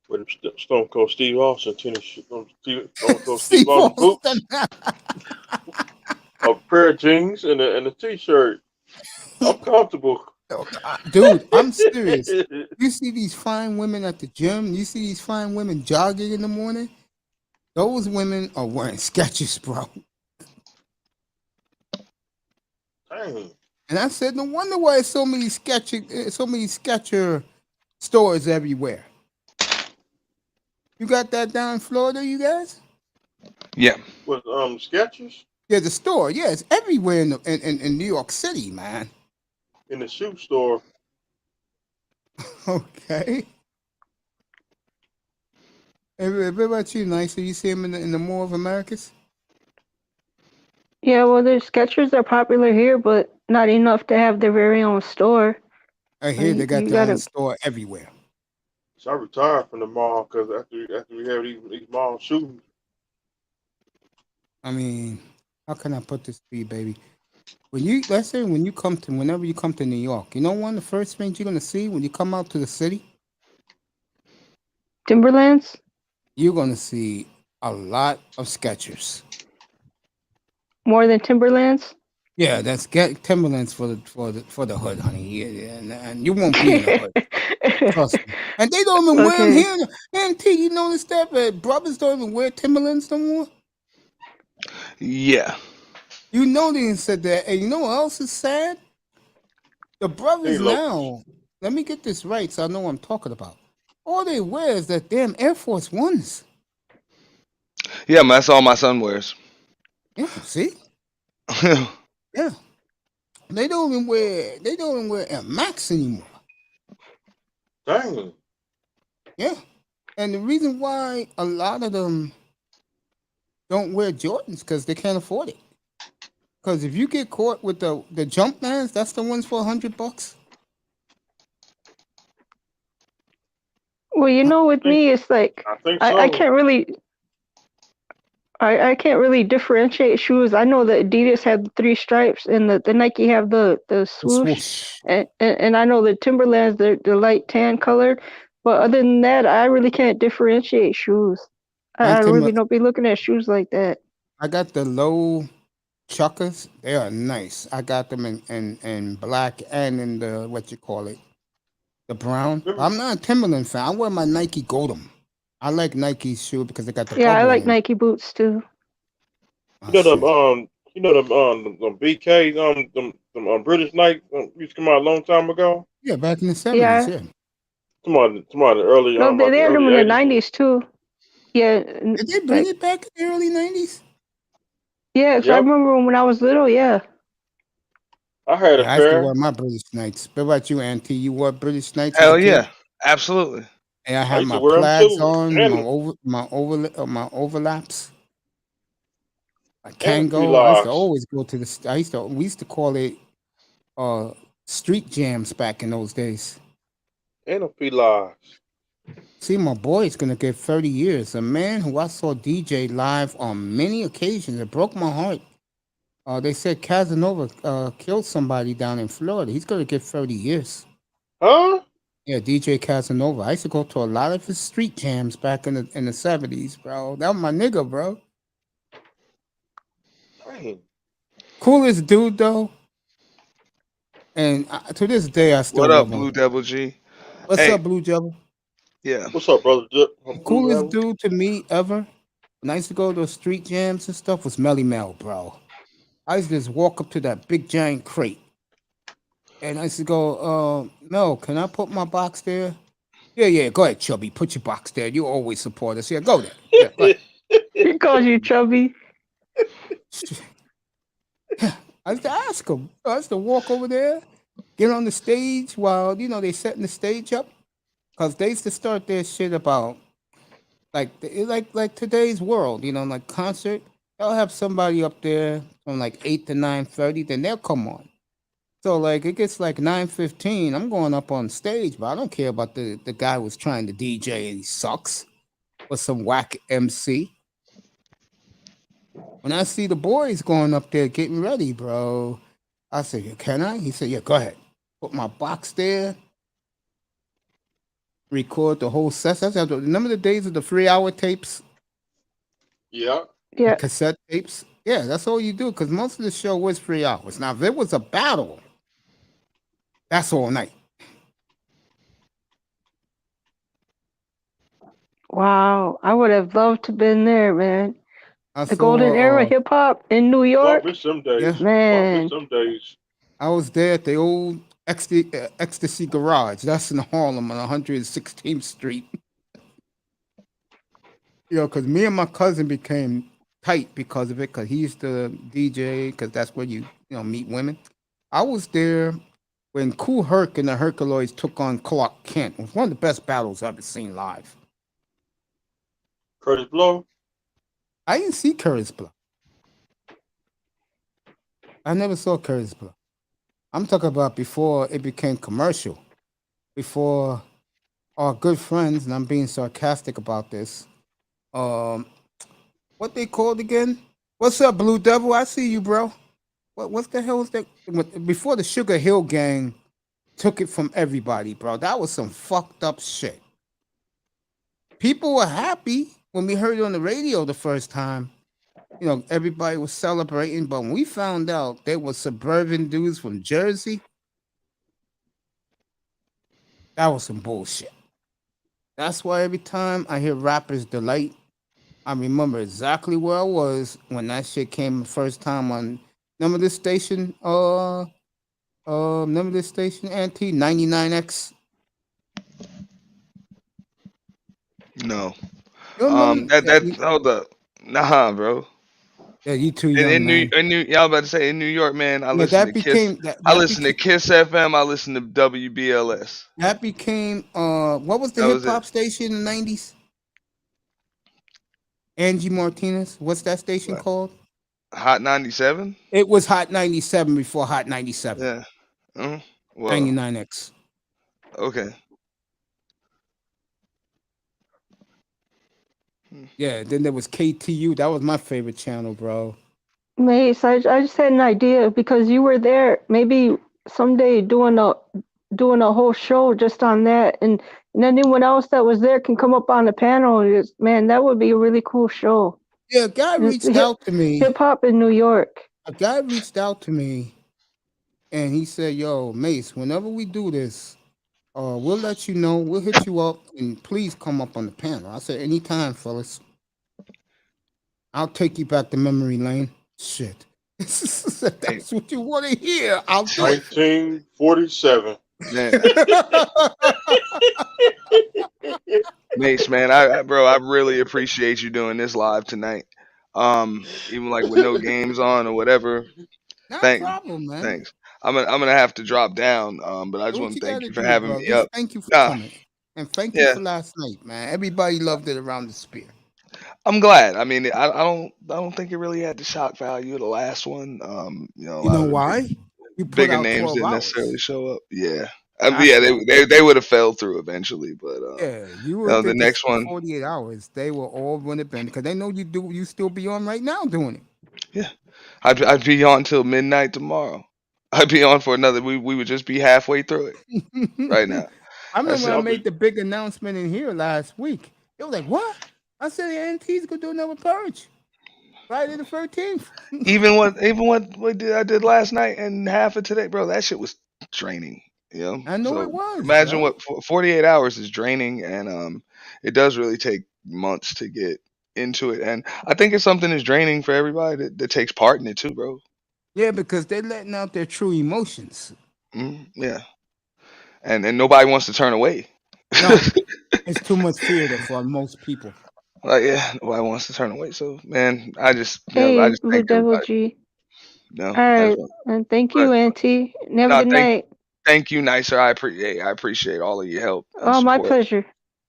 With them Stone Cold Steve Austin Stone Cold Steve Steve Austin boots, Austin. a pair of jeans, and a t-shirt. I'm comfortable. Dude, I'm serious. You see these fine women at the gym? You see these fine women jogging in the morning? Those women are wearing Skechers, bro. Dang. And I said, no wonder why so many Sketcher stores everywhere. You got that down in Florida, you guys? Yeah, With Skechers Yeah, the store. Yeah, it's everywhere in New York City, man. in the shoe store. Okay. What about you, Nice? Do you see them in the Mall of Americas? Yeah, well, their Skechers are popular here, but not enough to have their very own store. I hear they got You their own gotta. store everywhere. So I retired from the mall because after we have these mall shootings, I mean, how can I put this to you, baby? let's say whenever you come to New York, you know one of the first things you're gonna see when you come out to the city, Timberlands? you're gonna see a lot of Skechers. More than Timberlands? Yeah, that's get Timberlands for the hood, honey. Yeah, yeah, and you won't be in the hood. Trust me. And they don't even wear them Okay. here. MT, you notice that? But brothers don't even wear Timberlands no more. Yeah. You know they said that. And you know what else is sad? The Hey, brothers Locust. now. Let me get this right so I know what I'm talking about. All they wear is that damn Air Force Ones. Yeah, man, that's all my son wears. Yeah, see? Yeah. They don't even wear Air Max anymore. Dang. Yeah. And the reason why a lot of them don't wear Jordans because they can't afford it. Because if you get caught with the jump mans, that's the ones for $100. Well, you Uh, know, with I think me, it's like I think I so. can't really I can't really differentiate shoes. I know that Adidas have the three stripes and the Nike have the The swoosh, swoosh. and I know the Timberlands they're light tan colored. But other than that, I really can't differentiate shoes. My I Timber, really don't be looking at shoes like that. I got the low chuckers. They are nice. I got them in black and in the what you call it, the brown. Remember, I'm not a Timberland fan. I wear my Nike Gold'em. I like Nike shoe because they got the Yeah, I bubble like in it. Nike boots too. Oh shit. the BK British Knight used to come out a long time ago. Yeah, back in the '70s. Yeah, Yeah. Come on, the early no, like they the had them early in the '80s. '90s too. Yeah, Did they bring like it back in the early '90s? yeah, 'cause I Yep, remember when I was little. Yeah, I had a Yeah, I used to wear pair. my British Knights. What about you, Auntie? You wore British Knights as a Hell kid? yeah, absolutely. And I I had used to my wear them plaids too, on, and my overlaps, my the Kango. I used to Pilates always go to the. We used to call it uh street jams back in those days. and the Pilates. See, my boy is gonna get 30 years. A man who I saw DJ live on many occasions. It broke my heart. They said Casanova killed somebody down in Florida. He's gonna get 30 years. Huh? Yeah, DJ Casanova. I used to go to a lot of his street jams back in the '70s, bro. That was my nigga, bro. Dang. Coolest dude though, and to this day I still What up, love him. Blue Devil G? What's Hey, up, Blue Devil? yeah. What's up, brother? The Blue coolest Devil? dude to me ever when I used to go to street jams and stuff was Melly Mel, bro. I used to just walk up to that big giant crate and I used to go, Mel, can I put my box there? Yeah, yeah, go ahead, Chubby. Put your box there. You always support us. Yeah, go there. Yeah, go ahead. he calls you chubby. I used to ask him. I used to walk over there, get on the stage while they setting the stage up, cause they used to start their shit about like today's world, like concert. They'll have somebody up there from like 8 to 9:30, then they'll come on. So like it gets like 9:15. I'm going up on stage, but I don't care about the guy who was trying to DJ and he sucks or some whack MC. When I see the boys going up there getting ready, bro, I said, "Yeah, can I?" He said, "Yeah, go ahead. Put my box there, record the whole set." Remember the days of the 3 hour tapes, Yeah. the Yeah. cassette tapes? Yeah, that's all you do because most of the show was 3 hours. Now, if it was a battle, that's all night. Wow, I would have loved to been there, man. I The golden saw, era hip hop in New Well, I York, miss them yeah, days. Well, I miss man. them days. I was there at the old Ecstasy Garage. That's in Harlem on 116th Street. Because me and my cousin became tight because of it, because he used to DJ, because that's where meet women. I was there when Kool Herc and the Herculoids took on Clark Kent. It was one of the best battles I've ever seen live. Curtis Blow. I didn't see Curtis Blow. I never saw Curtis Blow. I'm talking about before it became commercial, before our good friends, and I'm being sarcastic about this, um, what they called again? What's up, Blue Devil? I see you, bro. What's the hell was that? Before the Sugar Hill Gang took it from everybody, bro. That was some fucked up shit. People were happy when we heard it on the radio the first time. You know, everybody was celebrating, but when we found out they were suburban dudes from Jersey, that was some bullshit. That's why every time I hear Rappers Delight, I remember exactly where I was when that shit came the first time on. Remember this station? Remember this station, Auntie? 99X. No. You remember? That hold up. Nah, bro. Yeah, you too young, man. Yeah, I was about to say in New York, man. I Yeah, listen that to Kiss. became that I that listen to became Kiss FM. I listen to WBLS. that became what was the That hip was it. hop station in the 90s? Angie Martinez. What's that station What? called? Hot 97. It was Hot 97 before Hot 97. Yeah. Well. 99X. Okay. Yeah, then there was KTU. That was my favorite channel, bro. Mace, I just had an idea because you were there. Maybe someday doing a whole show just on that, and anyone else that was there can come up on the panel. Man, that would be a really cool show. Yeah, a guy reached out to me. Hip hop in New York. A guy reached out to me and he said, "Yo, Mace, whenever we do this, we'll let you know. We'll hit you up and please come up on the panel." I said, "Anytime, fellas. I'll take you back to memory lane." Shit. That's what you want to hear. I'll do it. 1947. Man. Mace, man, I really appreciate you doing this live tonight. Even like with no games on or whatever. Not a problem, man. Thanks. I'm gonna have to drop down. But I just Do what want you to thank gotta you for do, having bro. me Just up. thank you for Nah, coming. And thank you yeah, for last night, man. Everybody loved it around the spear. I'm glad. I mean, I don't think it really had the shock value of the last one. A You lot know of the why? You put bigger out names 12 didn't hours. necessarily show up. Yeah. That's Yeah, why. they would have fell through eventually, but Yeah, you would the did this next for one, 48 hours. They will all run it been because they know you still be on right now doing yeah, I'd be on till midnight tomorrow. I'd be on for another. We would just be halfway through it right it. now. I remember That's when I it. I'll made be the big announcement in here last week. They were like, "What?" I said, "The NT's gonna do another purge Friday the 13th." I did last night and half of today, bro. That shit was draining. I know it So was, imagine bro. what 48 hours is draining, and it does really take months to get into it. And I think it's something that's draining for everybody that takes part in it too, bro. Yeah, because they're letting out their true emotions. Yeah, and nobody wants to turn away. No, it's too much fear there for most people. Like, yeah, nobody wants to turn away. So, man, I Hey, just Blue thank Devil everybody. G. No, All I just right, want. and thank But you, Auntie. And have a no, good night. thank you, nicer. I appreciate all of your help and Oh, my support, pleasure.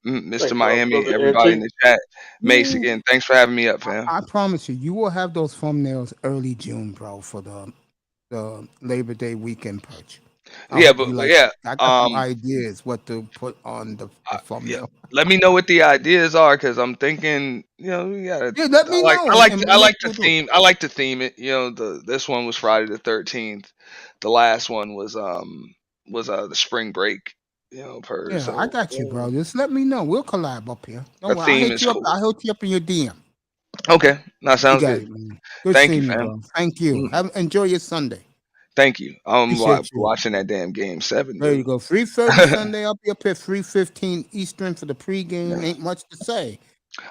Mr. thank Miami, brother everybody in Auntie. the chat. Mace You, again, thanks for having me up, fam. I promise you will have those thumbnails early June, bro, for the Labor Day weekend purge. I Yeah, hope but you like. yeah, I got some ideas what to put on the yeah. thumbnail. Let me know what the ideas are, because I'm thinking, we gotta. Yeah, let me know, and we'll we'll do it. I like to theme it. This one was Friday the 13th. The last one was the spring break. Per Yeah, I so got you, bro. Just let me know. We'll collab up here. a Don't worry. I'll theme hit is you up. cool. I'll hit you up in your DM. Okay, that You sounds got good. it, man. Good Thank you, seeing you, fam. bro. Thank you. Mm, Enjoy your Sunday. Thank you. I'm Appreciate you. watching that damn game 7, There you dude. go. 3:30 Sunday. I'll be up here 3:15 Eastern for the pregame. Yeah. Ain't much to say.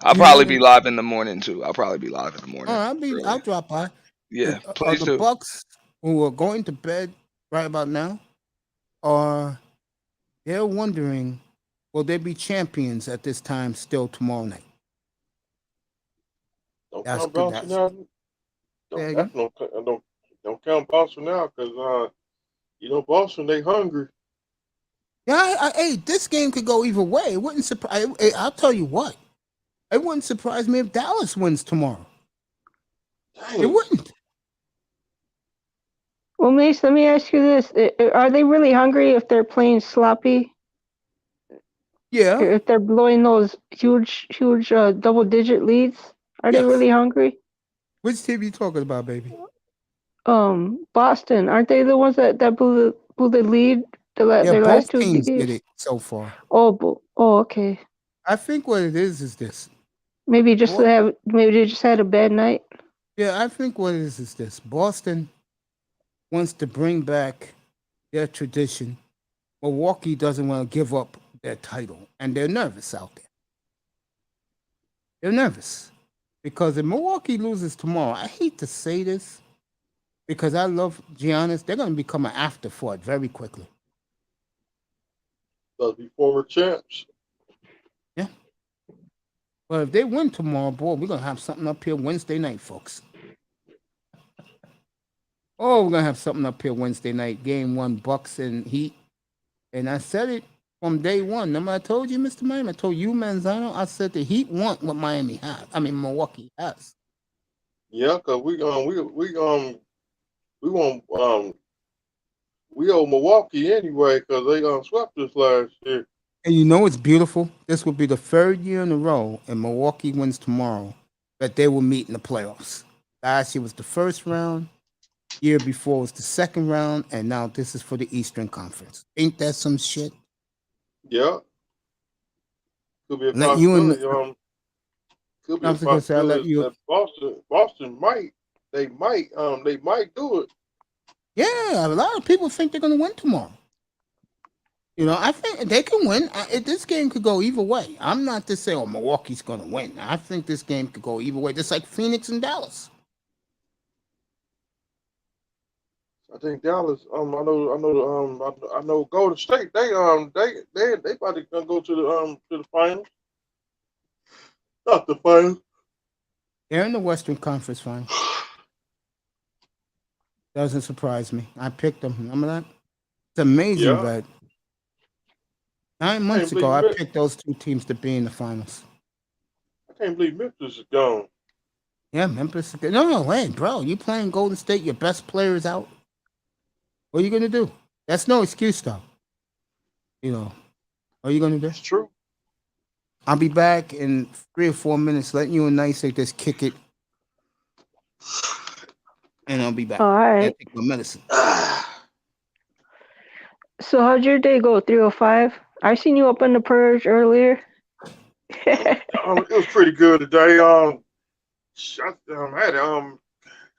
I'll You probably be know, live in the morning too. I'll probably be live in the oh, morning I'll early. drop by. Yeah, please The do. Bucks who are going to bed right about now are they're wondering will they be champions at this time still tomorrow night? Don't That's count good. Boston That's out. there Don't you go. that don't count Boston out because Boston they hungry. Yeah, hey, this game could go either way. It wouldn't surprise. I'll tell you what. It wouldn't surprise me if Dallas wins tomorrow. It Dang. wouldn't. Well, Mace, let me ask you this: Are they really hungry if they're playing sloppy? Yeah. If they're blowing those huge double-digit leads? Are they Yes. really hungry? Which team you talking about, baby? Boston, aren't they the ones that blew the lead Yeah, their last both two teams did games? it so far. Oh, okay. I think what it is this. Maybe Bo- maybe they just had a bad night. Yeah, I think what it is this. Boston wants to bring back their tradition. Milwaukee doesn't want to give up their title, and they're nervous out there. They're nervous because if Milwaukee loses tomorrow, I hate to say this because I love Giannis, they're going to become an afterthought very quickly. They'll be former champs. Yeah. But if they win tomorrow, boy, we're going to have something up here Wednesday night, folks. Oh, we're going to have something up here Wednesday night. Game 1, Bucks and Heat. And I said it from day one. Remember I told you, Mr. Miami? I told you, Manzano, I said the Heat want what Miami has. I mean, Milwaukee has. Yeah, cause we want we owe Milwaukee anyway, cause they swept us last year. And you know it's beautiful? This will be the third year in a row, and Milwaukee wins tomorrow, that they will meet in the playoffs. Last year was the first round, year before was the second round, and now this is for the Eastern Conference. Ain't that some shit? Yeah, could be a Let you and possibility. Could be I a was gonna say I let possibility you. that Boston they might do it. Yeah, a lot of people think they're gonna win tomorrow. You know, I think they can win. This game could go either way. I'm not to say, oh, Milwaukee's going to win. I think this game could go either way, just like Phoenix and Dallas. I think Dallas. I know Golden State. They about to go to the finals. Not the finals. They're in the Western Conference final. Doesn't surprise me. I picked them. Remember that? It's amazing Yeah, that 9 months can't ago believe I it. picked those two teams to be in the finals. I can't believe Memphis is gone. Yeah, Memphis. No, wait, bro. You playing Golden State? Your best player is out. What are you gonna do? That's no excuse, though. You know, what are you gonna do? It's true. I'll be back in 3 or 4 minutes. Letting you and Nice just kick it, and I'll be back. All I gotta right. take my medicine. So how'd your day go? 305. I seen you up in the purge earlier. It was pretty good today. I had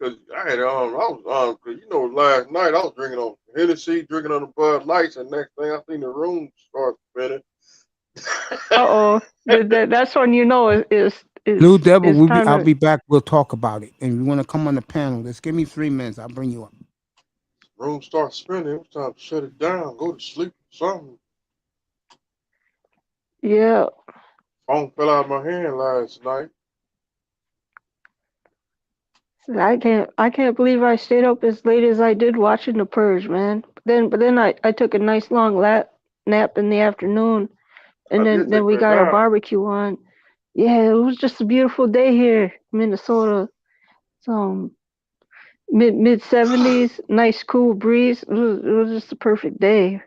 cause I had I was cause last night I was drinking on Hennessy, drinking on the Bud Lights, and next thing I seen the room start spinning. Uh-oh. That's when you know Lou Devil, it's time I'll to. be back. We'll talk about it. And if you want to come on the panel, just give me 3 minutes. I'll bring you up. Room starts spinning. It was time to shut it down, go to sleep, something. Yeah. Phone fell out of my hand last night. I can't believe I stayed up as late as I did watching the purge, man. But then I took a nice long nap in the afternoon, and I did then take we me a got our nap. barbecue on. Yeah, it was just a beautiful day here, Minnesota. Some mid 70s, nice cool breeze. It was just a perfect day.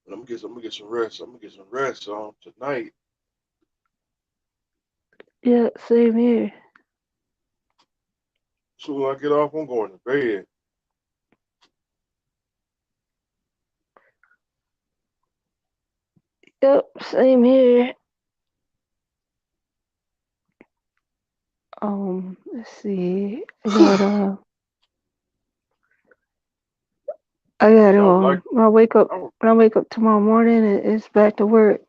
And I'm gonna get some rest. I'm gonna get some rest tonight. Yeah, same here. As soon as I get off, I'm going to bed. Yep, same here. Let's see. I got I would like I would, when I wake up tomorrow morning, it's back to work.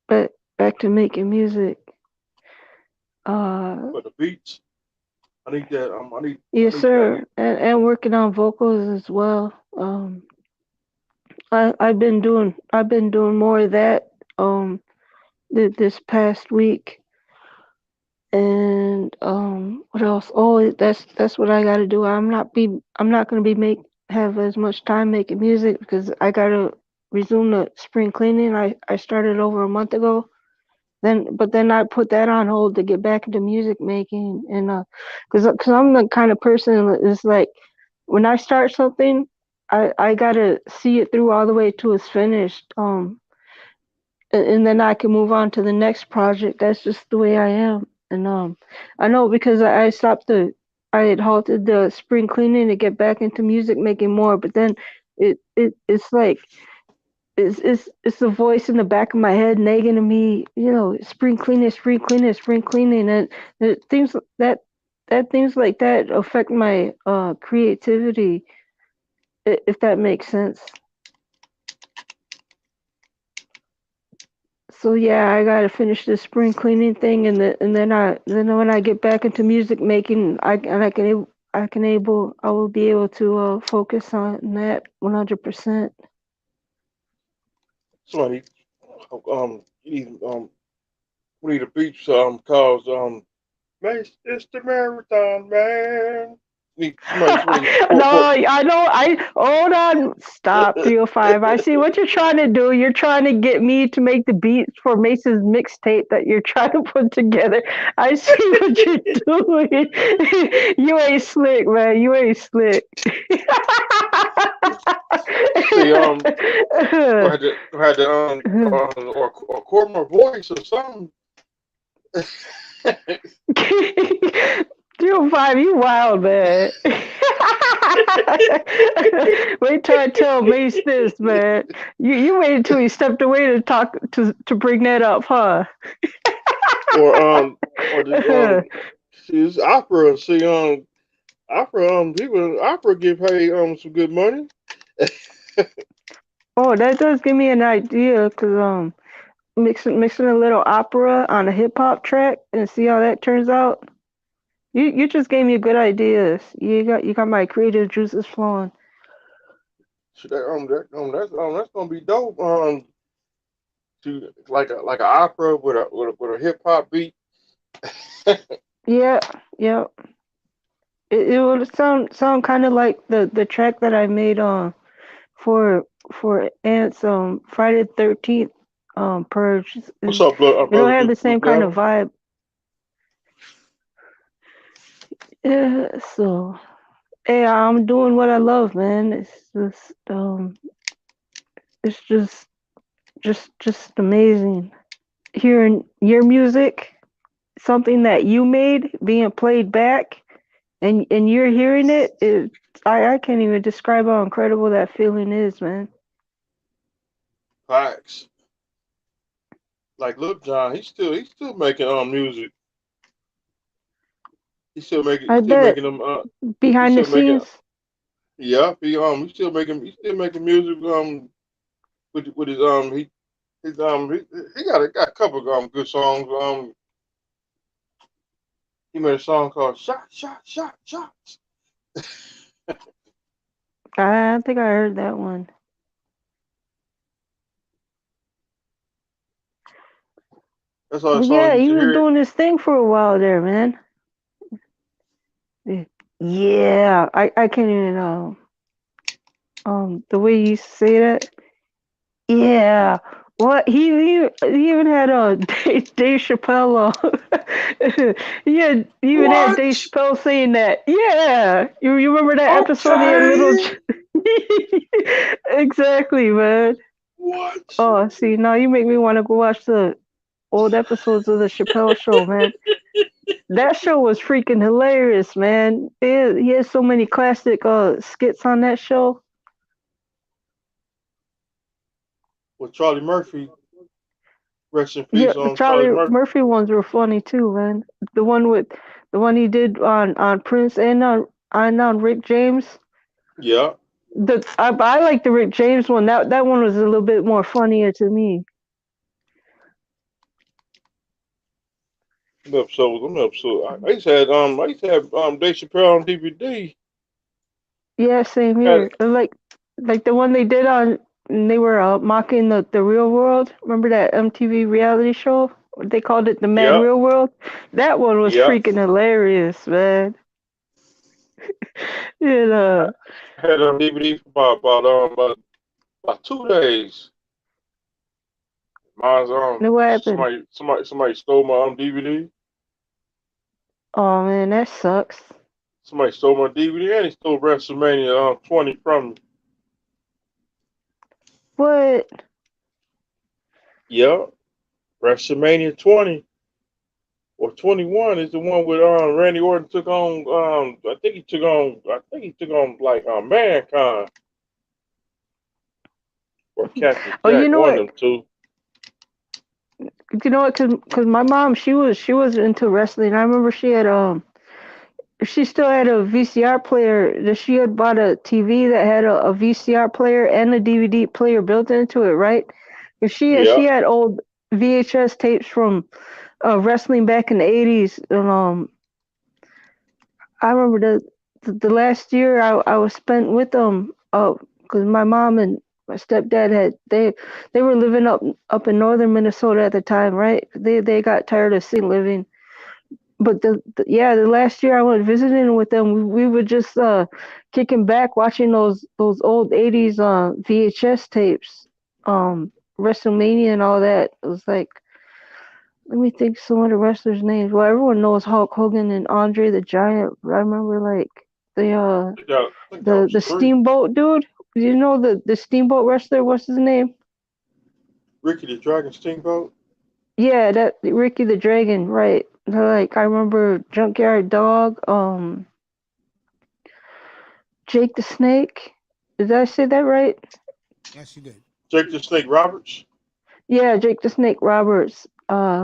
Back to making music. Uh, but the beats. I need that. I yes, need that. sir. And working on vocals as well. I've been doing more of that this past week. And what else? Oh, that's what I got to do. I'm not gonna be make have as much time making music because I gotta resume the spring cleaning. I started over a month ago. Then I put that on hold to get back into music making, and cause I'm the kind of person that is like, when I start something, I gotta see it through all the way to it's finished. and then I can move on to the next project. That's just the way I am. And I know because I stopped I had halted the spring cleaning to get back into music making more, but then it's like it's the voice in the back of my head nagging to me, spring cleaning, spring cleaning, spring cleaning, and things that things like that affect my creativity, if that makes sense. So yeah, I gotta finish this spring cleaning thing, and then when I get back into music making, I will be able to focus on that 100%. Somebody, we need a beach calls man, it's the marathon man. Somebody No, I know. Hold on. Stop. 305. I see what you're trying to do. You're trying to get me to make the beats for Mace's mixtape that you're trying to put together. I see what you're doing. You ain't slick, man. You ain't slick. see I had to or record my voice or something. 305, you wild, man. Wait till I tell Mace this, man. You waited until he stepped away to talk to bring that up, huh? or the see this opera. See opera people opera get paid some good money. Oh, that does give me an idea, cause mixing a little opera on a hip hop track and see how that turns out. You just gave me good ideas. You got my creative juices flowing. So that's gonna be dope. To like an opera with a hip hop beat. Yeah, yeah. It would sound kind of like the track that I made for Ant's Friday the 13th purge. What's up, It'll brother have the same kind of Blue? vibe. Yeah, so hey, I'm doing what I love, man. It's just amazing hearing your music, something that you made being played back, and you're hearing it. I can't even describe how incredible that feeling is, man. Facts. Like Lil Jon, he's still making music. I He's still bet making them he's behind the still making scenes. yeah, he's still making music with his he got a couple of good songs. He made a song called Shot Shot Shot Shots. I think I heard that one. That's all the But songs yeah, you he should was hear. doing his thing for a while there, man. Yeah, I can't even the way you say that. Yeah. What he even had Dave Chappelle. He even had What? Dave Chappelle saying that. Yeah, you remember that episode? He had little. Okay. Exactly, man. What? Oh, see, now you make me want to go watch the old episodes of the Chappelle Show, man. That show was freaking hilarious, man. He has so many classic skits on that show. With Charlie Murphy. Rest in Yeah, peace the on Charlie Charlie Murphy. Murphy ones were funny too, man. The one with the one he did on Prince and on Rick James. Yeah. I like the Rick James one. That one was a little bit more funnier to me. Them episodes. I used to have Dave Chappelle on DVD. Yeah, same Had here. Like the one they did on, and they were mocking the real world. Remember that MTV reality show? They called it the Mad yeah, Real World. That one was yeah. freaking hilarious, man. You I know. had it on DVD for about 2 days. Mine's And what happened? somebody stole my DVD. Oh man, that sucks. Somebody stole my DVD and he stole WrestleMania 20 from me. What? Yeah, WrestleMania 20 or 21 is the one with Randy Orton took on I think he took on like Mankind or Captain Oh, Jack, you know one of what? them two. You know what? Cause my mom, she was into wrestling. I remember she still had a VCR player. That she had bought a TV that had a VCR player and a DVD player built into it, right? 'Cause she Yeah, had old VHS tapes from wrestling back in the 80s, and I remember the last year I was spent with them, because my mom and my stepdad they were living up in northern Minnesota at the time, right? They got tired of city living. But the last year I went visiting with them, we were just kicking back watching those old 80s VHS tapes, WrestleMania and all that. It was like, let me think some of the wrestlers' names. Well, everyone knows Hulk Hogan and Andre the Giant. But I remember like the uh I think that was the three. Steamboat dude. You know the Steamboat wrestler? What's his name? Ricky the Dragon Steamboat. Yeah, that Ricky the Dragon, right? Like I remember Junkyard Dog, Jake the Snake. Did I say that right? Yes, you did. Jake the Snake Roberts. Yeah, Jake the Snake Roberts.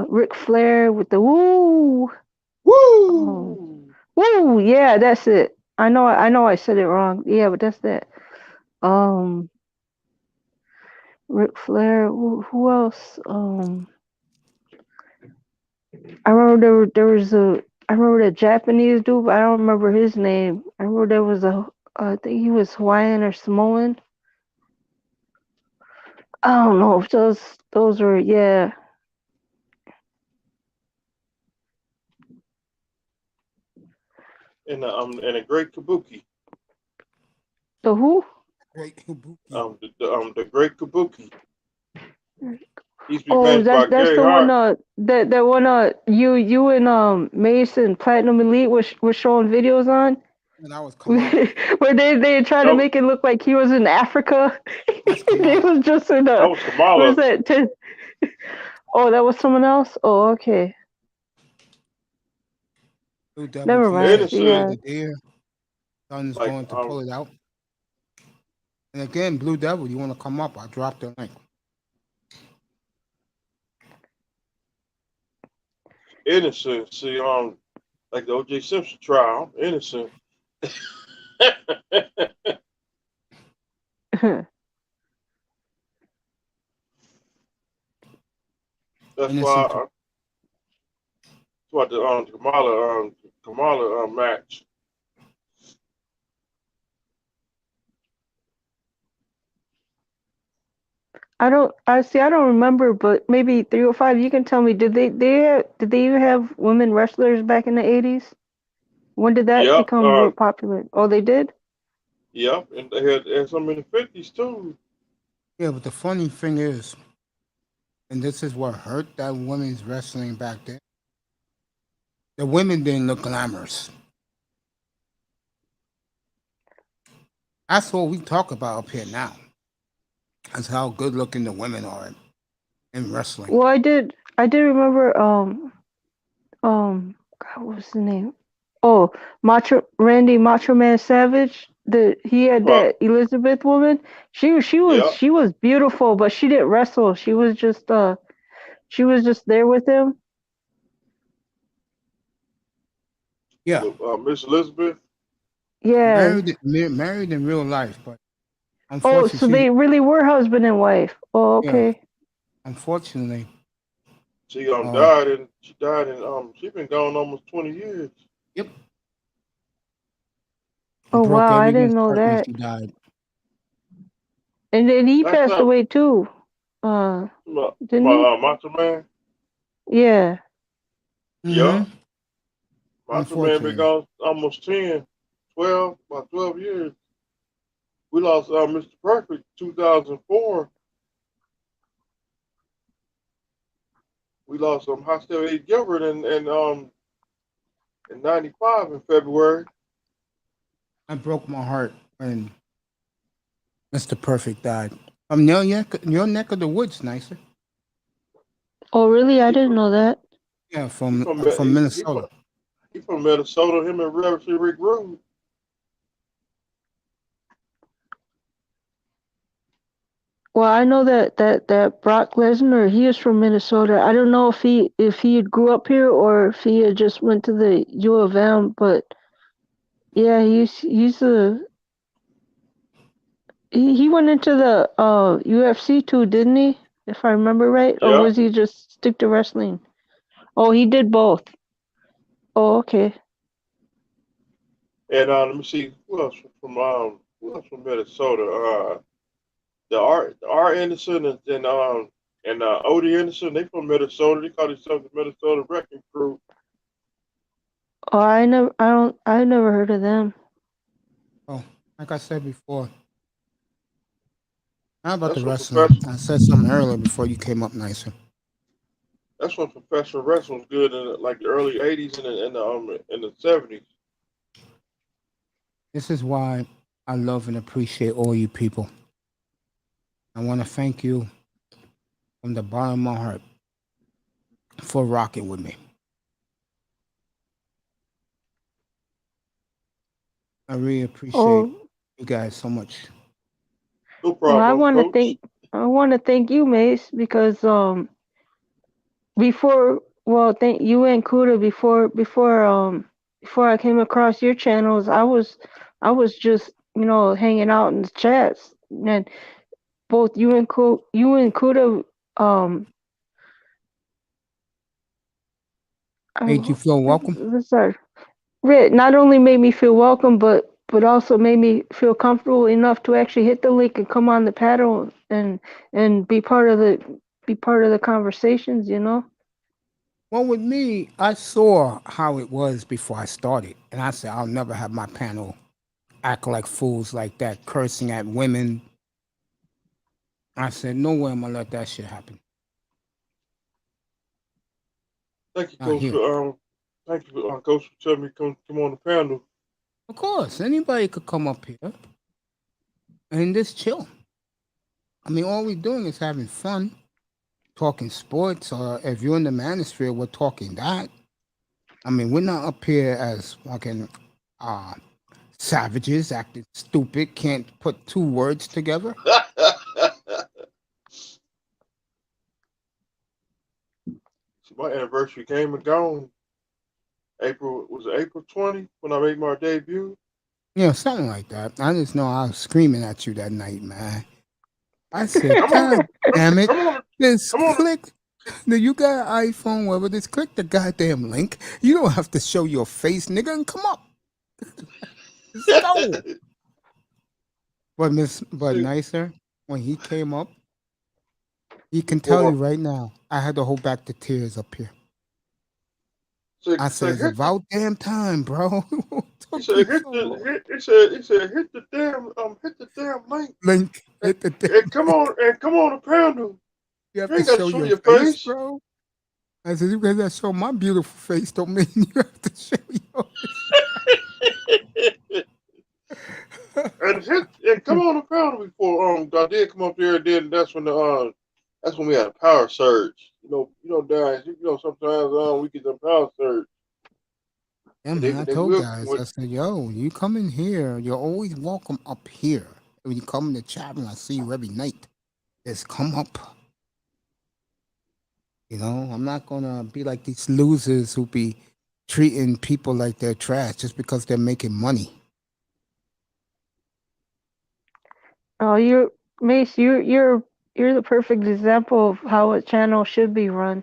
Ric Flair with the woo. Oh, Woo! woo. Yeah, that's it. I know I said it wrong. Yeah, but that's that. Um, Ric Flair. Who else? I remember there was a. I remember the Japanese dude, but I don't remember his name. I remember there was I think he was Hawaiian or Samoan. I don't know if those were, yeah. And a great Kabuki. The who? Great Kabuki. The great Kabuki. He used to be Oh, managed by that's Gary the one. Hart. That one. You and Mason Platinum Elite was showing videos on, And that was Kamala. where they tried to That, make it look like he was in Africa. That's It Kamala. was just in that a. was What is Kamala. that? Oh, that was someone else. Oh, okay. Blue Devil Never G mind. said kill Yeah. Innocent, the deer. Son's like going to pull it out. And again, Blue Devil, you want to come up? I dropped the link. Innocent. See, like the O.J. Simpson trial. Innocent. That's Innocent. why. That's why the Kamala match. I don't. I see. I don't remember, but maybe 305. You can tell me. Did they even have women wrestlers back in the 80s? When did that Yep. become real popular? Oh, they did? Yep. And they had some in the 50s too. Yeah, but the funny thing is, and this is what hurt that women's wrestling back then, the women didn't look glamorous. That's what we talk about up here now. That's how good looking the women are in wrestling. Well, I did remember God, what was the name? Oh, Macho Man Savage. He had Right. that Elizabeth woman. Yep. She was beautiful, but she didn't wrestle. She was just there with him. Yeah, Miss Elizabeth. Yeah. married in real life, but Oh, unfortunately, so they really were husband and wife. Oh, yeah, okay. unfortunately, She uh, died in she been gone almost 20 years. yep, and Oh broke wow, I every didn't man's know heart when that. she died. And then he Last passed time away too. Uh, didn't he? Macho Man. Yeah. Yeah. Mm-hmm. Macho Man been Unfortunately, gone almost about 12 years. We lost Mr. Perfect 2004. We lost Hostel A. Gilbert in 95 in February. I broke my heart when Mr. Perfect died. Your neck of the woods, nicer. Oh, really? I He didn't from know that. Yeah, he from from uh, from he Minnesota. he from Minnesota. Him and Reverend Rick Rude. Well, I know that Brock Lesnar, he is from Minnesota. I don't know if he grew up here or if he had just went to the U of M, but yeah, he went into the UFC too, didn't he? If I remember right, or Yeah. was he just stick to wrestling? Oh, he did both. Oh, okay. And let me see who else from Minnesota? The R Anderson and Odie Anderson. They from Minnesota. They call themselves the Minnesota Wrecking Crew. Oh, I never heard of them. Oh, like I said before, how about the That's what wrestling? professional. I said something earlier before you came up nicer. That's when professional wrestling was good in like the early '80s and the '70s. This is why I love and appreciate all you people. I want to thank you from the bottom of my heart for rocking with me. I really appreciate Oh, you guys so much. No well, problem, Coach. I want to thank you, Mace, because thank you and Kuda before I came across your channels, I was just hanging out in the chats, and both you and Kuda um Made you feel welcome. sorry, not only made me feel welcome, but also made me feel comfortable enough to actually hit the link and come on the panel and be part of the conversations, you know. Well, with me, I saw how it was before I started, and I said I'll never have my panel act like fools like that, cursing at women. I said no way I'm gonna let that shit happen. Thank you, Not Coach. here. Thank you, Coach, for telling me to come on the panel. Of course, anybody could come up here and just chill. I mean, all we're doing is having fun, talking sports, or if you're in the manosphere, we're talking that. I mean, we're not up here as fucking uh, savages acting stupid, can't put two words together. So my anniversary came and gone. April 20 when I made my debut. You know, something like that. I just know I was screaming at you that night, man. I said, Come on, God damn it. come on, Just come on. click. You got an iPhone, whatever. Just click the goddamn link. You don't have to show your face, nigga, and come up. Let's go. But See, nicer, when he came up, he can tell boy, you right now, I had to hold back the tears up here. I said, say it's hit the. about damn time, bro. It He took said you hit so the. long. He said hit the damn link Link, and, hit the damn and link. come on the panel. You have You to ain't got to show show your your face, face. bro. I said, you gotta show my beautiful face, don't mean you have to show yours. And come on the panel before I did come up there and then that's when we had a power surge. Guys, sometimes we get the power surge. Yeah, And man, I they told will guys, I said, yo, you come in here, you're always welcome up here. When you come in the chat room, I see you every night. Just come up. You know, I'm not gonna be like these losers who be treating people like they're trash just because they're making money. Oh, Mace, you're the perfect example of how a channel should be run.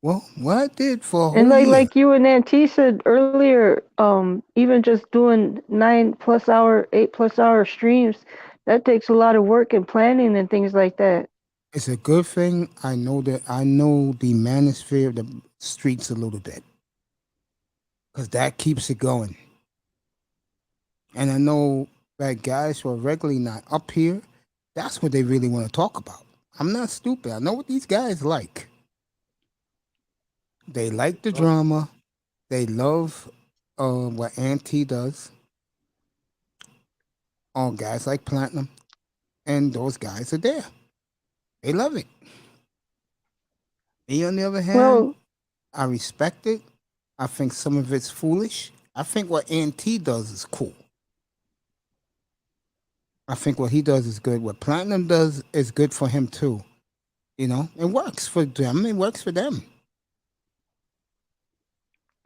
Well, what I did for a And whole year, like you and Auntie said earlier, even just doing 8+ hour streams, that takes a lot of work and planning and things like that. it's a good thing I know the manosphere of the streets a little bit. Because that keeps it going. And I know that guys who are regularly not up here, that's what they really want to talk about. I'm not stupid. I know what these guys like. They like the drama. They love what Auntie does. All guys like Platinum. And those guys are there. They love it. Me, on the other hand, Well, I respect it. I think some of it's foolish. I think what NT does is cool. I think what he does is good. What Platinum does is good for him too. You know, it works for them. It works for them.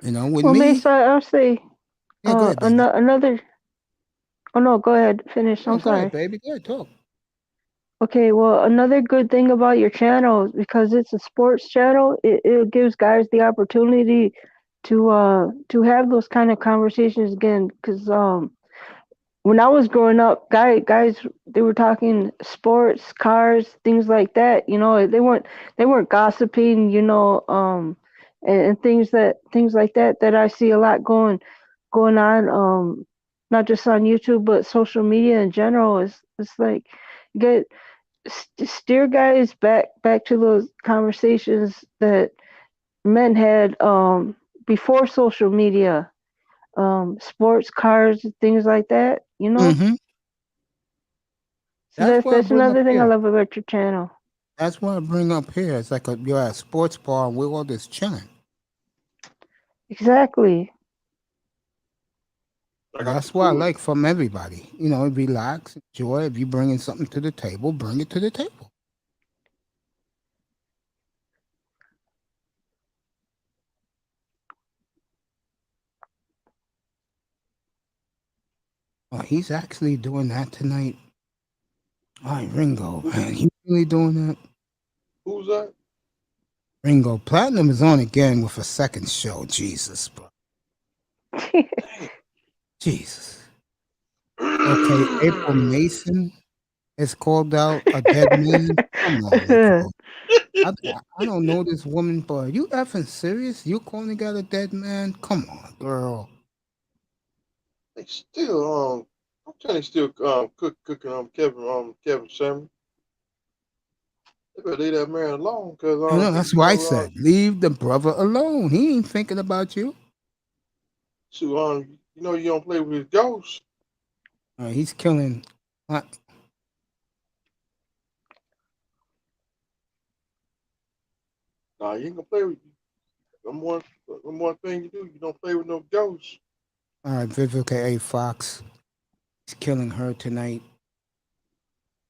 You know, with well, me, Mace, I'll say yeah, go ahead, baby. another. Oh no, go ahead. Finish. No, I'm go ahead, sorry. baby. Go ahead, talk. Okay, well, another good thing about your channel, because it's a sports channel, it gives guys the opportunity to have those kind of conversations again. Because when I was growing up, guys they were talking sports, cars, things like that. You know, they weren't gossiping. You know, and things like that that I see a lot going on. Not just on YouTube, but social media in general. It's like get steer guys back to those conversations that men had before social media, sports cars, things like that, you know. Mm-hmm. So That's that's what I that's bring up another thing I here. love about your channel. That's what I bring up here. It's like you're at a sports bar and we're all just chilling. Exactly. I got the That's what I coolest. like from everybody. You know, relax, enjoy. If you're bringing something to the table, bring it to the table. Oh, he's actually doing that tonight. All right, Ringo, man. He really doing that? Who's that? Ringo Platinum is on again with a second show. Jesus, bro. Jesus. Okay, April Mason is called out a dead man. Come on, April. I don't know this woman, but are you effing serious? You calling out a dead man? Come on, girl. They still I'm telling you, still cooking Kevin Sherman. They better leave that man alone, I know, cause that's why I said, leave the brother alone. He ain't thinking about you. so you know you don't play with his ghost. He's killing. Nah, you ain't gonna play with you. The more thing you do, you don't play with no ghosts. All right, Vivica A. Fox. He's killing her tonight.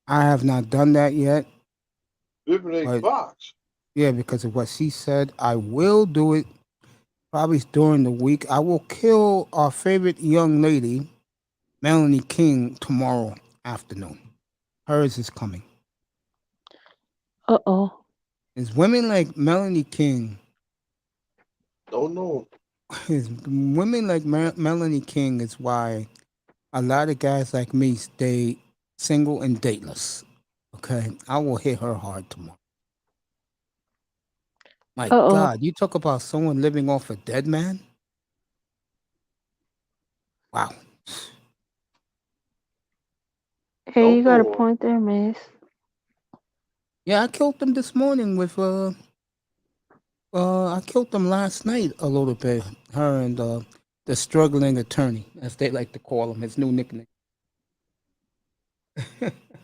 I have not done that yet. Living a But Fox. yeah, because of what she said, I will do it probably during the week. I will kill our favorite young lady, Melanie King, tomorrow afternoon. Hers is coming. Uh-oh. It's women like Melanie King. Don't know. It's women like Melanie King is why a lot of guys like me stay single and dateless. Okay, I will hit her hard tomorrow. My Uh-oh. God, you talk about someone living off a dead man? Wow. Hey, you Don't got a know her. point there, Mace. Yeah, I killed them this morning with I killed them last night a little bit. Her and the struggling attorney, as they like to call him, his new nickname.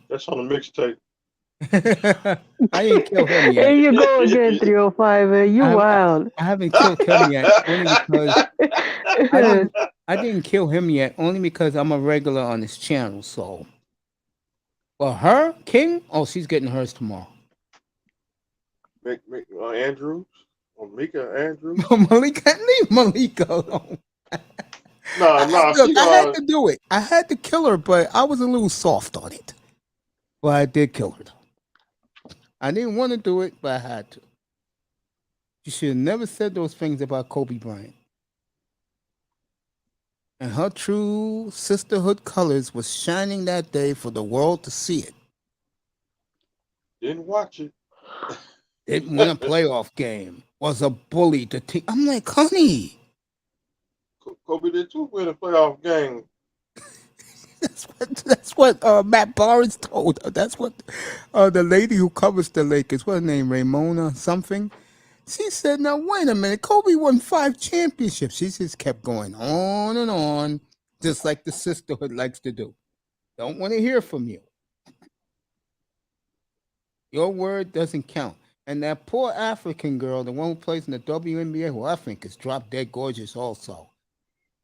That's on the mixtape. I didn't kill him Here yet. you go again, 305. You wild. I haven't killed him yet, only because I didn't I didn't kill him yet, only because I'm a regular on this channel. So, well, her King, oh, she's getting hers tomorrow. Andrews or Mika Andrews. Malika, leave Malika alone. Nah. Look, She I had to do it. I had to kill her, but I was a little soft on it. But I did kill her. I didn't want to do it, but I had to. She should have never said those things about Kobe Bryant. And her true sisterhood colors was shining that day for the world to see it. didn't watch it. Didn't win a playoff game. Was a bully to team. I'm like, honey, Kobe did too win a playoff game. that's what Matt Barnes told her. That's what the lady who covers the Lakers, what's her name, Ramona something. She said, now wait a minute, Kobe won 5 championships. She just kept going on and on, just like the sisterhood likes to do. Don't want to hear from you. Your word doesn't count. And that poor African girl, the one who plays in the WNBA, who I think is drop dead gorgeous also.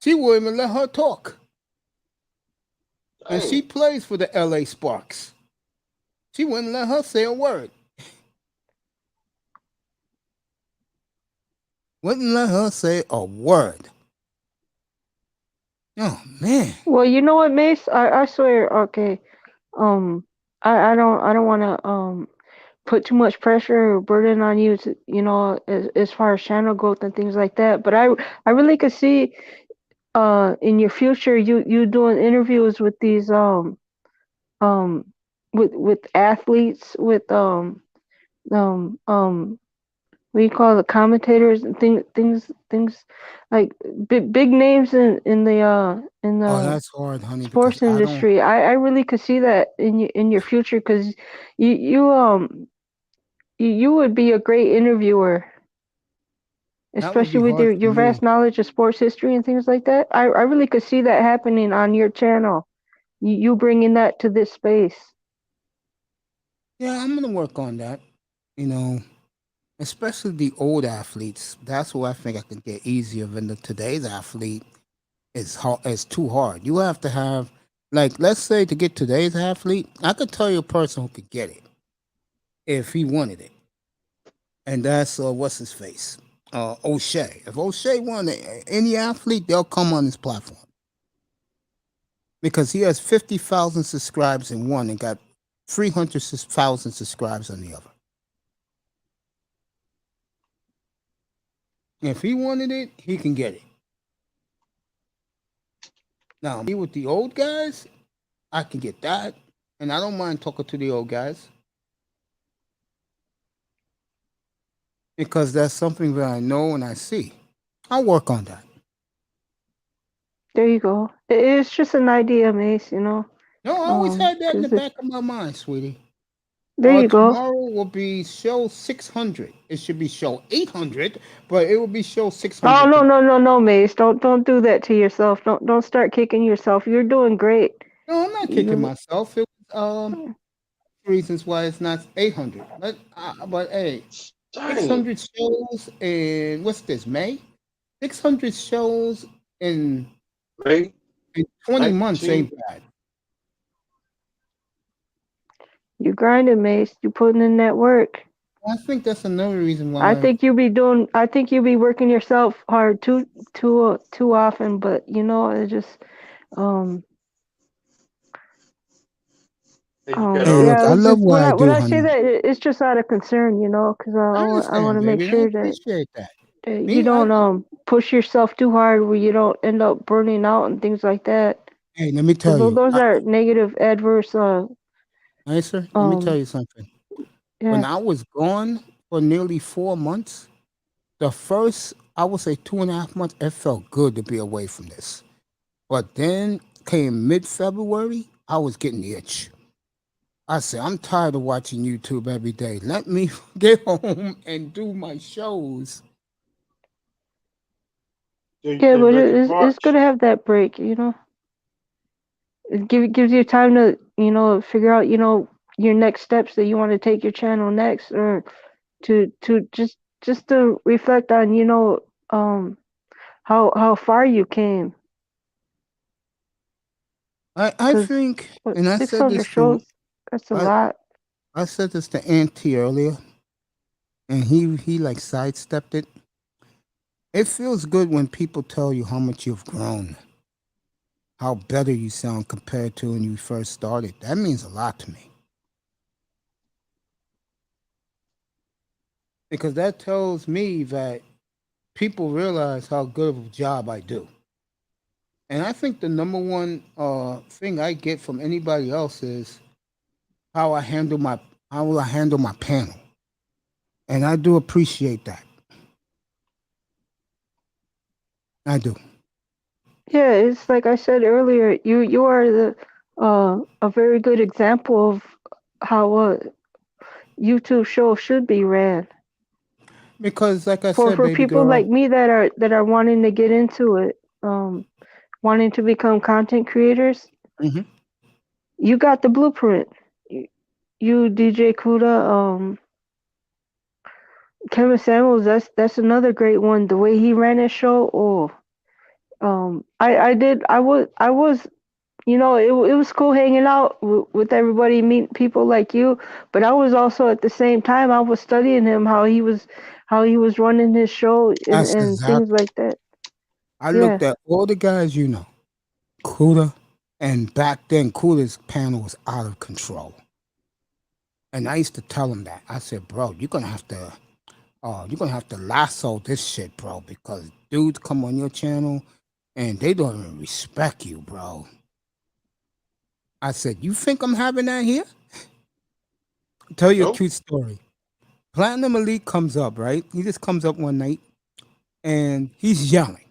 She wouldn't even let her talk. And she Dang. plays for the LA Sparks. She wouldn't let her say a word. Wouldn't let her say a word. Oh man. Well, you know what, Mace? I swear, okay. Um, I don't want to put too much pressure or burden on you to, as far as channel growth and things like that. But I really could see in your future you doing interviews with these um with athletes, with what do you call it, commentators and things like big names in Oh, the that's hard, honey, because sports I don't. industry. I really could see that in your future, because you would be a great interviewer, That would especially be with hard for your vast me. knowledge of sports history and things like that. I really could see that happening on your channel. You bringing that to this space. Yeah, I'm gonna work on that. You know, especially the old athletes. That's what I think I can get easier than the today's athlete is hard. It's too hard. You have to have, like, let's say to get today's athlete, I could tell you a person who could get it if he wanted it, and that's what's his face, O'Shea. If O'Shea wanted any athlete, they'll come on his platform because he has 50,000 subscribers in one and got 300,000 subscribers on the other. If he wanted it, he can get it. Now, me with the old guys, I can get that, and I don't mind talking to the old guys because that's something that I know and I see. I'll work on that. There you go. It's just an idea, Mace. No, I always had that in the 'Cause back of my mind, sweetie. there you go. Tomorrow will be show 600. It should be show 800, but it will be show Oh 600 no tomorrow. no no no, Mace! Don't do that to yourself. Don't start kicking yourself. You're doing great. No, I'm not kicking You myself. It was reasons why it's not 800. But hey, Dang. 600 shows in what's this, May? 600 shows in May 20 months 19th. ain't bad. you grinding, Mace. You putting in that work. I think that's another reason I why. think you be doing. I think you be working yourself hard too often. But it just um And you got Hey, look, yeah. I It's love just what I when do, I say honey. that, it's just out of concern, because I I want understand, to make baby, and I sure that appreciate that. you Me, I don't push yourself too hard where you don't end up burning out and things like that. hey, let me Because tell you, those are negative, adverse. sir, let me tell Um. you something. When Yeah. I was gone for nearly 4 months, the first, I would say 2.5 months, it felt good to be away from this. But then came mid-February, I was getting the itch. I said, I'm tired of watching YouTube every day. Let me get home and do my shows. then you Yeah, came but back in it's good March. to have that break. Gives you time to figure out your next steps that you want to take your channel next, or to just to reflect on um how far you came. I Because think, what, and 600 shows, that's a I, lot. I said this to Auntie earlier, and he like sidestepped it. It feels good when people tell you how much you've grown, how better you sound compared to when you first started. That means a lot to me because that tells me that people realize how good of a job I do. And I think the number one thing I get from anybody else is how I handle my how will I handle my panel, and I do appreciate that. I do. Yeah, it's like I said earlier, you are a very good example of how a YouTube show should be ran. Because, like I For said, baby people girl, like me that are wanting to get into it, wanting to become content creators, hmm you got the blueprint. You DJ Kuda, Kevin Samuels, that's another great one. The way he ran his show, I was, it was cool hanging out with everybody, meet people like you. But I was also at the same time I was studying him, how he was running his show That's and things exactly. like that. I Yeah. looked at all the guys, Cuda, and back then Cuda's panel was out of control. And I used to tell him that. I said, bro, you're gonna have to lasso this shit, bro, because dudes come on your channel and they don't even respect you, bro. I said, you think I'm having that here? Tell you a Nope. cute story. Platinum Elite comes up, right? He just comes up one night and he's yelling.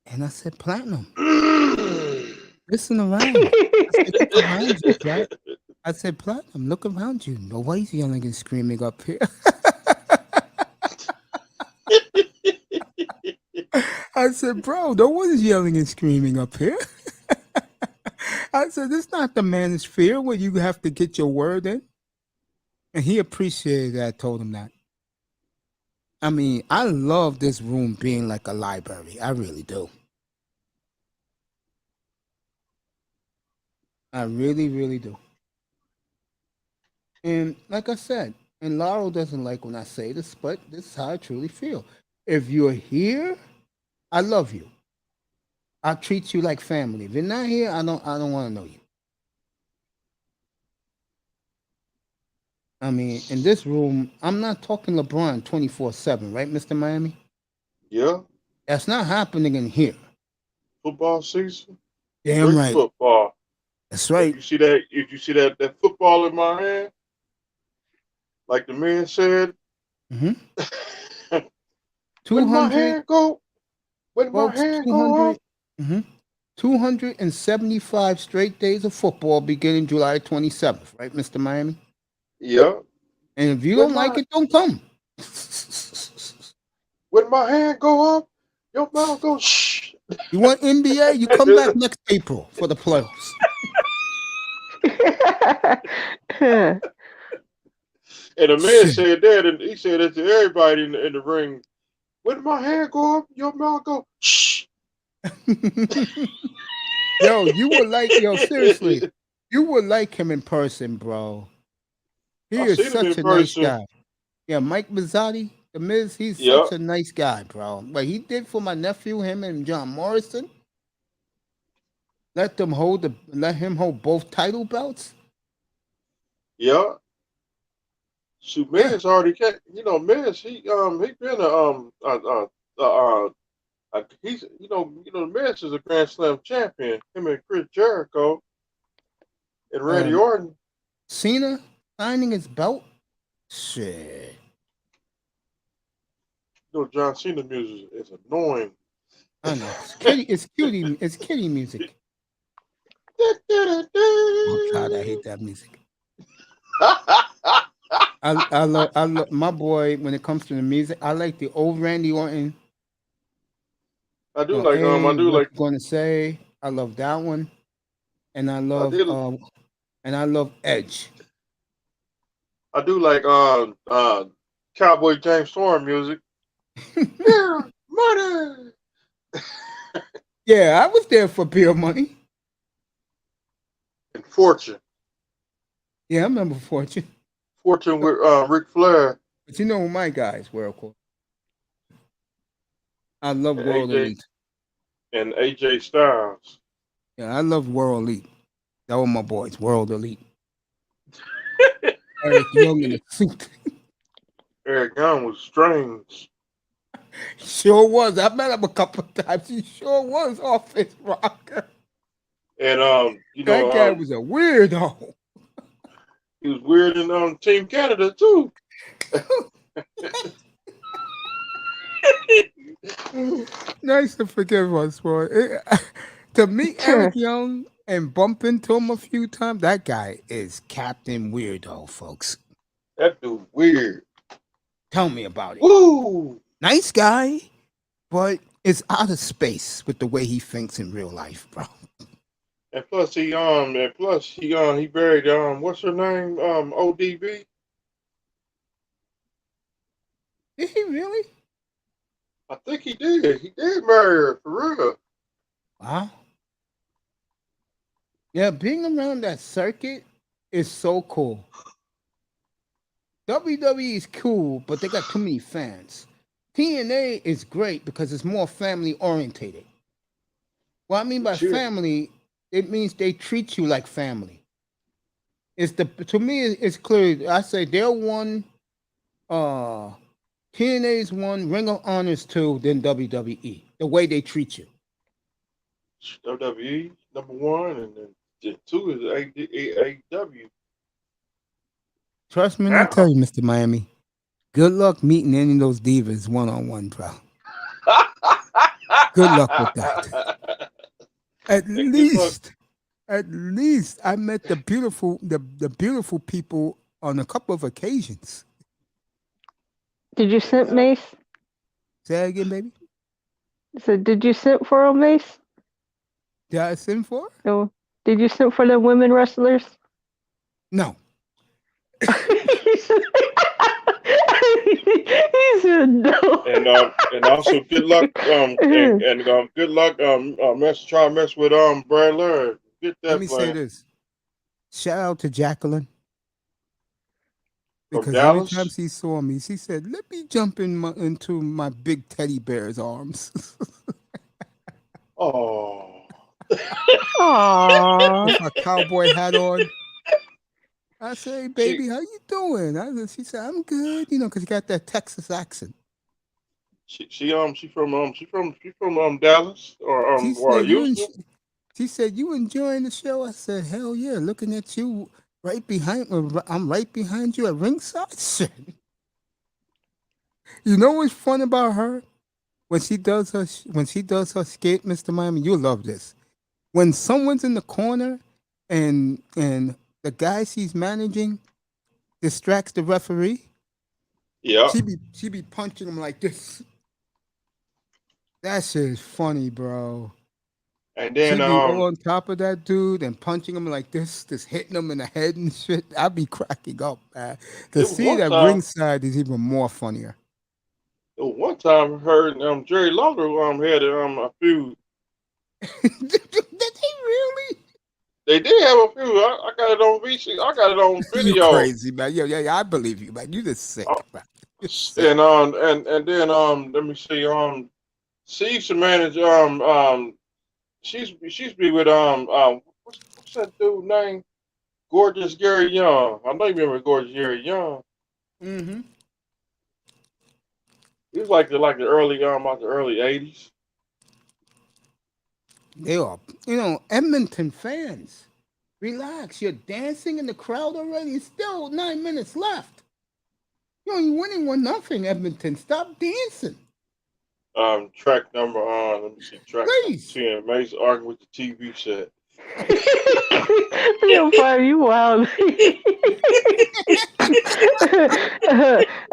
And I said, Platinum, listen around. I said, look around you, Plat. I said, Platinum, look around you. Nobody's yelling and screaming up here. I said, bro, no one's yelling and screaming up here. I said, this is not the manosphere where you have to get your word in. And he appreciated that. I told him that. I mean, I love this room being like a library. I really do. I really, really do. And like I said, and Laurel doesn't like when I say this, but this is how I truly feel. If you're here, I love you. I treat you like family. If you're not here, I don't want to know you. I mean, in this room, I'm not talking LeBron 24/7, right, Mr. Miami? Yeah. That's not happening in here. Football season. Damn Great right. football. That's If right. you see that football in my hand, like the man said, Mm-hmm. when my 200, hand go, when my folks, hand go 200, up, mm-hmm. 275 straight days of football beginning July 27th, right, Mr. Miami? yeah. And if you When don't like my it, don't come. when my hand go up, your mouth go shh. You want NBA? You come back next April for the playoffs. And the man Shit. said that, and he said that to everybody in the ring. When my hand go up, your mouth go shh. Yo, seriously, you would like him in person, bro. He I is seen him such in a nice person. guy. Yeah, Mike Mazzotti, the Miz, he's Yeah, such a nice guy, bro. What he did for my nephew, him and John Morrison, let him hold both title belts. yeah. Shoot, Yeah. Miz already can't. Miz, he been he's the Miz is a Grand Slam champion. Him and Chris Jericho and Randy Um, Orton. Cena signing his belt. Shit. John Cena music is annoying. I know. It's kitty music. Oh God, I hate that music. I love my boy when it comes to the music. I like the old Randy Orton. I do like I Hey, do what like you gonna say? I love that one, and I did I love Edge. I do like Cowboy James Storm music. Yeah, money Yeah, I was there for Beer Money. and Fortune. Yeah, I remember Fortune. Fortune with Ric Flair But you know who my guys were, of course. I love and World Elite. AJ Styles. Yeah, I love World Elite. That were my boys, World Elite. Eric Young in the suit. Eric Young was strange. Sure was. I met him a couple of times. He sure was office rocker. And That guy was a weirdo. he was weird in Team Canada too. Nice to forgive us for it. To meet Eric Young and bump into him a few times, that guy is Captain Weirdo, folks. That dude weird. Tell me about it. Woo! Nice guy, but it's out of space with the way he thinks in real life, bro. And plus he buried what's her name? ODB. Did he really? I think he did. He did marry her for real. Wow. Yeah, being around that circuit is so cool. WWE is cool, but they got too many fans. TNA is great because it's more family orientated. What I mean by But you, family, it means they treat you like family. It's the to me it's clear. I say they're one, TNA's one, Ring of Honor's two, then WWE. The way they treat you. WWE #1, and then 2 is AEW. Trust me when I tell you, Mr. Miami. Good luck meeting any of those divas one on one, bro. Good luck with that. At And good luck. least, at least I met the beautiful people on a couple of occasions. Did you simp Yeah. Mace? Say that again, baby. So did you simp for him, Mace? Did I sing for her? No. Did you simp for the women wrestlers? No. He said no. And also good luck good luck try to mess with Brad Larry. Get Let that me say plan this. Shout out to Jacqueline. from Because every time Dallas. she saw me, she said, "Let me jump into my big teddy bear's arms." Oh. Aww. With my cowboy hat on. I say, "Hey, She baby, how you doing?" She said, "I'm good," because you got that Texas accent. she from Dallas She or said, Houston. she said, "You enjoying the show?" I said, "Hell yeah, looking at you right behind, I'm right behind you at ringside." Shit. You know what's fun about her? When she does her skit, Mr. Miami, you'll love this. When someone's in the corner and the guy she's managing distracts the referee, Yeah. she be punching him like this. That shit is funny, bro. And She then be all on top of that dude and punching him like this, just hitting him in the head and shit. I'd be cracking up, man. To it was see one that time ringside is even more funnier. her and Jerry Lawler had a feud. Did they really? They did have a feud. I got it on VC. I got it on You video. crazy, man. Yeah, I believe you, man. You just Uh, sick, man. You're sick. and then let me see she used to manage she's be with what's that dude name? Gorgeous Gary Young. I know you remember Gorgeous Gary Young. Mm-hmm. He was like the early about the early '80s. They are, Edmonton fans. Relax. You're dancing in the crowd already. It's still 9 minutes left. You're winning 1-0, Edmonton. Stop dancing. Track number let me see, track number Please. 10. Mace arguing with the TV set. 305, you wild.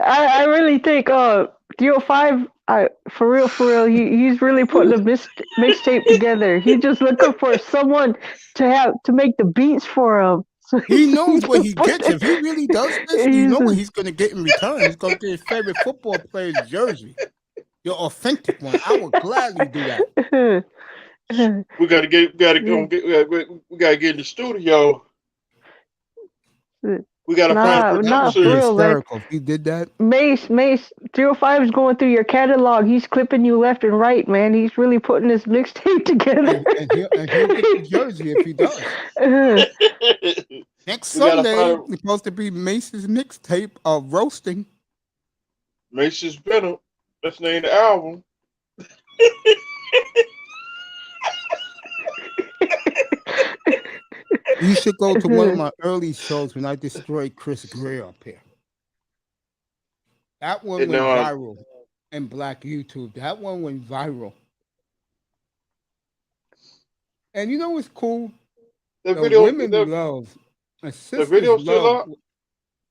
I really think 305 for real he's really putting a mixtape together. He's just looking for someone to make the beats for him. So He he knows what can he put gets. If he really does this, you he's know what he's going to get in return. He's going to get his favorite football player's jersey. Your authentic one. I would gladly do that. We gotta get in the studio. We gotta find a Nah, That nah, would be for producer. real, man. hysterical if he did that. Mace 305 is going through your catalog. He's clipping you left and right, man. He's really putting his mixtape together. And he'll get the jersey if he does. Next We gotta Sunday, find it's supposed to be Mace's mixtape of roasting. Mace's Venom. That's the name of the album. You should go to one of my early shows when I destroyed Chris Gray up here. That one And went viral in Black YouTube. That one went viral. And you know what's cool? the The video women love, the the sisters video still love. up.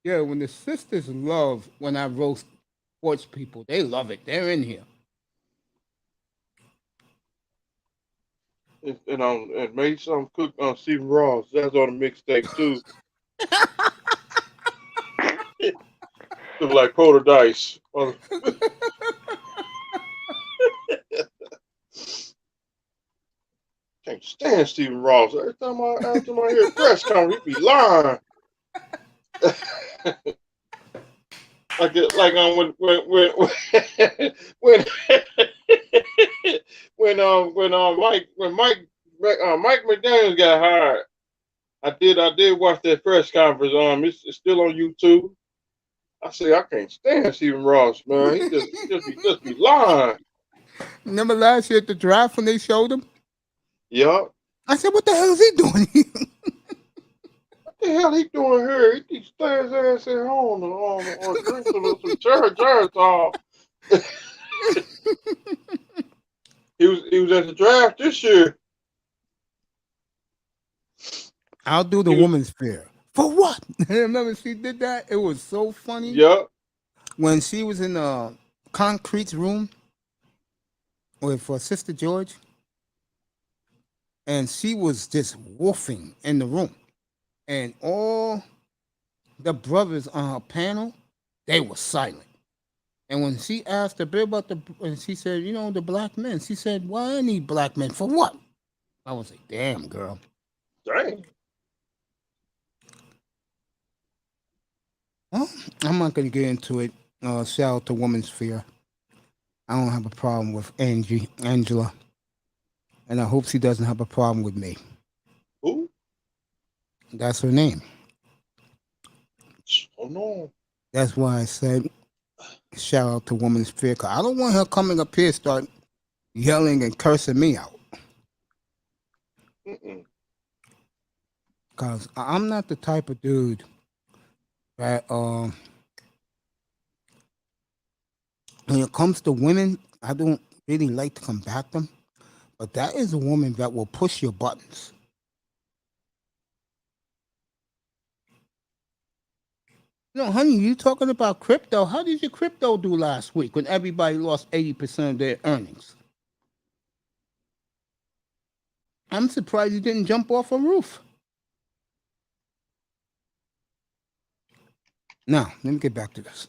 Yeah, when the sisters love when I roast sports people, they love it. They're in here. And made some cook on Stephen Ross. That's on the mixtape too. Look like quarter dice. Can't stand Stephen Ross. Every time I hear a press conference, he be lying. When Mike McDaniels got hired, I did watch that press conference. It's still on YouTube. I say I can't stand Stephen Ross, man. He just be lying. Remember last year at the draft when they showed him? Yeah. I said, what the hell is he doing here? What the hell he doing here? He keeps staying his ass at home or drink some Geritol. He was at the draft this year. I'll do the woman's fair. For what? Remember she did that? It was so funny. Yeah. When she was in the Concrete's room with Sister George, and she was just woofing in the room. And all the brothers on her panel, they were silent. And when she asked a bit about and she said, the black men, she said, why I need black men? For what? I was like, damn, girl. Dang. Well, I'm not going to get into it. Shout out to Women's Fear. I don't have a problem with Angela. And I hope she doesn't have a problem with me. Who? That's her name. Oh, no. That's why I said shout out to Women's Fear. Cause I don't want her coming up here start yelling and cursing me out. Because I'm not the type of dude that when it comes to women, I don't really like to combat them. But that is a woman that will push your buttons. Honey, you talking about crypto. How did your crypto do last week when everybody lost 80% of their earnings? I'm surprised you didn't jump off a roof. Now, let me get back to this.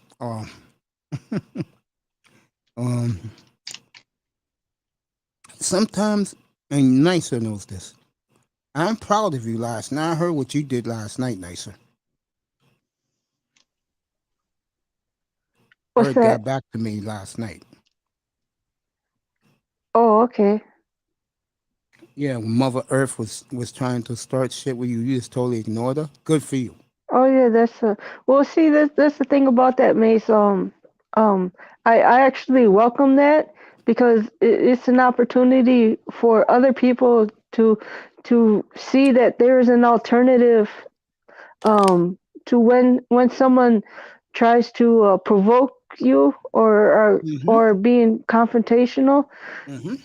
Sometimes, and Nicer knows this, I'm proud of you last night. I heard what you did last night, Nicer. What's that? Got back to me last night. Oh, okay. Yeah, when Mother Earth was trying to start shit with you, you just totally ignored her. Good for you. Oh yeah, well. See, that's the thing about that, Mace. I actually welcome that because it's an opportunity for other people to see that there is an alternative. To when someone tries to provoke you or being confrontational,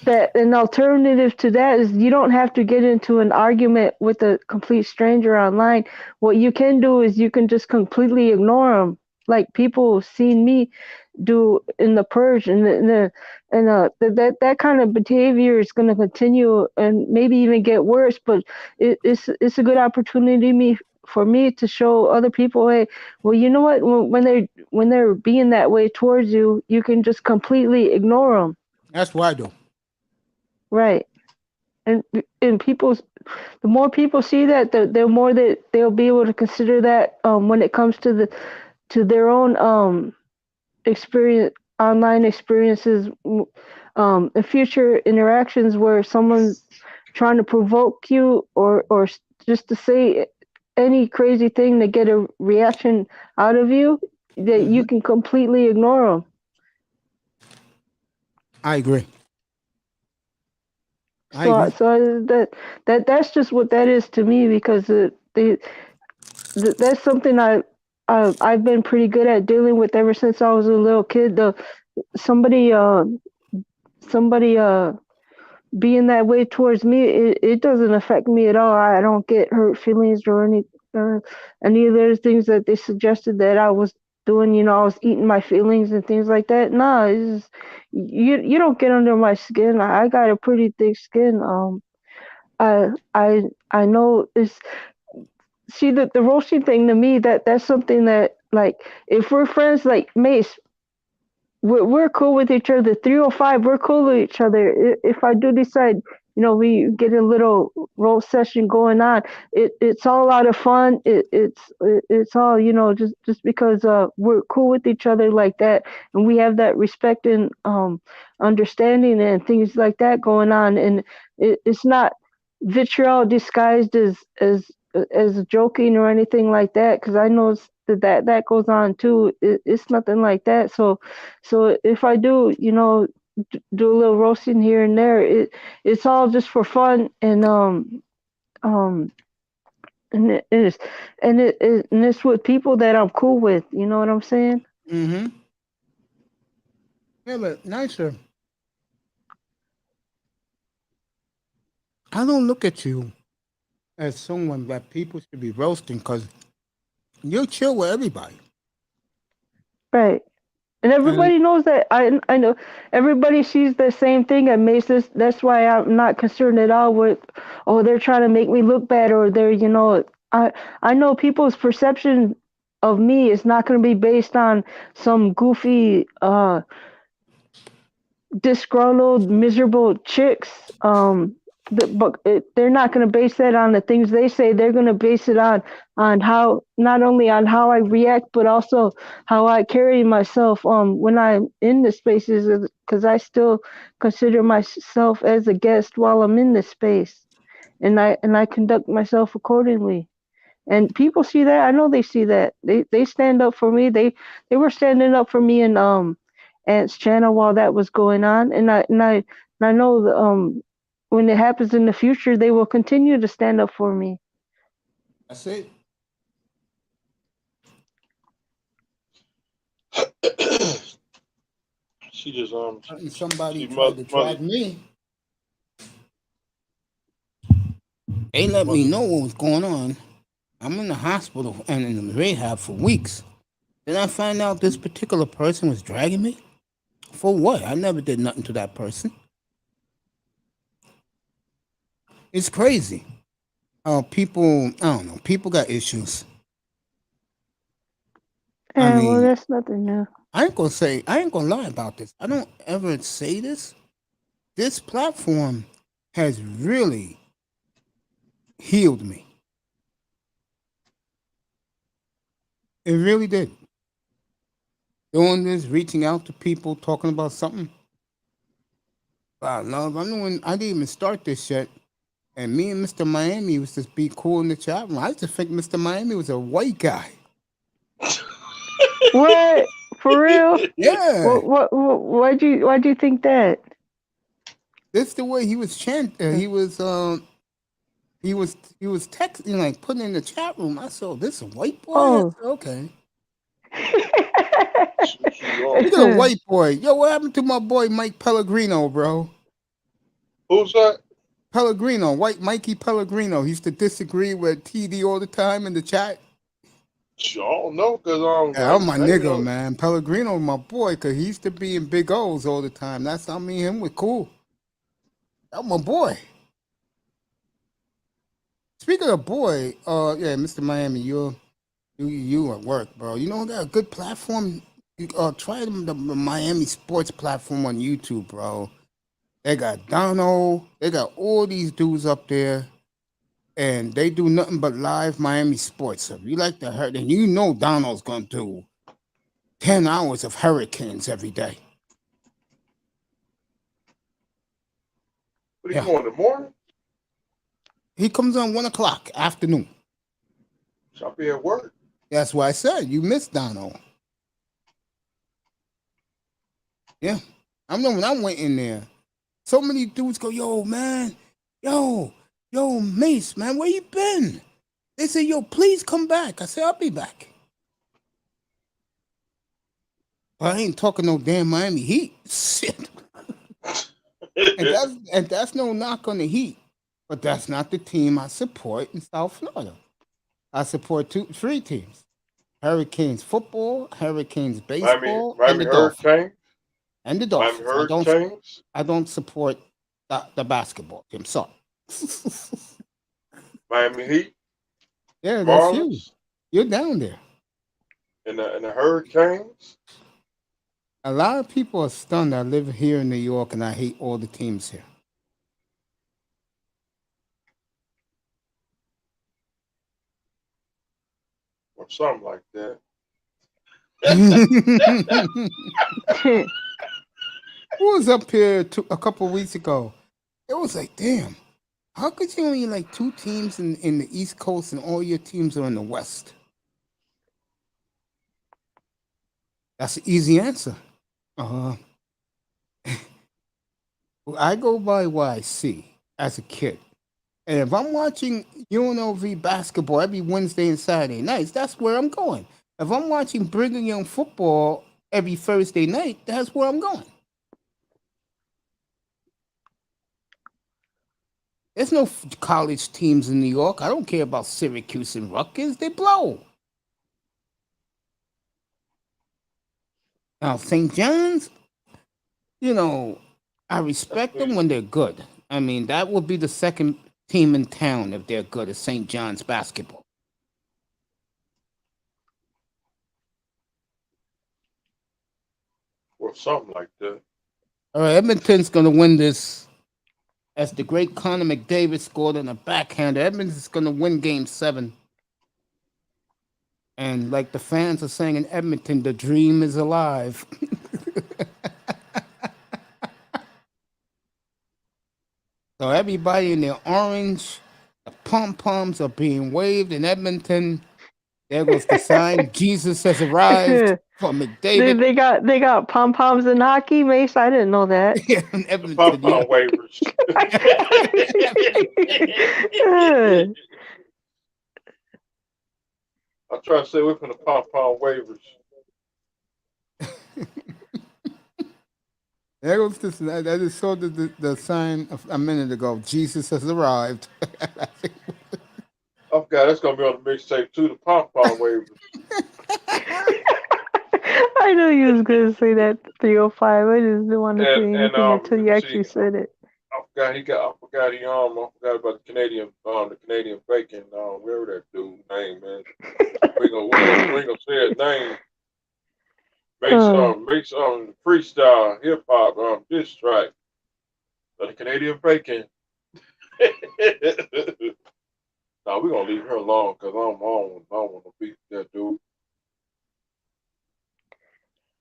that an alternative to that is you don't have to get into an argument with a complete stranger online. What you can do is you can just completely ignore them, like people seen me do in the purge, and that kind of behavior is going to continue and maybe even get worse. But it's a good opportunity for me to show other people, hey, well, you know what? When they're being that way towards you, you can just completely ignore them. That's what I do. Right. And the more people see that, the more that they'll be able to consider that when it comes to their own online experiences, and future interactions where someone's trying to provoke you or just to say any crazy thing to get a reaction out of you, that you can completely ignore them. I agree. So that's just what that is to me, because that's something I've been pretty good at dealing with ever since I was a little kid. Somebody being that way towards me, it doesn't affect me at all. I don't get hurt feelings or any of those things that they suggested that I was doing. I was eating my feelings and things like that. No, it's just, you don't get under my skin. I got a pretty thick skin. I know it's, see, the roasting thing to me, that's something that like if we're friends, like Mace, we're cool with each other. The 305, we're cool with each other. If I do decide, we get a little role session going on, it's all out of fun. It's all, just because we're cool with each other like that, and we have that respect and understanding and things like that going on, and it's not vitriol disguised as joking or anything like that, because I know that goes on too. It's nothing like that. So if I do, do a little roasting here and there, it's all just for fun, um and it is, and it's with people that I'm cool with. You know what I'm saying? Mm-hmm. Yeah, but nicer. I don't look at you as someone that people should be roasting because you're chill with everybody. Right. And And everybody knows that. I know everybody sees the same thing at Macy's. That's why I'm not concerned at all with, oh, they're trying to make me look bad, or they're, I know people's perception of me is not going to be based on some goofy, disgruntled, miserable chicks. But they're not going to base that on the things they say. They're going to base it on how, not only on how I react, but also how I carry myself when I'm in the spaces, because I still consider myself as a guest while I'm in this space, and I conduct myself accordingly. And people see that. I know they see that. They stand up for me. They were standing up for me in Ant's channel while that was going on, and I know when it happens in the future, they will continue to stand up for me. that's it. She just And somebody she tried to mother. drag me. They let me know what was going on. I'm in the hospital and in the rehab for weeks. Then I find out this particular person was dragging me. For what? I never did nothing to that person. It's crazy. People, I don't know, people got issues. I Yeah, well, mean, that's nothing new. I ain't gonna lie about this. I don't ever say this. This platform has really healed me. It really did. Doing this, reaching out to people, talking about something. I love. I know when I didn't even start this yet, and me and Mr. Miami was just be cool in the chat room. I used to think Mr. Miami was a white guy. What? For real? Yeah, Why'd you think that? that's the way he was he was texting, like putting in the chat room. I saw this a white boy. I Oh. said, okay. She Look at a white boy. Yo, what happened to my boy Mike Pellegrino, bro? Who's that? Pellegrino, white Mikey Pellegrino. He used to disagree with TD all the time in the chat. I don't know, cause Yeah, I'm my I ain't nigga, know. man. Pellegrino, my boy, cause he used to be in Big O's all the time. That's how me and him was cool. That my boy. Speaking of boy, yeah, Mr. Miami, you at work, bro. You know, got a good platform. You try the Miami sports platform on YouTube, bro. They got Dono. They got all these dudes up there, and they do nothing but live Miami sports. So if you like to hear, then you know Dono's gonna do 10 hours of Hurricanes every day. What, he Yeah, come on in the morning? he comes on 1 o'clock afternoon. Shall I be at work? That's why I said you missed Dono. Yeah, I know when I went in there, so many dudes go, "Yo, man, yo, Mace, man, where you been?" They say, "Yo, please come back." I said, "I'll be back." But I ain't talking no damn Miami Heat. Shit. And that's no knock on the Heat. But that's not the team I support in South Florida. I support three teams. Hurricanes football, Hurricanes baseball, and Miami the Dolphins. Hurricane. And the Miami Dolphins. Hurricanes. I don't support the basketball team. Sorry. Miami Heat. Yeah, that's you. Marlins. You're down there. and the Hurricanes. A lot of people are stunned. I live here in New York, and I hate all the teams here. Or something like that. Who was up here a couple of weeks ago? It was like, damn, how could you only like two teams in the East Coast and all your teams are in the West? That's an easy answer. I go by what I see as a kid. And if I'm watching UNLV basketball every Wednesday and Saturday nights, that's where I'm going. If I'm watching Brigham Young football every Thursday night, that's where I'm going. There's no college teams in New York. I don't care about Syracuse and Rutgers. They blow. Now, St. John's, I respect them when they're good. I mean, that would be the second team in town if they're good at St. John's basketball. Or something like that. All right, Edmonton's going to win this. As the great Connor McDavid scored on a backhander, Edmonton's going to win Game 7. And like the fans are saying in Edmonton, the dream is alive. So everybody in their orange, the pom-poms are being waved in Edmonton. There goes the sign, Jesus has arrived for McDavid. They got pom-poms in hockey, Mace? I didn't know that. Yeah, in Edmonton, Pom-pom waivers. I try to stay away from the pom-pom waivers. There goes this. I just saw the sign a minute ago. Jesus has arrived. Oh God, that's gonna be on the mixtape too. The pom-pom waivers. I knew you was gonna say that 305. I just didn't want to say anything until you actually said it. I forgot about the Canadian bacon. Whatever that dude's name, man. we ain't gonna say his name. Makes freestyle hip hop diss track. The Canadian bacon. No, we're gonna leave her alone because I don't want to beat that dude.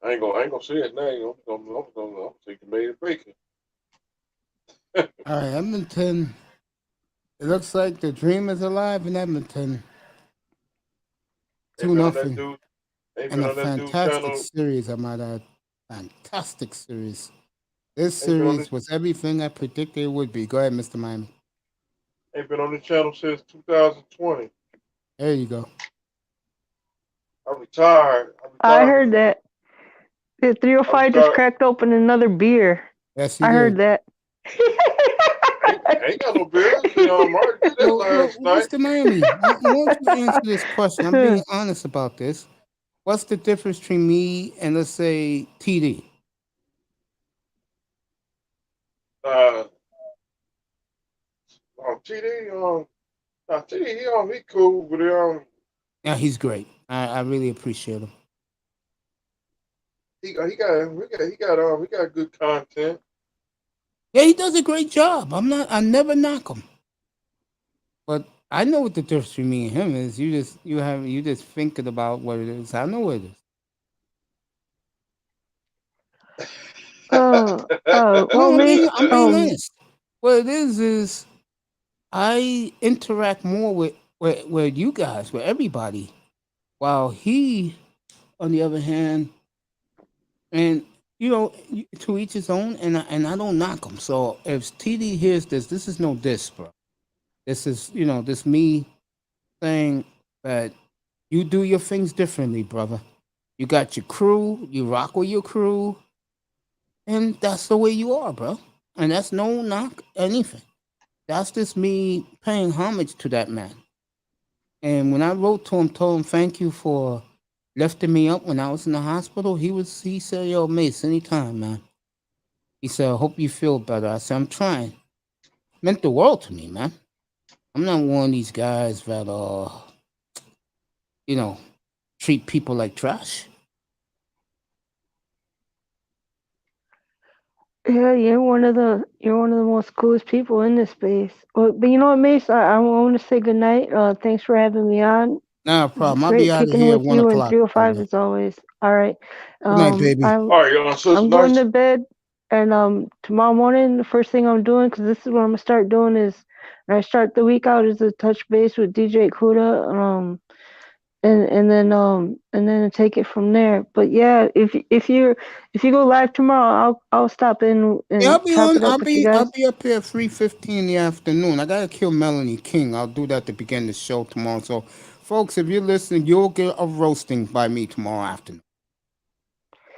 I ain't gonna say his name. I'm gonna say Canadian bacon. All right, Edmonton. It looks like the dream is alive in Edmonton. 2-0. And a fantastic series, I might add. Fantastic series. This series was everything I predicted it would be. Go ahead, Mr. Miami. Ain't been on the channel since 2020. There you go. I retired. I heard that. The 305 just cracked open another beer. Yes, I heard that. Ain't got no beer. Mark did that last night. Mr. Miami, I want you to answer this question. I'm being honest about this. What's the difference between me and, let's say, TD? TD, he cool, but yeah, he's great. I really appreciate him. He got good content. Yeah, he does a great job. I never knock him. But I know what the difference between me and him is. You just thinking about what it is. I know what it is. Well, I'm being honest. What it is I interact more with you guys, with everybody, while he, on the other hand, and to each his own, and I don't knock him. So if TD hears this is no diss, bro. This is this me saying that you do your things differently, brother. You got your crew, you rock with your crew, and that's the way you are, bro. And that's no knock anything. That's just me paying homage to that man. And when I wrote to him, told him thank you for lifting me up when I was in the hospital, he said, yo, Mace, anytime, man. He said, I hope you feel better. I said, I'm trying. Meant the world to me, man. I'm not one of these guys that treat people like trash. Yeah, you're one of the most coolest people in this space. Well, but you know what, Mace? I want to say good night. Thanks for having me on. Nah, problem. I'll be Great out of kicking here at with one you and o'clock. 305 as always. All right. Good night, baby. I'm All right, Sister I'm going Nice. to bed, and tomorrow morning the first thing I'm doing, because this is what I'm gonna start doing, is when I start the week out, is to touch base with DJ Kuda, and then take it from there. But yeah, if you go live tomorrow, I'll stop in Yeah, and chop it up with you I'll guys. be up here at 3:15 in the afternoon. I gotta kill Melanie King. I'll do that to begin the show tomorrow. So, folks, if you're listening, you'll get a roasting by me tomorrow afternoon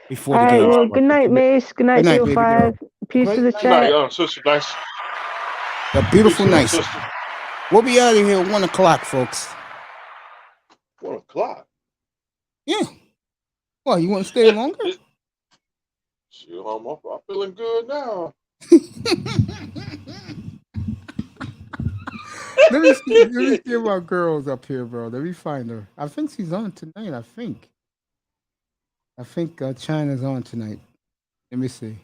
before All the right. game Well, starts. good night, Okay? Mace. Good Good night, night, baby girl. 305. Peace to Okay? the Good night, chat. Sister Nice. The Peace beautiful to the nice. sister. We'll be out of here at 1 o'clock, folks. 1 o'clock. Yeah. Well, you want to stay longer? Shit, I'm feeling good now. Let me see my girls up here, bro. Let me find her. I think she's on tonight. I think China's on tonight. Let me see.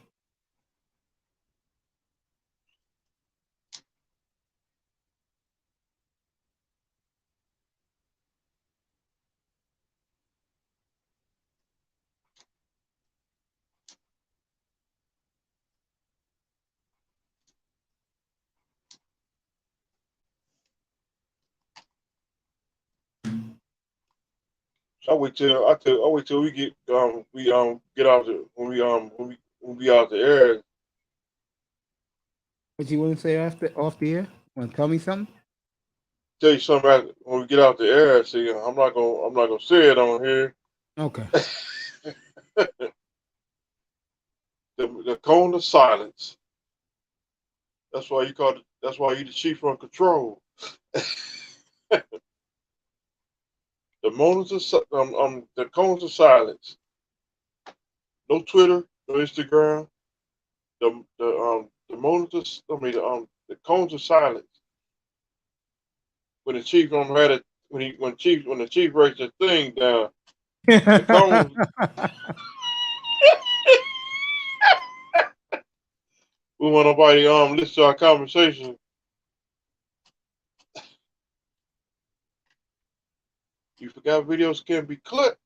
So I wait till we get out the when we out the air. What you want to say after off the air? Want to tell me something? Tell you something when we get out the air. See, I'm not gonna say it on here. Okay. The cone of silence. That's why you call it. That's why you the chief on control. The moments of the cones of silence. No Twitter, no Instagram. The moments of the cones of silence. When the chief had it when the chief writes the thing down, the cones we want nobody listen to our conversation. You forgot videos can be clipped.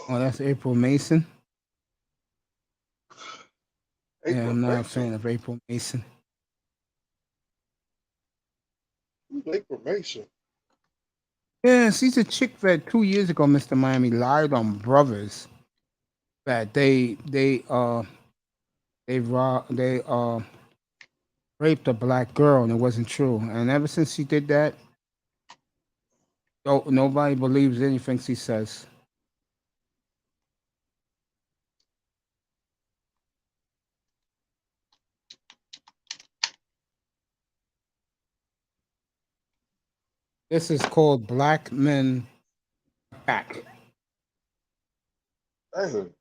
Oh, that's April Mason. Yeah, April I'm not a Mason. fan of April Mason. Who's April Mason? Yeah, she's a chick that 2 years ago, Mr. Miami lied on Brothers that they raped a black girl and it wasn't true. And ever since she did that, nobody believes anything she says. This is called Black Men Back. Dang.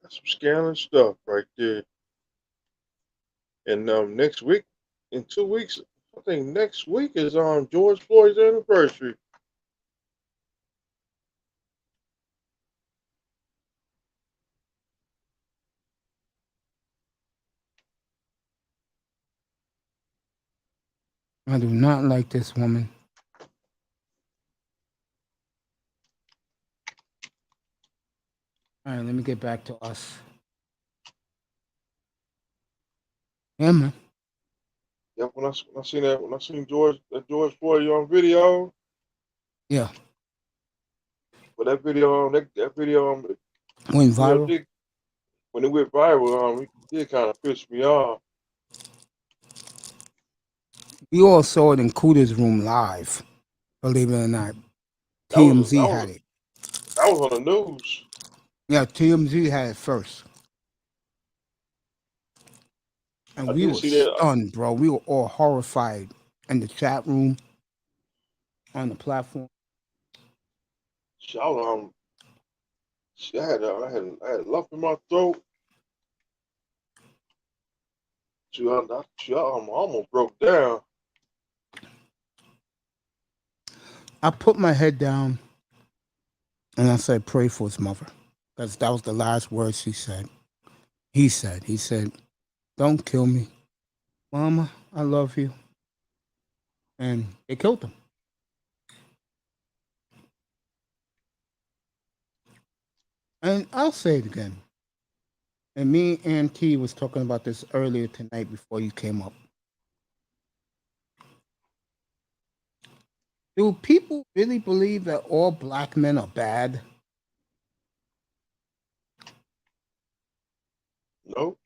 That's some scandalous stuff right there. And next week, in 2 weeks, I think next week is George Floyd's anniversary. I do not like this woman. All right, let me get back to us. Yeah, man. Yeah, when I seen that, when I seen George Floyd on video, Yeah, but that video, that video, went video viral. did when it went viral, it did kind of piss me off. We all saw it in Cooter's room live. Believe it or not, That was TMZ had it. that was on the news. Yeah, TMZ had it first, and I we did were see that. stunned, bro. We were all horrified in the chat room, on the platform. I was, I had a lump in my throat. I almost broke down. I put my head down and I said, "Pray for his mother," because that was the last words he said. He said, "Don't kill me, Mama. I love you," and they killed him. And I'll say it again. And me and T was talking about this earlier tonight before you came up. Do people really believe that all black men are bad? No,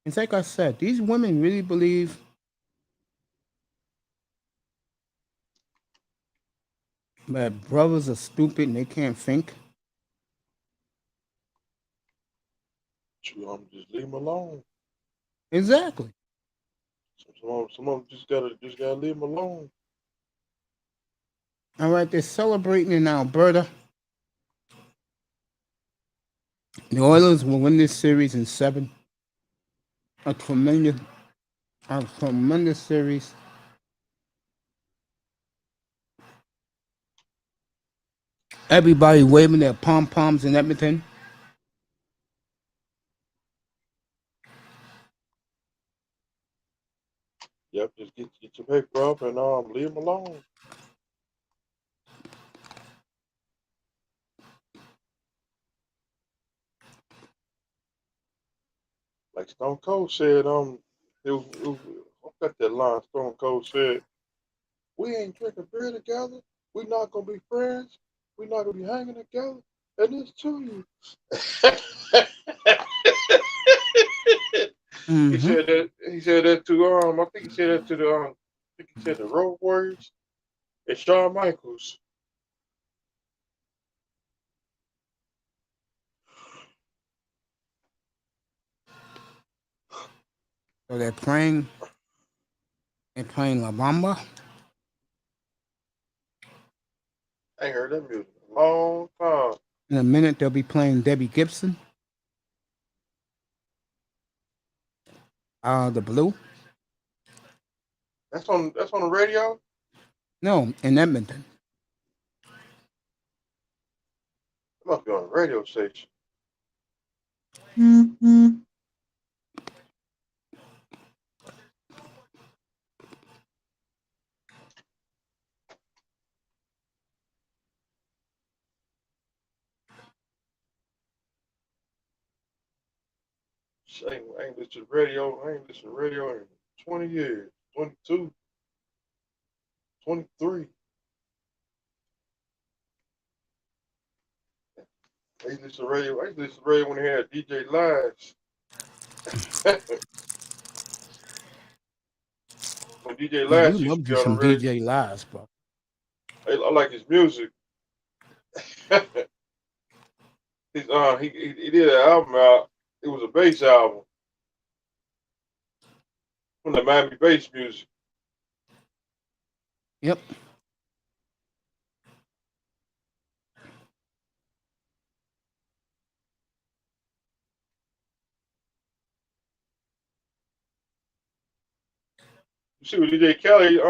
It's like I said, these women really believe that brothers are stupid and they can't think. just leave them alone. Exactly. Some of them just gotta leave them alone. All right, they're celebrating in Alberta. The Oilers will win this series in 7. A tremendous series. Everybody waving their pom poms and everything. Yep, just get your paper up and leave them alone. Like Stone Cold said, I got that line. Stone Cold said, "We ain't drinking beer together. We not gonna be friends. We not gonna be hanging together." And it's to you. He Mm-hmm. said that. He said that to I think he said that to the I think he said the Road Warriors and Shawn Michaels. So they're playing. They're playing La Bamba. I ain't heard that music in a long time. In a minute, they'll be playing Debbie Gibson. The Blue. That's on the radio. No, in Edmonton. It must be on the radio station. I ain't listened to radio. I ain't listened to radio in 20 years. 22, 23. I used to listen to radio. I used to listen to radio when they had DJ Lives. When DJ Man, you Lives used to love be you on the some radio. DJ Lives, bro. I like his music. He did an album out. It was a bass album from the Miami bass music. Yep. You see with DJ Kelly, I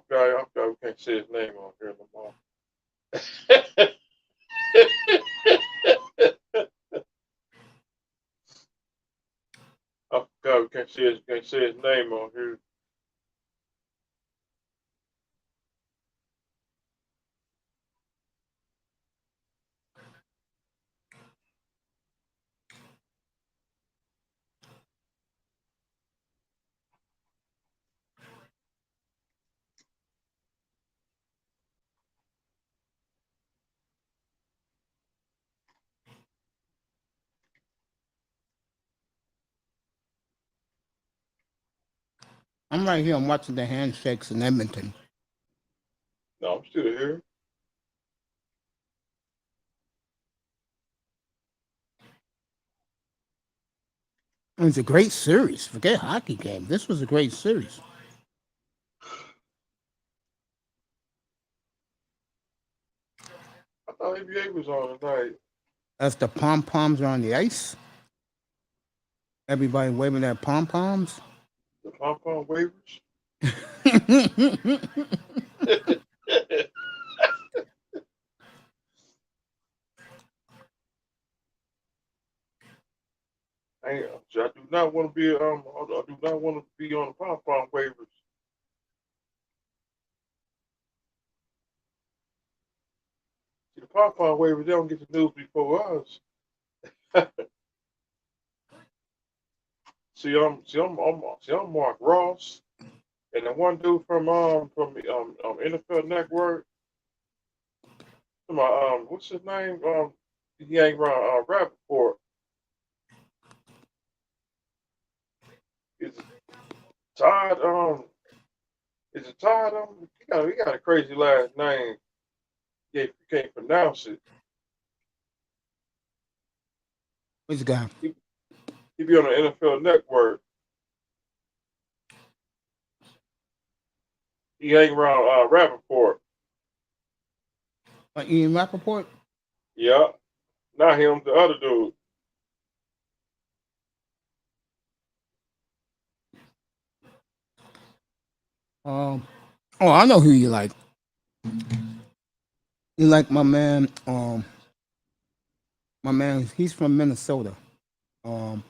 forgot we can't say his name on here no more. I forgot we can't say his name on here. I'm right here. I'm watching the handshakes in Edmonton. No, I'm still here. It was a great series. Forget hockey game. This was a great series. I thought ABA was on tonight. As the pom poms are on the ice, everybody waving their pom poms. The pom-pom waivers. I do not want to be I do not want to be on the pom-pom waivers. See, the pom-pom waivers, they don't get the news before us. I'm Mark Ross, and the one dude from NFL Network. What's his name? He ain't around Rappaport. Is it Todd? Is it Todd? He got a crazy last name. Yeah, you can't pronounce it. Which guy? He be on the NFL Network. He hang around Rappaport. Ian Rappaport? Yeah, not him. The other dude. Oh, I know who you like. You like my man. My man. He's from Minnesota. Um,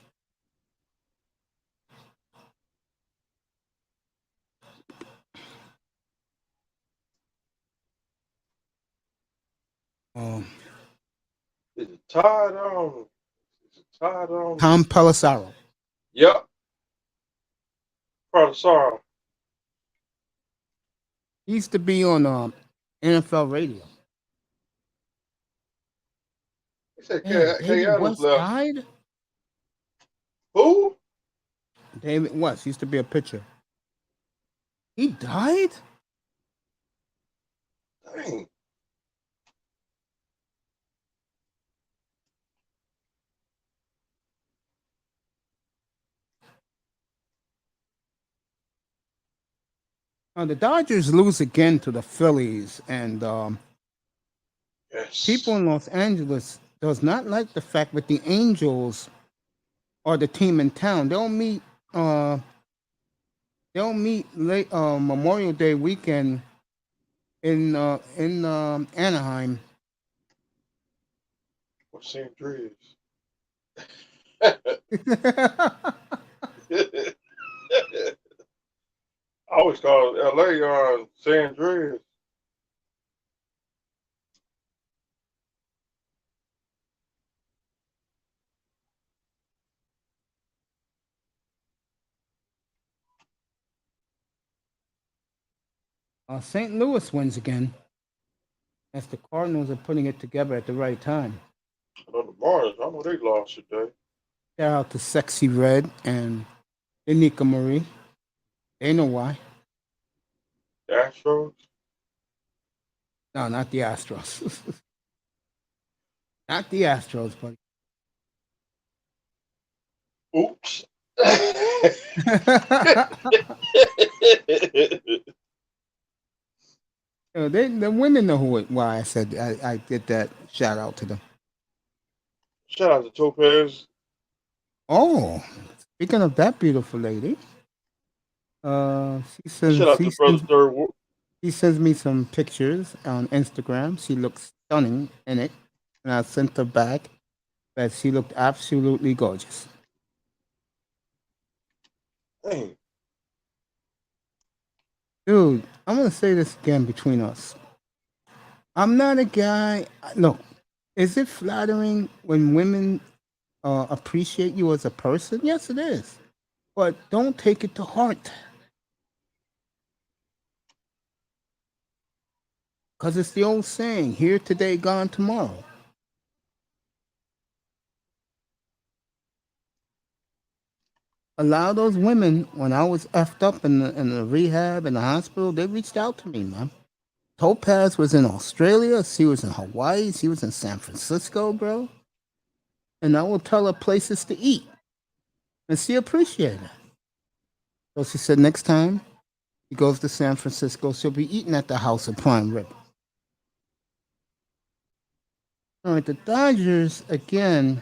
um, Is it Todd? Is it Todd? Tom Pelissaro. Yep. Sorry. He used to be on NFL radio. He said Man, Kay David Adams West left. died? Who? David West used to be a pitcher. He died? Dang. The Dodgers lose again to the Phillies, and Yes. people in Los Angeles does not like the fact that the Angels are the team in town. They'll meet. They'll meet late Memorial Day weekend in Anaheim. What's St. Drews? I always call LA San Andreas. St. Louis wins again, as the Cardinals are putting it together at the right time. I know the Marlins. I know they lost today. Shout out to Sexy Red and Danica Marie. They know why. The Astros. No, not the Astros. Not the Astros, buddy. Oops. The women know why I said I did that. Shout out to them. Shout out to Topaz. Oh, speaking of that beautiful lady, she says Shout out to Brother Third. she sends me some pictures on Instagram. She looks stunning in it, and I sent her back that she looked absolutely gorgeous. Dang. Dude, I'm gonna say this again between us. I'm not a guy. Look, is it flattering when women appreciate you as a person? Yes, it is. But don't take it to heart. Because it's the old saying, here today, gone tomorrow. A lot of those women, when I was effed up in the rehab in the hospital, they reached out to me, man. Topaz was in Australia. She was in Hawaii. She was in San Francisco, bro. And I will tell her places to eat, and she appreciated it. So she said next time she goes to San Francisco, she'll be eating at the house of prime rib. All right, the Dodgers again.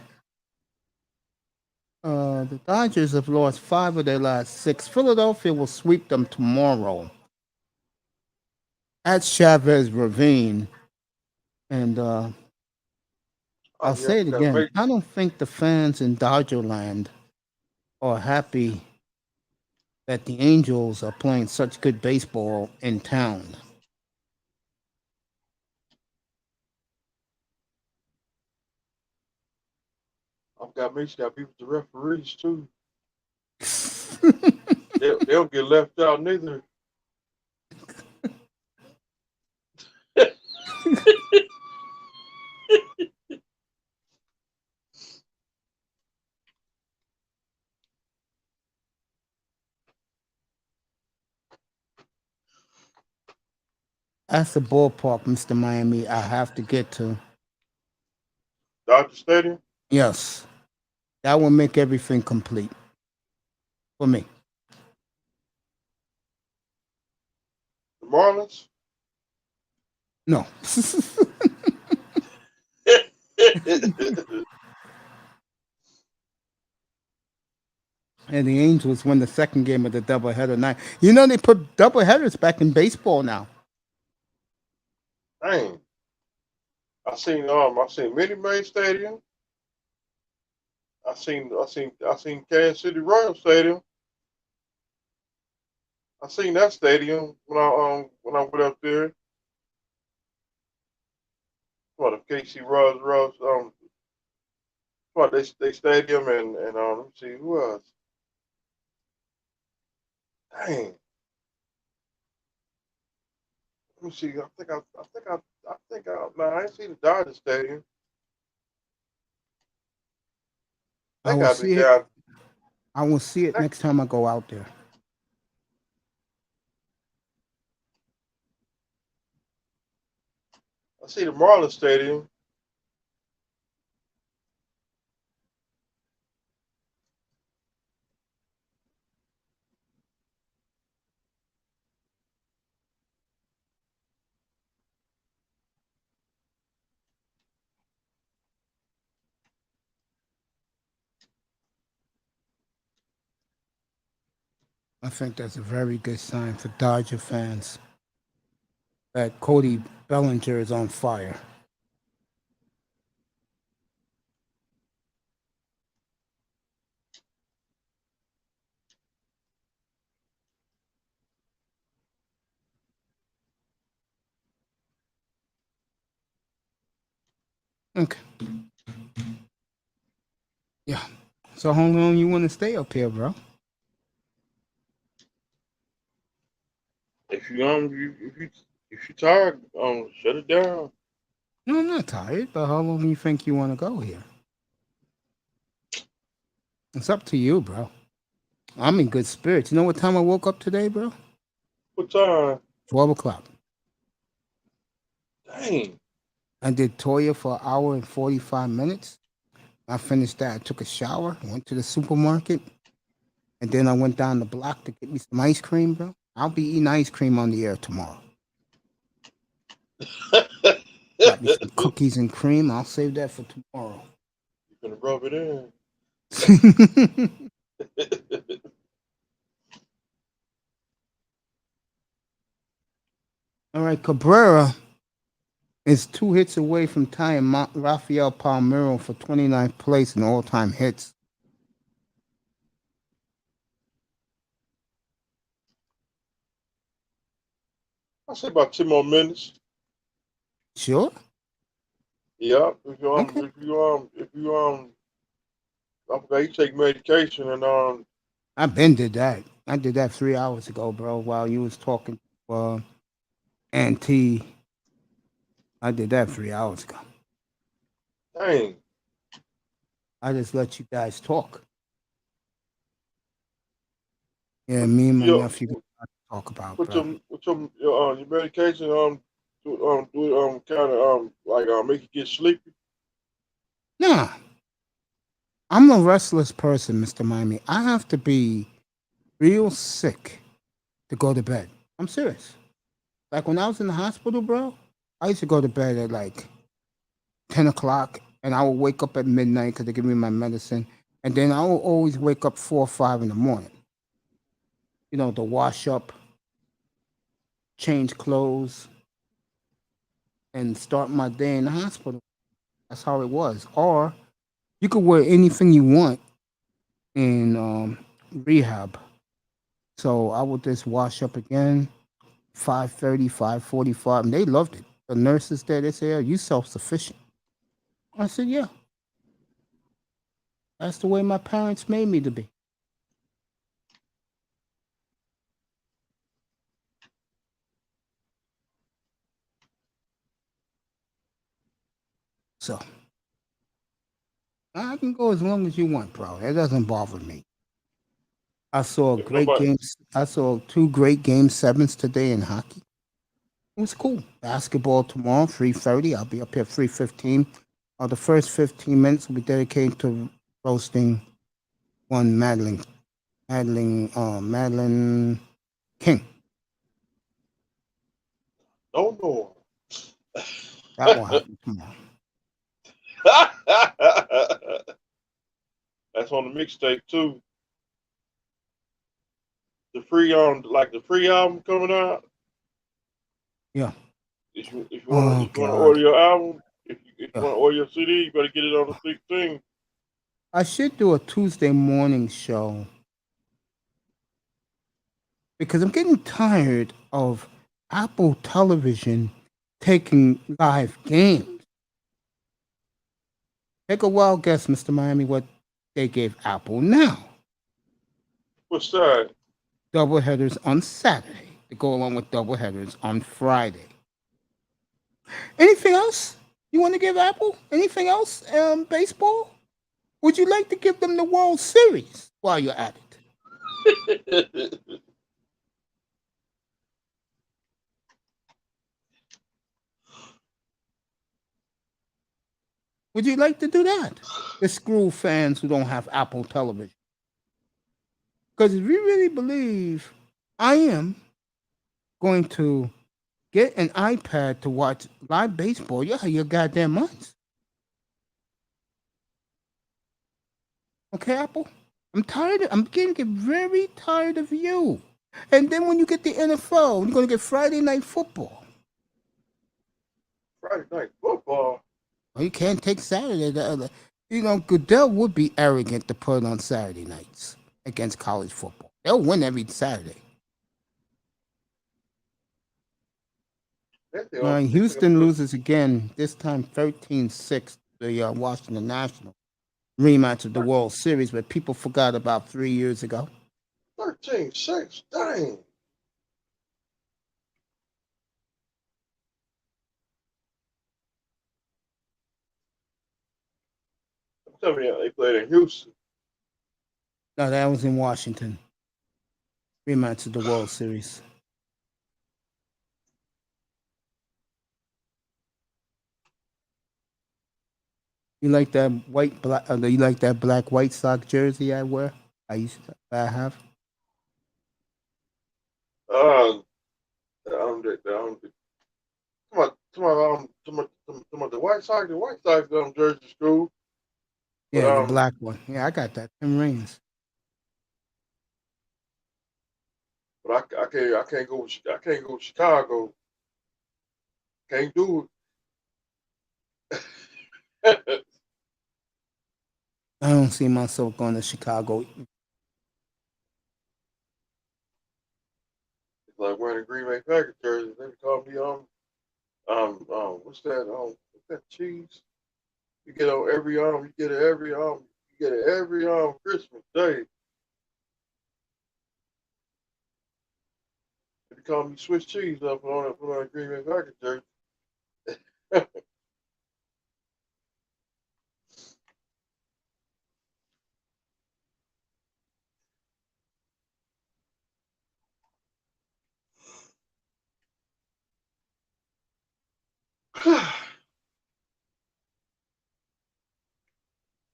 The Dodgers have lost 5 of their last 6. Philadelphia will sweep them tomorrow at Chavez Ravine. And I'll Yeah, say it gotta again. make. I don't think the fans in Dodgerland are happy that the Angels are playing such good baseball in town. I've got me. Got people, the referees too. They don't get left out neither. That's the ballpark, Mr. Miami, I have to get to. Dodger Stadium, Yes, that will make everything complete for me. the Marlins. No. And the Angels win the second game of the doubleheader night. You know they put doubleheaders back in baseball now. Dang. I seen Minute Maid Stadium. I seen Kansas City Royal Stadium. I seen that stadium when I went up there. What the KC Rose what they stadium and let me see who else. Dang. Let me see. No, I ain't seen the Dodger Stadium. I They will gotta be see it. down. I will see it I next time I go out there. see the Marlins Stadium. I think that's a very good sign for Dodger fans that Cody Bellinger is on fire. Okay. Yeah. So how long you want to stay up here, bro? If you if you tired, shut it down. No, I'm not tired, but how long do you think you want to go here? It's up to you, bro. I'm in good spirits. You know what time I woke up today, bro? What time? 12 o'clock. Dang. I did Toya for an hour and 45 minutes. I finished that. I took a shower, went to the supermarket, and then I went down the block to get me some ice cream, bro. I'll be eating ice cream on the air tomorrow. Got me some You cookies and cream. I'll save that for tomorrow. gonna rub it in. All right, Cabrera is 2 hits away from tying Rafael Palmeiro for 29th place in all-time hits. I'll say about 2 more minutes. Sure. Yeah. Okay. If you I forgot you take medication and I been did that. I did that 3 hours ago, bro. While you was talking to Auntie, I did that 3 hours ago. dang. I just let you guys talk. Yeah, me and my your nephew got a lot to talk about, with bro. your medication do kind of like make you get sleepy. Nah, I'm a restless person, Mr. Miami. I have to be real sick to go to bed. I'm serious. Like when I was in the hospital, bro, I used to go to bed at like 10 o'clock and I would wake up at midnight because they give me my medicine. And then I would always wake up 4 or 5 in the morning, to wash up, change clothes, and start my day in the hospital. That's how it was. Or you could wear anything you want in rehab. So I would just wash up again, 5:30, 5:45, and they loved it. The nurses there, they say, "Are you self-sufficient?" I said, "Yeah, that's the way my parents made me to be." So I can go as long as you want, bro. That doesn't bother me. I saw If great nobody, games. I saw two great game sevens today in hockey. It was cool. Basketball tomorrow, 3:30. I'll be up here 3:15. The first 15 minutes will be dedicated to roasting one Madeline King. don't know. That will happen tomorrow. That's on the mixtape too. The free album coming out. Yeah. If Oh you wanna God. order your album, if you Yeah. wanna order your CD, you better get it on the 16th. I should do a Tuesday morning show because I'm getting tired of Apple Television taking live games. Take a wild guess, Mr. Miami, what they gave Apple now. What's that? Double headers on Saturday to go along with double headers on Friday. Anything else you want to give Apple? Anything else? Baseball? Would you like to give them the World Series while you're at it? Would you like to do that? The screw fans who don't have Apple television. Because if you really believe I am going to get an iPad to watch live baseball, you're out of your goddamn minds. Okay, Apple? I'm getting very tired of you. And then when you get the NFL, you're going to get Friday Night Football. Friday night football. Well, you can't take Saturday. Goodell would be arrogant to put it on Saturday nights against college football. They'll win every Saturday. They think I'm Houston doing loses again, this time 13-6 to the Washington Nationals. Rematch of the World Series, but people forgot about 3 years ago. 13-6. Dang. Tell me they played in Houston. No, that was in Washington. Rematch of the World Series. You like that you like that black White Sox jersey I wear? I have. Uh, the White Sox. The White Sox jersey school. But Yeah, the black one. Yeah, I got that. Tim Rings. I can't go. I can't go to Chicago. Can't do it. It's I don't see myself going to Chicago. like wearing a Green Bay Packers jersey. They call me what's that cheese? You get on every you get it every you get it every Christmas Day. They call me Swiss cheese up on a Green Bay Packers jersey.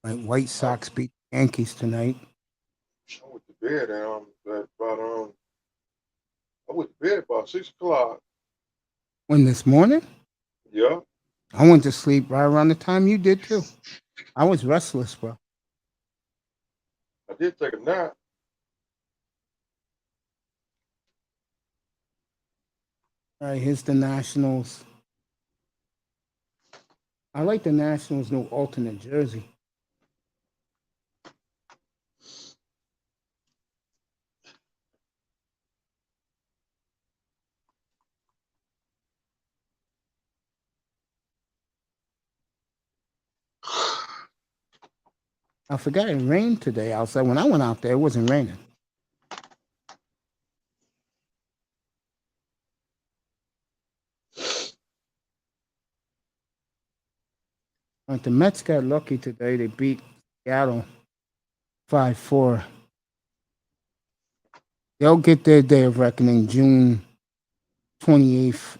Like White Sox beat Yankees tonight. I went to bed at about I went to bed about 6 o'clock. When this morning, Yeah, I went to sleep right around the time you did too. I was restless, bro. I did take a nap. All right, here's the Nationals. I like the Nationals' new alternate jersey. I forgot it rained today outside. When I went out there, it wasn't raining. Like the Mets got lucky today. They beat Seattle 5-4. They'll get their day of reckoning June 28th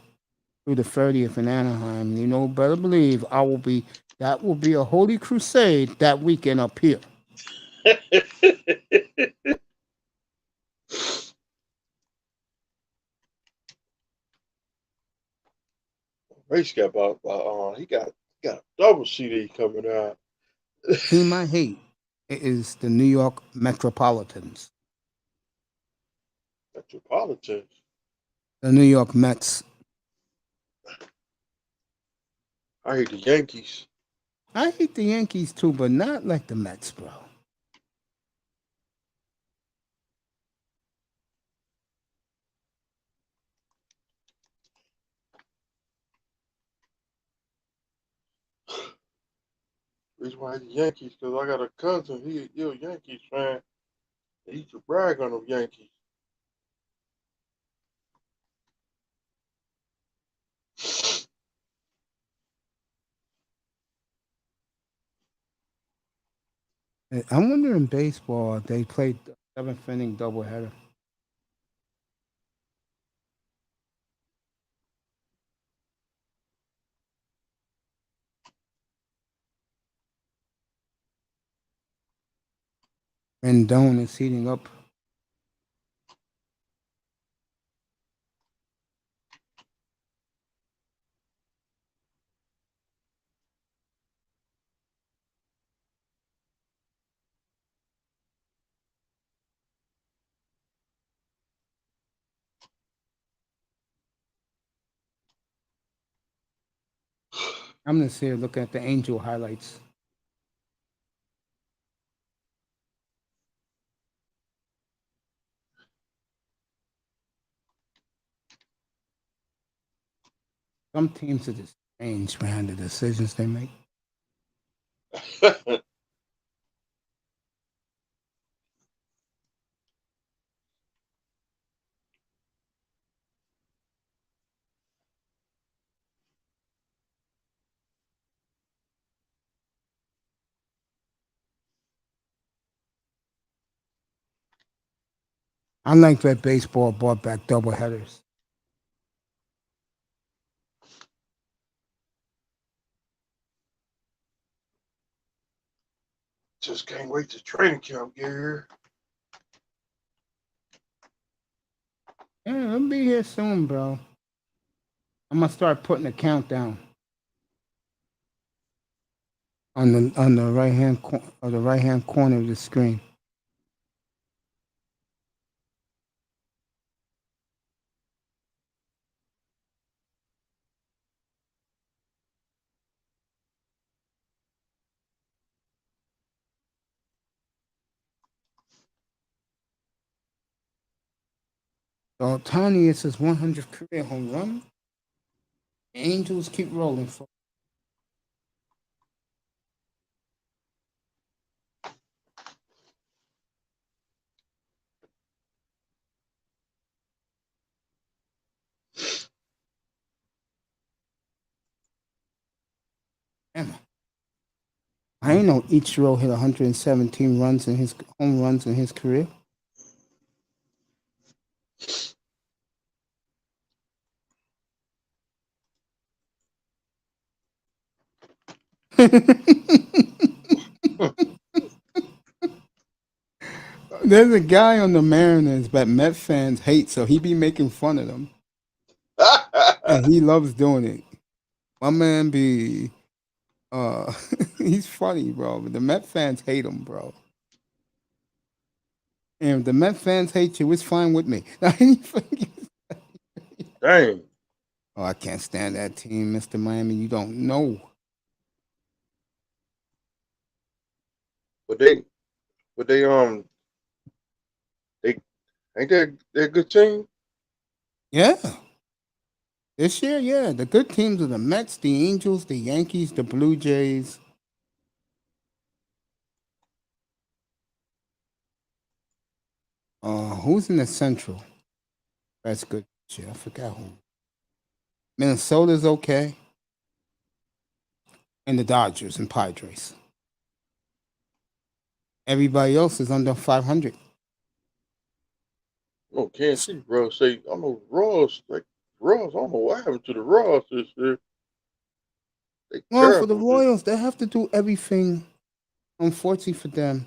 through the 30th in Anaheim. You know, better believe that will be a holy crusade that weekend up here. Race got he got a double CD coming out. Team I hate is the New York Metropolitans. Metropolitans. The New York Mets. I hate the Yankees. I hate the Yankees too, but not like the Mets, bro. Reason why I hate the Yankees because I got a cousin. He a Yankees fan. He used to brag on them Yankees. I wonder in baseball they played the seventh inning doubleheader. Rendon is heating up. I'm gonna see look at the Angel highlights. Some teams are just strange, man. The decisions they make. I like that baseball brought back doubleheaders. Just can't wait to training camp get here. Yeah, I'll be here soon, bro. I'm gonna start putting a countdown on the right hand corner of the screen. So Tony is his 100th career home run. Angels keep rolling. Damn. I ain't know Ichiro hit 117 runs in his home runs in his career. There's a guy on the Mariners that Met fans hate, so he be making fun of them, and he loves doing it. My man be, uh, he's funny, bro. But the Met fans hate him, bro. And if the Met fans hate you, it's fine with me. Dang. Oh, I can't stand that team, Mr. Miami. You don't know. But they ain't that a good team? Yeah. This year, yeah. The good teams are the Mets, the Angels, the Yankees, the Blue Jays. Who's in the Central? That's good. Shit, I forgot who. Minnesota's okay. And the Dodgers and Padres. Everybody else is under 500. No, Kansas City, bro. Say, I know Ross, like Ross. I don't know what happened to the Ross this year. They Well, for the terrible. Royals, they have to do everything. Unfortunately for them,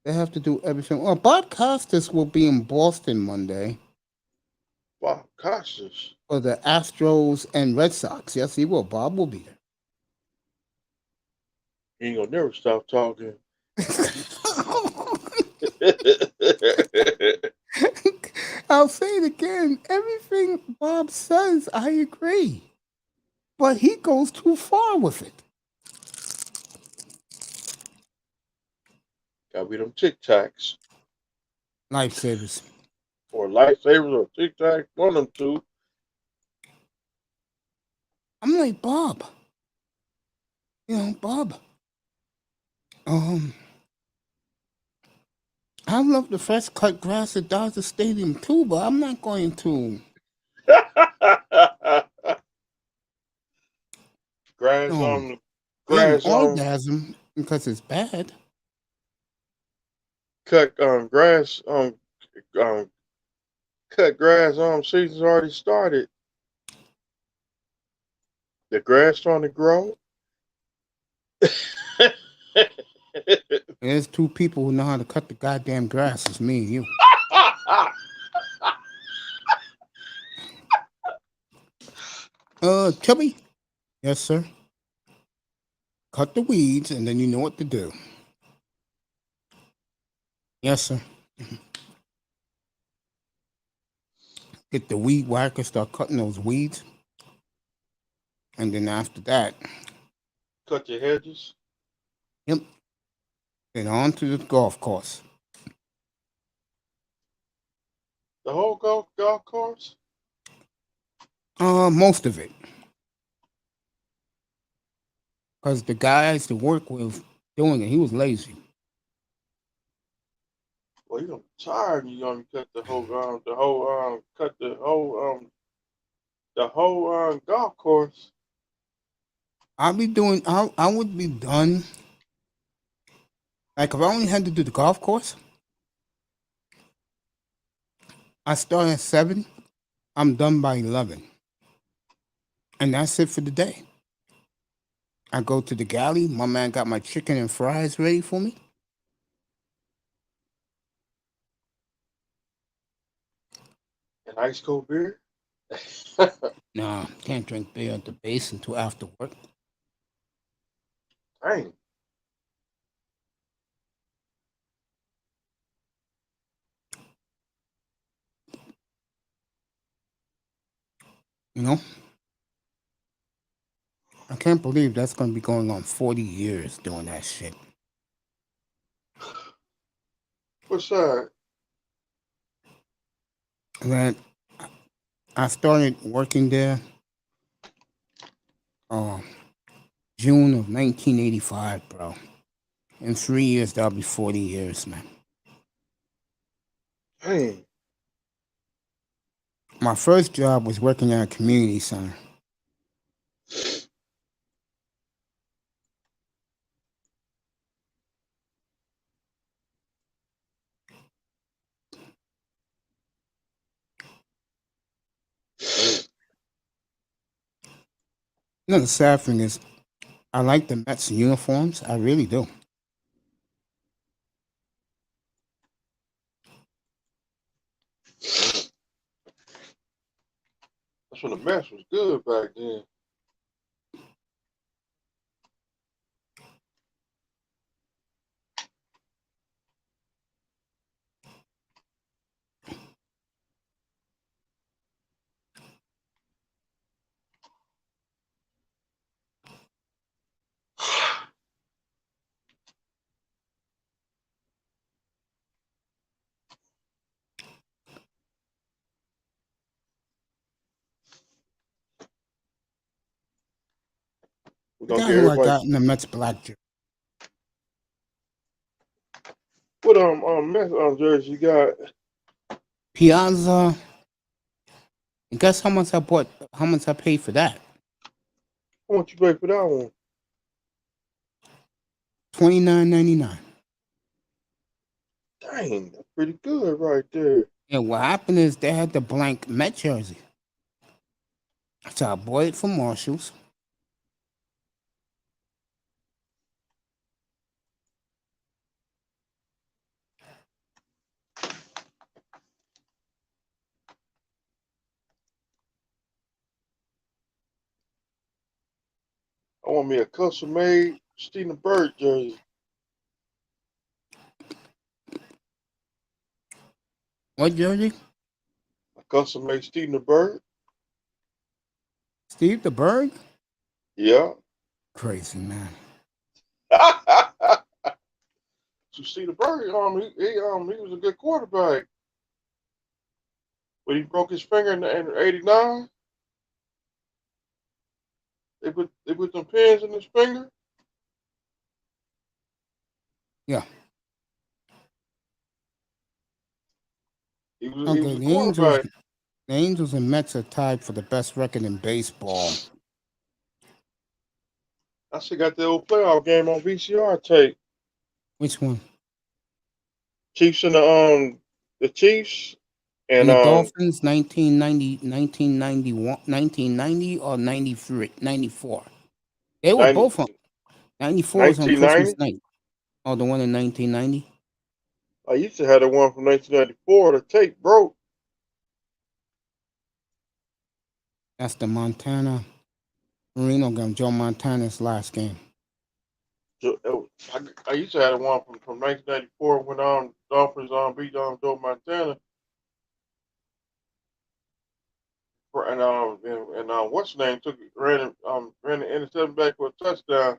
they have to do everything. Well, Bob Costas will be in Boston Monday Wow, Costas. for the Astros and Red Sox. Yes, he will. Bob will be He ain't gonna never stop talking. there. I'll say it again. Everything Bob says, I agree. But he goes too far with it. Gotta be them Tic Tacs Lifesavers. or Lifesavers or Tic Tacs. One of them two. I'm like, Bob. Bob. I love the fresh cut grass at Dodger Stadium too, but I'm not going to grass no on the get an grass on orgasm because it's bad. cut grass um cut grass season's already started. The grass starting to grow. There's two people who know how to cut the goddamn grass. It's me and you. Chubby? Yes, sir. Cut the weeds and then you know what to do. Yes, sir. Get the weed whacker, start cutting those weeds. And then after that, Cut your hedges. yep, get on to the golf course. The whole golf course. Most of it. Because the guys to work with doing it, he was lazy. Well, you're gonna be tired. And you're gonna cut the whole golf course. I would be done. Like if I only had to do the golf course, I start at 7, I'm done by 11. And that's it for the day. I go to the galley, my man got my chicken and fries ready for me. An ice cold beer. Nah, can't drink beer at the base until after work. Dang. You know? I can't believe that's going to be going on 40 years doing that shit. What's that? That I started working there June of 1985, bro. In 3 years, that'll be 40 years, man. Dang. My first job was working at a community center. You know, the sad thing is, I like the Mets uniforms. I really do. That's when the Mets was good back then. We're The gonna guy get who I everybody. got in the Mets black jersey. What Mets jersey you got? Piazza. And guess how much I bought? How much I paid for that? How much you pay for that one? $29.99. Dang, that's pretty good right there. Yeah, what happened is they had the blank Met jersey. So I bought it from Marshalls. I want me a custom made Steven Bird jersey. What jersey? A custom made Steven Bird. Steve the Bird? Yeah. Crazy man. So Steven Bird, he was a good quarterback. When he broke his finger in '89, they put some pins in his finger. Yeah. He was Okay, a quarterback. the Angels and Mets are tied for the best record in baseball. I still got the old playoff game on VCR tape. Which one? Chiefs and the Chiefs And and the Dolphins, 1990, 1991, 1990 or 93, 94. They were 90, both on. 94 was on Christmas 1990. night. Oh, the one in 1990? I used to have the one from 1994. The tape broke. That's the Montana. Marino game, Joe Montana's last game. I used to have the one from 1994 when Dolphins beat Joe Montana. And what's his name ran the interception back for a touchdown.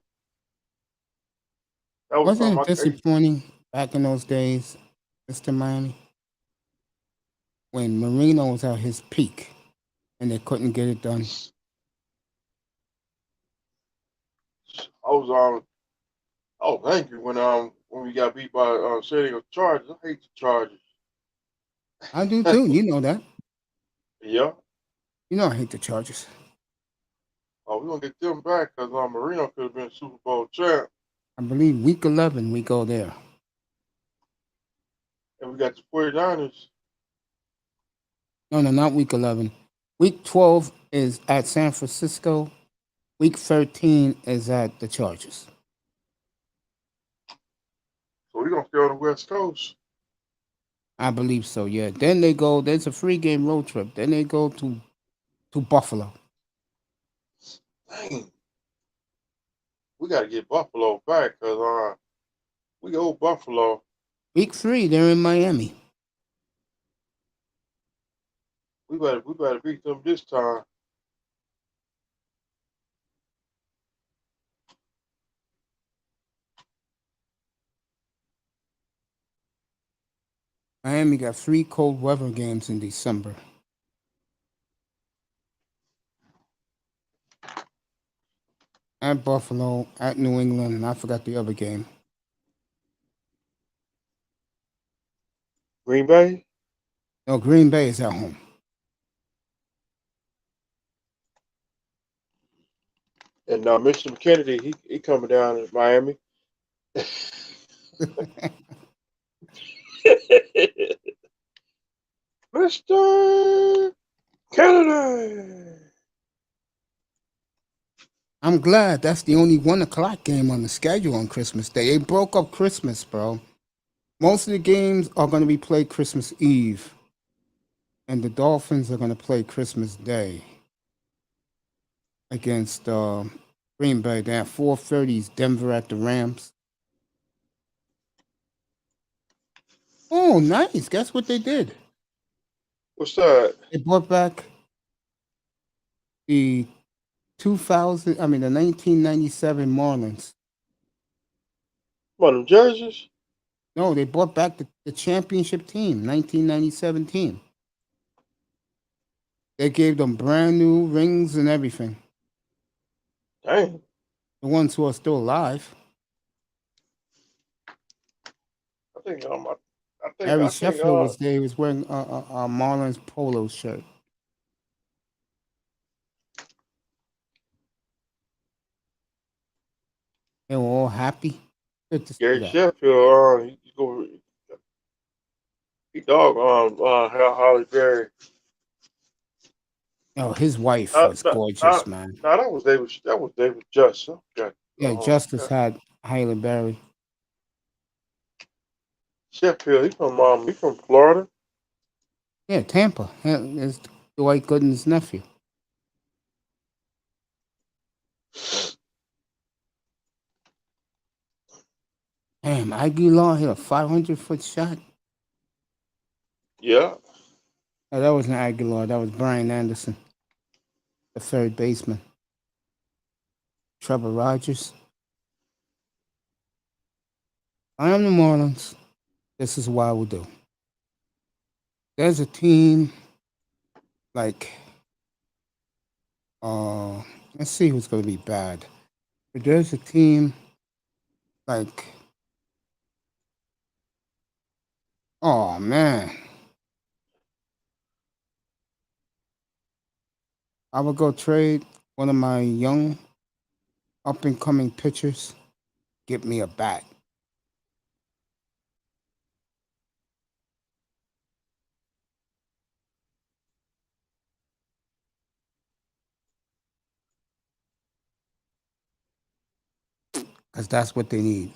That was Wasn't it disappointing back in those days, Mr. Miami, when Marino was at his peak and they couldn't get it done? I was angry when we got beat by San Diego Chargers. I hate the Chargers. I do too. You know that. Yeah. You know I hate the Chargers. Oh, we're gonna get them back because Marino could have been Super Bowl champ. I believe week 11 we go there. And we got the 49ers. No, not week 11. Week 12 is at San Francisco. Week 13 is at the Chargers. So we're gonna stay on the West Coast. I believe so, yeah. Then they go, there's a free game road trip. Then they go to Buffalo. Dang. We gotta get Buffalo back because we owe Buffalo. Week 3, they're in Miami. We better beat them this time. Miami got 3 cold weather games in December. At Buffalo, at New England, and I forgot the other game. Green Bay? No, Green Bay is at home. And Mr. Kennedy, he coming down to Miami. Mr. Kennedy. I'm glad that's the only 1 o'clock game on the schedule on Christmas Day. They broke up Christmas, bro. Most of the games are going to be played Christmas Eve, and the Dolphins are going to play Christmas Day against Green Bay. They have 4:30's Denver at the Rams. Oh, nice! Guess what they did? What's that? They brought back the the 1997 Marlins. What, them jerseys? No, they brought back the championship team, 1997 team. They gave them brand new rings and everything. Dang. The ones who are still alive. I think Harry Sheffield was there. He was wearing a Marlins polo shirt. They were all happy. Good to see Gary that. Sheffield, he dog Holly Berry. Oh, his wife was gorgeous, man. No, that was David Justice. Yeah, Justice had Halle Berry. Sheffield, he from Florida. Yeah, Tampa. It's Dwight Gooden's nephew. Damn, Aguilar hit a 500-foot shot. Yeah. Oh, that wasn't Aguilar. That was Brian Anderson, the third baseman. Trevor Rogers. I am the Marlins. This is what I will do. There's a team like, let's see who's going to be bad. But there's a team like, oh man. I would go trade one of my young up and coming pitchers. Get me a bat. Because that's what they need.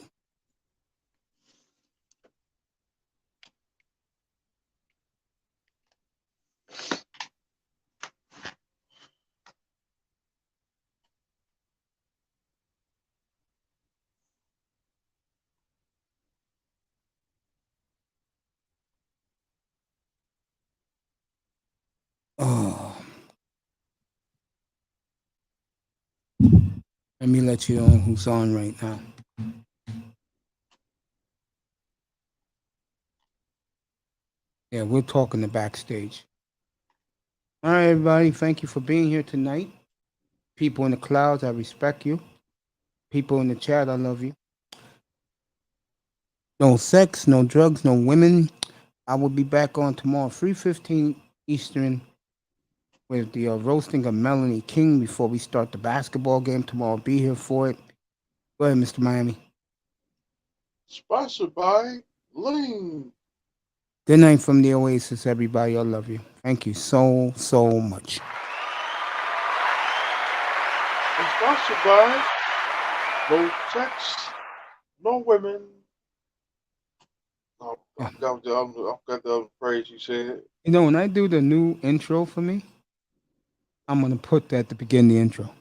Oh. Let me let you know who's on right now. Yeah, we're talking the backstage. All right, everybody. Thank you for being here tonight. People in the clouds, I respect you. People in the chat, I love you. No sex, no drugs, no women. I will be back on tomorrow, 3:15 Eastern, with the roasting of Melanie King before we start the basketball game tomorrow. I'll be here for it. Go ahead, Mr. Miami. Sponsored by Lean. Good night from the Oasis, everybody. I love you. Thank you so, so much. And sponsored by No Sex, No Women. I got the other phrase you said. You know, when I do the new intro for me, I'm going to put that at the beginning of the intro.